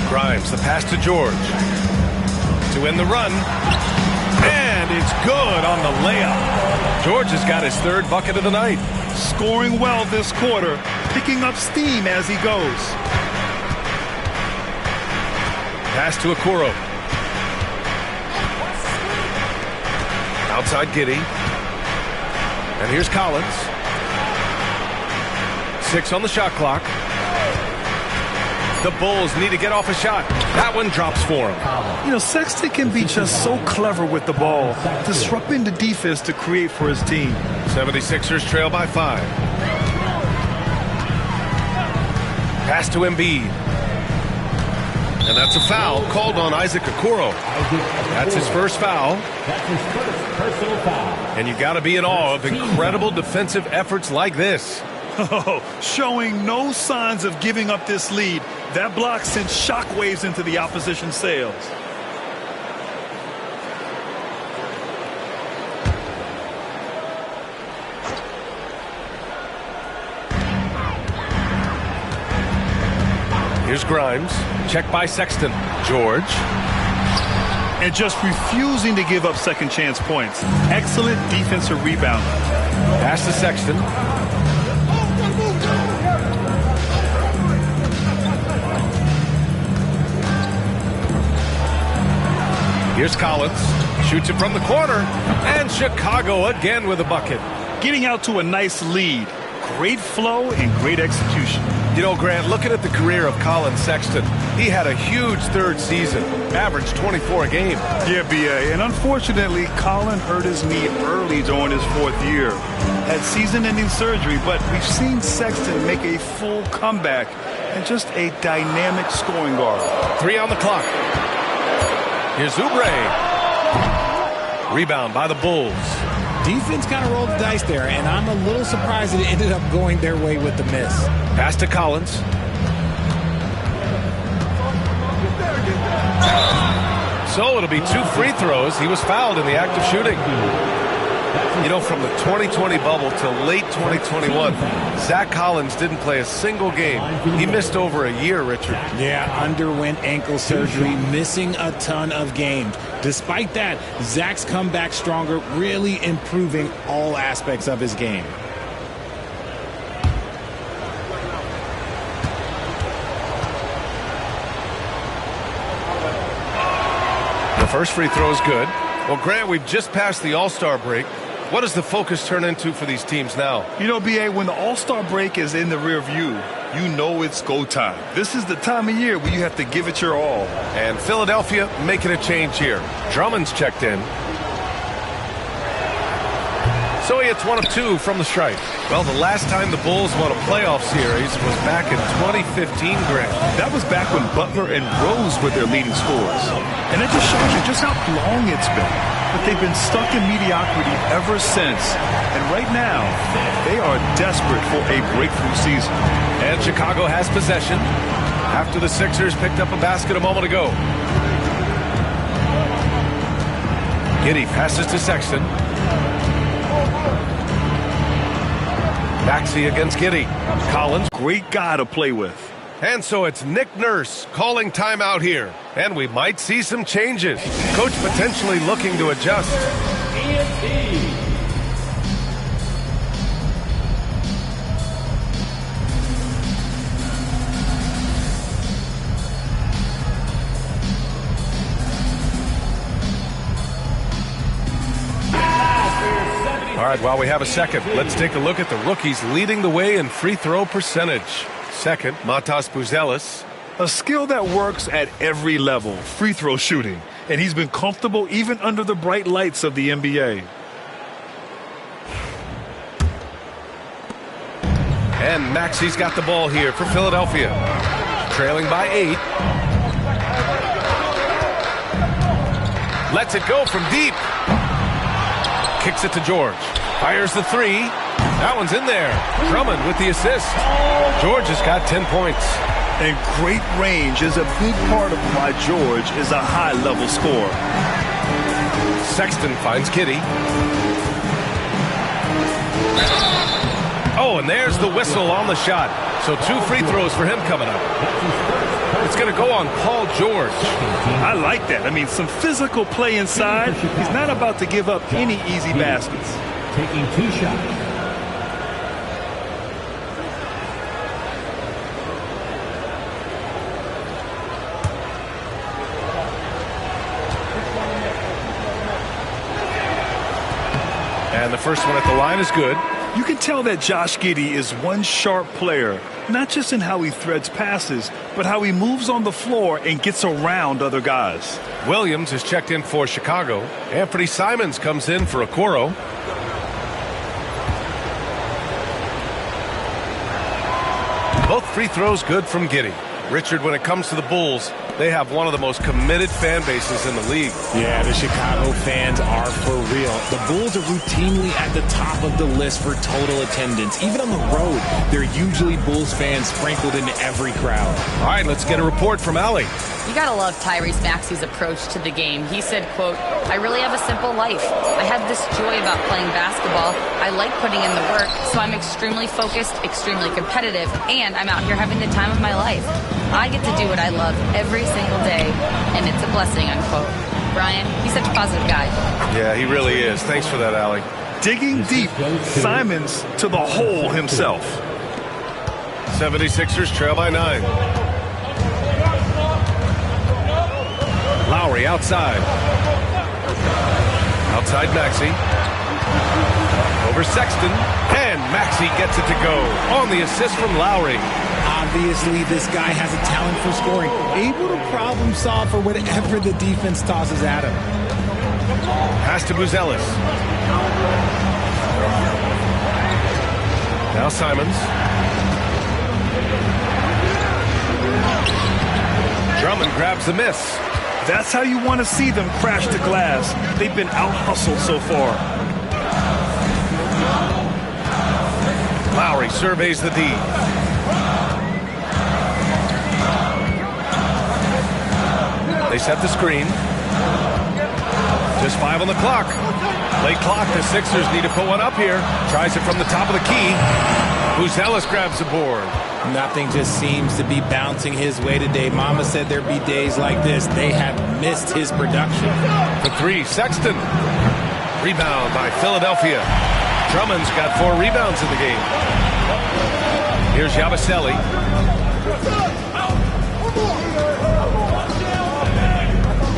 K: Grimes, the pass to George. To end the run. And it's good on the layup. George has got his 3rd bucket of the night.
L: Scoring well this quarter, picking up steam as he goes.
K: Pass to Okoro. Outside Giddey. And here's Collins. 6 on the shot clock. The Bulls need to get off a shot. That one drops for him.
L: You know, Sexton can be just so clever with the ball, disrupting the defense to create for his team.
K: 76ers trail by 5. Pass to Embiid. And that's a foul called on Isaac Okoro. That's his first foul. And you've got to be in awe of incredible defensive efforts like this.
L: Showing no signs of giving up this lead. That block sent shockwaves into the opposition sails.
K: Here's Grimes. Checked by Sexton. George.
L: And just refusing to give up second chance points. Excellent defensive rebound.
K: Pass to Sexton. Here's Collins. Shoots it from the corner. And Chicago again with a bucket.
L: Getting out to a nice lead. Great flow and great execution.
K: You know, Grant, looking at the career of Colin Sexton, he had a huge 3rd season. Averaged 24 a game.
L: Yeah, B.A. And unfortunately, Colin hurt his knee early during his 4th year. Had season-ending surgery, but we've seen Sexton make a full comeback and just a dynamic scoring guard.
K: 3 on the clock. Here's Oubre. Rebound by the Bulls.
U: Defense kind of rolled the dice there, and I'm a little surprised that it ended up going their way with the miss.
K: Pass to Collins. So it'll be 2 free throws. He was fouled in the act of shooting. You know, from the 2020 bubble till late 2021, Zach Collins didn't play a single game. He missed over a year, Richard.
U: Yeah, underwent ankle surgery, missing a ton of games. Despite that, Zach's come back stronger, really improving all aspects of his game.
K: The first free throw is good. Well, Grant, we've just passed the All-Star break. What does the focus turn into for these teams now?
L: You know, B.A., when the All-Star break is in the rear view, you know it's go time. This is the time of year where you have to give it your all.
K: And Philadelphia making a change here. Drummond's checked in. So he hits 1 of 2 from the stripe. Well, the last time the Bulls won a playoff series was back in 2015, Grant.
L: That was back when Butler and Rose were their leading scorers. And it just shows you just how long it's been. But they've been stuck in mediocrity ever since. And right now, they are desperate for a breakthrough season.
K: And Chicago has possession after the Sixers picked up a basket a moment ago. Giddey passes to Sexton. Maxey against Giddey. Collins.
L: Great guy to play with.
K: And so it's Nick Nurse calling timeout here. And we might see some changes. Coach potentially looking to adjust. All right, while we have a second, let's take a look at the rookies leading the way in free throw percentage. Second, Matas Buzelis.
L: A skill that works at every level, free throw shooting. And he's been comfortable even under the bright lights of the NBA.
K: And Maxey's got the ball here for Philadelphia. Trailing by 8. Lets it go from deep. Kicks it to George. Fires the 3. That one's in there. Drummond with the assist. George has got 10 points.
L: And great range is a big part of why George is a high-level scorer.
K: Sexton finds Giddey. Oh, and there's the whistle on the shot. So 2 free throws for him coming up. It's going to go on Paul George.
L: I like that. I mean, some physical play inside. He's not about to give up any easy baskets.
S: Taking 2 shots.
K: And the first one at the line is good.
L: You can tell that Josh Giddey is one sharp player, not just in how he threads passes, but how he moves on the floor and gets around other guys.
K: Williams is checked in for Chicago. Anthony Simons comes in for Okoro. Both free throws good from Giddey. Richard, when it comes to the Bulls, they have one of the most committed fan bases in the league.
U: Yeah, the Chicago fans are for real. The Bulls are routinely at the top of the list for total attendance. Even on the road, there are usually Bulls fans sprinkled into every crowd.
K: All right, let's get a report from Allie.
N: You gotta love Tyrese Maxey's approach to the game. He said, quote, "I really have a simple life. I have this joy about playing basketball. I like putting in the work, so I'm extremely focused, extremely competitive, and I'm out here having the time of my life. I get to do what I love every single day, and it's a blessing," unquote. Brian, he's such a positive guy.
K: Yeah, he really is. Thanks for that, Allie.
L: Digging deep, Simons to the hole himself.
K: 76ers trail by 9. Lowry outside. Outside Maxey. Over Sexton. And Maxey gets it to go on the assist from Lowry.
U: Obviously, this guy has a talent for scoring, able to problem solve for whatever the defense tosses at him.
K: Pass to Buzelis. Now Simons. Drummond grabs the miss.
L: That's how you want to see them crash the glass. They've been out-hustled so far.
K: Lowry surveys the D. They set the screen. Just 5 on the clock. Late clock. The Sixers need to put one up here. Tries it from the top of the key. Buzelis grabs the board.
U: Nothing just seems to be bouncing his way today. Mama said there'd be days like this. They have missed his production.
K: For 3, Sexton. Rebound by Philadelphia. Drummond's got 4 rebounds in the game. Here's Yabusele.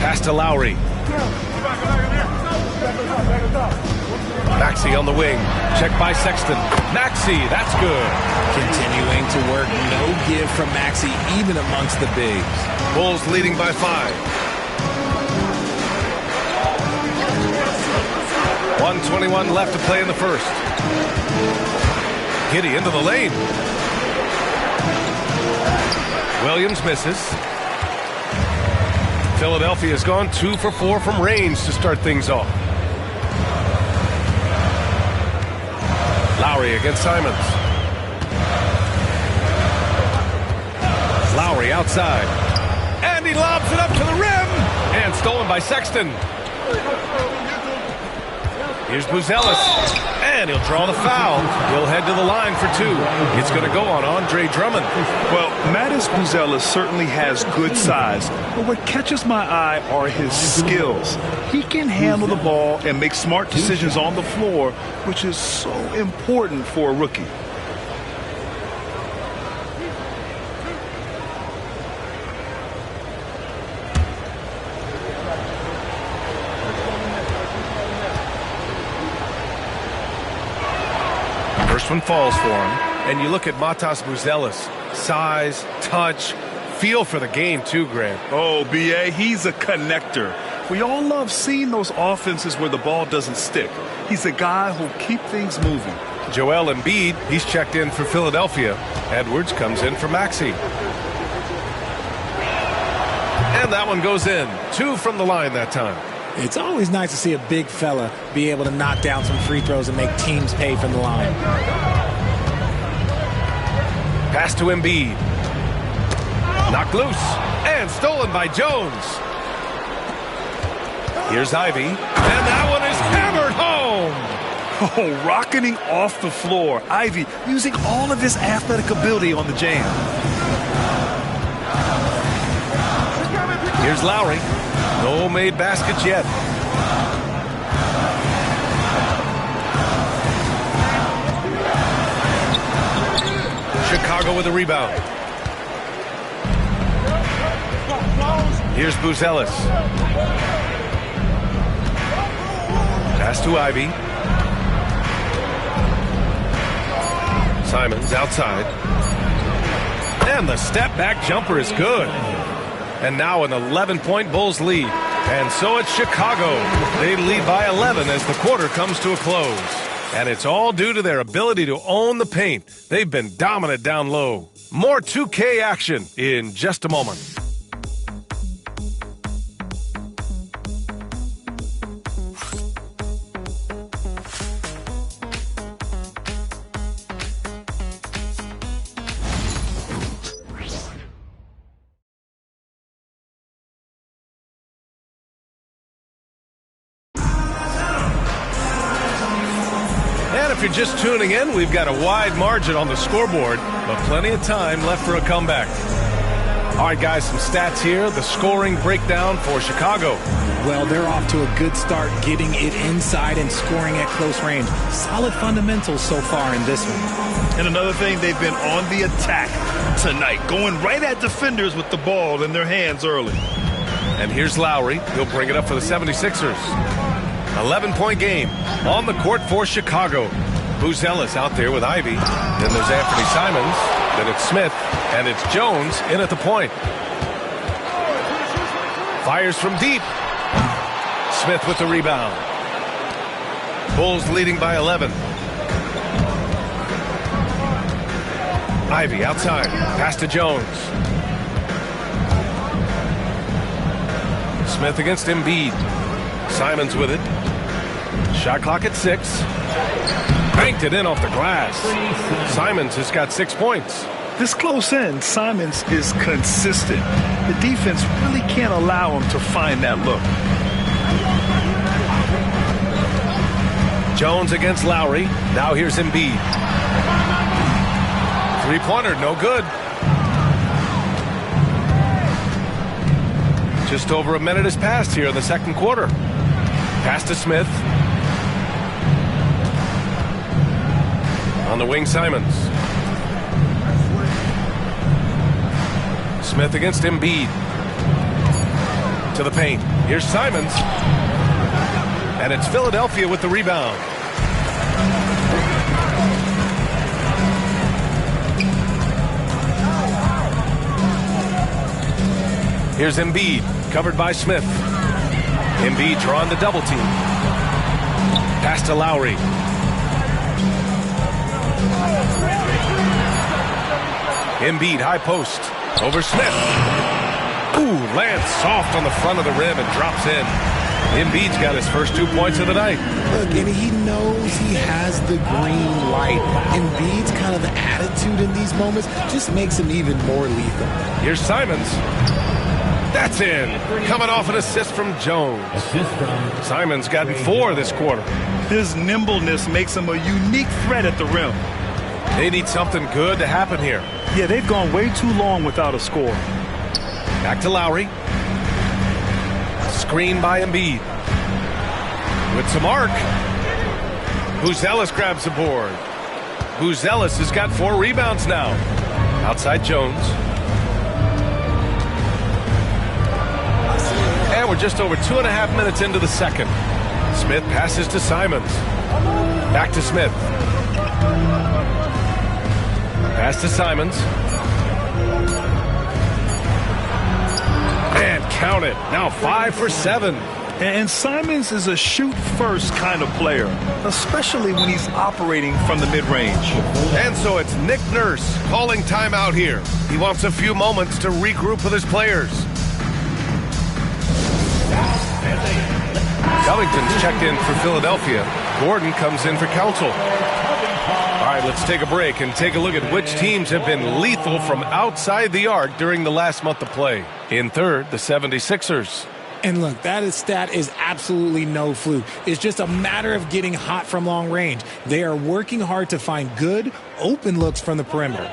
K: Pass to Lowry. Maxey on the wing. Check by Sexton. Maxey, that's good.
U: Continuing to work. No give from Maxey, even amongst the bigs.
K: Bulls leading by 5. 1:21 left to play in the first. Giddey into the lane. Williams misses. Philadelphia has gone 2 for 4 from range to start things off. Lowry against Simons. Lowry outside. And he lobs it up to the rim. And stolen by Sexton. Here's Buzelis. And he'll draw the foul. He'll head to the line for 2. It's going to go on Andre Drummond.
L: Well, Mattis Buzelis certainly has good size, but what catches my eye are his skills. He can handle the ball and make smart decisions on the floor, which is so important for a rookie.
K: First one falls for him. And you look at Matas Buzelis. Size, touch, feel for the game too, Grant.
L: Oh, B.A., he's a connector. We all love seeing those offenses where the ball doesn't stick. He's a guy who'll keep things moving.
K: Joel Embiid, he's checked in for Philadelphia. Edwards comes in for Maxey. And that one goes in. 2 from the line that time.
U: It's always nice to see a big fella be able to knock down some free throws and make teams pay from the line.
K: Pass to Embiid. Knocked loose. And stolen by Jones. Here's Ivy. And that one is hammered home.
L: Oh, rocketing off the floor. Ivy using all of his athletic ability on the jam.
K: Here's Lowry. No made baskets yet. Chicago with a rebound. Here's Buzelis. Pass to Ivy. Simons outside. And the step back jumper is good. And now an 11-point Bulls lead. And so it's Chicago. They lead by 11 as the quarter comes to a close. And it's all due to their ability to own the paint. They've been dominant down low. More 2K action in just a moment. If you're just tuning in, we've got a wide margin on the scoreboard, but plenty of time left for a comeback. All right, guys, some stats here. The scoring breakdown for Chicago.
U: Well, they're off to a good start getting it inside and scoring at close range. Solid fundamentals so far in this one.
L: And another thing, they've been on the attack tonight, going right at defenders with the ball in their hands early.
K: And here's Lowry. He'll bring it up for the 76ers. 11-point game on the court for Chicago. Buzelis out there with Ivy. Then there's Anthony Simons. Then it's Smith. And it's Jones in at the point. Fires from deep. Smith with the rebound. Bulls leading by 11. Ivy outside. Pass to Jones. Smith against Embiid. Simons with it. Shot clock at 6. Banked it in off the glass. Simons has got 6 points.
L: This close in, Simons is consistent. The defense really can't allow him to find that look.
K: Jones against Lowry. Now here's Embiid. Three-pointer, no good. Just over a minute has passed here in the second quarter. Pass to Smith. On the wing, Simons. Smith against Embiid. To the paint. Here's Simons. And it's Philadelphia with the rebound. Here's Embiid, covered by Smith. Embiid drawing the double team. Pass to Lowry. Embiid, high post. Over Smith. Ooh, lands soft on the front of the rim and drops in. Embiid's got his first 2 points of the night.
U: Look, and he knows he has the green light. Embiid's kind of the attitude in these moments just makes him even more lethal.
K: Here's Simons. That's in. Coming off an assist from Jones. Simons gotten 4 this quarter.
L: His nimbleness makes him a unique threat at the rim.
K: They need something good to happen here.
L: Yeah, they've gone way too long without a score.
K: Back to Lowry. Screen by Embiid. With some arc. Buzelis grabs the board. Buzelis has got 4 rebounds now. Outside Jones. And we're just over 2.5 minutes into the second. Smith passes to Simons. Back to Smith. Pass to Simons. And count it. Now 5 for 7.
L: And Simons is a shoot-first kind of player, especially when he's operating from the mid-range.
K: And so it's Nick Nurse calling timeout here. He wants a few moments to regroup with his players. Covington's checked in for Philadelphia. Gordon comes in for Council. All right, let's take a break and take a look at which teams have been lethal from outside the arc during the last month of play. In third, the 76ers.
U: And look, that stat is absolutely no fluke. It's just a matter of getting hot from long range. They are working hard to find good, open looks from the perimeter.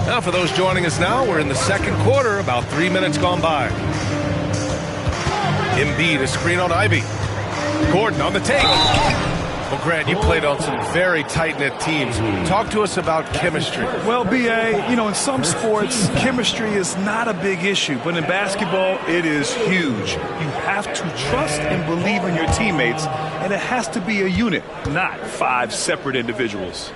K: Now, for those joining us now, we're in the second quarter, about 3 minutes gone by. Embiid, a screen on Ivy. Gordon on the take. Well, Grant, you played on some very tight-knit teams. Talk to us about chemistry.
L: Well, B.A., in some sports, chemistry is not a big issue. But in basketball, it is huge. You have to trust and believe in your teammates, and it has to be a unit, not 5 separate individuals.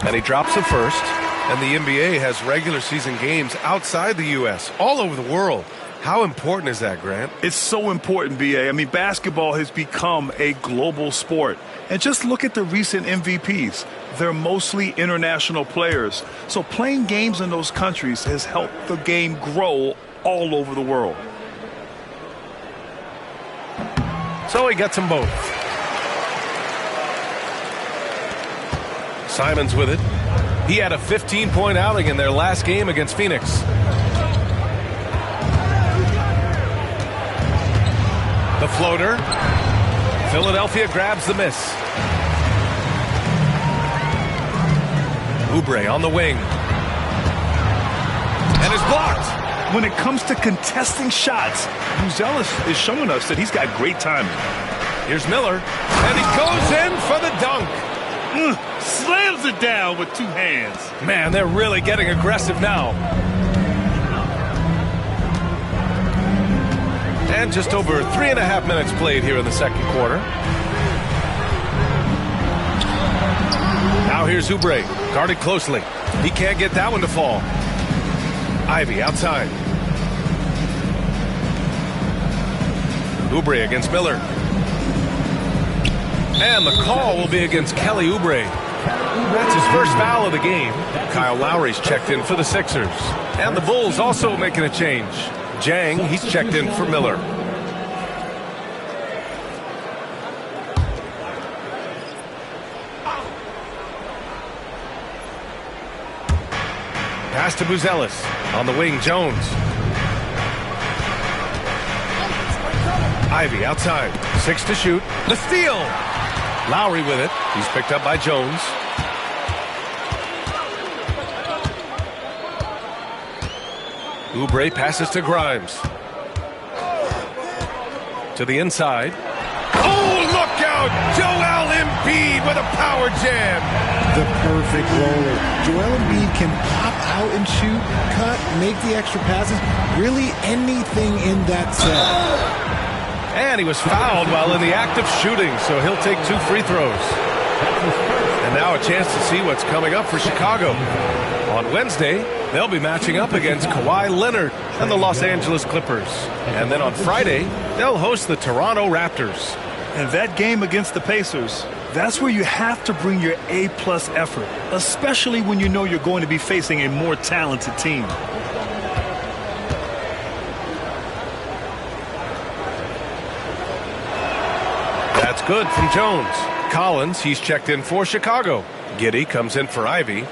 K: And he drops the first. And the NBA has regular season games outside the U.S., all over the world. How important is that, Grant?
L: It's so important, B.A. I mean, basketball has become a global sport. And just look at the recent MVPs. They're mostly international players. So playing games in those countries has helped the game grow all over the world.
K: So he gets them both. Simons with it. He had a 15-point outing in their last game against Phoenix. The floater. Philadelphia grabs the miss. Oubre on the wing. And is blocked.
L: When it comes to contesting shots, Buzelis is showing us that he's got great timing.
K: Here's Miller. And he goes in for the dunk.
L: Slams it down with 2 hands.
K: Man, they're really getting aggressive now. And just over 3.5 minutes played here in the second quarter. Now here's Oubre, guarded closely. He can't get that one to fall. Ivy outside. Oubre against Miller. And the call will be against Kelly Oubre. That's his first foul of the game. Kyle Lowry's checked in for the Sixers. And the Bulls also making a change. Jang, he's checked in for Miller. Pass to Buzelis. On the wing, Jones. Ivy outside. 6 to shoot. The steal. Lowry with it. He's picked up by Jones. Oubre passes to Grimes. To the inside. Oh, look out! Joel Embiid with a power jam.
U: The perfect roller. Joel Embiid can pop out and shoot, cut, make the extra passes. Really anything in that set.
K: And he was fouled while in the act of shooting, so he'll take 2 free throws. And now a chance to see what's coming up for Chicago. On Wednesday, they'll be matching up against Kawhi Leonard and the Los Angeles Clippers. And then on Friday, they'll host the Toronto Raptors.
L: And that game against the Pacers, that's where you have to bring your A-plus effort, especially when you know you're going to be facing a more talented team.
K: That's good from Jones. Collins, he's checked in for Chicago. Giddey comes in for Ivy.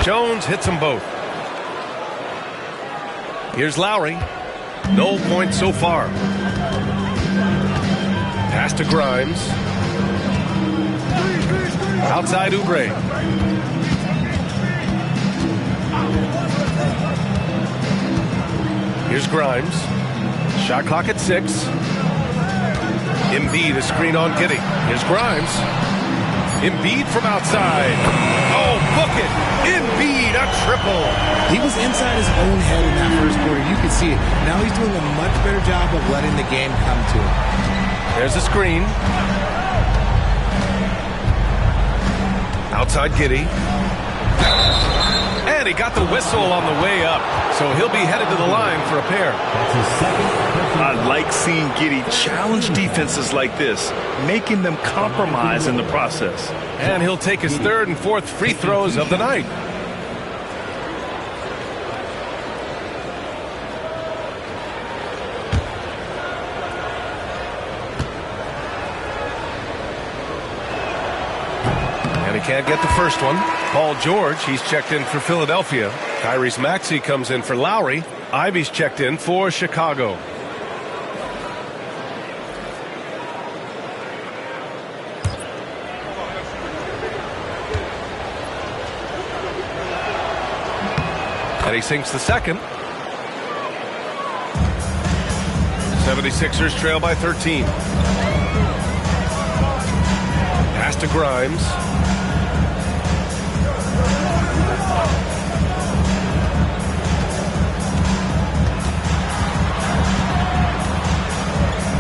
K: Jones hits them both. Here's Lowry. No points so far. Pass to Grimes. Outside Oubre. Here's Grimes. Shot clock at 6. Embiid, a screen on Giddey. Here's Grimes. Embiid from outside. Oh, book it. Embiid, a triple.
U: He was inside his own head in that first quarter. You could see it. Now he's doing a much better job of letting the game come to him.
K: There's a screen. Outside Giddey. And he got the whistle on the way up. So he'll be headed to the line for a pair.
L: I like seeing Giddey challenge defenses like this, making them compromise in the process.
K: And he'll take his 3rd and 4th free throws of the night. And he can't get the first one. Paul George, he's checked in for Philadelphia. Tyrese Maxey comes in for Lowry. Ivy's checked in for Chicago. And he sinks the second. 76ers trail by 13. Pass to Grimes.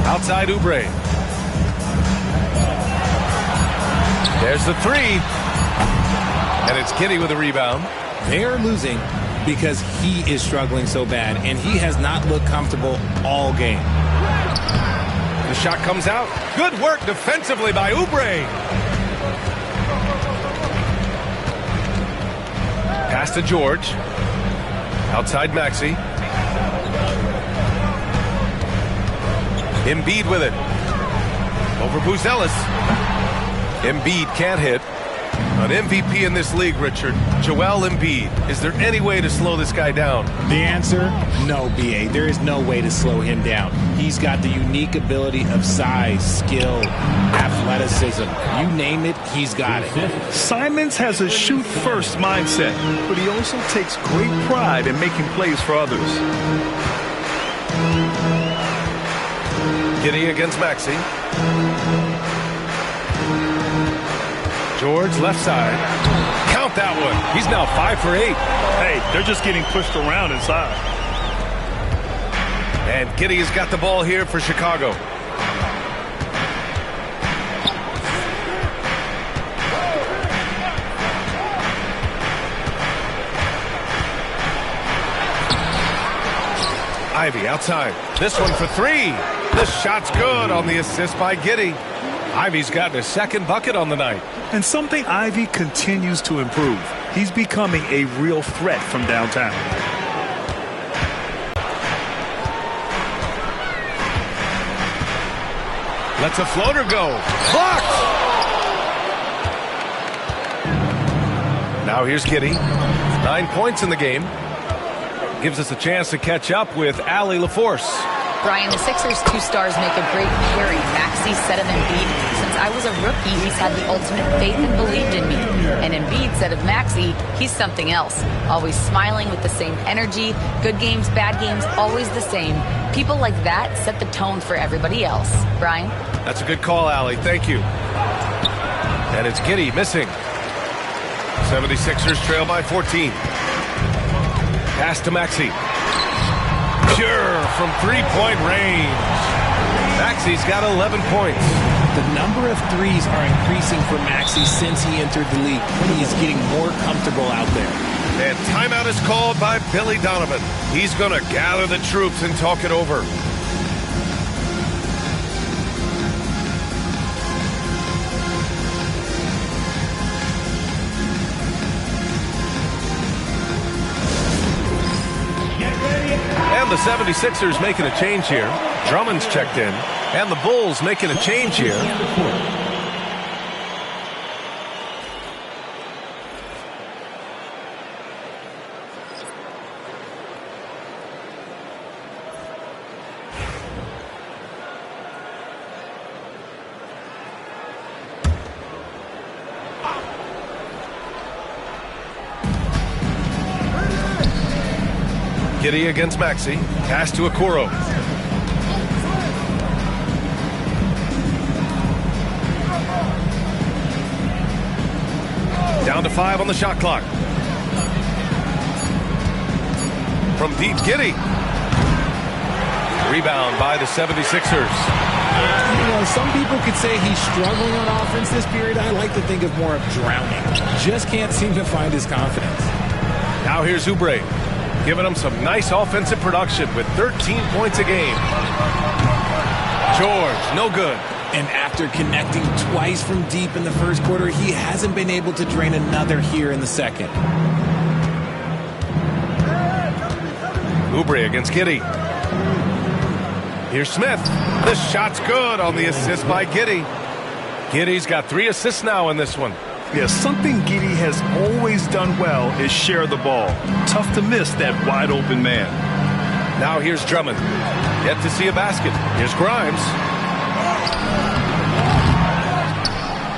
K: Outside Oubre. There's the 3. And it's Giddey with a rebound.
U: They are losing because he is struggling so bad, and he has not looked comfortable all game.
K: The shot comes out. Good work defensively by Oubre. Pass to George. Outside Maxey. Embiid with it. Over Buzelis. Embiid can't hit. An MVP in this league, Richard. Joel Embiid. Is there any way to slow this guy down?
U: The answer, no, B.A. There is no way to slow him down. He's got the unique ability of size, skill, athleticism. You name it, he's got it.
L: Simons has a shoot-first mindset, but he also takes great pride in making plays for others.
K: Giddey against Maxey. George left side. Count that one. He's now 5 for 8.
L: Hey, they're just getting pushed around inside.
K: And Giddey has got the ball here for Chicago. Ivy outside. This one for 3. The shot's good on the assist by Giddey. Ivy's gotten his 2nd bucket on the night.
L: And something Ivy continues to improve. He's becoming a real threat from downtown.
K: Lets a floater go. Blocked! Now here's Giddey. 9 points in the game. Gives us a chance to catch up with Allie LaForce.
N: Brian, the Sixers' two stars make a great pairing. Maxey said of Embiid, since I was a rookie, he's had the ultimate faith and believed in me. And Embiid said of Maxey, he's something else. Always smiling with the same energy. Good games, bad games, always the same. People like that set the tone for everybody else. Brian?
K: That's a good call, Allie. Thank you. And it's Giddey missing. 76ers trail by 14. Pass to Maxey. Pure from three-point range. Maxey's got 11 points.
U: The number of threes are increasing for Maxey since he entered the league. He is getting more comfortable out there.
K: And timeout is called by Billy Donovan. He's going to gather the troops and talk it over. And the 76ers making a change here. Drummond's checked in. And the Bulls making a change here. Giddey against Maxey. Pass to Okoro. Down to 5 on the shot clock. From deep, Giddey. Rebound by the 76ers.
U: You know, some people could say he's struggling on offense this period. I like to think of more of drowning. Just can't seem to find his confidence.
K: Now here's Oubre. Giving him some nice offensive production with 13 points a game. George, no good.
U: And after connecting twice from deep in the first quarter, he hasn't been able to drain another here in the second.
K: Oubre against Giddey. Here's Smith. The shot's good on the assist by Giddey. Giddey's got 3 assists now in this one.
L: Yeah, something Giddey has always done well is share the ball. Tough to miss that wide open man.
K: Now here's Drummond. Yet to see a basket. Here's Grimes.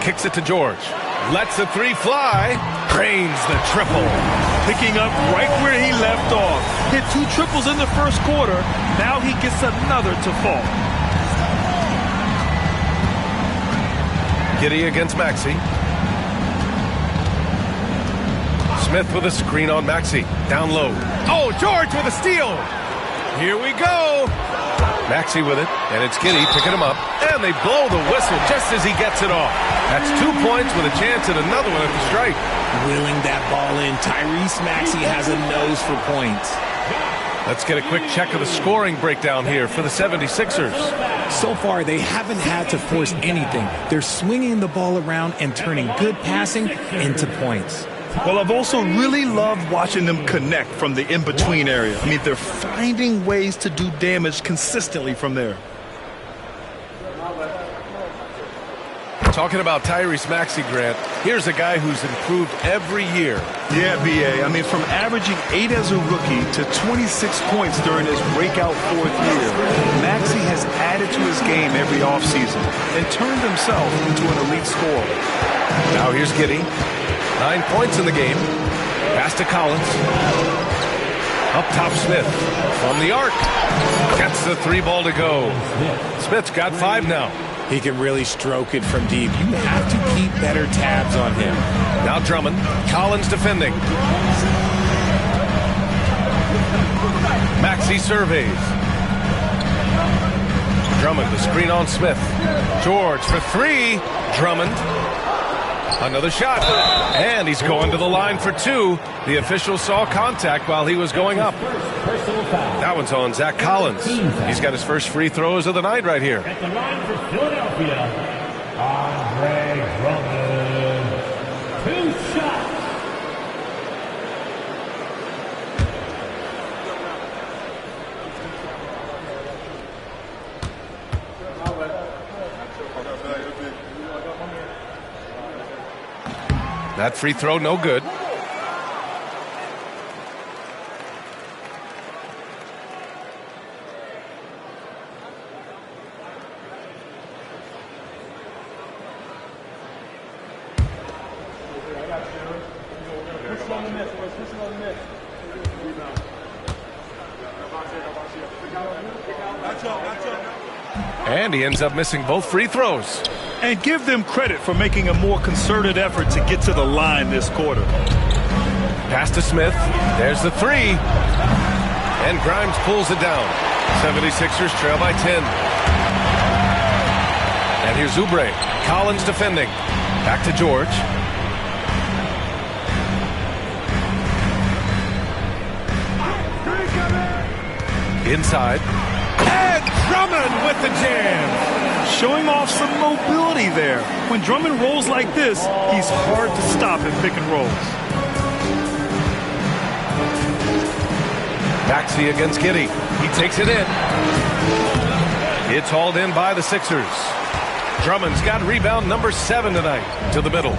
K: Kicks it to George. Lets the 3 fly. Drains the triple.
L: Picking up right where he left off. Hit 2 triples in the first quarter. Now he gets another to fall.
K: Giddey against Maxey. Smith with a screen on Maxey. Down low. Oh, George with a steal. Here we go. Maxey with it, and it's Giddey picking him up. And they blow the whistle just as he gets it off. That's 2 points with a chance at another one at the strike.
U: Willing that ball in. Tyrese Maxey has a nose for points.
K: Let's get a quick check of the scoring breakdown here for the 76ers.
U: So far, they haven't had to force anything. They're swinging the ball around and turning good passing into points.
L: Well, I've also really loved watching them connect from the in-between area. I mean, they're finding ways to do damage consistently from there.
K: Talking about Tyrese Maxey, Grant, here's a guy who's improved every year.
L: Yeah, B.A. I mean, from averaging 8 as a rookie to 26 points during his breakout 4th year, Maxey has added to his game every offseason and turned himself into an elite scorer.
K: Now here's Giddey. 9 points in the game. Pass to Collins. Up top, Smith. From the arc. Gets the 3 ball to go. Smith's got 5 now.
U: He can really stroke it from deep. You have to keep better tabs on him.
K: Now Drummond. Collins defending. Maxey surveys. Drummond, the screen on Smith. George for 3. Drummond. Another shot. And he's going to the line for 2. The official saw contact while he was going up. That one's on Zach Collins. He's got his first free throws of the night right here.
S: At the line for Philadelphia, Andre Drummond. 2 shots.
K: That free throw, no good. And he ends up missing both free throws.
L: And give them credit for making a more concerted effort to get to the line this quarter.
K: Pass to Smith. There's the three. And Grimes pulls it down. 76ers trail by 10. And here's Oubre. Collins defending. Back to George. Inside. And Drummond with the jam.
L: Showing off some mobility there. When Drummond rolls like this, he's hard to stop in pick and rolls.
K: Maxey against Giddey. He takes it in. It's hauled in by the Sixers. Drummond's got rebound number 7 tonight. To the middle.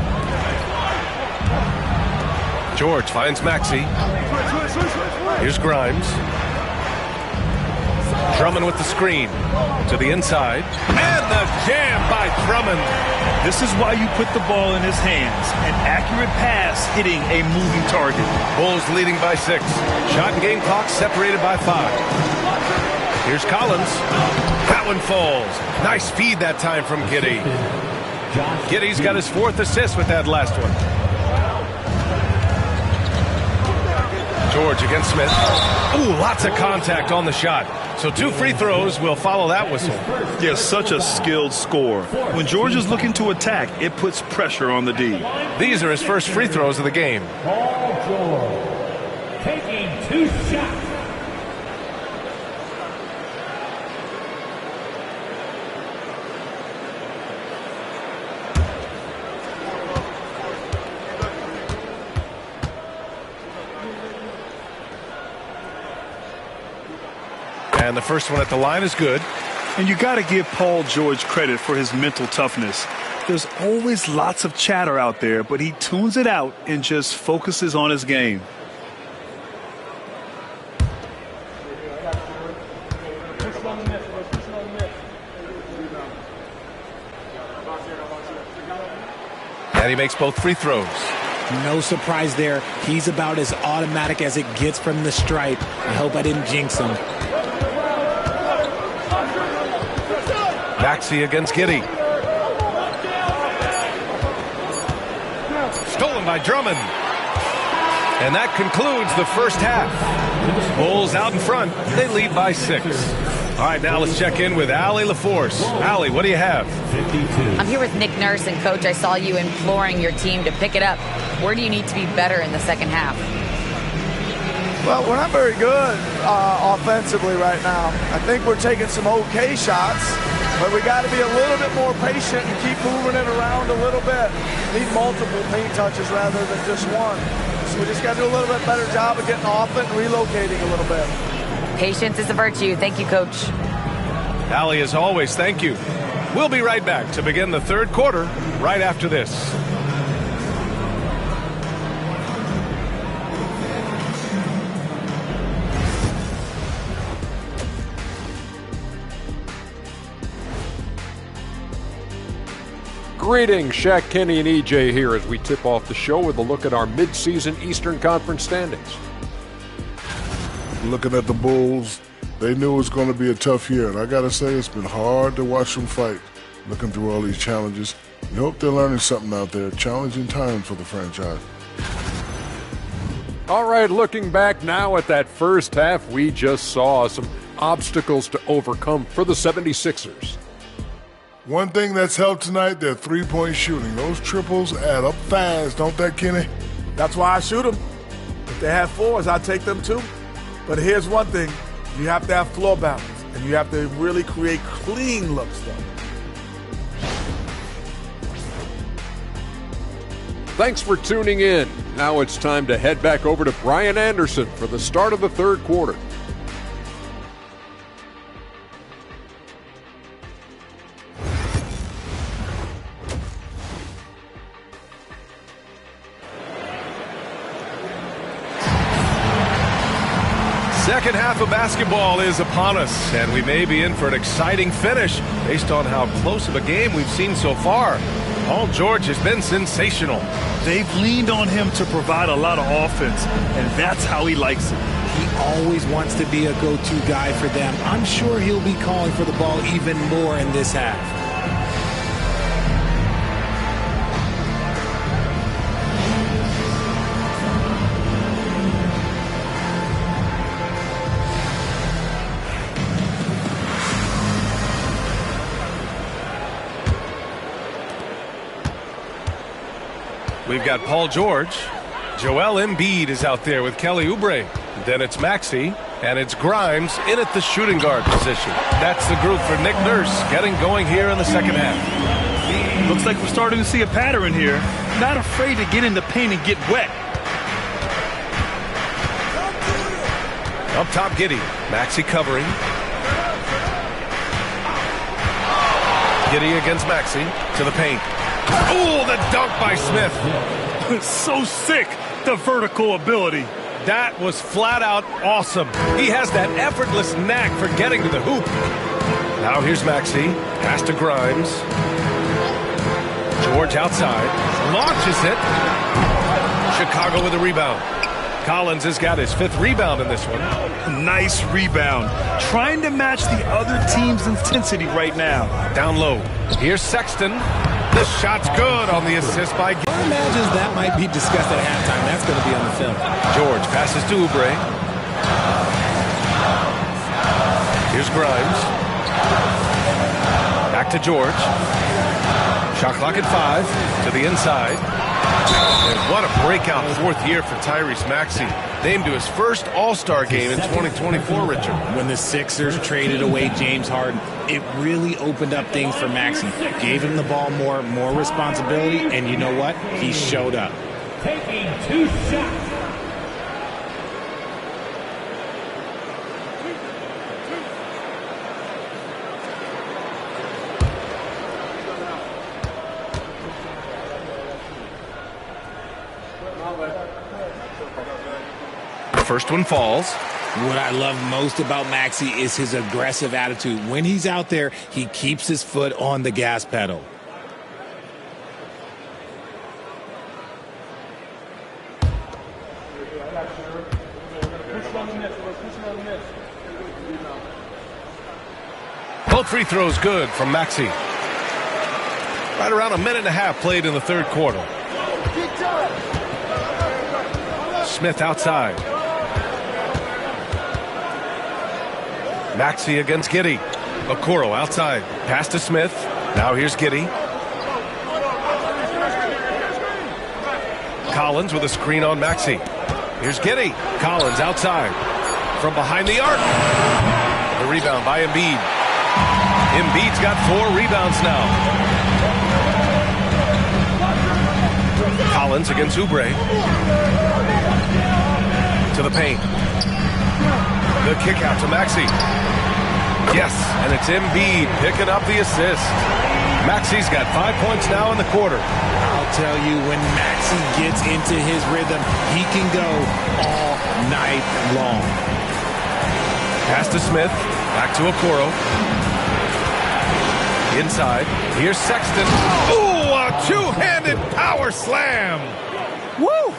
K: George finds Maxey. Here's Grimes. Drummond with the screen. To the inside. And the jam by Drummond.
L: This is why you put the ball in his hands. An accurate pass hitting a moving target.
K: Bulls leading by 6. Shot and game clock separated by 5. Here's Collins. That one falls. Nice feed that time from Giddey. Giddey's got his 4th assist with that last one. George against Smith. Ooh, lots of contact on the shot. So 2 free throws will follow that whistle.
L: Yeah, such a skilled scorer. When George is looking to attack, it puts pressure on the D.
K: These are his first free throws of the game.
S: Paul George taking 2 shots.
K: And the first one at the line is good.
L: And you got to give Paul George credit for his mental toughness. There's always lots of chatter out there, but he tunes it out and just focuses on his game.
K: And he makes both free throws.
U: No surprise there. He's about as automatic as it gets from the stripe. I hope I didn't jinx him.
K: Maxey against Giddey. Stolen by Drummond. And that concludes the first half. Bulls out in front. They lead by 6. All right, now let's check in with Allie LaForce. Allie, what do you have?
N: I'm here with Nick Nurse, and Coach, I saw you imploring your team to pick it up. Where do you need to be better in the second half?
D: Well, we're not very good offensively right now. I think we're taking some okay shots, but we got to be a little bit more patient and keep moving it around a little bit. Need multiple paint touches rather than just one. So we just got to do a little bit better job of getting off it and relocating a little bit.
N: Patience is a virtue. Thank you, Coach.
K: Allie, as always, thank you. We'll be right back to begin the third quarter right after this.
G: Greetings, Shaq, Kenny, and EJ here as we tip off the show with a look at our midseason Eastern Conference standings.
F: Looking at the Bulls, they knew it was going to be a tough year, and I got to say it's been hard to watch them fight, looking through all these challenges. We hope they're learning something out there. Challenging times for the franchise.
G: All right, looking back now at that first half, we just saw some obstacles to overcome for the 76ers.
F: One thing that's helped tonight, their three-point shooting. Those triples add up fast, don't they, Kenny?
E: That's why I shoot them. If they have 4s, I take them too. But here's one thing. You have to have floor balance, and you have to really create clean looks, though.
G: Thanks for tuning in. Now it's time to head back over to Brian Anderson for the start of the third quarter.
K: Second half of basketball is upon us, and we may be in for an exciting finish based on how close of a game we've seen so far. Paul George has been sensational.
L: They've leaned on him to provide a lot of offense, and that's how he likes it.
U: He always wants to be a go-to guy for them. I'm sure he'll be calling for the ball even more in this half.
K: We've got Paul George. Joel Embiid is out there with Kelly Oubre. Then it's Maxey, and it's Grimes in at the shooting guard position. That's the group for Nick Nurse getting going here in the second half.
L: Looks like we're starting to see a pattern here. Not afraid to get in the paint and get wet.
K: Up top, Giddey. Maxey covering. Giddey against Maxey to the paint. Oh, the dunk by Smith.
L: So sick, the vertical ability.
K: That was flat out awesome. He has that effortless knack for getting to the hoop. Now here's Maxey. Pass to Grimes. George outside. Launches it. Chicago with a rebound. Collins has got his 5th rebound in this one.
L: Nice rebound. Trying to match the other team's intensity right now.
K: Down low. Here's Sexton. The shot's good on the assist by Giddey.
U: I imagine that might be discussed at halftime. That's going to be on the film.
K: George passes to Oubre. Here's Grimes. Back to George. Shot clock at 5 to the inside. And what a breakout 4th year for Tyrese Maxey. Named to his first All-Star game in 2024, Richard.
U: When the Sixers traded away James Harden, it really opened up things for Maxey. Gave him the ball more responsibility, and you know what? He showed up.
S: Taking 2 shots.
K: First one falls.
U: What I love most about Maxey is his aggressive attitude. When he's out there, he keeps his foot on the gas pedal.
K: Both free throws good from Maxey. Right around a minute and a half played in the 3rd quarter. Smith outside. Maxey against Giddey. Okoro outside. Pass to Smith. Now here's Giddey. Collins with a screen on Maxey. Here's Giddey. Collins outside. From behind the arc. The rebound by Embiid. Embiid's got 4 rebounds now. Collins against Oubre. To the paint. The kick out to Maxey. Yes, and it's Embiid picking up the assist. Maxey's got 5 points now in the quarter.
U: I'll tell you, when Maxey gets into his rhythm, he can go all night long.
K: Pass to Smith. Back to Okoro. Inside. Here's Sexton. Ooh, a 2-handed power slam.
L: Woo!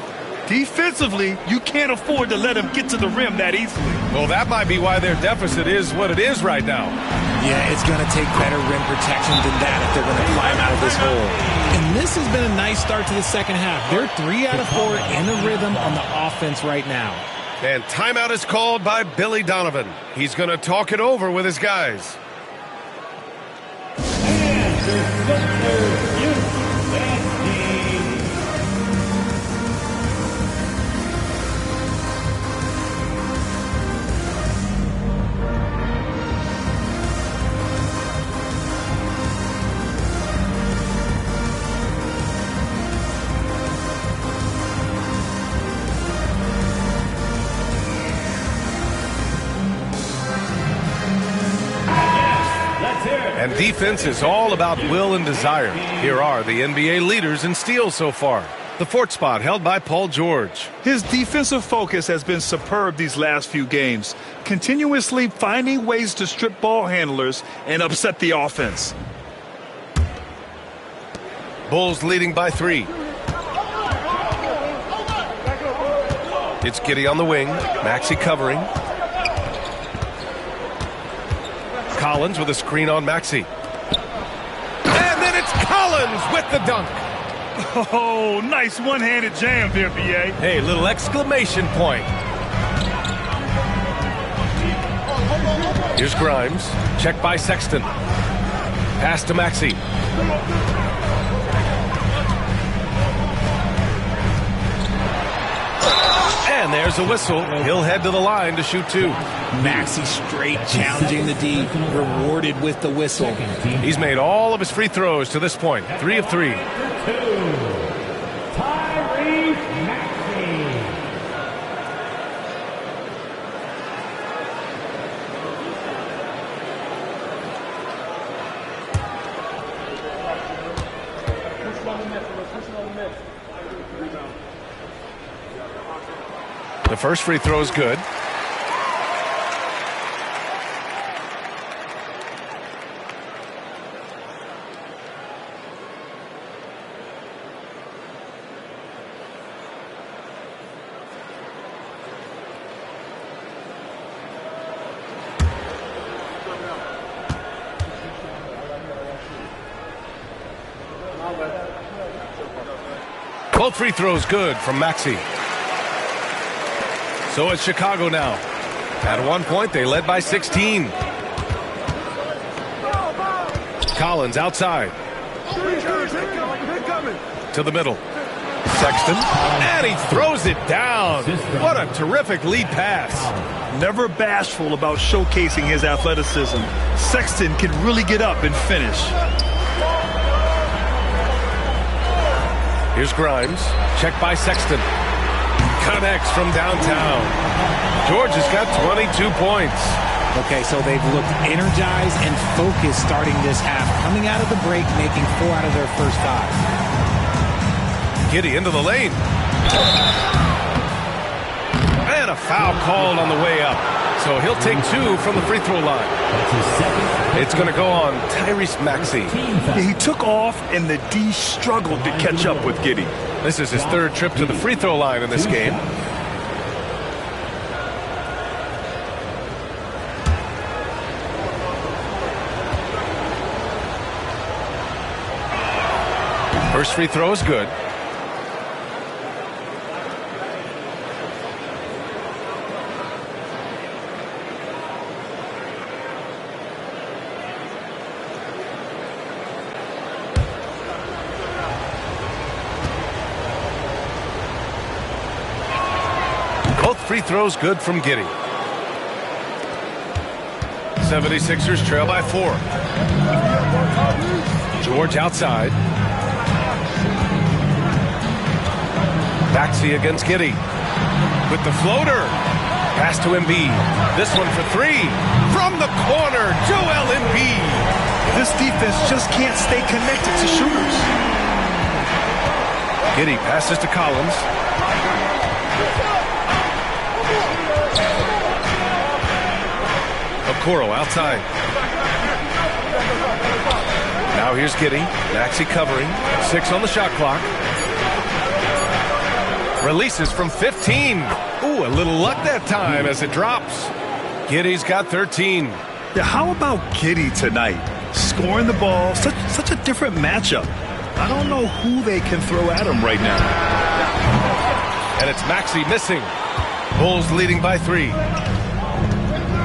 L: Defensively, you can't afford to let him get to the rim that easily.
K: Well, that might be why their deficit is what it is right now.
U: Yeah, it's going to take better rim protection than that if they're going to climb out of this hole. And this has been a nice start to the second half. They're 3 out of 4 in a rhythm on the offense right now.
K: And timeout is called by Billy Donovan. He's going to talk it over with his guys. And defense is all about will and desire. Here are the NBA leaders in steals so far. The fourth spot held by Paul George.
L: His defensive focus has been superb these last few games, continuously finding ways to strip ball handlers and upset the offense.
K: Bulls leading by 3. It's Giddey on the wing. Maxey covering. Collins with a screen on Maxey. And then it's Collins with the dunk.
L: Oh, nice one-handed jam there, B.A.
K: Hey, little exclamation point. Here's Grimes. Check by Sexton. Pass to Maxey. And there's a whistle. He'll head to the line to shoot 2.
U: Maxey straight challenging the D, rewarded with the whistle.
K: He's made all of his free throws to this point. 3 of 3. The first free throw is good. Both free throws good from Maxey. So it's Chicago now. At one point, they led by 16. Collins outside. To the middle. Sexton. And he throws it down. What a terrific lead pass.
L: Never bashful about showcasing his athleticism. Sexton can really get up and finish.
K: Here's Grimes. Check by Sexton. Connects from downtown. George has got 22 points.
U: Okay, so they've looked energized and focused starting this half. Coming out of the break, making 4 out of their first 5.
K: Giddey into the lane. And a foul called on the way up. So he'll take 2 from the free throw line. It's going to go on Tyrese Maxey.
L: He took off, and the D struggled to catch up with Giddey.
K: This is his 3rd trip to the free throw line in this game. First free throw is good. Free throws good from Giddey. 76ers trail by 4. George outside. Maxey against Giddey. With the floater. Pass to Embiid. This one for 3. From the corner, Joel Embiid.
L: This defense just can't stay connected to shooters.
K: Giddey passes to Collins. Okoro outside. Now here's Giddey. Maxey covering. 6 on the shot clock. Releases from 15. Ooh, a little luck that time as it drops. Giddey's got 13.
L: Yeah, how about Giddey tonight? Scoring the ball, such a different matchup. I don't know who they can throw at him right now.
K: And it's Maxey missing. Bulls leading by 3.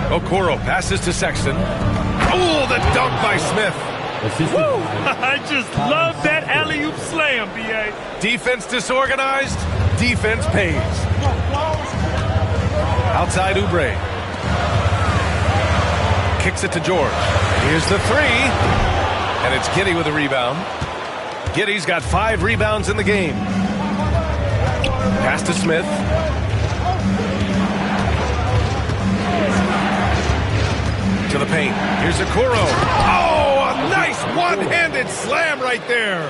K: Okoro passes to Sexton. Oh, the dunk by Smith.
Q: Woo! I just love that alley-oop slam, B.A.
K: Defense disorganized. Defense pays. Outside Oubre. Kicks it to George. Here's the 3. And it's Giddey with a rebound. Giddey's got 5 rebounds in the game. Pass to Smith. To the paint. Here's Okoro. Oh, a nice one-handed slam right there.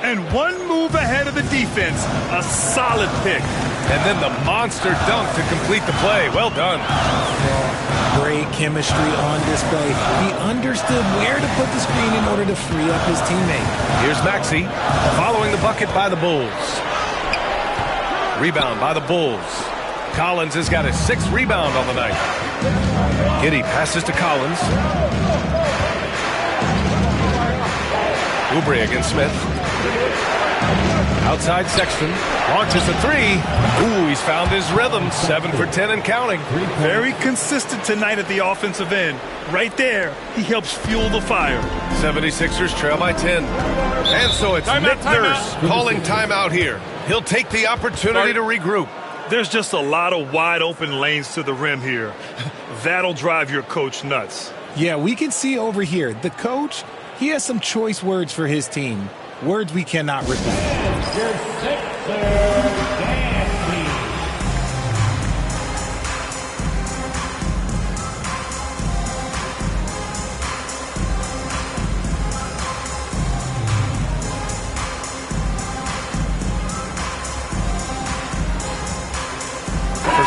L: And one move ahead of the defense. A solid pick.
K: And then the monster dunk to complete the play. Well done.
U: Great chemistry on display. He understood where to put the screen in order to free up his teammate.
K: Here's Maxey following the bucket by the Bulls. Rebound by the Bulls. Collins has got his 6th rebound on the night. Giddey passes to Collins. Oubre against Smith. Outside Sexton. Launches a 3. Ooh, he's found his rhythm. 7 for 10 and counting.
L: Very consistent tonight at the offensive end. Right there, he helps fuel the fire.
K: 76ers trail by 10. And so it's Nick Nurse calling timeout here. He'll take the opportunity to regroup.
L: There's just a lot of wide open lanes to the rim here. That'll drive your coach nuts.
U: Yeah, we can see over here. The coach, he has some choice words for his team. Words we cannot repeat.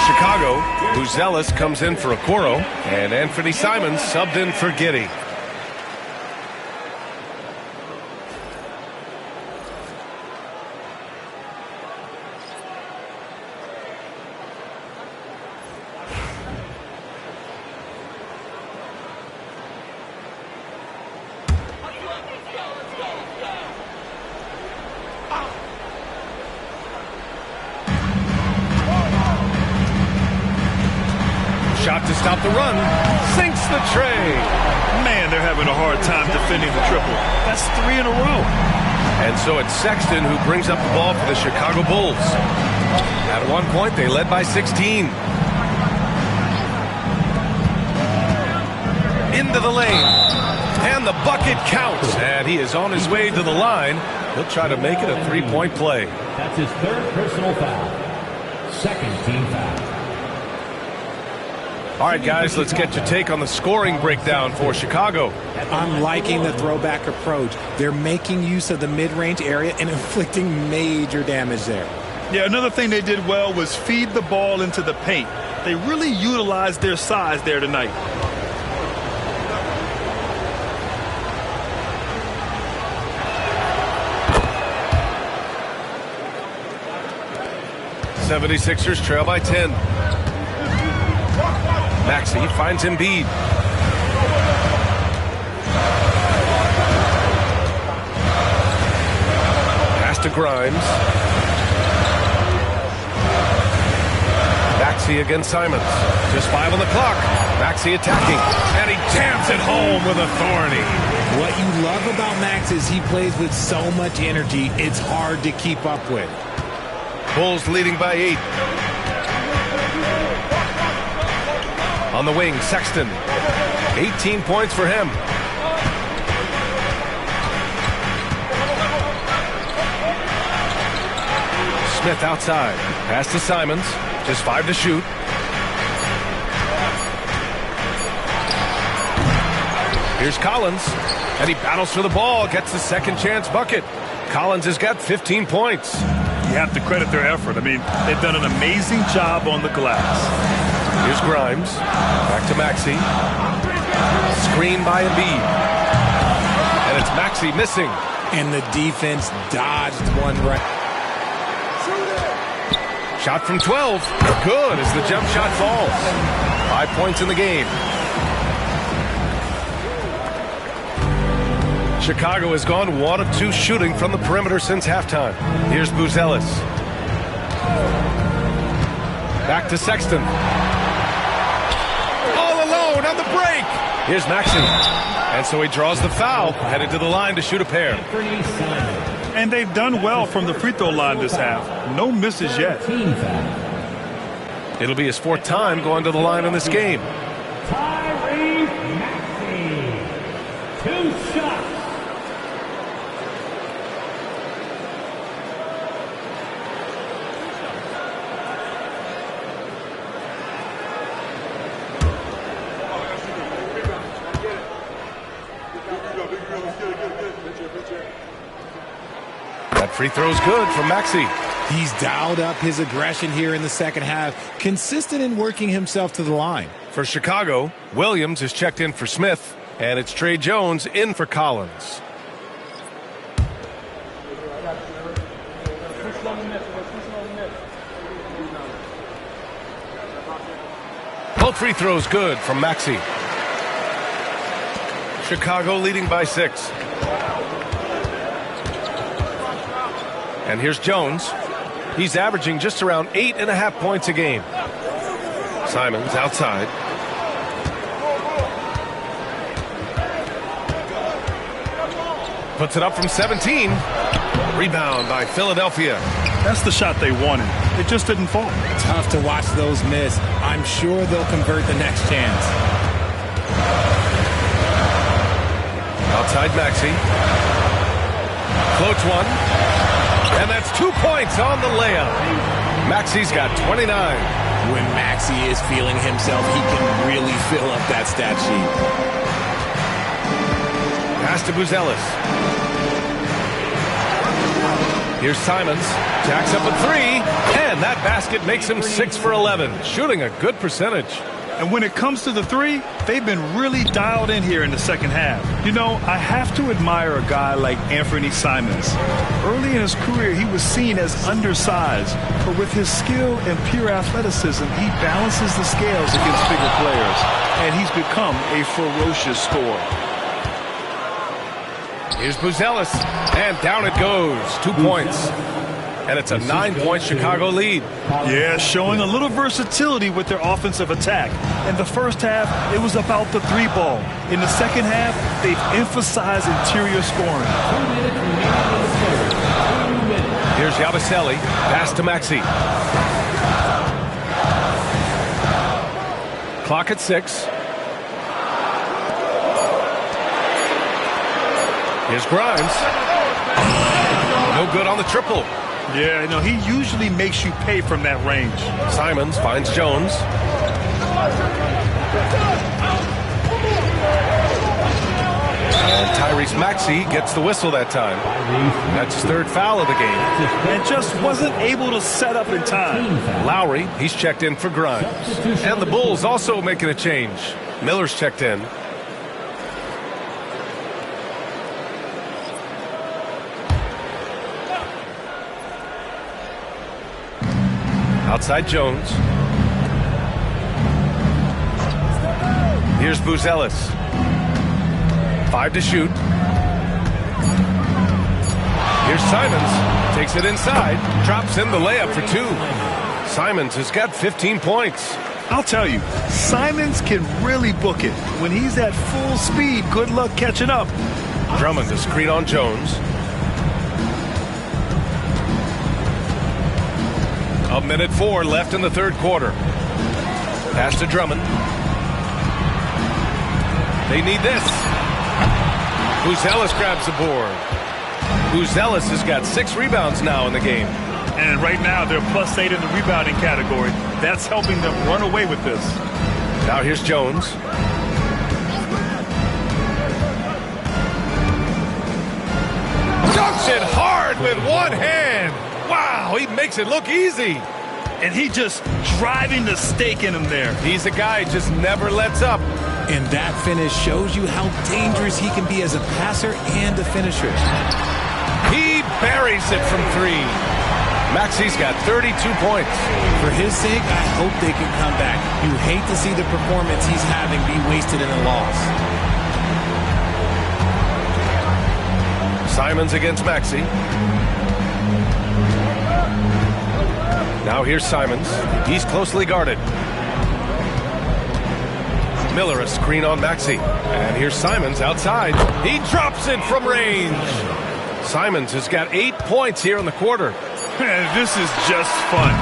K: Chicago, Buzelis comes in for Okoro, and Anthony Simons subbed in for Giddey. Shot to stop the run. Sinks the tray.
L: Man, they're having a hard time defending the triple. That's 3 in a row.
K: And so it's Sexton who brings up the ball for the Chicago Bulls. At one point, they led by 16. Into the lane. And the bucket counts. And he is on his way to the line. He'll try to make it a 3-point play.
S: That's his 3rd personal foul. 2nd team foul.
K: All right, guys, let's get your take on the scoring breakdown for Chicago.
U: I'm liking the throwback approach. They're making use of the mid-range area and inflicting major damage there.
L: Yeah, another thing they did well was feed the ball into the paint. They really utilized their size there tonight.
K: '76ers trail by 10. Maxey finds Embiid. Pass to Grimes. Maxey against Simons. Just 5 on the clock. Maxey attacking. And he jams it home with authority.
U: What you love about Max is he plays with so much energy, it's hard to keep up with.
K: Bulls leading by 8. On the wing, Sexton. 18 points for him. Smith outside. Pass to Simons. Just 5 to shoot. Here's Collins. And he battles for the ball. Gets the second chance bucket. Collins has got 15 points.
L: You have to credit their effort. I mean, they've done an amazing job on the glass.
K: Here's Grimes. Back to Maxey. Screen by Embiid. And it's Maxey missing.
U: And the defense dodged one right.
K: Shot from 12. Good as the jump shot falls. 5 points in the game. Chicago has gone 1 of 2 shooting from the perimeter since halftime. Here's Buzelis. Back to Sexton. On the break. Here's Maxey. And so he draws the foul, headed to the line to shoot a pair.
L: And they've done well from the free throw line this half. No misses yet.
K: It'll be his 4th time going to the line in this game.
S: Tyrese Maxey. 2 shots.
K: Free throw's good from Maxey.
U: He's dialed up his aggression here in the second half, consistent in working himself to the line.
K: For Chicago, Williams is checked in for Smith, and it's Trey Jones in for Collins. Both free throws good from Maxey. Chicago leading by 6. And here's Jones. He's averaging just around 8.5 points a game. Simons outside. Puts it up from 17. Rebound by Philadelphia.
L: That's the shot they wanted. It just didn't fall.
U: Tough to watch those miss. I'm sure they'll convert the next chance.
K: Outside Maxey. Floats one. And that's 2 points on the layup. Maxey's got 29.
U: When Maxey is feeling himself, he can really fill up that stat sheet.
K: Pass to Buzelis. Here's Simons. Jacks up a 3. And that basket makes him 6 for 11. Shooting a good percentage.
L: And when it comes to the 3, they've been really dialed in here in the second half. You know, I have to admire a guy like Anthony Simons. Early in his career, he was seen as undersized, but with his skill and pure athleticism, he balances the scales against bigger players, and he's become a ferocious scorer.
K: Here's Buzelis, and down it goes. 2 points. And it's a 9-point Chicago lead.
L: Yeah, showing a little versatility with their offensive attack. In the first half, it was about the 3 ball. In the second half, they've emphasized interior scoring.
K: Here's Yabusele. Pass to Maxey. Clock at 6. Here's Grimes. No good on the triple.
L: Yeah, no, he usually makes you pay from that range.
K: Simons finds Jones. And Tyrese Maxey gets the whistle that time. That's his 3rd foul of the game.
L: And just wasn't able to set up in time.
K: Lowry, he's checked in for Grimes. And the Bulls also making a change. Miller's checked in. Outside Jones. Here's Buzelis. 5 to shoot. Here's Simons. Takes it inside. Drops in the layup for 2. Simons has got 15 points.
L: I'll tell you, Simons can really book it. When he's at full speed, good luck catching up.
K: Drummond to screen on Jones. A minute 4 left in the 3rd quarter. Pass to Drummond. They need this. Buzelis grabs the board. Buzelis has got 6 rebounds now in the game.
L: And right now they're +8 in the rebounding category. That's helping them run away with this.
K: Now here's Jones. Dunks it hard with one hand. Wow, he makes it look easy.
L: And he just driving the stake in him there.
K: He's a guy who just never lets up.
U: And that finish shows you how dangerous he can be as a passer and a finisher.
K: He buries it from 3. Maxey's got 32 points.
U: For his sake, I hope they can come back. You hate to see the performance he's having be wasted in a loss.
K: Simons against Maxey. Now here's Simons. He's closely guarded. Miller a screen on Maxey. And here's Simons outside. He drops it from range. Simons has got 8 points here in the quarter.
L: This is just fun.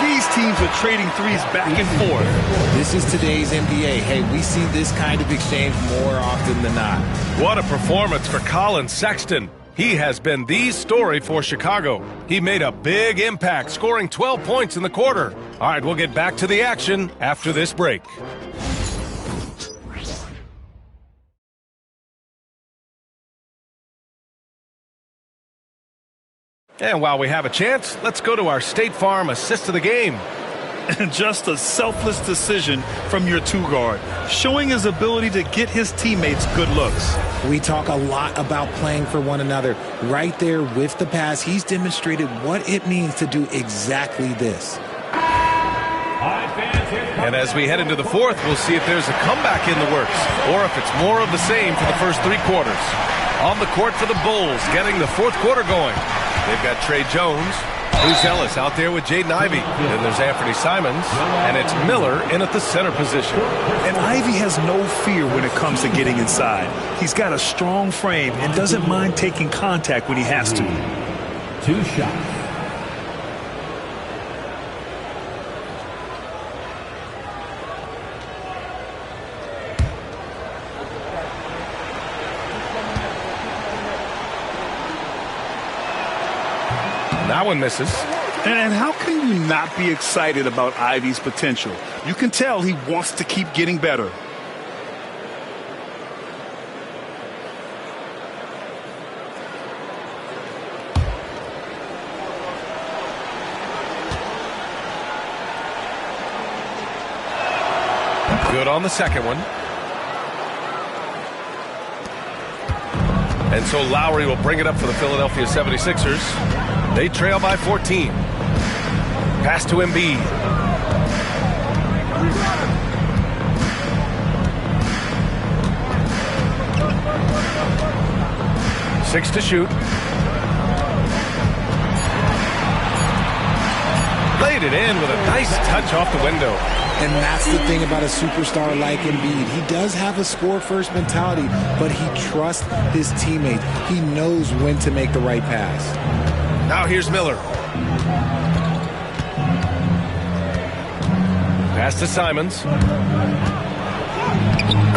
L: These teams are trading threes back and forth.
U: This is today's NBA. Hey, we see this kind of exchange more often than not.
K: What a performance for Colin Sexton. He has been the story for Chicago. He made a big impact, scoring 12 points in the quarter. All right, we'll get back to the action after this break. And while we have a chance, let's go to our State Farm assist of the game.
L: And just a selfless decision from your two-guard, showing his ability to get his teammates good looks.
U: We talk a lot about playing for one another. Right there with the pass, he's demonstrated what it means to do exactly this.
K: And as we head into the fourth, we'll see if there's a comeback in the works or if it's more of the same for the first 3 quarters. On the court for the Bulls, getting the fourth quarter going. They've got Trey Jones, Bruce Ellis out there with Jaden Ivey. Then there's Anthony Simons, and it's Miller in at the center position.
L: And Ivey has no fear when it comes to getting inside. He's got a strong frame and doesn't mind taking contact when he has to.
S: 2 shots.
K: That one misses.
L: And how can you not be excited about Ivey's potential? You can tell he wants to keep getting better.
K: Good on the second one. And so Lowry will bring it up for the Philadelphia 76ers. They trail by 14. Pass to Embiid. Six to shoot. Laid it in with a nice touch off the window.
U: And that's the thing about a superstar like Embiid. He does have a score-first mentality, but he trusts his teammates. He knows when to make the right pass.
K: Now here's Miller. Pass to Simons.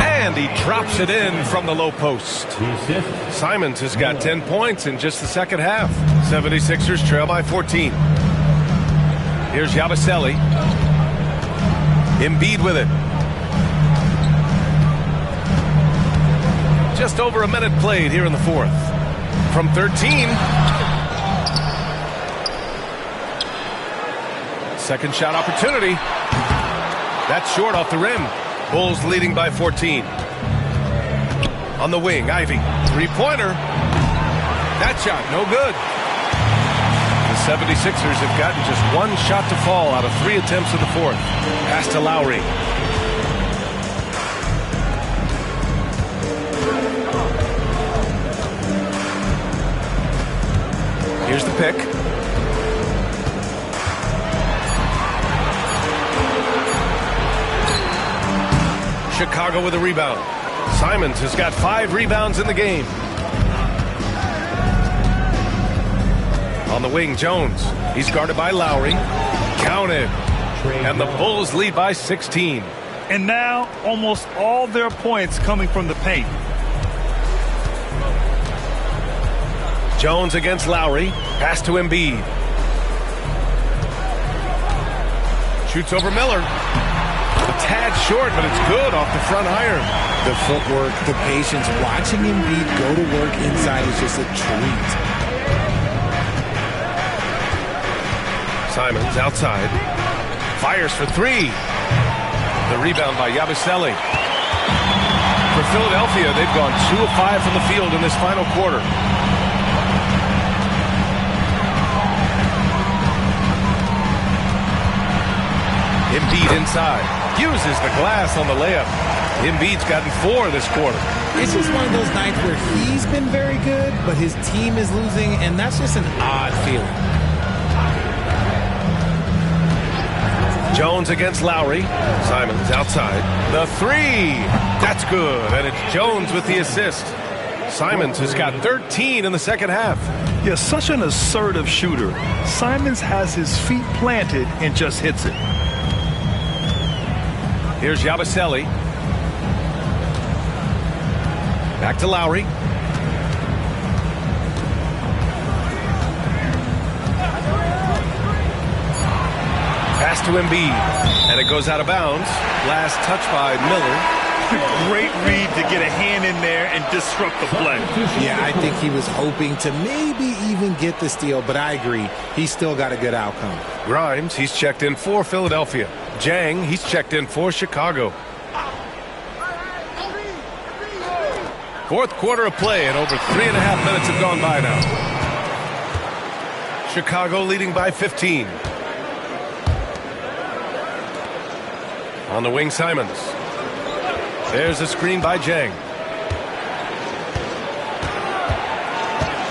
K: And he drops it in from the low post. Simons has got 10 points in just the second half. 76ers trail by 14. Here's Yabusele. Embiid with it. Just over a minute played here in the fourth. From 13. Second shot opportunity. That's short off the rim. Bulls leading by 14. On the wing, Ivey. Three-pointer. That shot, no good. The 76ers have gotten just one shot to fall out of 3 attempts in the fourth. Pass to Lowry. Here's the pick. Chicago with a rebound. Simons has got 5 rebounds in the game. On the wing, Jones. He's guarded by Lowry. Counted. And the Bulls lead by 16.
L: And now, almost all their points coming from the paint.
K: Jones against Lowry. Pass to Embiid. Shoots over Miller. A tad short, but it's good off the front iron.
U: The footwork, the patience, watching Embiid go to work inside is just a treat.
K: Simons outside. Fires for 3. The rebound by Yabusele. For Philadelphia, they've gone 2 of 5 from the field in this final quarter. Embiid inside. Uses the glass on the layup. Embiid's gotten 4 this quarter.
U: It's just one of those nights where he's been very good, but his team is losing, and that's just an odd feeling.
K: Jones against Lowry. Simons outside. The 3. That's good. And it's Jones with the assist. Simons has got 13 in the second half.
L: Yeah, such an assertive shooter. Simons has his feet planted and just hits it.
K: Here's Yabusele. Back to Lowry. Pass to Embiid. And it goes out of bounds. Last touch by Miller.
L: That's a great read to get a hand in there and disrupt the play.
U: Yeah, I think he was hoping to maybe even get the steal, but I agree. He's still got a good outcome.
K: Grimes, he's checked in for Philadelphia. Jang, he's checked in for Chicago. Fourth quarter of play, and over 3.5 minutes have gone by now. Chicago leading by 15. On the wing, Simons. There's a screen by Jang.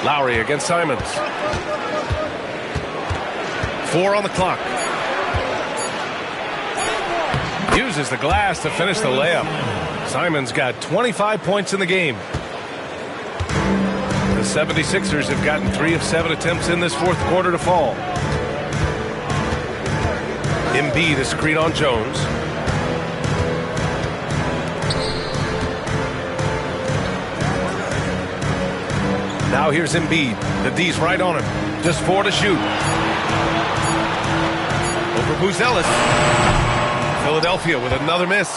K: Lowry against Simons. 4 on the clock. Uses the glass to finish the layup. Simons got 25 points in the game. The 76ers have gotten 3 of 7 attempts in this fourth quarter to fall. Embiid, a screen on Jones. Now here's Embiid. The D's right on him. Just 4 to shoot. Over Buzelis. Philadelphia with another miss.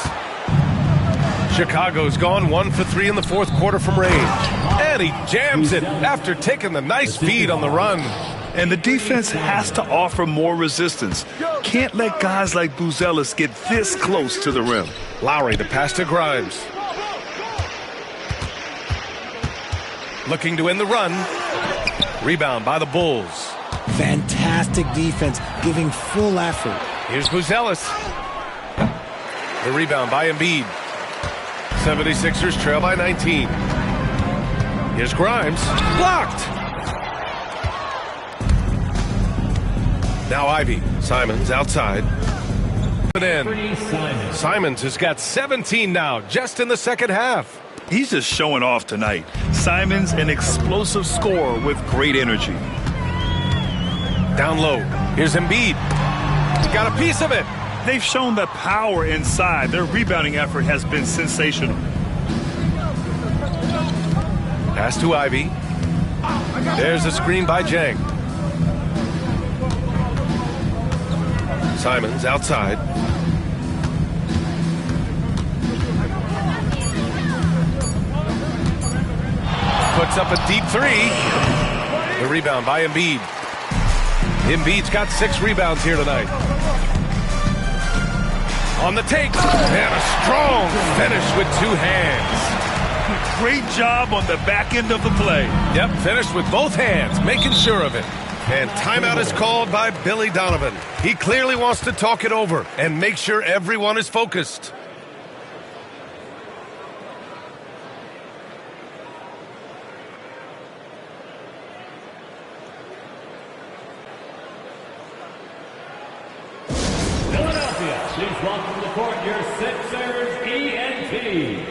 K: Chicago's gone 1 for 3 in the fourth quarter from range. And he jams it after taking the nice feed on the run.
L: And the defense has to offer more resistance. Can't let guys like Buzelis get this close to the rim.
K: Lowry, the pass to Grimes. Looking to win the run. Rebound by the Bulls.
U: Fantastic defense, giving full effort.
K: Here's Buzelis. The rebound by Embiid. 76ers trail by 19. Here's Grimes. Blocked. Now Ivy. Simons outside. Put in. Simons has got 17 now, just in the second half.
L: He's just showing off tonight. Simons, an explosive scorer with great energy.
K: Down low. Here's Embiid. He got a piece of it.
L: They've shown the power inside. Their rebounding effort has been sensational.
K: Pass to Ivy. There's a screen by Jang. Simons outside. Puts up a deep 3. The rebound by Embiid. Embiid's got 6 rebounds here tonight. On the take, and a strong finish with 2 hands.
L: Great job on the back end of the play.
K: Yep, finished with both hands, making sure of it. And timeout is called by Billy Donovan. He clearly wants to talk it over and make sure everyone is focused.
S: Please welcome to the court your Sixers ENT.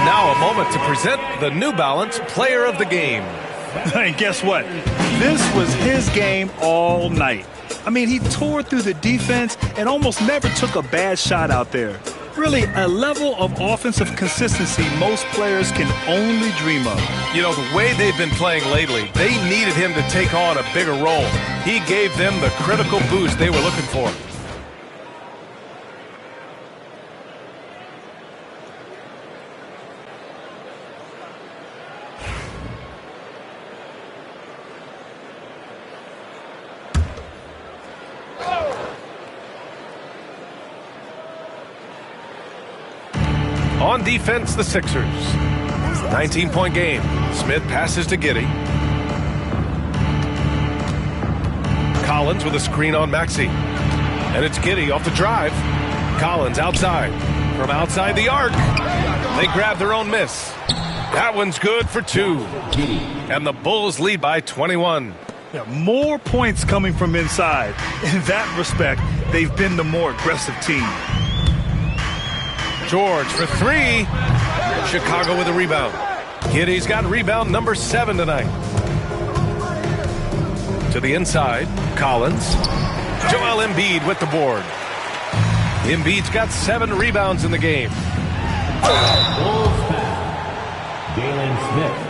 K: Now a moment to present the New Balance Player of the Game.
L: And guess what? This was his game all night. I mean, he tore through the defense and almost never took a bad shot out there. Really, a level of offensive consistency most players can only dream of.
K: You know, the way they've been playing lately, they needed him to take on a bigger role. He gave them the critical boost they were looking for. On defense, the Sixers. 19-point game. Smith passes to Giddey. Collins with a screen on Maxey. And it's Giddey off the drive. Collins outside. From outside the arc. They grab their own miss. That one's good for 2. And the Bulls lead by 21.
L: Yeah, more points coming from inside. In that respect, they've been the more aggressive team.
K: George for three. Chicago with a rebound. Giddey's got rebound number 7 tonight. To the inside, Collins. Joel Embiid with the board. Embiid's got 7 rebounds in the game.
S: Jalen Smith.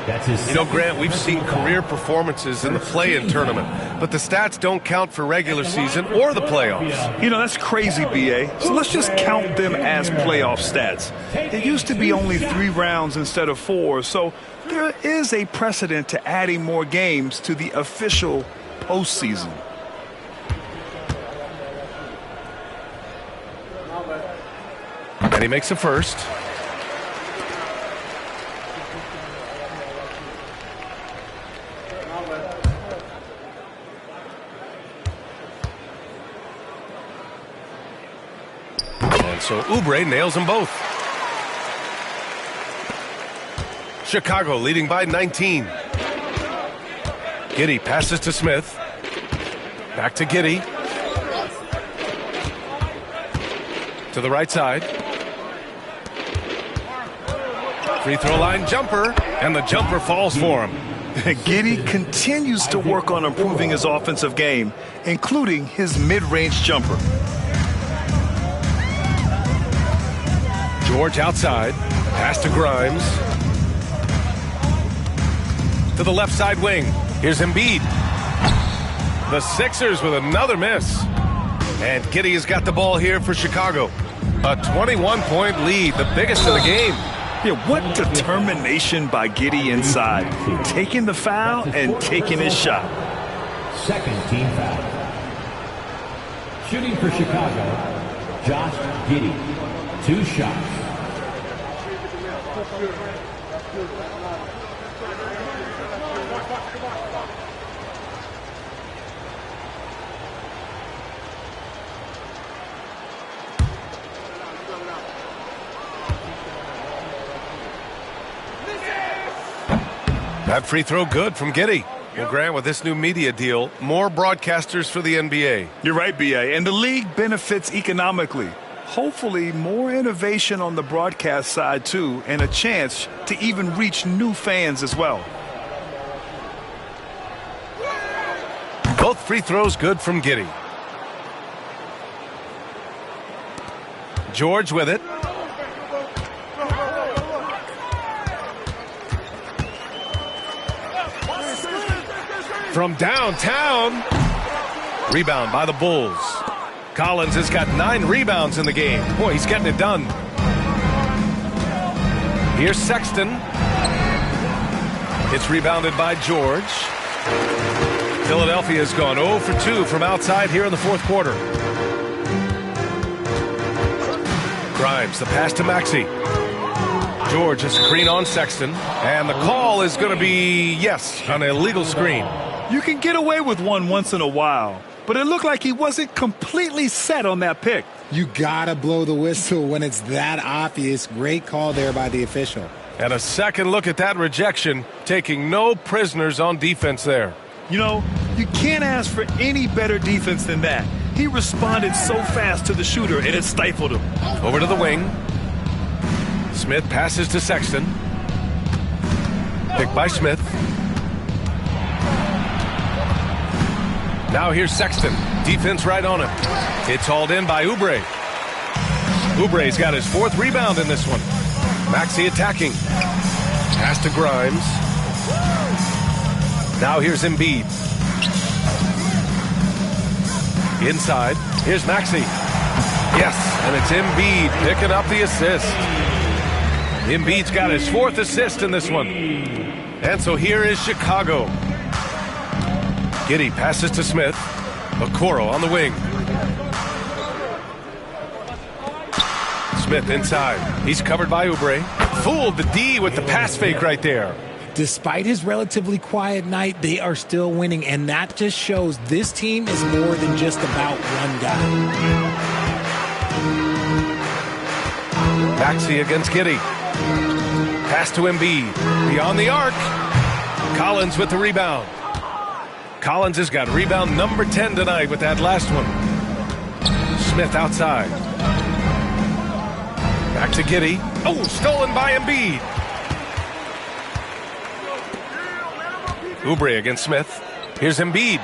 S: That's his.
K: You know, Grant, we've seen career performances in the play-in tournament, but the stats don't count for regular season or the playoffs.
L: You know, that's crazy, B.A. So let's just count them as playoff stats. It used to be only 3 rounds instead of 4, so there is a precedent to adding more games to the official postseason.
K: And he makes the first. And so Oubre nails them both. Chicago leading by 19. Giddey passes to Smith. Back to Giddey. To the right side. Free throw line jumper, and the jumper falls for him.
L: Giddey continues to work on improving his offensive game, including his mid-range jumper.
K: George outside. Pass to Grimes. To the left side wing. Here's Embiid. The Sixers with another miss. And Giddey has got the ball here for Chicago. A 21-point lead, the biggest of the game.
L: Yeah, what determination by Giddey inside. Taking the foul and taking his shot.
S: Second team foul. Shooting for Chicago, Josh Giddey. 2 shots.
K: That free throw good from Giddey. Well, Grant, with this new media deal, more broadcasters for the NBA.
L: You're right, B.A., and the league benefits economically. Hopefully, more innovation on the broadcast side, too, and a chance to even reach new fans as well.
K: Both free throws good from Giddey. George with it. From downtown. Rebound by the Bulls. Collins has got 9 rebounds in the game. Boy, he's getting it done. Here's Sexton. It's rebounded by George. Philadelphia has gone 0 for 2 from outside here in the fourth quarter. Grimes, the pass to Maxey. George, a screen on Sexton. And the call is going to be, yes, an illegal screen.
L: You can get away with one once in a while, but it looked like he wasn't completely set on that pick.
O: You gotta blow the whistle when it's that obvious. Great call there by the official.
K: And a second look at that rejection, taking no prisoners on defense there.
L: You know, you can't ask for any better defense than that. He responded so fast to the shooter, and it stifled him.
K: Over to the wing. Smith passes to Sexton. Picked by Smith. Now here's Sexton. Defense right on him. It's hauled in by Oubre. Oubre's got his 4th rebound in this one. Maxey attacking. Pass to Grimes. Now here's Embiid. Inside. Here's Maxey. Yes, and it's Embiid picking up the assist. Embiid's got his 4th assist in this one. And so here is Chicago. Giddey passes to Smith. Okoro on the wing. Smith inside. He's covered by Oubre. Fooled the D with the pass fake right there.
U: Despite his relatively quiet night, they are still winning, and that just shows this team is more than just about one guy.
K: Maxey against Giddey. Pass to Embiid. Beyond the arc. Collins with the rebound. Collins has got rebound number 10 tonight with that last one. Smith outside. Back to Giddey. Oh, stolen by Embiid. Oubre against Smith. Here's Embiid.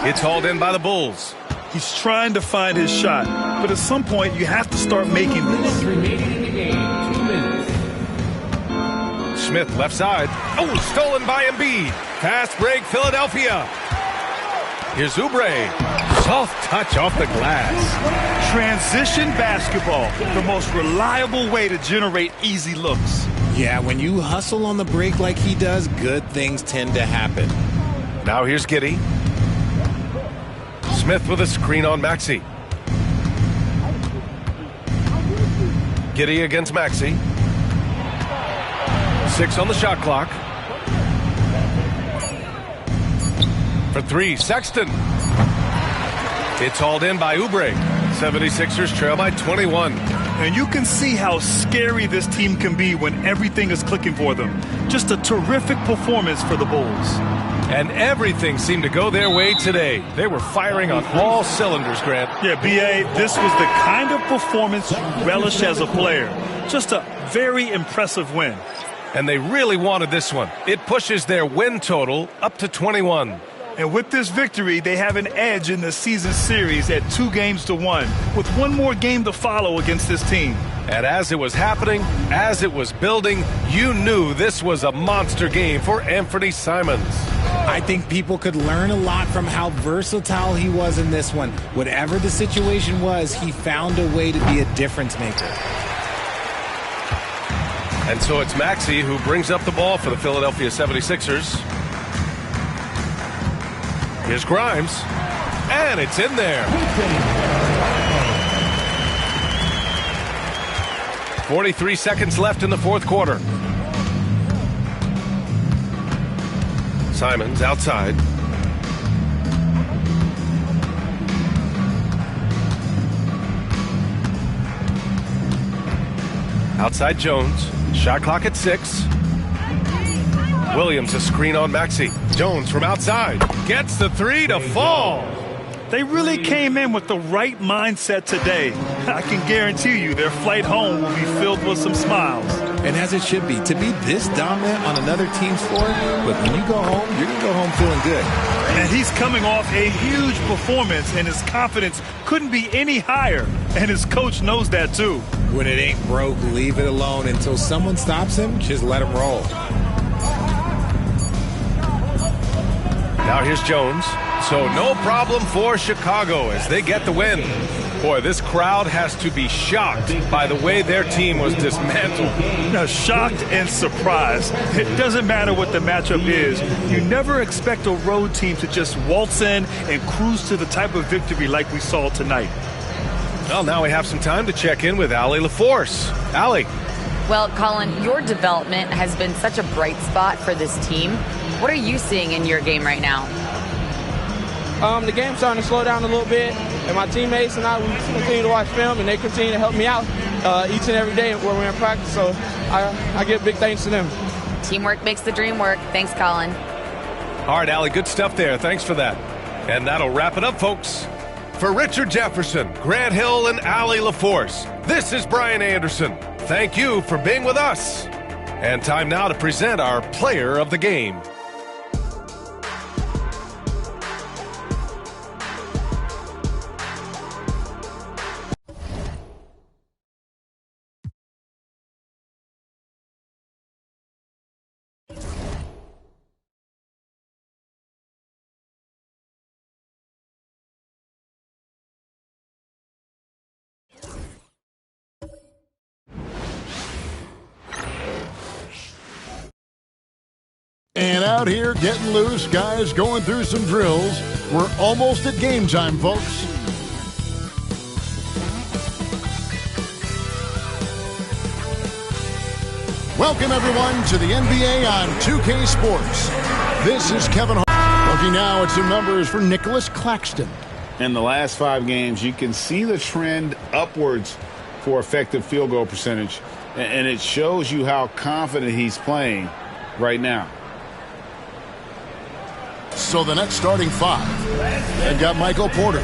K: It's hauled in by the Bulls.
L: He's trying to find his shot, but at some point you have to start making this.
K: Smith left side. Oh, stolen by Embiid. Fast break, Philadelphia. Here's Oubre. Soft touch off the glass.
L: Transition basketball, the most reliable way to generate easy looks.
U: Yeah, when you hustle on the break like he does, good things tend to happen.
K: Now here's Giddey. Smith with a screen on Maxey. Giddey against Maxey. 6 on the shot clock. For 3, Sexton. It's hauled in by Oubre. 76ers trail by 21.
L: And you can see how scary this team can be when everything is clicking for them. Just a terrific performance for the Bulls.
K: And everything seemed to go their way today. They were firing on all cylinders, Grant.
L: Yeah, B.A., this was the kind of performance you relish as a player. Just a very impressive win.
K: And they really wanted this one. It pushes their win total up to 21.
L: And with this victory, they have an edge in the season series at 2-1, with one more game to follow against this team.
K: And as it was happening, as it was building, you knew this was a monster game for Anthony Simons.
U: I think people could learn a lot from how versatile he was in this one. Whatever the situation was, he found a way to be a difference maker.
K: And so it's Maxey who brings up the ball for the Philadelphia 76ers. Here's Grimes, and it's in there. 43 seconds left in the fourth quarter. Simons outside. Outside Jones. Shot clock at 6. Williams a screen on Maxey. Jones from outside gets the 3 to fall.
L: They really came in with the right mindset today. I can guarantee you their flight home will be filled with some smiles.
U: And as it should be, to be this dominant on another team's floor, but when you go home, you're going to go home feeling good.
L: And he's coming off a huge performance, and his confidence couldn't be any higher. And his coach knows that too.
U: When it ain't broke, leave it alone. Until someone stops him, just let him roll.
K: Now here's Jones. So no problem for Chicago as they get the win. Boy, this crowd has to be shocked by the way their team was dismantled.
L: Now, shocked and surprised. It doesn't matter what the matchup is. You never expect a road team to just waltz in and cruise to the type of victory like we saw tonight.
K: Well, now we have some time to check in with Allie LaForce. Allie.
N: Well, Colin, your development has been such a bright spot for this team. What are you seeing in your game right now?
M: The game's starting to slow down a little bit, and my teammates and I, we continue to watch film, and they continue to help me out each and every day when we're in practice, so I give big thanks to them.
N: Teamwork makes the dream work. Thanks, Colin.
K: All right, Allie, good stuff there. Thanks for that. And that'll wrap it up, folks. For Richard Jefferson, Grant Hill, and Allie LaForce, this is Brian Anderson. Thank you for being with us. And time now to present our player of the game.
A: And out here getting loose, guys going through some drills. We're almost at game time, folks. Welcome, everyone, to the NBA on 2K Sports. This is Kevin Hart. Looking now at some numbers for Nicholas Claxton.
J: In the last 5 games, you can see the trend upwards for effective field goal percentage. And it shows you how confident he's playing right now.
A: So the next starting 5, they've got Michael Porter,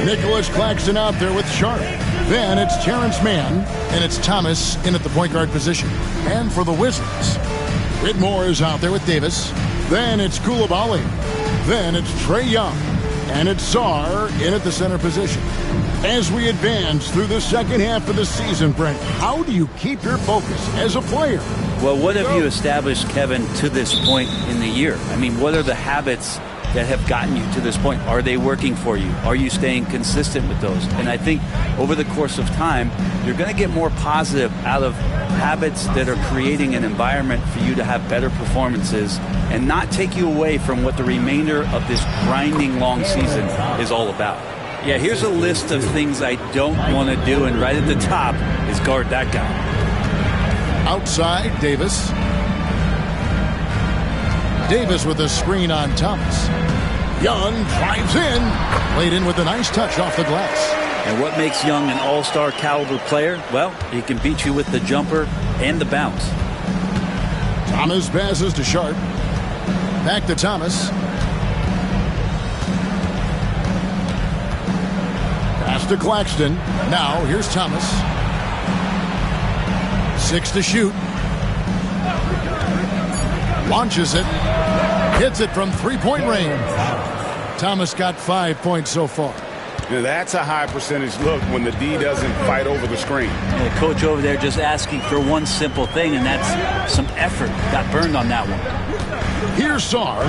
A: Nicholas Claxton out there with Sharp, Then it's Terrence Mann, and it's Thomas in at the point guard position. And for the Wizards, Whitmore is out there with Davis. Then it's Coulibaly. Then it's Trae Young. And it's Sarr in at the center position. As we advance through the second half of the season, Brent, how do you keep your focus as a player?
P: Well, what have you established, Kevin, to this point in the year? I mean, what are the habits that have gotten you to this point? Are they working for you? Are you staying consistent with those? And I think over the course of time, you're going to get more positive out of habits that are creating an environment for you to have better performances and not take you away from what the remainder of this grinding long season is all about. Yeah, here's a list of things I don't want to do, and right at the top is guard that guy.
A: Outside, Davis. Davis with a screen on Thomas. Young drives in. Played in with a nice touch off the glass.
P: And what makes Young an all-star caliber player? Well, he can beat you with the jumper and the bounce.
A: Thomas passes to Sharp. Back to Thomas. Pass to Claxton. Now here's Thomas. 6 to shoot. Launches it. Hits it from three-point range. Thomas got 5 points so far.
B: Now that's a high percentage look when the D doesn't fight over the screen.
P: The coach over there just asking for one simple thing, and that's some effort. Got burned on that one.
A: Here's Sarr.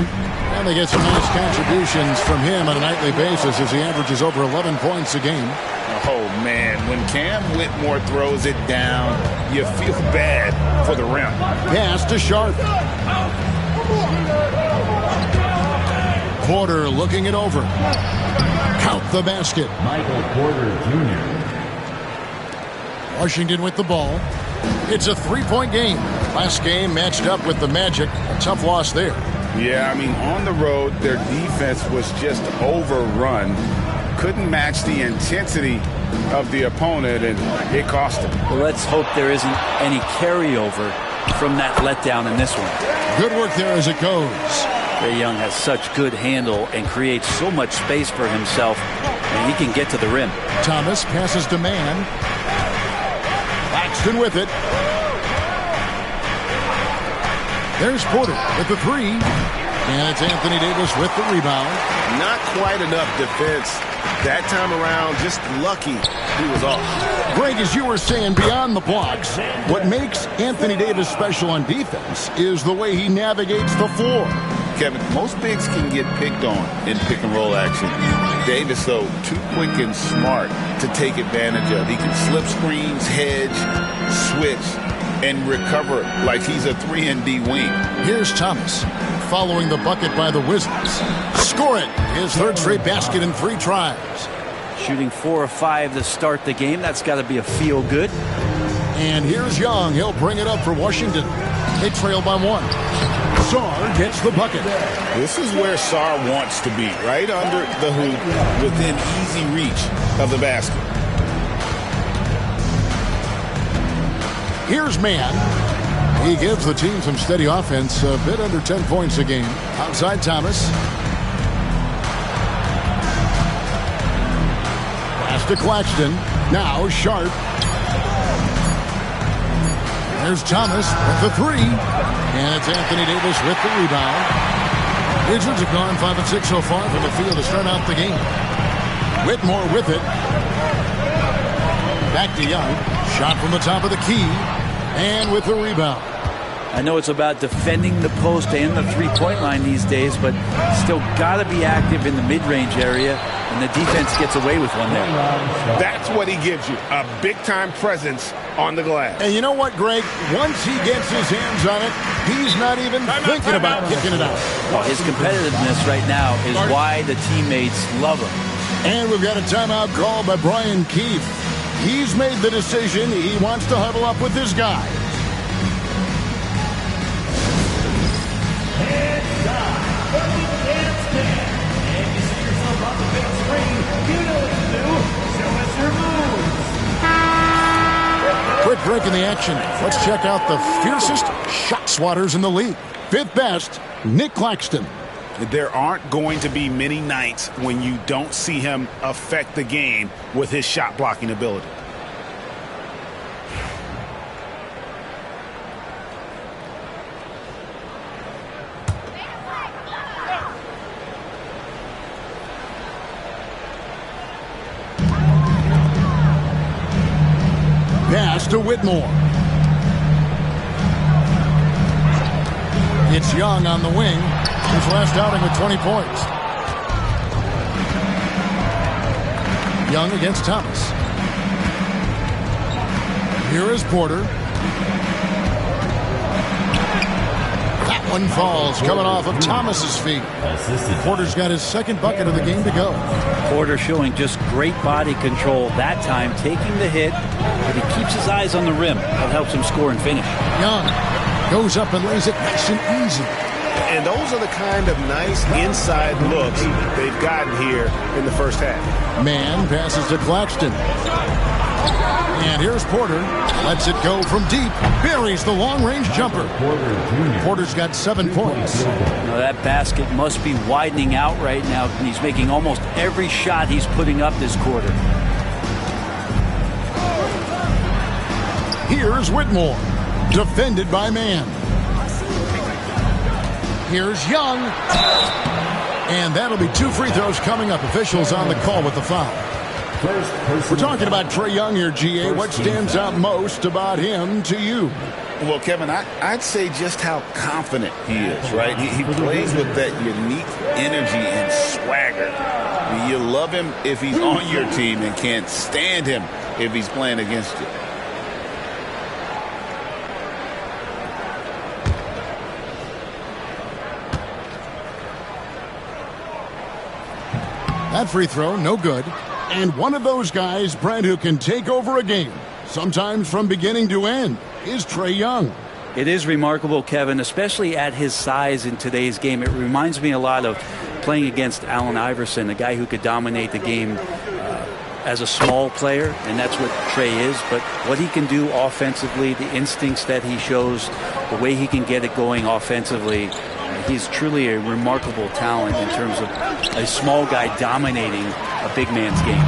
A: And they get some nice contributions from him on a nightly basis as he averages over 11 points a game.
J: Oh, man, when Cam Whitmore throws it down, you feel bad for the rim.
A: Pass to Sharp. Porter looking it over. Count the basket.
S: Michael Porter Jr.
A: Washington with the ball. It's a three-point game. Last game matched up with the Magic. A tough loss there.
B: Yeah, I mean, on the road, their defense was just overrun. Couldn't match the intensity of the opponent, and it cost them.
P: Well, let's hope there isn't any carryover from that letdown in this one.
A: Good work there as it goes.
P: Trae Young has such good handle and creates so much space for himself, and he can get to the rim.
A: Thomas passes to Mann. Claxton with it. There's Porter with the three. And it's Anthony Davis with the rebound.
H: Not quite enough defense that time around. Just lucky he was off.
A: Greg, as you were saying, beyond the blocks, what makes Anthony Davis special on defense is the way he navigates the floor.
J: Kevin, most bigs can get picked on in pick and roll action. Davis, though, too quick and smart to take advantage of. He can slip screens, hedge, switch, and recover like he's a 3-and-D wing.
A: Here's Thomas following the bucket by the Wizards. Score it. His third straight basket in 3 tries.
P: Shooting 4 of 5 to start the game. That's got to be a feel good.
A: And here's Young. He'll bring it up for Washington. They trail by 1. Sarr gets the bucket.
J: This is where Sarr wants to be, right under the hoop, within easy reach of the basket.
A: Here's Mann. He gives the team some steady offense, a bit under 10 points a game. Outside Thomas. Pass to Claxton. Now Sharp. There's Thomas with the three. And it's Anthony Davis with the rebound. Wizards have gone 5 of 6 so far from the field to start out the game. Whitmore with it. Back to Young. Shot from the top of the key. And with the rebound.
P: I know it's about defending the post and the three-point line these days, but still got to be active in the mid-range area, and the defense gets away with one there.
H: That's what he gives you, a big-time presence on the glass.
A: And you know what, Greg? Once he gets his hands on it, he's not even thinking about kicking it out.
P: Well, his competitiveness right now is why the teammates love him.
A: And we've got a timeout called by Brian Keefe. He's made the decision. He wants to huddle up with his guys. Quick break in the action. Let's check out the fiercest shot swatters in the league. 5th best, Nick Claxton.
B: There aren't going to be many nights when you don't see him affect the game with his shot blocking ability.
A: Pass to Whitmore. It's Young on the wing. His last outing with 20 points. Young against Thomas. Here is Porter. That one falls, coming off of Thomas's feet. Porter's got his second bucket of the game to go.
P: Porter showing just great body control that time, taking the hit, but he keeps his eyes on the rim. That helps him score and finish.
A: Young goes up and lays it nice and easy.
B: And those are the kind of nice inside looks they've gotten here in the first half.
A: Man passes to Claxton. And here's Porter. Lets it go from deep. Buries the long-range jumper. Porter's got 7 points.
P: Now that basket must be widening out right now. He's making almost every shot he's putting up this quarter.
A: Here's Whitmore. Defended by Man. Here's Young. And that'll be 2 free throws coming up. Officials on the call with the foul. We're talking about Trae Young here, GA. What stands out most about him to you?
J: Well, Kevin, I'd say just how confident he is, right? He plays with that unique energy and swagger. I mean, you love him if he's on your team and can't stand him if he's playing against you.
A: That free throw, no good. And one of those guys, Brent, who can take over a game, sometimes from beginning to end, is Trae Young.
P: It is remarkable, Kevin, especially at his size in today's game. It reminds me a lot of playing against Allen Iverson, a guy who could dominate the game as a small player, and that's what Trae is. But what he can do offensively, the instincts that he shows, the way he can get it going offensively, he's truly a remarkable talent in terms of a small guy dominating a big man's game.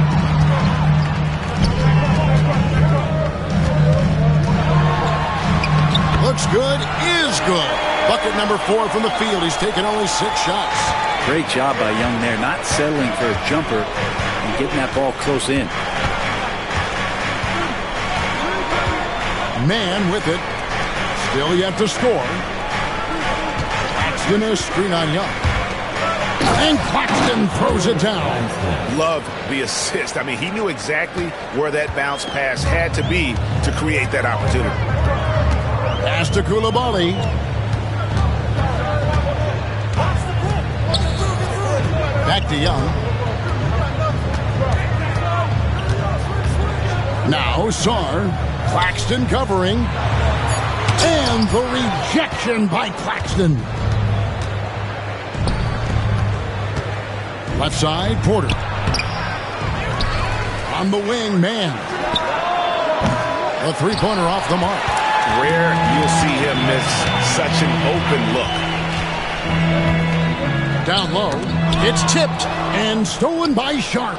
A: Looks good, is good. Bucket number 4 from the field. He's taken only 6 shots.
P: Great job by Young there, not settling for a jumper and getting that ball close in.
A: Man with it. Still yet to score. Claxton a screen on Young. And Claxton throws it down.
B: Love the assist. I mean, he knew exactly where that bounce pass had to be to create that opportunity.
A: Pass to Coulibaly. Back to Young. Now Sarr. Claxton covering. And the rejection by Claxton. Left side, Porter. On the wing, Man. A three-pointer off the mark.
B: Rare you'll see him miss such an open look.
A: Down low. It's tipped and stolen by Sharp.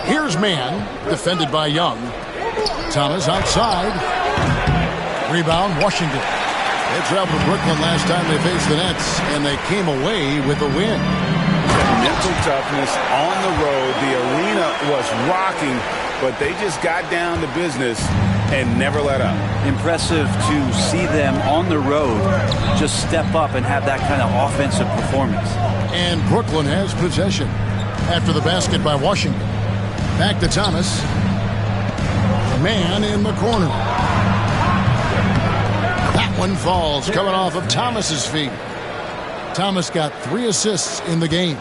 A: Here's Man, defended by Young. Thomas outside. Rebound, Washington. They traveled to Brooklyn last time they faced the Nets, and they came away with a win.
B: Mental toughness on the road. The arena was rocking, but they just got down to business and never let up.
P: Impressive to see them on the road just step up and have that kind of offensive performance.
A: And Brooklyn has possession after the basket by Washington. Back to Thomas. Man in the corner. That one falls, coming off of Thomas's feet. Thomas got 3 assists in the game.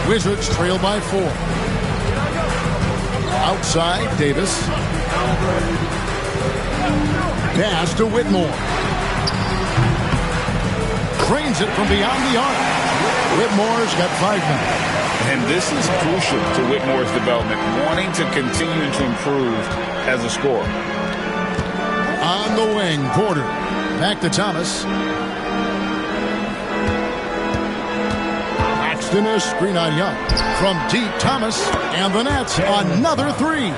A: Wizards trail by 4. Outside, Davis. Pass to Whitmore. Trains it from beyond the arc. Whitmore's got 5 now.
J: And this is crucial to Whitmore's development, wanting to continue to improve as a scorer.
A: On the wing, Porter. Back to Thomas. Piston a screen on Young. From deep, Thomas, and the Nets another three.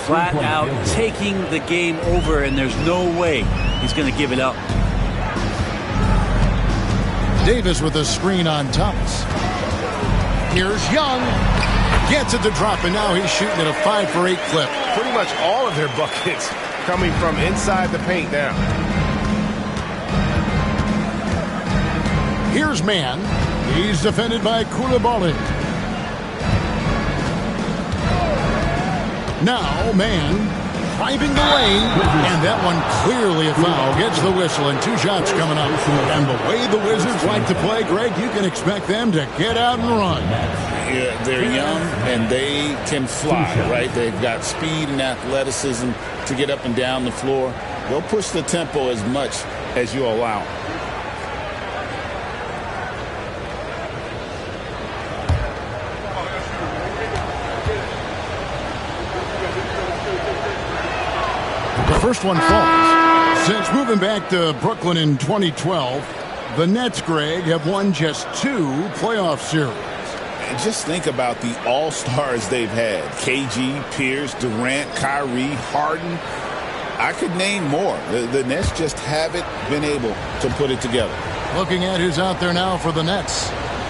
P: Flat out taking the game over, and there's no way he's going to give it up.
A: Davis with a screen on Thomas. Here's Young. Gets it to drop, and now he's shooting at a 5 for 8 clip.
B: Pretty much all of their buckets coming from inside the paint now.
A: Here's Mann. He's defended by Coulibaly. Now Mann driving the lane, and that one clearly a foul. Gets the whistle, and 2 shots coming up. And the way the Wizards like to play, Greg, you can expect them to get out and run.
J: Yeah, they're young, and they can fly, right? They've got speed and athleticism to get up and down the floor. They'll push the tempo as much as you allow.
A: The first one falls. Since moving back to Brooklyn in 2012, the Nets, Greg, have won just 2 playoff series.
J: And just think about the all-stars they've had. KG, Pierce, Durant, Kyrie, Harden. I could name more. The Nets just haven't been able to put it together.
A: Looking at who's out there now for the Nets.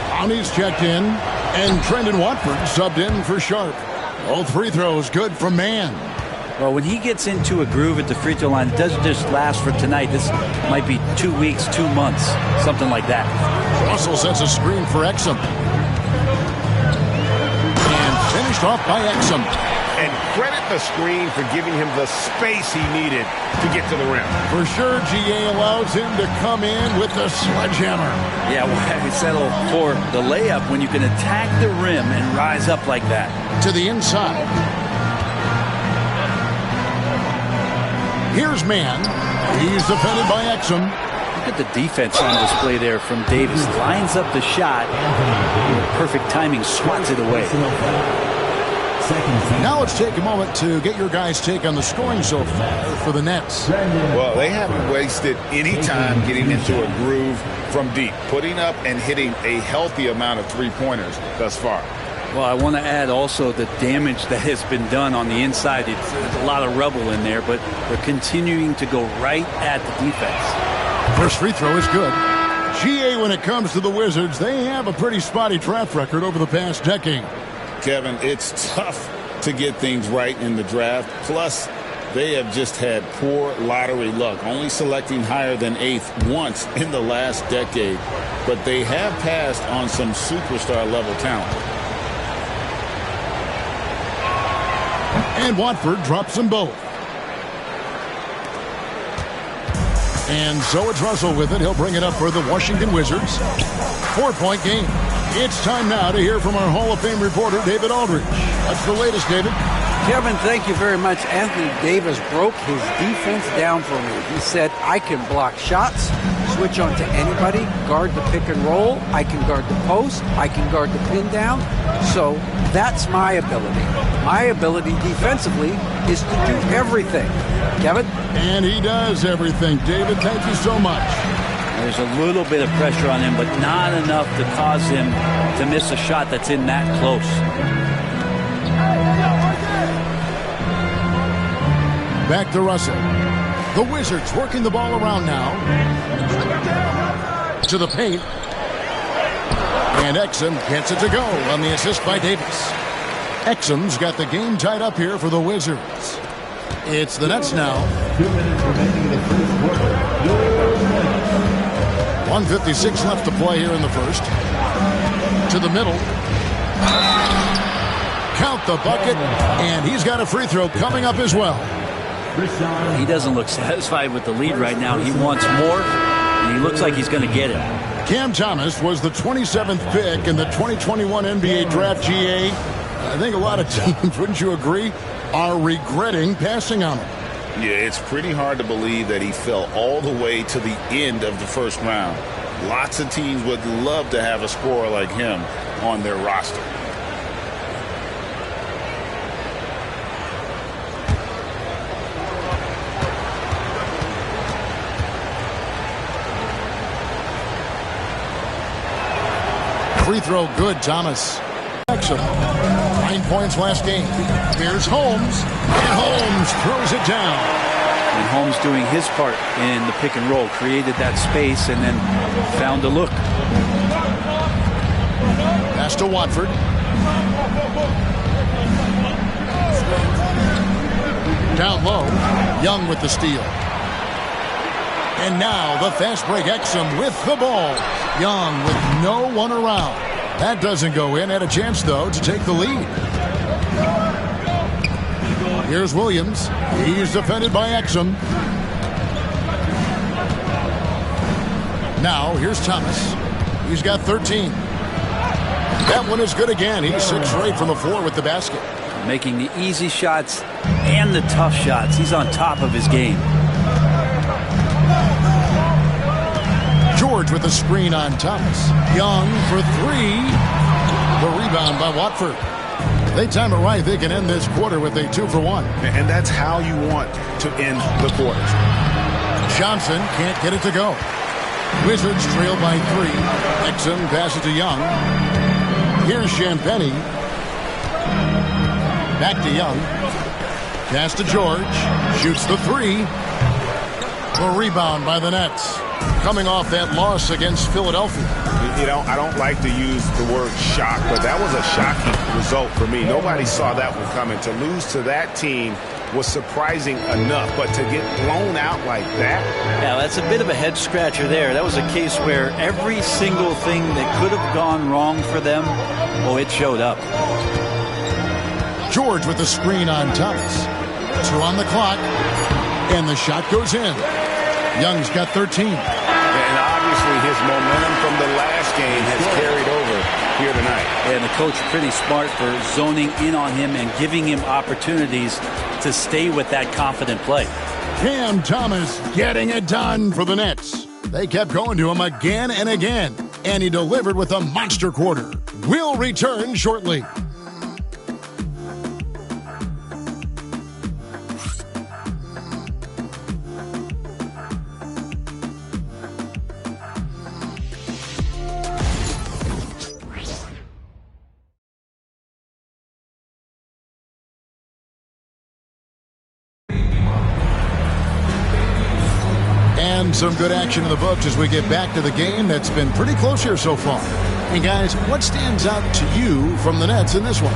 A: Brownie's checked in, and Trendon Watford subbed in for Sharp. All free throws good from Mann.
P: Well, when he gets into a groove at the free throw line, it doesn't just last for tonight. This might be 2 weeks, 2 months, something like that.
A: Russell sets a screen for Exum. And finished off by Exum.
B: And credit the screen for giving him the space he needed to get to the rim.
A: For sure, GA allows him to come in with the sledgehammer.
P: Yeah, why settle for the layup when you can attack the rim and rise up like that?
A: To the inside. Here's Mann. He's defended by Exum.
P: Look at the defense on display there from Davis. Lines up the shot. Perfect timing, swats it away.
A: Now let's take a moment to get your guys' take on the scoring so far for the Nets.
J: Well, they haven't wasted any time getting into a groove from deep, putting up and hitting a healthy amount of three-pointers thus far.
P: Well, I want to add also the damage that has been done on the inside. It's a lot of rubble in there, but they're continuing to go right at the defense.
A: First free throw is good. GA, when it comes to the Wizards, they have a pretty spotty track record over the past decade.
J: Kevin, it's tough to get things right in the draft. Plus, they have just had poor lottery luck, only selecting higher than 8th once in the last decade. But they have passed on some superstar-level talent.
A: And Watford drops them both. And so it's Russell with it. He'll bring it up for the Washington Wizards. 4-point game. It's time now to hear from our Hall of Fame reporter, David Aldridge. That's the latest, David.
C: Kevin, thank you very much. Anthony Davis broke his defense down for me. He said, I can block shots, switch on to anybody, guard the pick and roll, I can guard the post, I can guard the pin down. So that's my ability. My ability defensively is to do everything. Kevin?
A: And he does everything. David, thank you so much.
P: There's a little bit of pressure on him, but not enough to cause him to miss a shot that's in that close.
A: Back to Russell. The Wizards working the ball around now. To the paint. And Exum gets it to go on the assist by Davis. Exum's got the game tied up here for the Wizards. It's the Nets now.
S: 2 minutes remaining in the first quarter.
A: 1:56 left to play here in the first. To the middle. Count the bucket. And he's got a free throw coming up as well.
P: He doesn't look satisfied with the lead right now. He wants more, and he looks like he's going to get it.
A: Cam Thomas was the 27th pick in the 2021 NBA Draft. GA. I think a lot of teams, wouldn't you agree, are regretting passing on him.
J: Yeah, it's pretty hard to believe that he fell all the way to the end of the first round. Lots of teams would love to have a scorer like him on their roster.
A: Free throw good, Thomas. 9 points last game. Here's Holmes, and Holmes throws it down.
P: And Holmes doing his part in the pick and roll, created that space and then found a look.
A: Pass to Watford. Down low, Young with the steal. And now the fast break. Exum with the ball. Young with no one around. That doesn't go in. Had a chance, though, to take the lead. Here's Williams. He's defended by Exum. Now, here's Thomas. He's got 13. That one is good again. He's 6 straight from the floor with the basket.
P: Making the easy shots and the tough shots. He's on top of his game.
A: George with a screen on Thomas. Young for 3. The rebound by Watford. They time it right. They can end this quarter with a 2 for 1.
B: And that's how you want to end the quarters.
A: Johnson can't get it to go. Wizards trail by 3. Exum passes to Young. Here's Champagnie. Back to Young. Pass to George. Shoots the 3. A rebound by the Nets. Coming off that loss against Philadelphia.
B: You know, I don't like to use the word shock, but that was a shocking result for me. Nobody saw that one coming. To lose to that team was surprising enough, but to get blown out like that.
P: Yeah, that's a bit of a head scratcher there. That was a case where every single thing that could have gone wrong for them, oh, it showed up.
A: George with the screen on Thomas. 2 on the clock, and the shot goes in. Young's got 13.
B: And obviously his momentum from the last game has carried over here tonight.
P: And the coach pretty smart for zoning in on him and giving him opportunities to stay with that confident play.
A: Cam Thomas getting it done for the Nets. They kept going to him again and again, and he delivered with a monster quarter. We'll return shortly. Some good action in the books as we get back to the game that's been pretty close here so far. And guys, what stands out to you from the Nets in this one?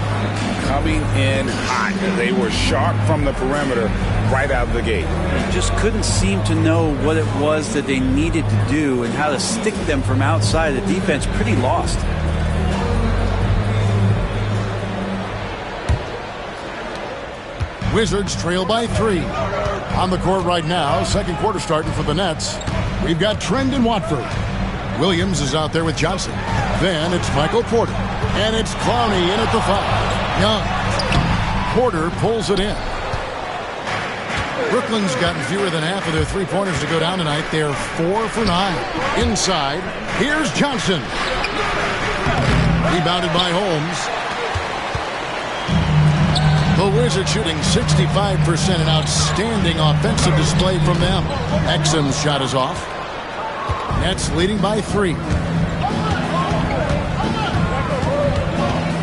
B: Coming in hot. They were sharp from the perimeter right out of the gate.
P: They just couldn't seem to know what it was that they needed to do and how to stick them from outside. The defense pretty lost.
A: Wizards trail by 3. On the court right now, second quarter starting for the Nets. We've got Trend and Watford. Williams is out there with Johnson. Then it's Michael Porter. And it's Clowney in at the 5. Young. Porter pulls it in. Brooklyn's gotten fewer than half of their three-pointers to go down tonight. They're 4 for 9. Inside, here's Johnson. Rebounded by Holmes. The Wizards shooting 65%, an outstanding offensive display from them. Exum's shot is off. Nets leading by 3.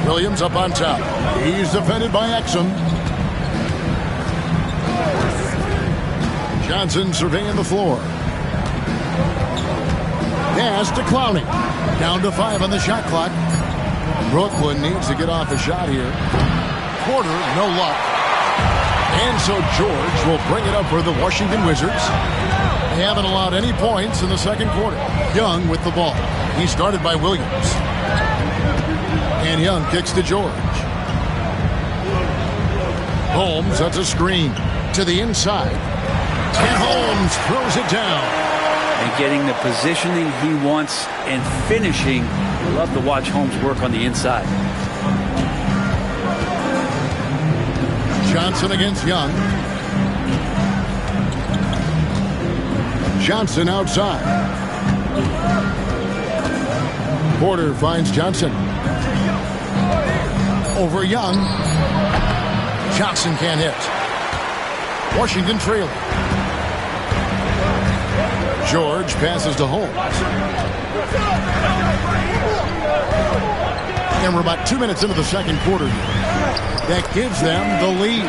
A: Williams up on top. He's defended by Exum. Johnson surveying the floor. Pass to Clowney. Down to 5 on the shot clock. Brooklyn needs to get off a shot here. Porter, no luck. And so George will bring it up for the Washington Wizards. They haven't allowed any points in the second quarter. Young with the ball. He started by Williams. And Young kicks to George. Holmes, that's a screen. To the inside. And Holmes throws it down.
P: And getting the positioning he wants and finishing. Love to watch Holmes work on the inside.
A: Johnson against Young. Johnson outside. Porter finds Johnson. Over Young. Johnson can't hit. Washington trailing. George passes to Holmes. And we're about 2 minutes into the second quarter. That gives them the lead.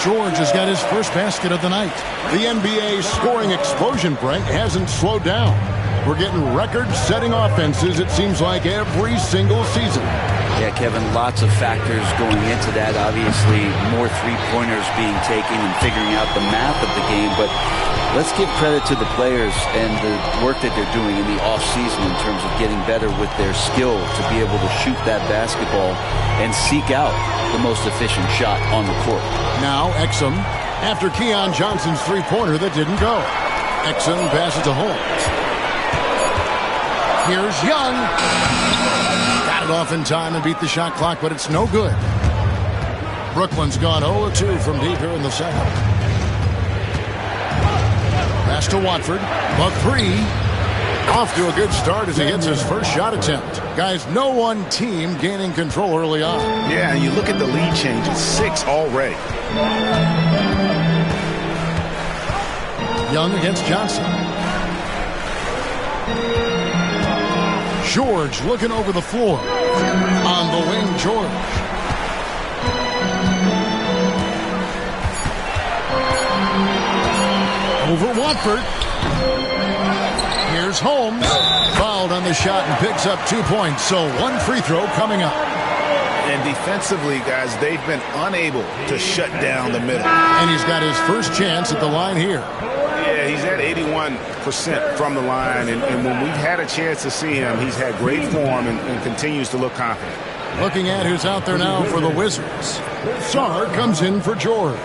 A: George has got his first basket of the night. The NBA scoring explosion, Brent, hasn't slowed down. We're getting record-setting offenses, it seems like, every single season.
P: Yeah, Kevin, lots of factors going into that. Obviously, more three-pointers being taken and figuring out the math of the game. But let's give credit to the players and the work that they're doing in the off-season in terms of getting better with their skill to be able to shoot that basketball and seek out the most efficient shot on the court.
A: Now, Exum, after Keon Johnson's three-pointer that didn't go. Exum passes to Holmes. Here's Young. Got it off in time and beat the shot clock, but it's no good. Brooklyn's gone 0-2 from deep here in the second. Pass to Watford. The three. Off to a good start as he hits his first shot attempt. Guys, no one team gaining control early on.
B: Yeah, and you look at the lead change. It's 6 already.
A: Young against Johnson. George looking over the floor. On the wing, George. Over Watford. Here's Holmes. Fouled on the shot and picks up 2 points. So one free throw coming up.
B: And defensively, guys, they've been unable to shut down the middle.
A: And he's got his first chance at the line here.
B: Yeah, he's at 81% from the line. And when we've had a chance to see him, he's had great form and continues to look confident.
A: Looking at who's out there now for the Wizards. Sarr comes in for George.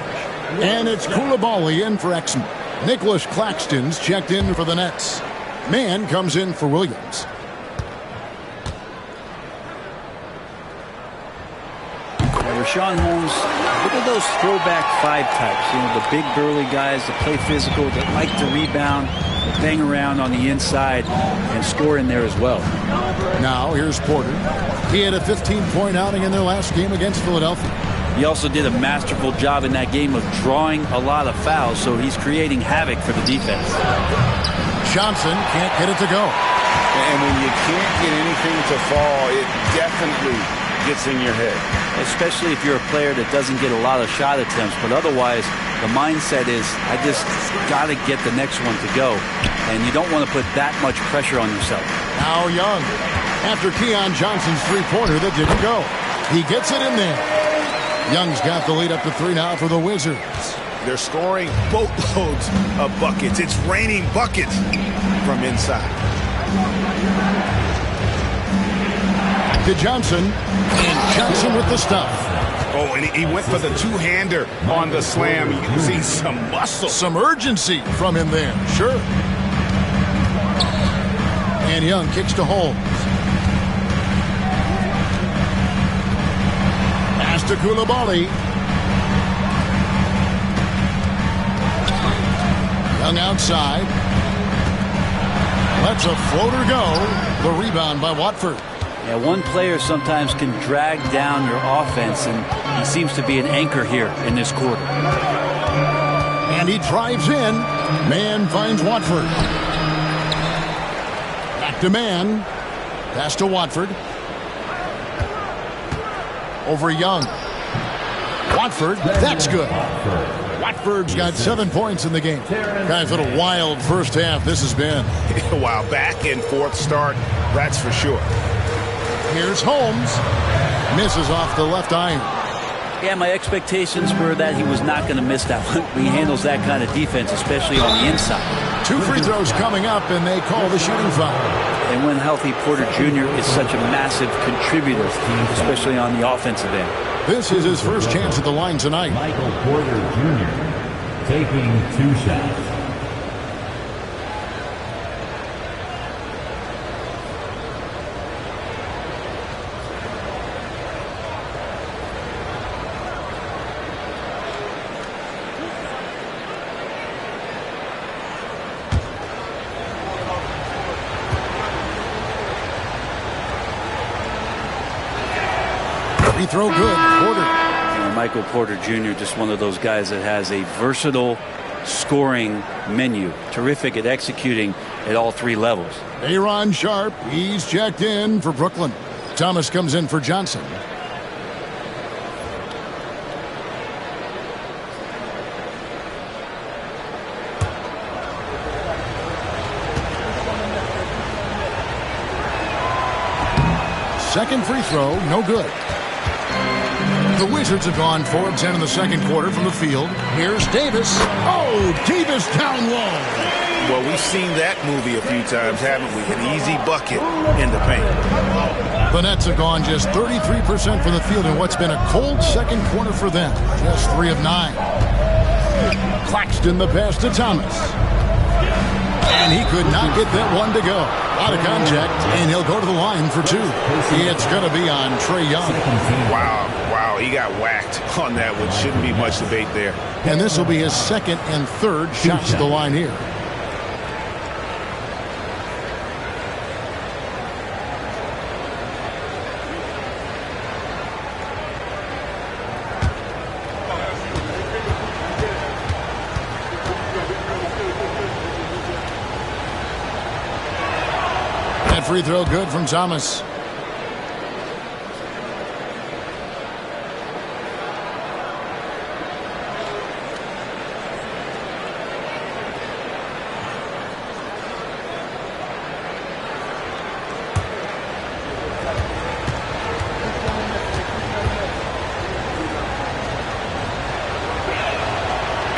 A: And it's Koulibaly in for Exum. Nicholas Claxton's checked in for the Nets. Mann comes in for Williams.
P: Richaun Holmes, look at those throwback 5 types. You know, the big burly guys that play physical, that like to rebound, that bang around on the inside and score in there as well.
A: Now here's Porter. He had a 15-point outing in their last game against Philadelphia.
P: He also did a masterful job in that game of drawing a lot of fouls, so he's creating havoc for the defense.
A: Johnson can't get it to go.
B: And when you can't get anything to fall, it definitely gets in your head.
P: Especially if you're a player that doesn't get a lot of shot attempts, but otherwise the mindset is, I just got to get the next one to go, and you don't want to put that much pressure on yourself.
A: Now Young, after Keon Johnson's three-pointer that didn't go. He gets it in there. Young's got the lead up to 3 now for the Wizards.
B: They're scoring boatloads of buckets. It's raining buckets from inside.
A: To Johnson, and Johnson with the stuff.
B: Oh, and he went for the two-hander on the slam. You can see some muscle.
A: Some urgency from him there, sure. And Young kicks to Holmes. Pass to Koulibaly. Young outside. Lets a floater go. The rebound by Watford.
P: Yeah, one player sometimes can drag down your offense, and he seems to be an anchor here in this quarter.
A: And he drives in. Mann finds Watford. Back to Mann. Pass to Watford. Over Young. Watford, that's good. Watford's got 7 points in the game. Guys, what a wild first half this has been.
B: Wow, back and forth start, that's for sure.
A: Here's Holmes. Misses off the left iron.
P: Yeah, my expectations were that he was not going to miss that one. He handles that kind of defense, especially on the inside.
A: 2 free throws coming up, and they call the shooting foul.
P: And when healthy, Porter Jr. is such a massive contributor, especially on the offensive end.
A: This is his first chance at the line tonight.
S: Michael Porter Jr. taking 2 shots.
A: Free throw good. Porter.
P: Michael Porter Jr., just one of those guys that has a versatile scoring menu. Terrific at executing at all 3 levels.
A: Aaron Sharp, he's checked in for Brooklyn. Thomas comes in for Johnson. Second free throw, no good. The Wizards have gone 4 of 10 in the second quarter from the field. Here's Davis. Oh, Davis down low.
J: Well, we've seen that movie a few times, haven't we? An easy bucket in the paint.
A: The Nets have gone just 33% from the field in what's been a cold second quarter for them. Just 3 of 9. Claxton the pass to Thomas. And he could not get that one to go. A lot of contact, and he'll go to the line for 2. It's going to be on Trae Young.
J: Wow, he got whacked on that one. Shouldn't be much debate there.
A: And this will be his second and third shots to the line here. Free throw good from Thomas.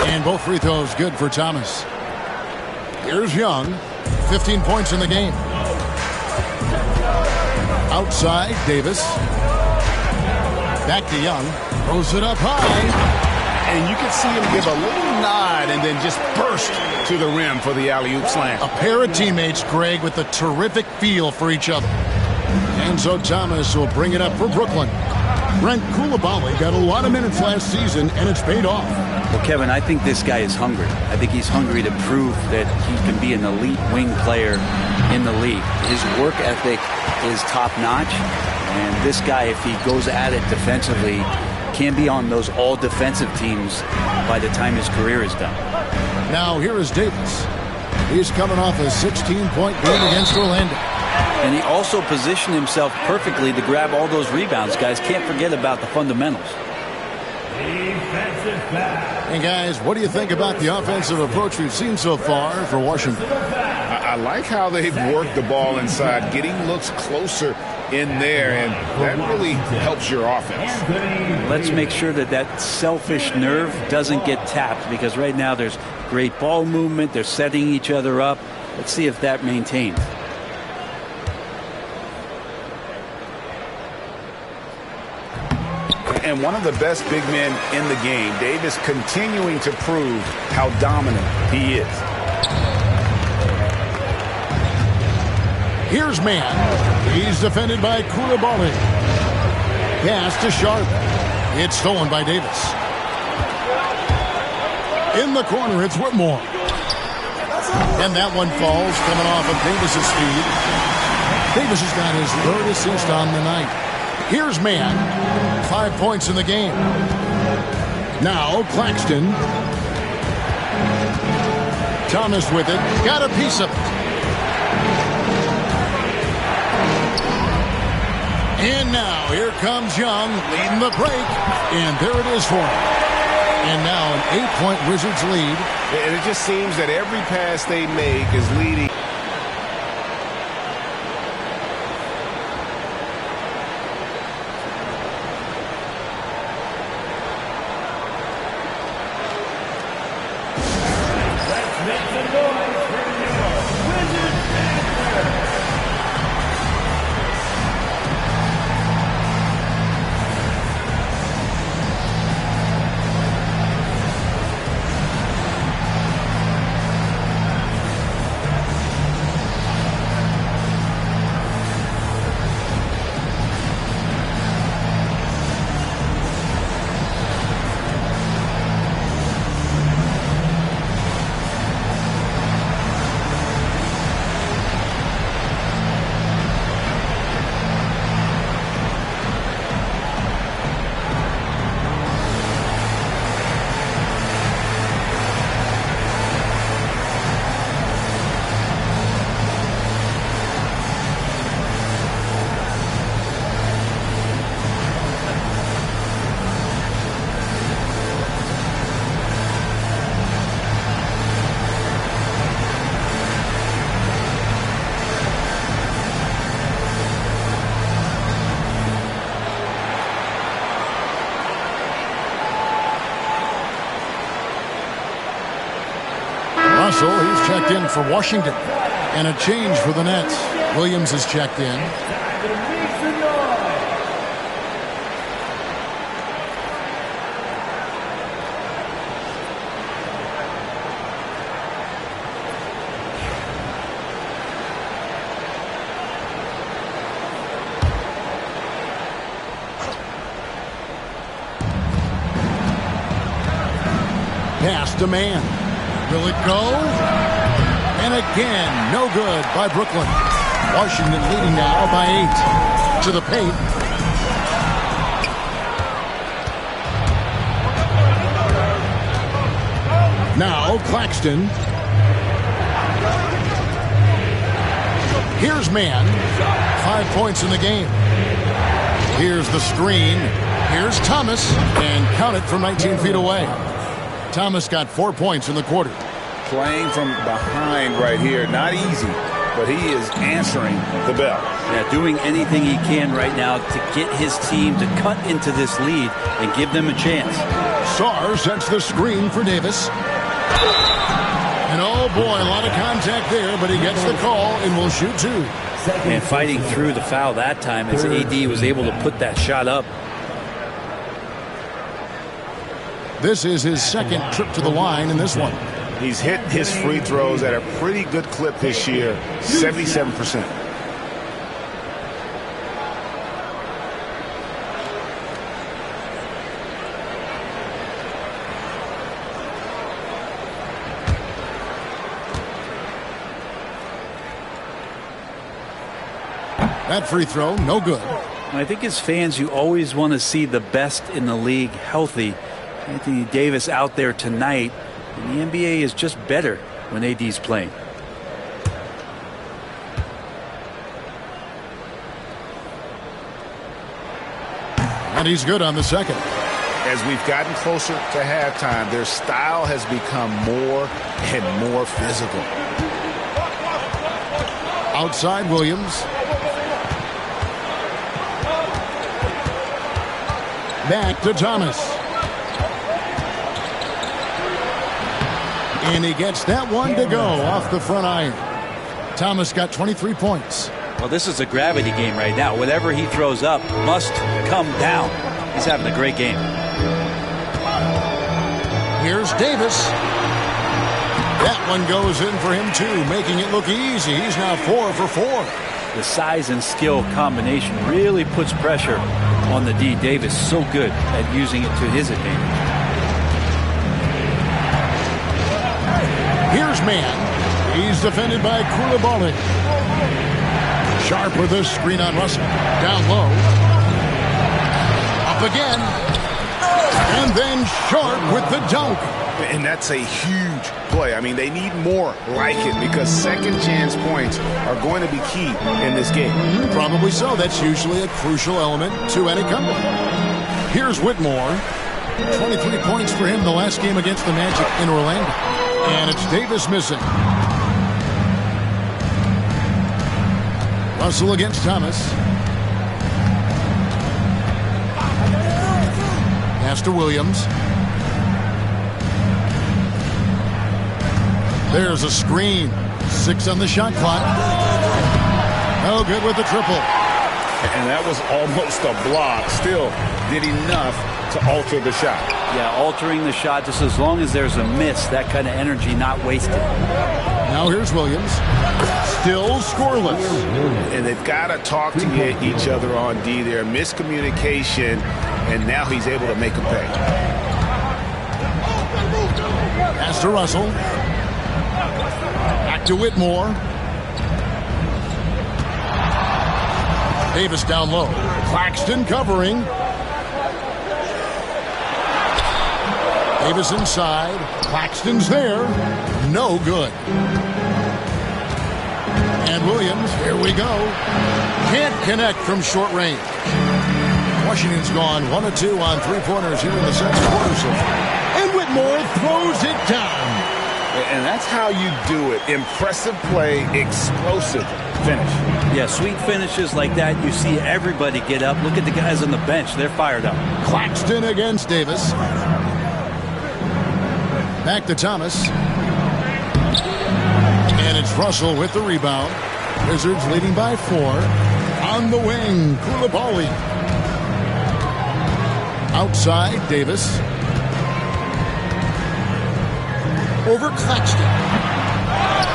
A: And both free throws good for Thomas. Here's Young. 15 points in the game. Outside, Davis. Back to Young. Throws it up high.
J: And you can see him give a little nod and then just burst to the rim for the alley-oop slam.
A: A pair of teammates, Greg, with a terrific feel for each other. And so Thomas will bring it up for Brooklyn. Brent Coulibaly got a lot of minutes last season, and it's paid off.
P: Well, Kevin, I think this guy is hungry. I think he's hungry to prove that he can be an elite wing player in the league. His work ethic is top-notch, and this guy, if he goes at it defensively, can be on those all-defensive teams by the time his career is done.
A: Now here is Davis. He's coming off a 16-point game against Orlando.
P: And he also positioned himself perfectly to grab all those rebounds. Guys, can't forget about the fundamentals.
A: And guys, what do you think about the offensive approach we've seen so far for Washington?
J: I like how they've worked the ball inside, getting looks closer in there, and that really helps your offense.
P: Let's make sure that that selfish nerve doesn't get tapped, because right now there's great ball movement. They're setting each other up. Let's see if that maintains.
J: And one of the best big men in the game, Davis, continuing to prove how dominant he is.
A: Here's Mann. He's defended by Coulibaly. Pass to Sharp. It's stolen by Davis. In the corner, it's Whitmore. And that one falls, coming off of Davis's speed. Davis has got his third assist on the night. Here's Mann. 5 points in the game. Now Claxton. Thomas with it. Got a piece of it. And now here comes Young leading the break. And there it is for him. And now an 8-point Wizards lead.
B: And it just seems that every pass they make is leading.
A: Russell, he's checked in for Washington. And a change for the Nets. Williams is checked in. Pass to man. Will it go? And again, no good by Brooklyn. Washington leading now by 8. To the paint. Now Claxton. Here's man. 5 points in the game. Here's the screen. Here's Thomas. And count it from 19 feet away. Thomas got 4 points in the quarter.
J: Playing from behind right here, not easy, but he is answering the bell.
P: Yeah, doing anything he can right now to get his team to cut into this lead and give them a chance.
A: Sarr sets the screen for Davis. And oh boy, a lot of contact there, but he gets the call and will shoot 2.
P: And fighting through the foul that time as AD was able to put that shot up.
A: This is his second trip to the line in this one.
B: He's hit his free throws at a pretty good clip this year, 77%.
A: That free throw, no good.
P: I think as fans, you always want to see the best in the league healthy. Anthony Davis out there tonight, and the NBA is just better when AD's playing.
A: And he's good on the second.
B: As we've gotten closer to halftime, their style has become more and more physical.
A: Outside Williams. Back to Thomas. And he gets that one to go off the front iron. Thomas got 23 points.
P: Well, this is a gravity game right now. Whatever he throws up must come down. He's having a great game.
A: Here's Davis. That one goes in for him too, making it look easy. He's now 4 for 4.
P: The size and skill combination really puts pressure on the D. Davis, so good at using it to his advantage.
A: Here's man. He's defended by Koulibaly. Sharp with this screen on Russell. Down low. Up again. And then Sharp with the dunk.
B: And that's a huge play. I mean, they need more like it because second chance points are going to be key in this game.
A: Probably so. That's usually a crucial element to any comeback. Here's Whitmore. 23 points for him the last game against the Magic in Orlando. And it's Davis missing. Russell against Thomas. Pass to Williams. There's a screen. 6 on the shot clock. No good with the triple.
B: And that was almost a block. Still did enough to alter the shot.
P: Yeah, altering the shot just as long as there's a miss, that kind of energy not wasted.
A: Now here's Williams. Still scoreless.
B: And they've got to talk to each other on D there. Miscommunication, and now he's able to make them pay.
A: Pass to Russell. Back to Whitmore. Davis down low. Claxton covering. Davis inside. Claxton's there. No good. And Williams, here we go. Can't connect from short range. Washington's gone 1 of 2 on three-pointers here in the second quarter so far. And Whitmore throws it down.
B: And that's how you do it. Impressive play, explosive finish.
P: Yeah, sweet finishes like that, you see everybody get up. Look at the guys on the bench. They're fired up.
A: Claxton against Davis. Back to Thomas. Russell with the rebound. Wizards leading by 4. On the wing, Koulibaly. Outside, Davis. Over Claxton.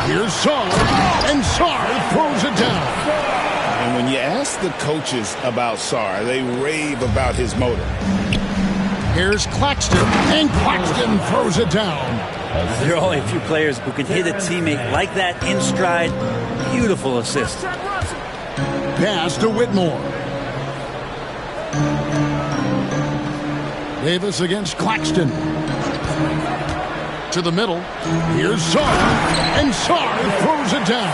A: Here's Sarr, and Sarr throws it down.
J: And when you ask the coaches about Sarr, they rave about his motor.
A: Here's Claxton, and Claxton throws it down.
P: There are only a few players who can hit a teammate like that in stride. Beautiful assist.
A: Pass to Whitmore. Davis against Claxton. To the middle. Here's Sarr, and Sarr throws it down.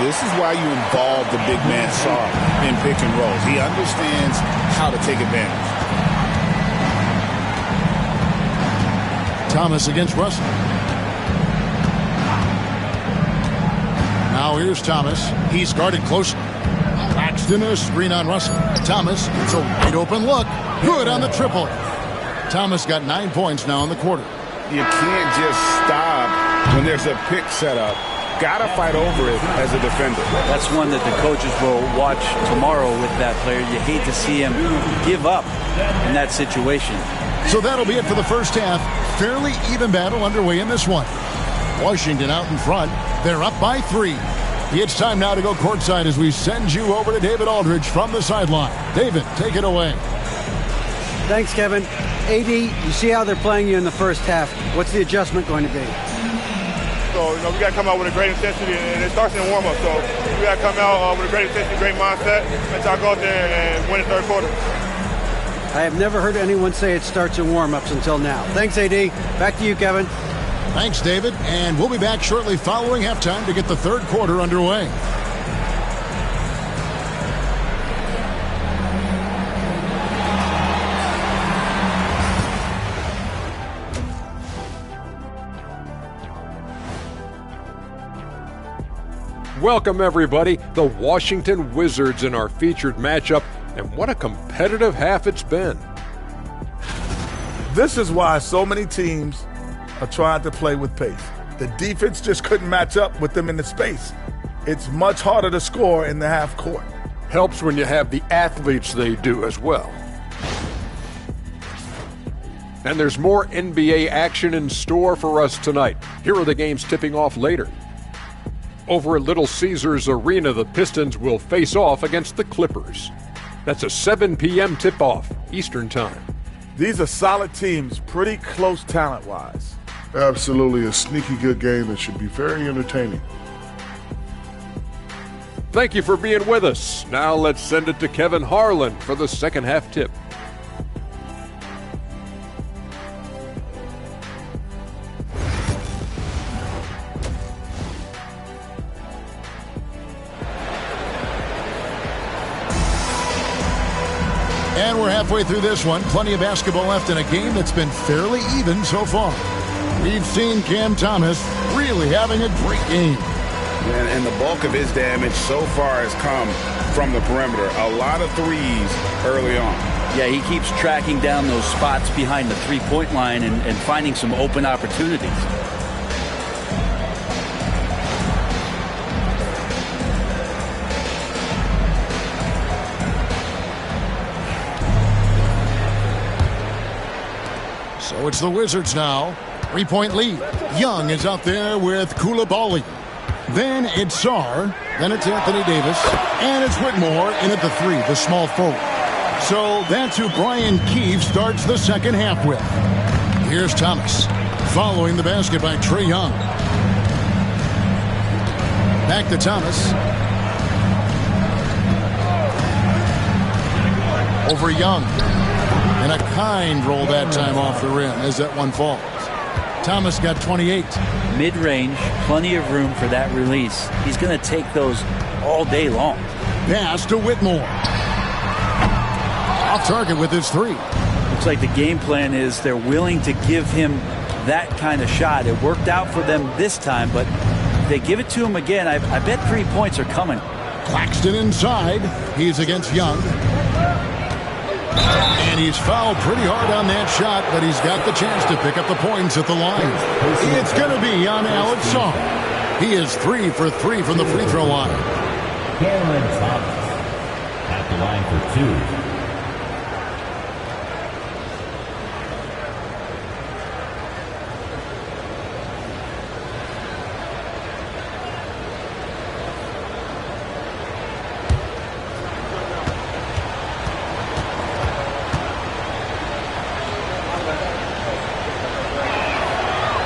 J: This is why you involve the big man Sarr in pick and rolls. He understands how to take advantage.
A: Thomas against Russell. Now here's Thomas. He's guarded close. Claxton, a screen on Russell. Thomas gets a wide open look. Good on the triple. Thomas got 9 points now in the quarter.
B: You can't just stop when there's a pick set up. Gotta fight over it as a defender.
P: That's one that the coaches will watch tomorrow with that player. You hate to see him give up in that situation.
A: So that'll be it for the first half. Fairly even battle underway in this one. Washington out in front. They're up by 3. It's time now to go courtside as we send you over to David Aldridge from the sideline. David, take it away.
C: Thanks, Kevin. AD, you see how they're playing you in the first half. What's the adjustment going to be?
T: So, we got to come out with a great intensity, and it starts in the warm-up. So, we got to come out with a great intensity, great mindset, and try to go out there and win the third quarter.
C: I have never heard anyone say it starts in warm-ups until now. Thanks, AD. Back to you, Kevin.
A: Thanks, David. And we'll be back shortly following halftime to get the third quarter underway.
G: Welcome, everybody. The Washington Wizards in our featured matchup, and what a competitive half it's been.
E: This is why so many teams are trying to play with pace. The defense just couldn't match up with them in the space. It's much harder to score in the half court.
G: Helps when you have the athletes they do as well. And there's more NBA action in store for us tonight. Here are the games tipping off later. Over at Little Caesars Arena, the Pistons will face off against the Clippers. That's a 7 p.m. tip-off, Eastern Time.
E: These are solid teams, pretty close talent-wise.
F: Absolutely a sneaky good game that should be very entertaining.
G: Thank you for being with us. Now let's send it to Kevin Harlan for the second half tip.
A: And we're halfway through this one. Plenty of basketball left in a game that's been fairly even so far. We've seen Cam Thomas really having a great game.
B: And the bulk of his damage so far has come from the perimeter. A lot of threes early on.
P: Yeah, he keeps tracking down those spots behind the three-point line and finding some open opportunities.
A: So it's the Wizards now. 3-point lead. Young is out there with Koulibaly. Then it's Sarr. Then it's Anthony Davis. And it's Whitmore in at the 3, the small forward. So that's who Brian Keefe starts the second half with. Here's Thomas. Following the basket by Trae Young. Back to Thomas. Over Young. And a kind roll that time off the rim as that one falls. Thomas got 28.
P: Mid-range, plenty of room for that release. He's going to take those all day long.
A: Pass to Whitmore. Off target with his 3.
P: Looks like the game plan is they're willing to give him that kind of shot. It worked out for them this time, but if they give it to him again, I bet 3 points are coming.
A: Claxton inside. He's against Young. And he's fouled pretty hard on that shot, but he's got the chance to pick up the points at the line. It's going to be on Alex Sarr. He is 3 for 3 from the free throw line.
S: Cameron Thomas at the line for 2.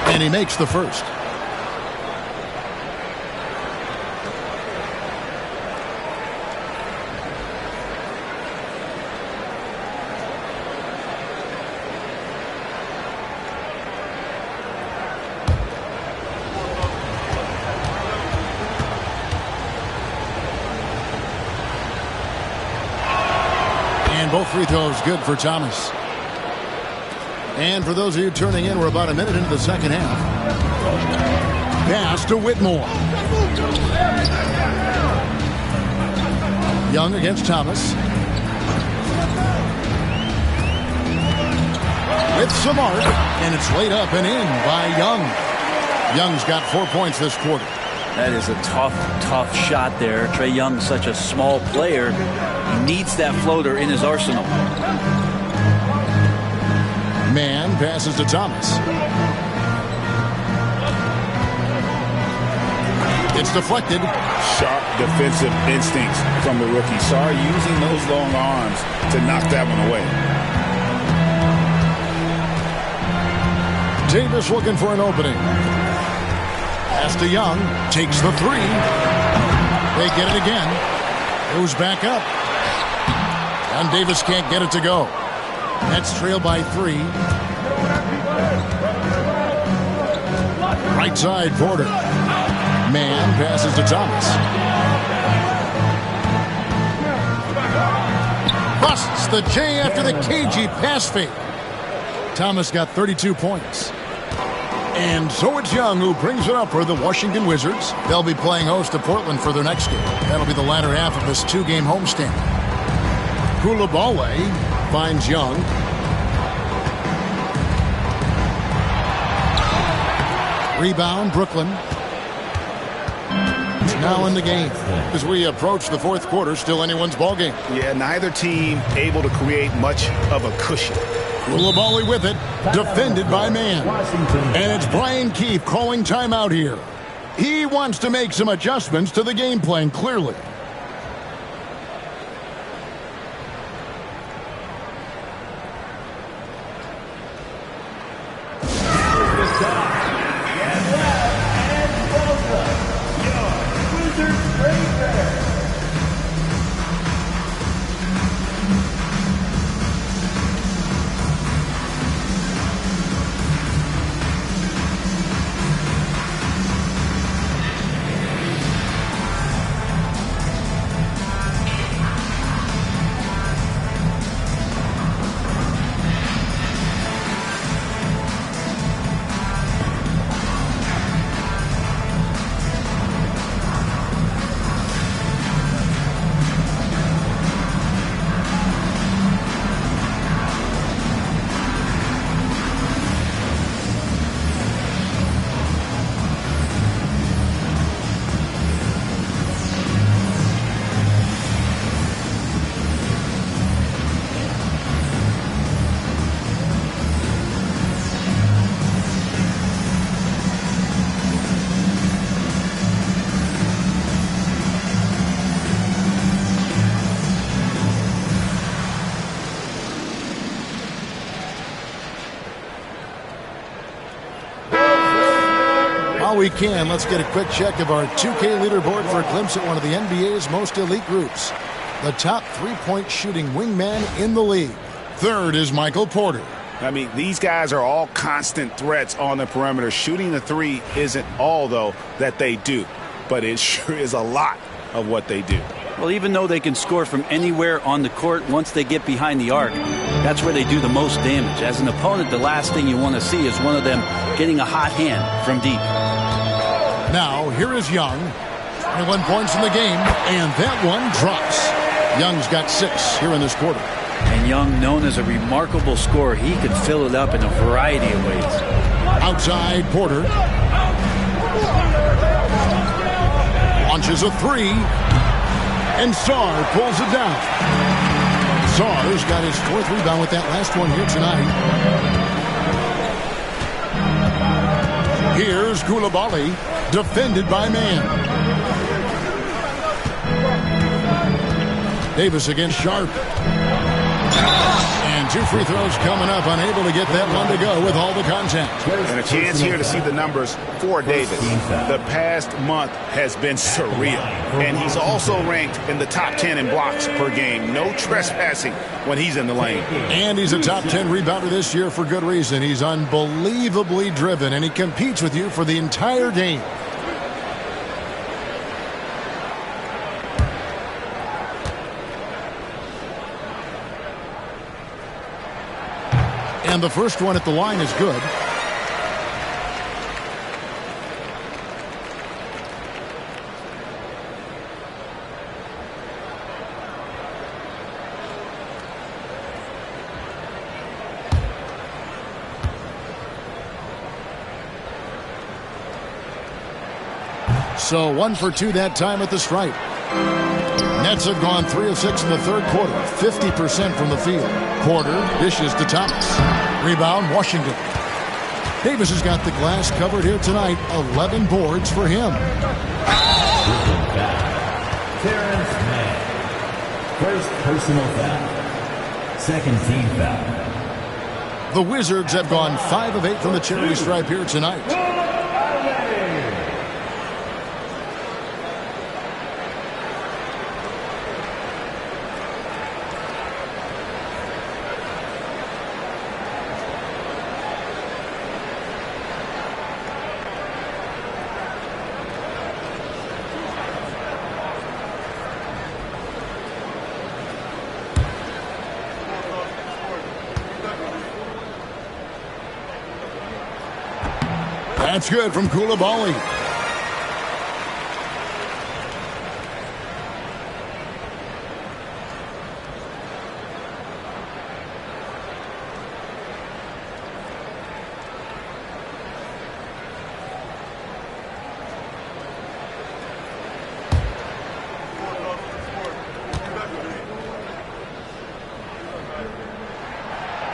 A: And he makes the first. And both free throws good for Thomas. And for those of you turning in, we're about a minute into the second half. Pass to Whitmore. Young against Thomas. With some arc, and it's laid up and in by Young. Young's got 4 points this quarter.
P: That is a tough shot there. Trae Young's such a small player. He needs that floater in his arsenal.
A: Man passes to Thomas. It's deflected.
J: Sharp defensive instincts from the rookie. Sarr using those long arms to knock that one away.
A: Davis looking for an opening. Pass to Young. Takes the three. They get it again. Goes back up. And Davis can't get it to go. Nets trail by 3. Right side, Porter. Man passes to Thomas. Busts the J after the cagey pass fake. Thomas got 32 points. And so it's Young who brings it up for the Washington Wizards. They'll be playing host to Portland for their next game. That'll be the latter half of this 2-game homestand. Coulibaly finds Young. Rebound, Brooklyn. Now in the game. As we approach the fourth quarter, still anyone's ball game.
B: Yeah, neither team able to create much of a cushion.
A: Coulibaly with it, defended by Man. And it's Brian Keefe calling timeout here. He wants to make some adjustments to the game plan, clearly. While we can, let's get a quick check of our 2K leaderboard for a glimpse at one of the NBA's most elite groups. The top three-point shooting wingman in the league. Third is Michael Porter.
B: I mean, these guys are all constant threats on the perimeter. Shooting the three isn't all, though, that they do. But it sure is a lot of what they do.
P: Well, even though they can score from anywhere on the court, once they get behind the arc, that's where they do the most damage. As an opponent, the last thing you want to see is one of them getting a hot hand from deep.
A: Now, here is Young. 21 points in the game, and that one drops. Young's got 6 here in this quarter.
P: And Young, known as a remarkable scorer, he can fill it up in a variety of ways.
A: Outside, Porter. launches a three, and Sarr pulls it down. Sarr's got his 4th rebound with that last one here tonight. Here's Coulibaly, defended by man. Davis against Sharp. And 2 free throws coming up, unable to get that one to go with all the contact.
J: And a chance here to see the numbers for Davis. The past month has been surreal. And he's also ranked in the top 10 in blocks per game. No trespassing when he's in the lane.
A: And he's a top 10 rebounder this year for good reason. He's unbelievably driven, and he competes with you for the entire game. And the first one at the line is good. So 1 for 2 that time at the stripe. Nets have gone 3 of 6 in the third quarter, 50% from the field. Porter dishes to Thomas. Rebound, Washington. Davis has got the glass covered here tonight. 11 boards for him.
S: Terrence Mann. First personal foul. Second team foul.
A: The Wizards have gone 5 of 8 from the charity stripe here tonight. That's good from Coulibaly.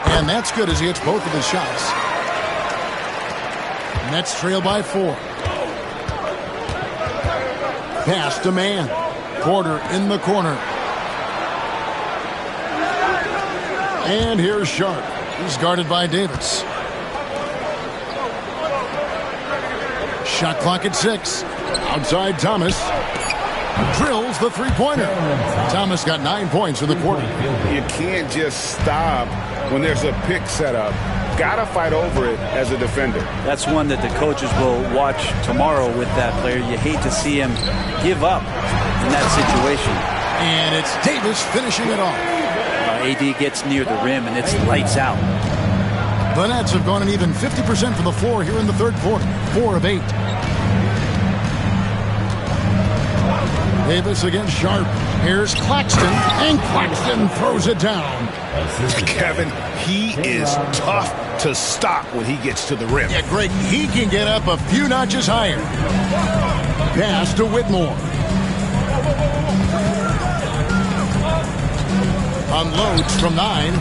A: And that's good as he hits both of his shots. Nets trail by 4. Pass to man. Porter in the corner. And here's Sharp. He's guarded by Davis. Shot clock at 6. Outside Thomas. Drills the three-pointer. Thomas got 9 points for the quarter.
B: You can't just stop when there's a pick set up. Gotta fight over it as a defender.
P: That's one that the coaches will watch tomorrow with that player. You hate to see him give up in that situation.
A: And it's Davis finishing it off.
P: AD gets near the rim and it's lights out.
A: The Nets have gone an even 50% from the floor here in the third quarter. 4 of 8. Davis against Sharp. Here's Claxton, and Claxton throws it down.
J: Kevin, he is tough to stop when he gets to the rim.
A: Yeah, Greg, he can get up a few notches higher. Pass to Whitmore. Unloads from 9.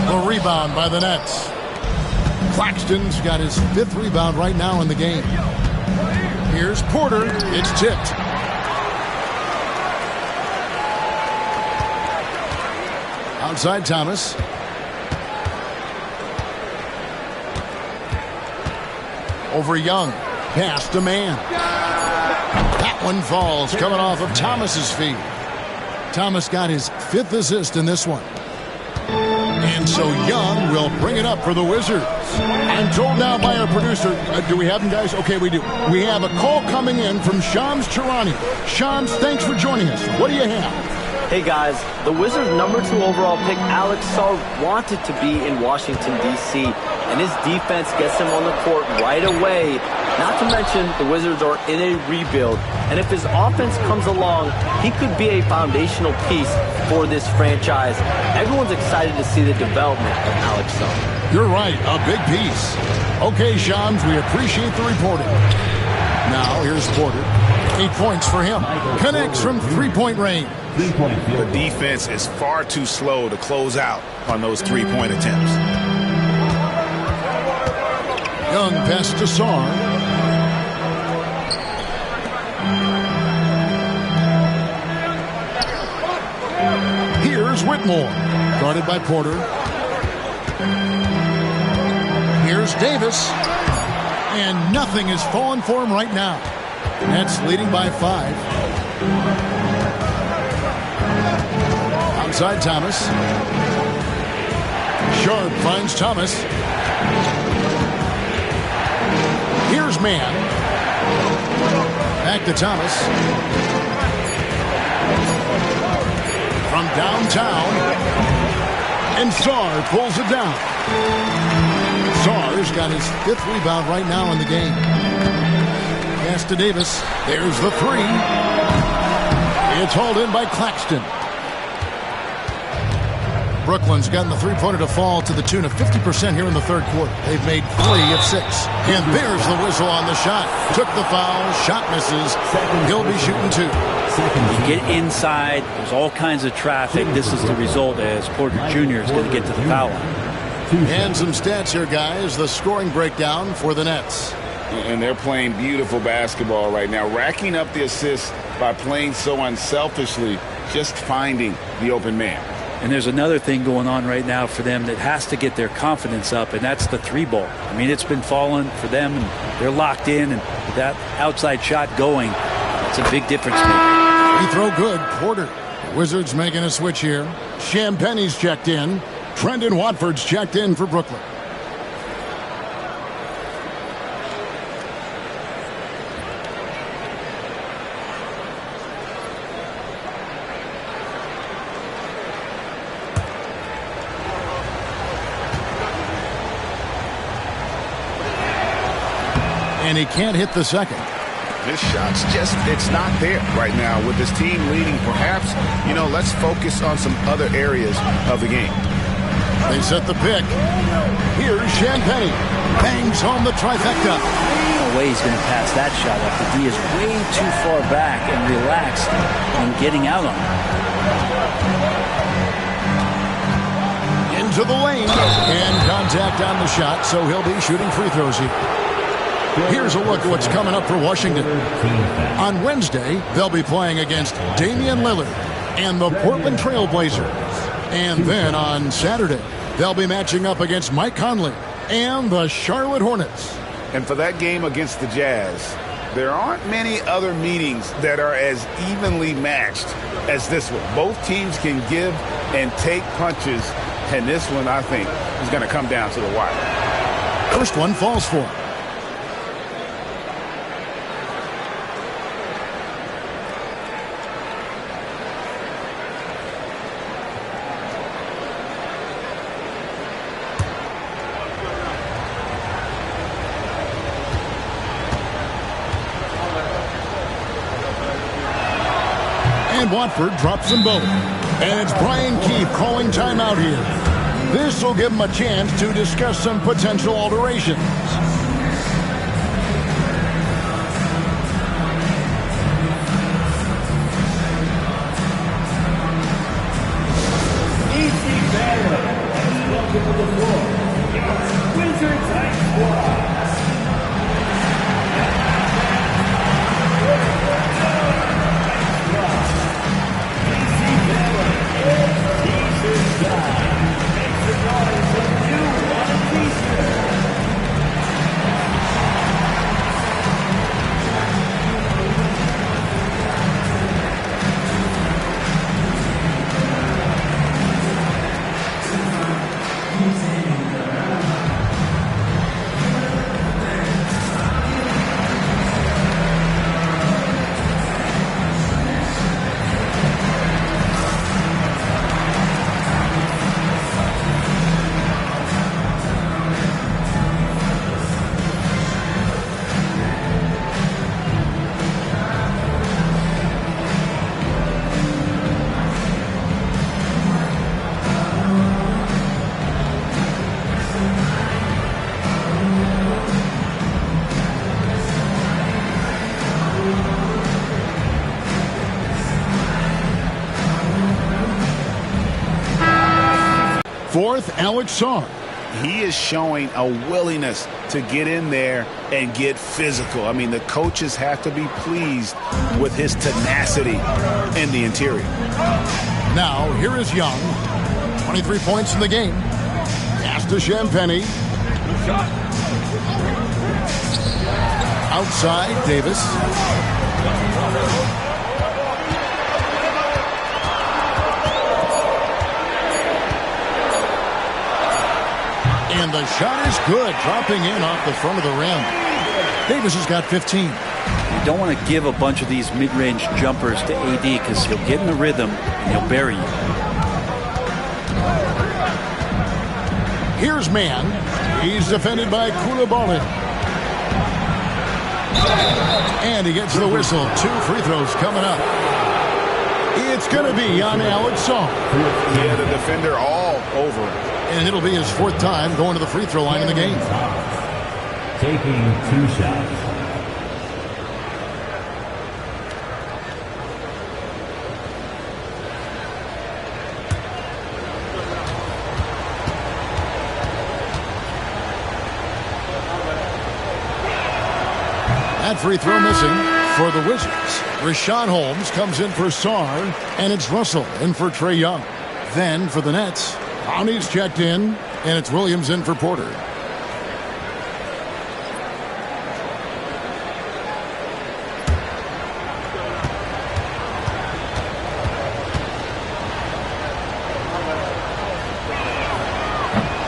A: The rebound by the Nets. Claxton's got his 5th rebound right now in the game. Here's Porter. It's tipped. Outside Thomas. Over Young. Pass to man. That one falls coming off of Thomas's feet. Thomas got his 5th assist in this one. And so Young will bring it up for the Wizards. I'm told now by our producer, do we have him, guys? Okay, we do. We have a call coming in from Shams Charania. Shams, thanks for joining us. What do you have?
R: Hey guys, the Wizards' number 2 overall pick, Alex Sarr, wanted to be in Washington, D.C., and his defense gets him on the court right away. Not to mention, the Wizards are in a rebuild, and if his offense comes along, he could be a foundational piece for this franchise. Everyone's excited to see the development of Alex Sarr.
A: You're right, a big piece. Okay, Shams, we appreciate the reporting. Now, here's Porter. 8 points for him. Connects from three-point range.
J: The defense is far too slow to close out on those three-point attempts.
A: Young pass to Sarr. Here's Whitmore, guarded by Porter. Here's Davis. And nothing is falling for him right now. Nets leading by 5. Outside Thomas. Sharp finds Thomas. Here's Mann. Back to Thomas. From downtown. And Sarr pulls it down. Sarr's got his 5th rebound right now in the game. Pass to Davis. There's the 3. It's hauled in by Claxton. Brooklyn's gotten the three-pointer to fall to the tune of 50% here in the third quarter. They've made 3 of 6. And there's the whistle on the shot. Took the foul. Shot misses. He'll be shooting 2.
P: You get inside. There's all kinds of traffic. This is the result as Porter Jr. is going to get to the foul line.
A: And some stats here, guys. The scoring breakdown for the Nets.
J: And they're playing beautiful basketball right now, racking up the assists by playing so unselfishly, just finding the open man.
P: And there's another thing going on right now for them that has to get their confidence up, and that's the 3-ball. I mean, it's been falling for them, and they're locked in, and with that outside shot going, that's a big difference maker.
A: Free throw good. Porter. The Wizards making a switch here. Champagne's checked in. Trendon Watford's checked in for Brooklyn. And he can't hit the second.
J: This shot's it's not there right now with this team leading. Perhaps, let's focus on some other areas of the game.
A: They set the pick. Here's Champagne. Bangs home the trifecta.
P: No way he's going to pass that shot up. The D is way too far back and relaxed in getting out on it.
A: Into the lane. And contact on the shot, so he'll be shooting free throws here. Here's a look at what's coming up for Washington. On Wednesday, they'll be playing against Damian Lillard and the Portland Trail Blazers. And then on Saturday, they'll be matching up against Mike Conley and the Charlotte Hornets.
J: And for that game against the Jazz, there aren't many other meetings that are as evenly matched as this one. Both teams can give and take punches, and this one, I think, is going to come down to the wire.
A: First one falls for him. And Watford drops them both. And it's Brian Keefe calling timeout here. This will give him a chance to discuss some potential alterations.
S: Easy battle. Welcome to the floor. Wizards High Squad.
A: fourth, Alex Sarr.
B: He is showing a willingness to get in there and get physical. I mean, the coaches have to be pleased with his tenacity in the interior.
A: Now, here is Young. 23 points in the game. Pass to Champagnie. Outside, Davis. And the shot is good, dropping in off the front of the rim. Davis has got 15.
P: You don't want to give a bunch of these mid-range jumpers to AD because he'll get in the rhythm and he'll bury you.
A: Here's Mann. He's defended by Coulibaly. And he gets the whistle. 2 free throws coming up. It's going to be on Alex Sarr.
B: Yeah, the defender all over him.
A: And it'll be his 4th time going to the free throw line in the game.
S: Taking 2 shots.
A: That free throw missing for the Wizards. Richaun Holmes comes in for Sarr, and it's Russell in for Trae Young. Then for the Nets, Brownie's checked in, and it's Williams in for Porter.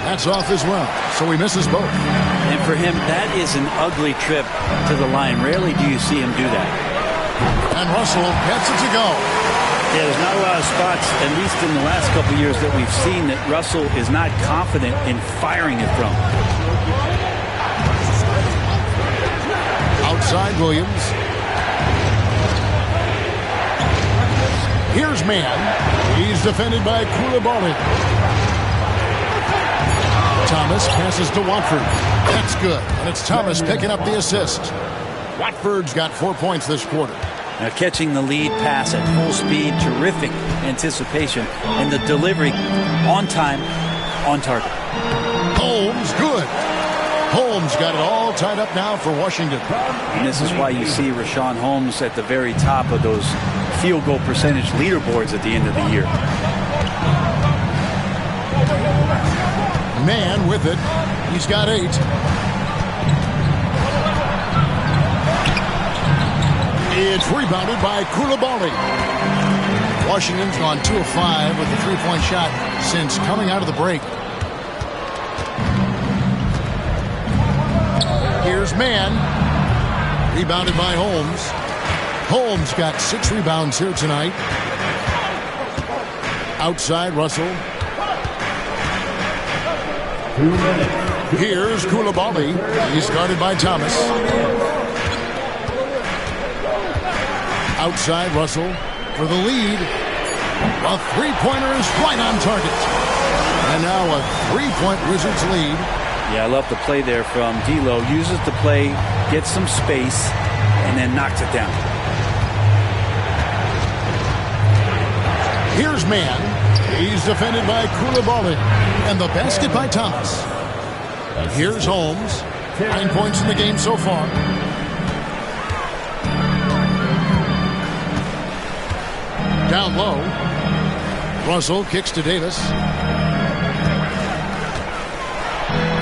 A: That's off as well, so he misses both.
P: And for him, that is an ugly trip to the line. Rarely do you see him do that.
A: And Russell gets it to go.
P: Yeah, there's not a lot of spots, at least in the last couple of years, that we've seen that Russell is not confident in firing it from.
A: Outside Williams. Here's Mann. He's defended by Coulibaly. Thomas passes to Watford. That's good. And it's Thomas picking up the assist. Watford's got 4 points this quarter.
P: Now catching the lead pass at full speed, terrific anticipation, and the delivery on time, on target.
A: Holmes, good. Holmes got it all tied up now for Washington.
P: And this is why you see Richaun Holmes at the very top of those field goal percentage leaderboards at the end of the year.
A: Mann with it. He's got 8. It's rebounded by Coulibaly. Washington's gone 2 of 5 with the 3-point shot since coming out of the break. Here's Mann. Rebounded by Holmes. Holmes got 6 rebounds here tonight. Outside Russell. Here's Coulibaly. He's guarded by Thomas. Outside Russell for the lead. A 3-pointer is right on target. And now a 3-point Wizards lead.
P: Yeah, I love the play there from D'Lo. Uses the play, gets some space, and then knocks it down.
A: Here's Mann. He's defended by Coulibaly. And the basket by Thomas. Here's Holmes. 9 points in the game so far. Down low. Russell kicks to Davis.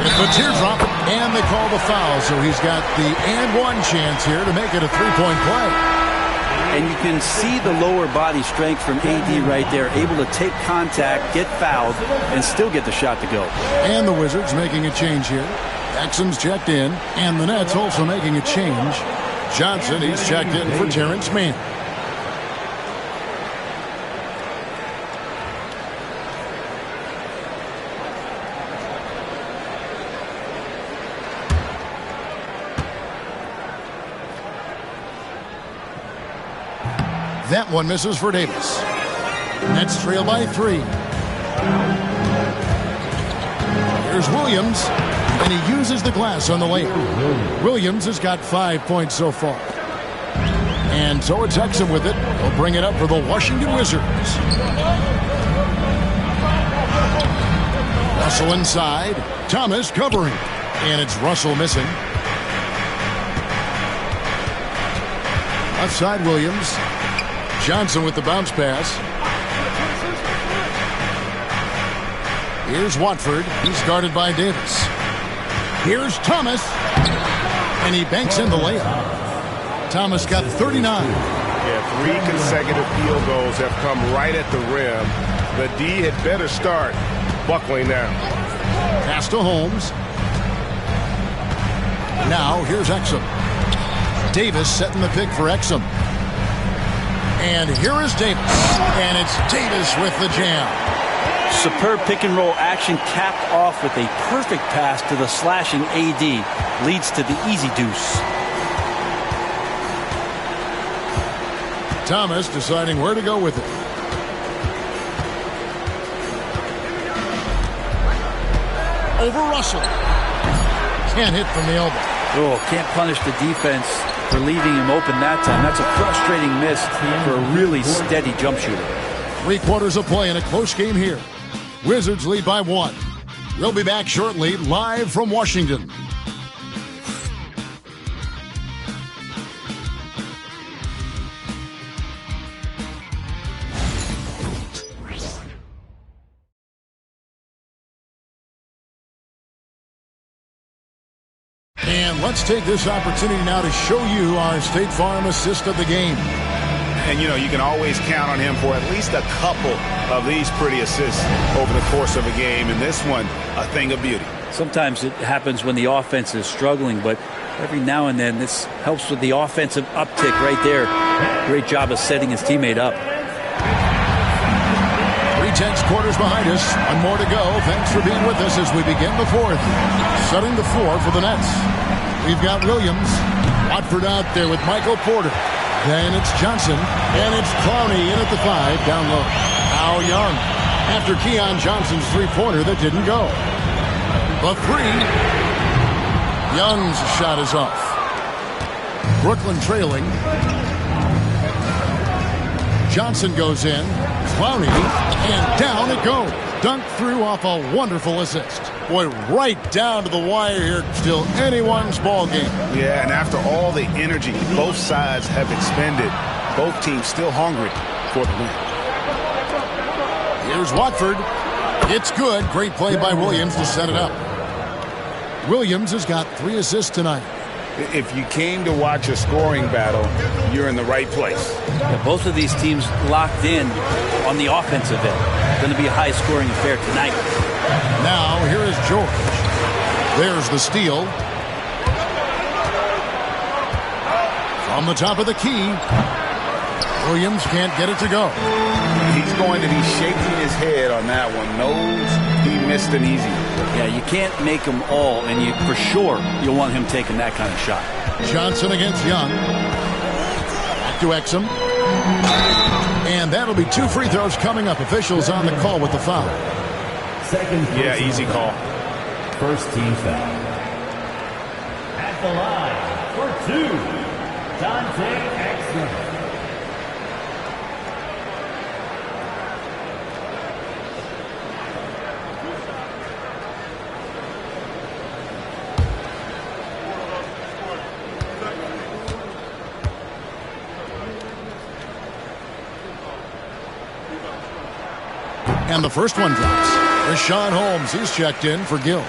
A: It's a teardrop, and they call the foul. So he's got the and one chance here to make it a 3-point play.
P: And you can see the lower body strength from AD right there, able to take contact, get fouled, and still get the shot to go.
A: And the Wizards making a change here. Jackson's checked in, and the Nets also making a change. Johnson, he's checked in for Terrence Mann. That one misses for Davis. Nets trail by 3. Here's Williams, and he uses the glass on the layup. Williams has got 5 points so far. And so it's Exum with it. He'll bring it up for the Washington Wizards. Russell inside. Thomas covering. And it's Russell missing. Left side, Williams. Johnson with the bounce pass. Here's Watford. He's guarded by Davis. Here's Thomas. And he banks in the layup. Thomas got 39.
H: Yeah, 3 consecutive field goals have come right at the rim. The D had better start buckling now.
A: Pass to Holmes. Now here's Exum. Davis setting the pick for Exum. And here is Davis. And it's Davis with the jam.
P: Superb pick and roll action capped off with a perfect pass to the slashing AD. Leads to the easy deuce.
A: Thomas deciding where to go with it. Over Russell. Can't hit from the elbow.
P: Oh, can't punish the defense for leaving him open that time. That's a frustrating miss for a really steady jump shooter.
A: 3/4 of play in a close game here. Wizards lead by 1. We'll be back shortly, live from Washington. And let's take this opportunity now to show you our State Farm assist of the game.
J: And, you know, you can always count on him for at least a couple of these pretty assists over the course of a game. And this one, a thing of beauty.
P: Sometimes it happens when the offense is struggling, but every now and then this helps with the offensive uptick right there. Great job of setting his teammate up.
A: 3/10 quarters behind us. One more to go. Thanks for being with us as we begin the fourth. Setting the floor for the Nets. We've got Williams. Watford out there with Michael Porter. Then it's Johnson. And it's Clowney in at the 5 down low. Now Young. After Keon Johnson's three-pointer that didn't go. The 3. Young's shot is off. Brooklyn trailing. Johnson goes in. Clowney. And down it goes. Dunked through off a wonderful assist. Boy, right down to the wire here. Still anyone's ball game.
J: Yeah, and after all the energy both sides have expended, both teams still hungry for the win.
A: Here's Watford. It's good. Great play by Williams to set it up. Williams has got 3 assists tonight.
J: If you came to watch a scoring battle, you're in the right place.
P: Yeah, both of these teams locked in on the offensive end. Going to be a high-scoring affair tonight.
A: Now, here is George. There's the steal. From the top of the key. Williams can't get it to go.
J: He's going to be shaking his head on that one. Knows he missed an easy one.
P: Yeah, you can't make them all, and you for sure you'll want him taking that kind of shot.
A: Johnson against Young. Back to Exum. And that'll be 2 free throws coming up. Officials on the call with the foul.
J: Yeah, easy call.
S: First team foul. At the line for 2, Dante Exum.
A: And the first one drops. Rashawn Holmes, he's checked in for Gill.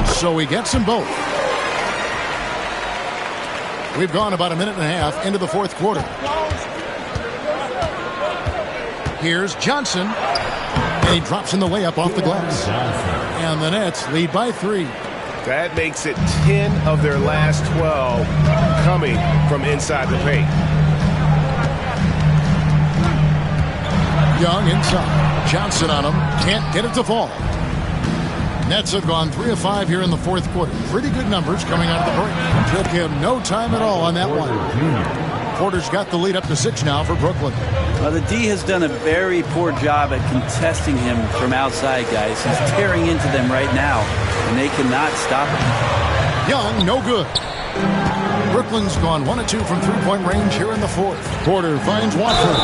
A: So he gets them both. We've gone about a minute and a half into the fourth quarter. Here's Johnson. And he drops in the layup off the glass. And the Nets lead by 3.
H: That makes it 10 of their last 12 coming from inside the paint.
A: Young inside. Johnson on him. Can't get it to fall. Nets have gone 3 of 5 here in the fourth quarter. Pretty good numbers coming out of the break. Took him no time at all on that one. Porter's got the lead up to 6 now for Brooklyn.
P: Well, the D has done a very poor job at contesting him from outside, guys. He's tearing into them right now, and they cannot stop him.
A: Young, no good. Brooklyn's gone 1 of 2 from three-point range here in the fourth. Porter finds Watford.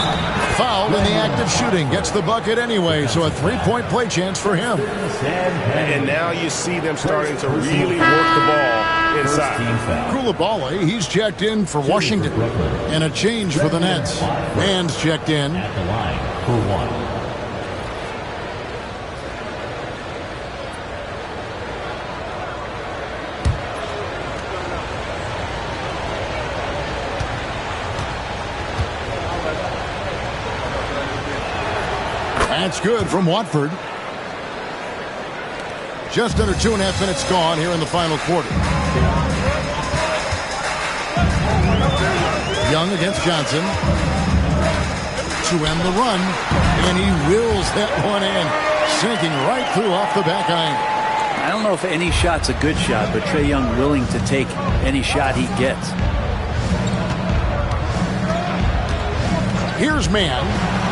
A: Fouled in the act of shooting. Gets the bucket anyway, so a three-point play chance for him.
B: And now you see them starting to really work the ball inside.
A: Coulibaly, he's checked in for Washington. And a change for the Nets. Man's checked in.
S: At the line for 1.
A: That's good from Watford. Just under 2.5 minutes gone here in the final quarter. Young against Johnson. To end the run. And he wills that one in. Sinking right through off the back iron.
P: I don't know if any shot's a good shot, but Trae Young willing to take any shot he gets.
A: Here's man.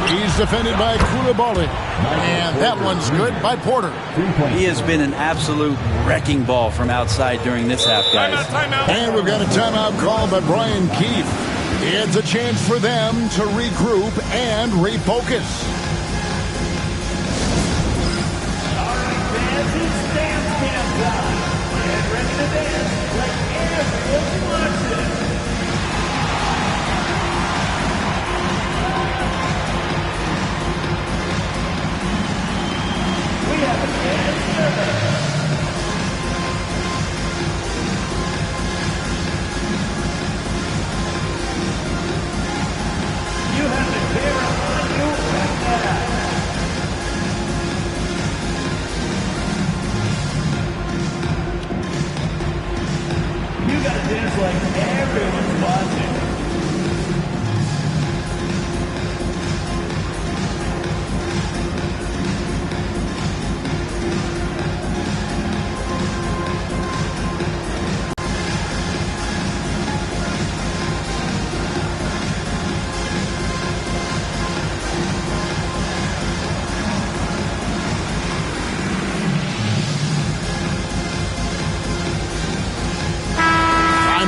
A: He's defended by Coulibaly. And that one's good by Porter.
P: He has been an absolute wrecking ball from outside during this half, guys.
A: And we've got a timeout called by Brian Keefe. It's a chance for them to regroup and refocus.
S: All right, fans, it's dance camp time. Get ready to dance like everyone watching. We have a dance survey. You have the camera on you right now. You gotta dance like everyone's watching.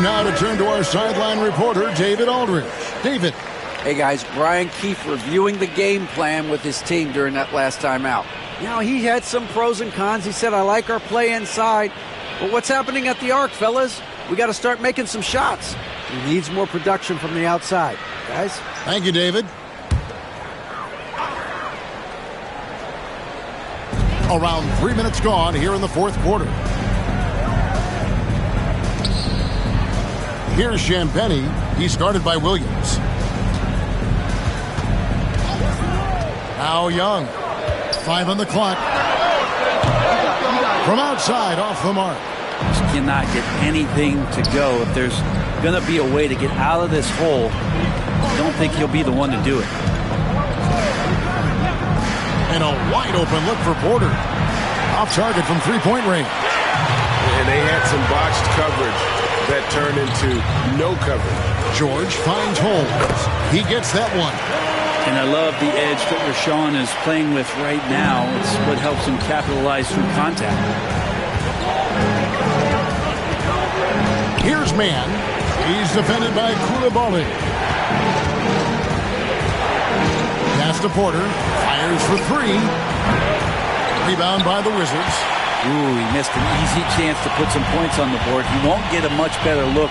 A: Now to turn to our sideline reporter, David Aldridge. David.
C: Hey, guys, Brian Keefe reviewing the game plan with his team during that last time out. You know, he had some pros and cons. He said, I like our play inside. But what's happening at the arc, fellas? We got to start making some shots. He needs more production from the outside. Guys?
A: Thank you, David. Around 3 minutes gone here in the fourth quarter. Here's Champagnie. He's guarded by Williams. Now Young. 5 on the clock. From outside, off the mark.
P: Just cannot get anything to go. If there's going to be a way to get out of this hole, I don't think he'll be the one to do it.
A: And a wide open look for Porter. Off target from three-point range.
B: And they had some botched coverage that turned into no coverage.
A: George finds holes. He gets that one.
P: And I love the edge that Rashawn is playing with right now. It's what helps him capitalize through contact.
A: Here's man. He's defended by Coulibaly. Pass to Porter. Fires for 3. Rebound by the Wizards.
P: Ooh, he missed an easy chance to put some points on the board. He won't get a much better look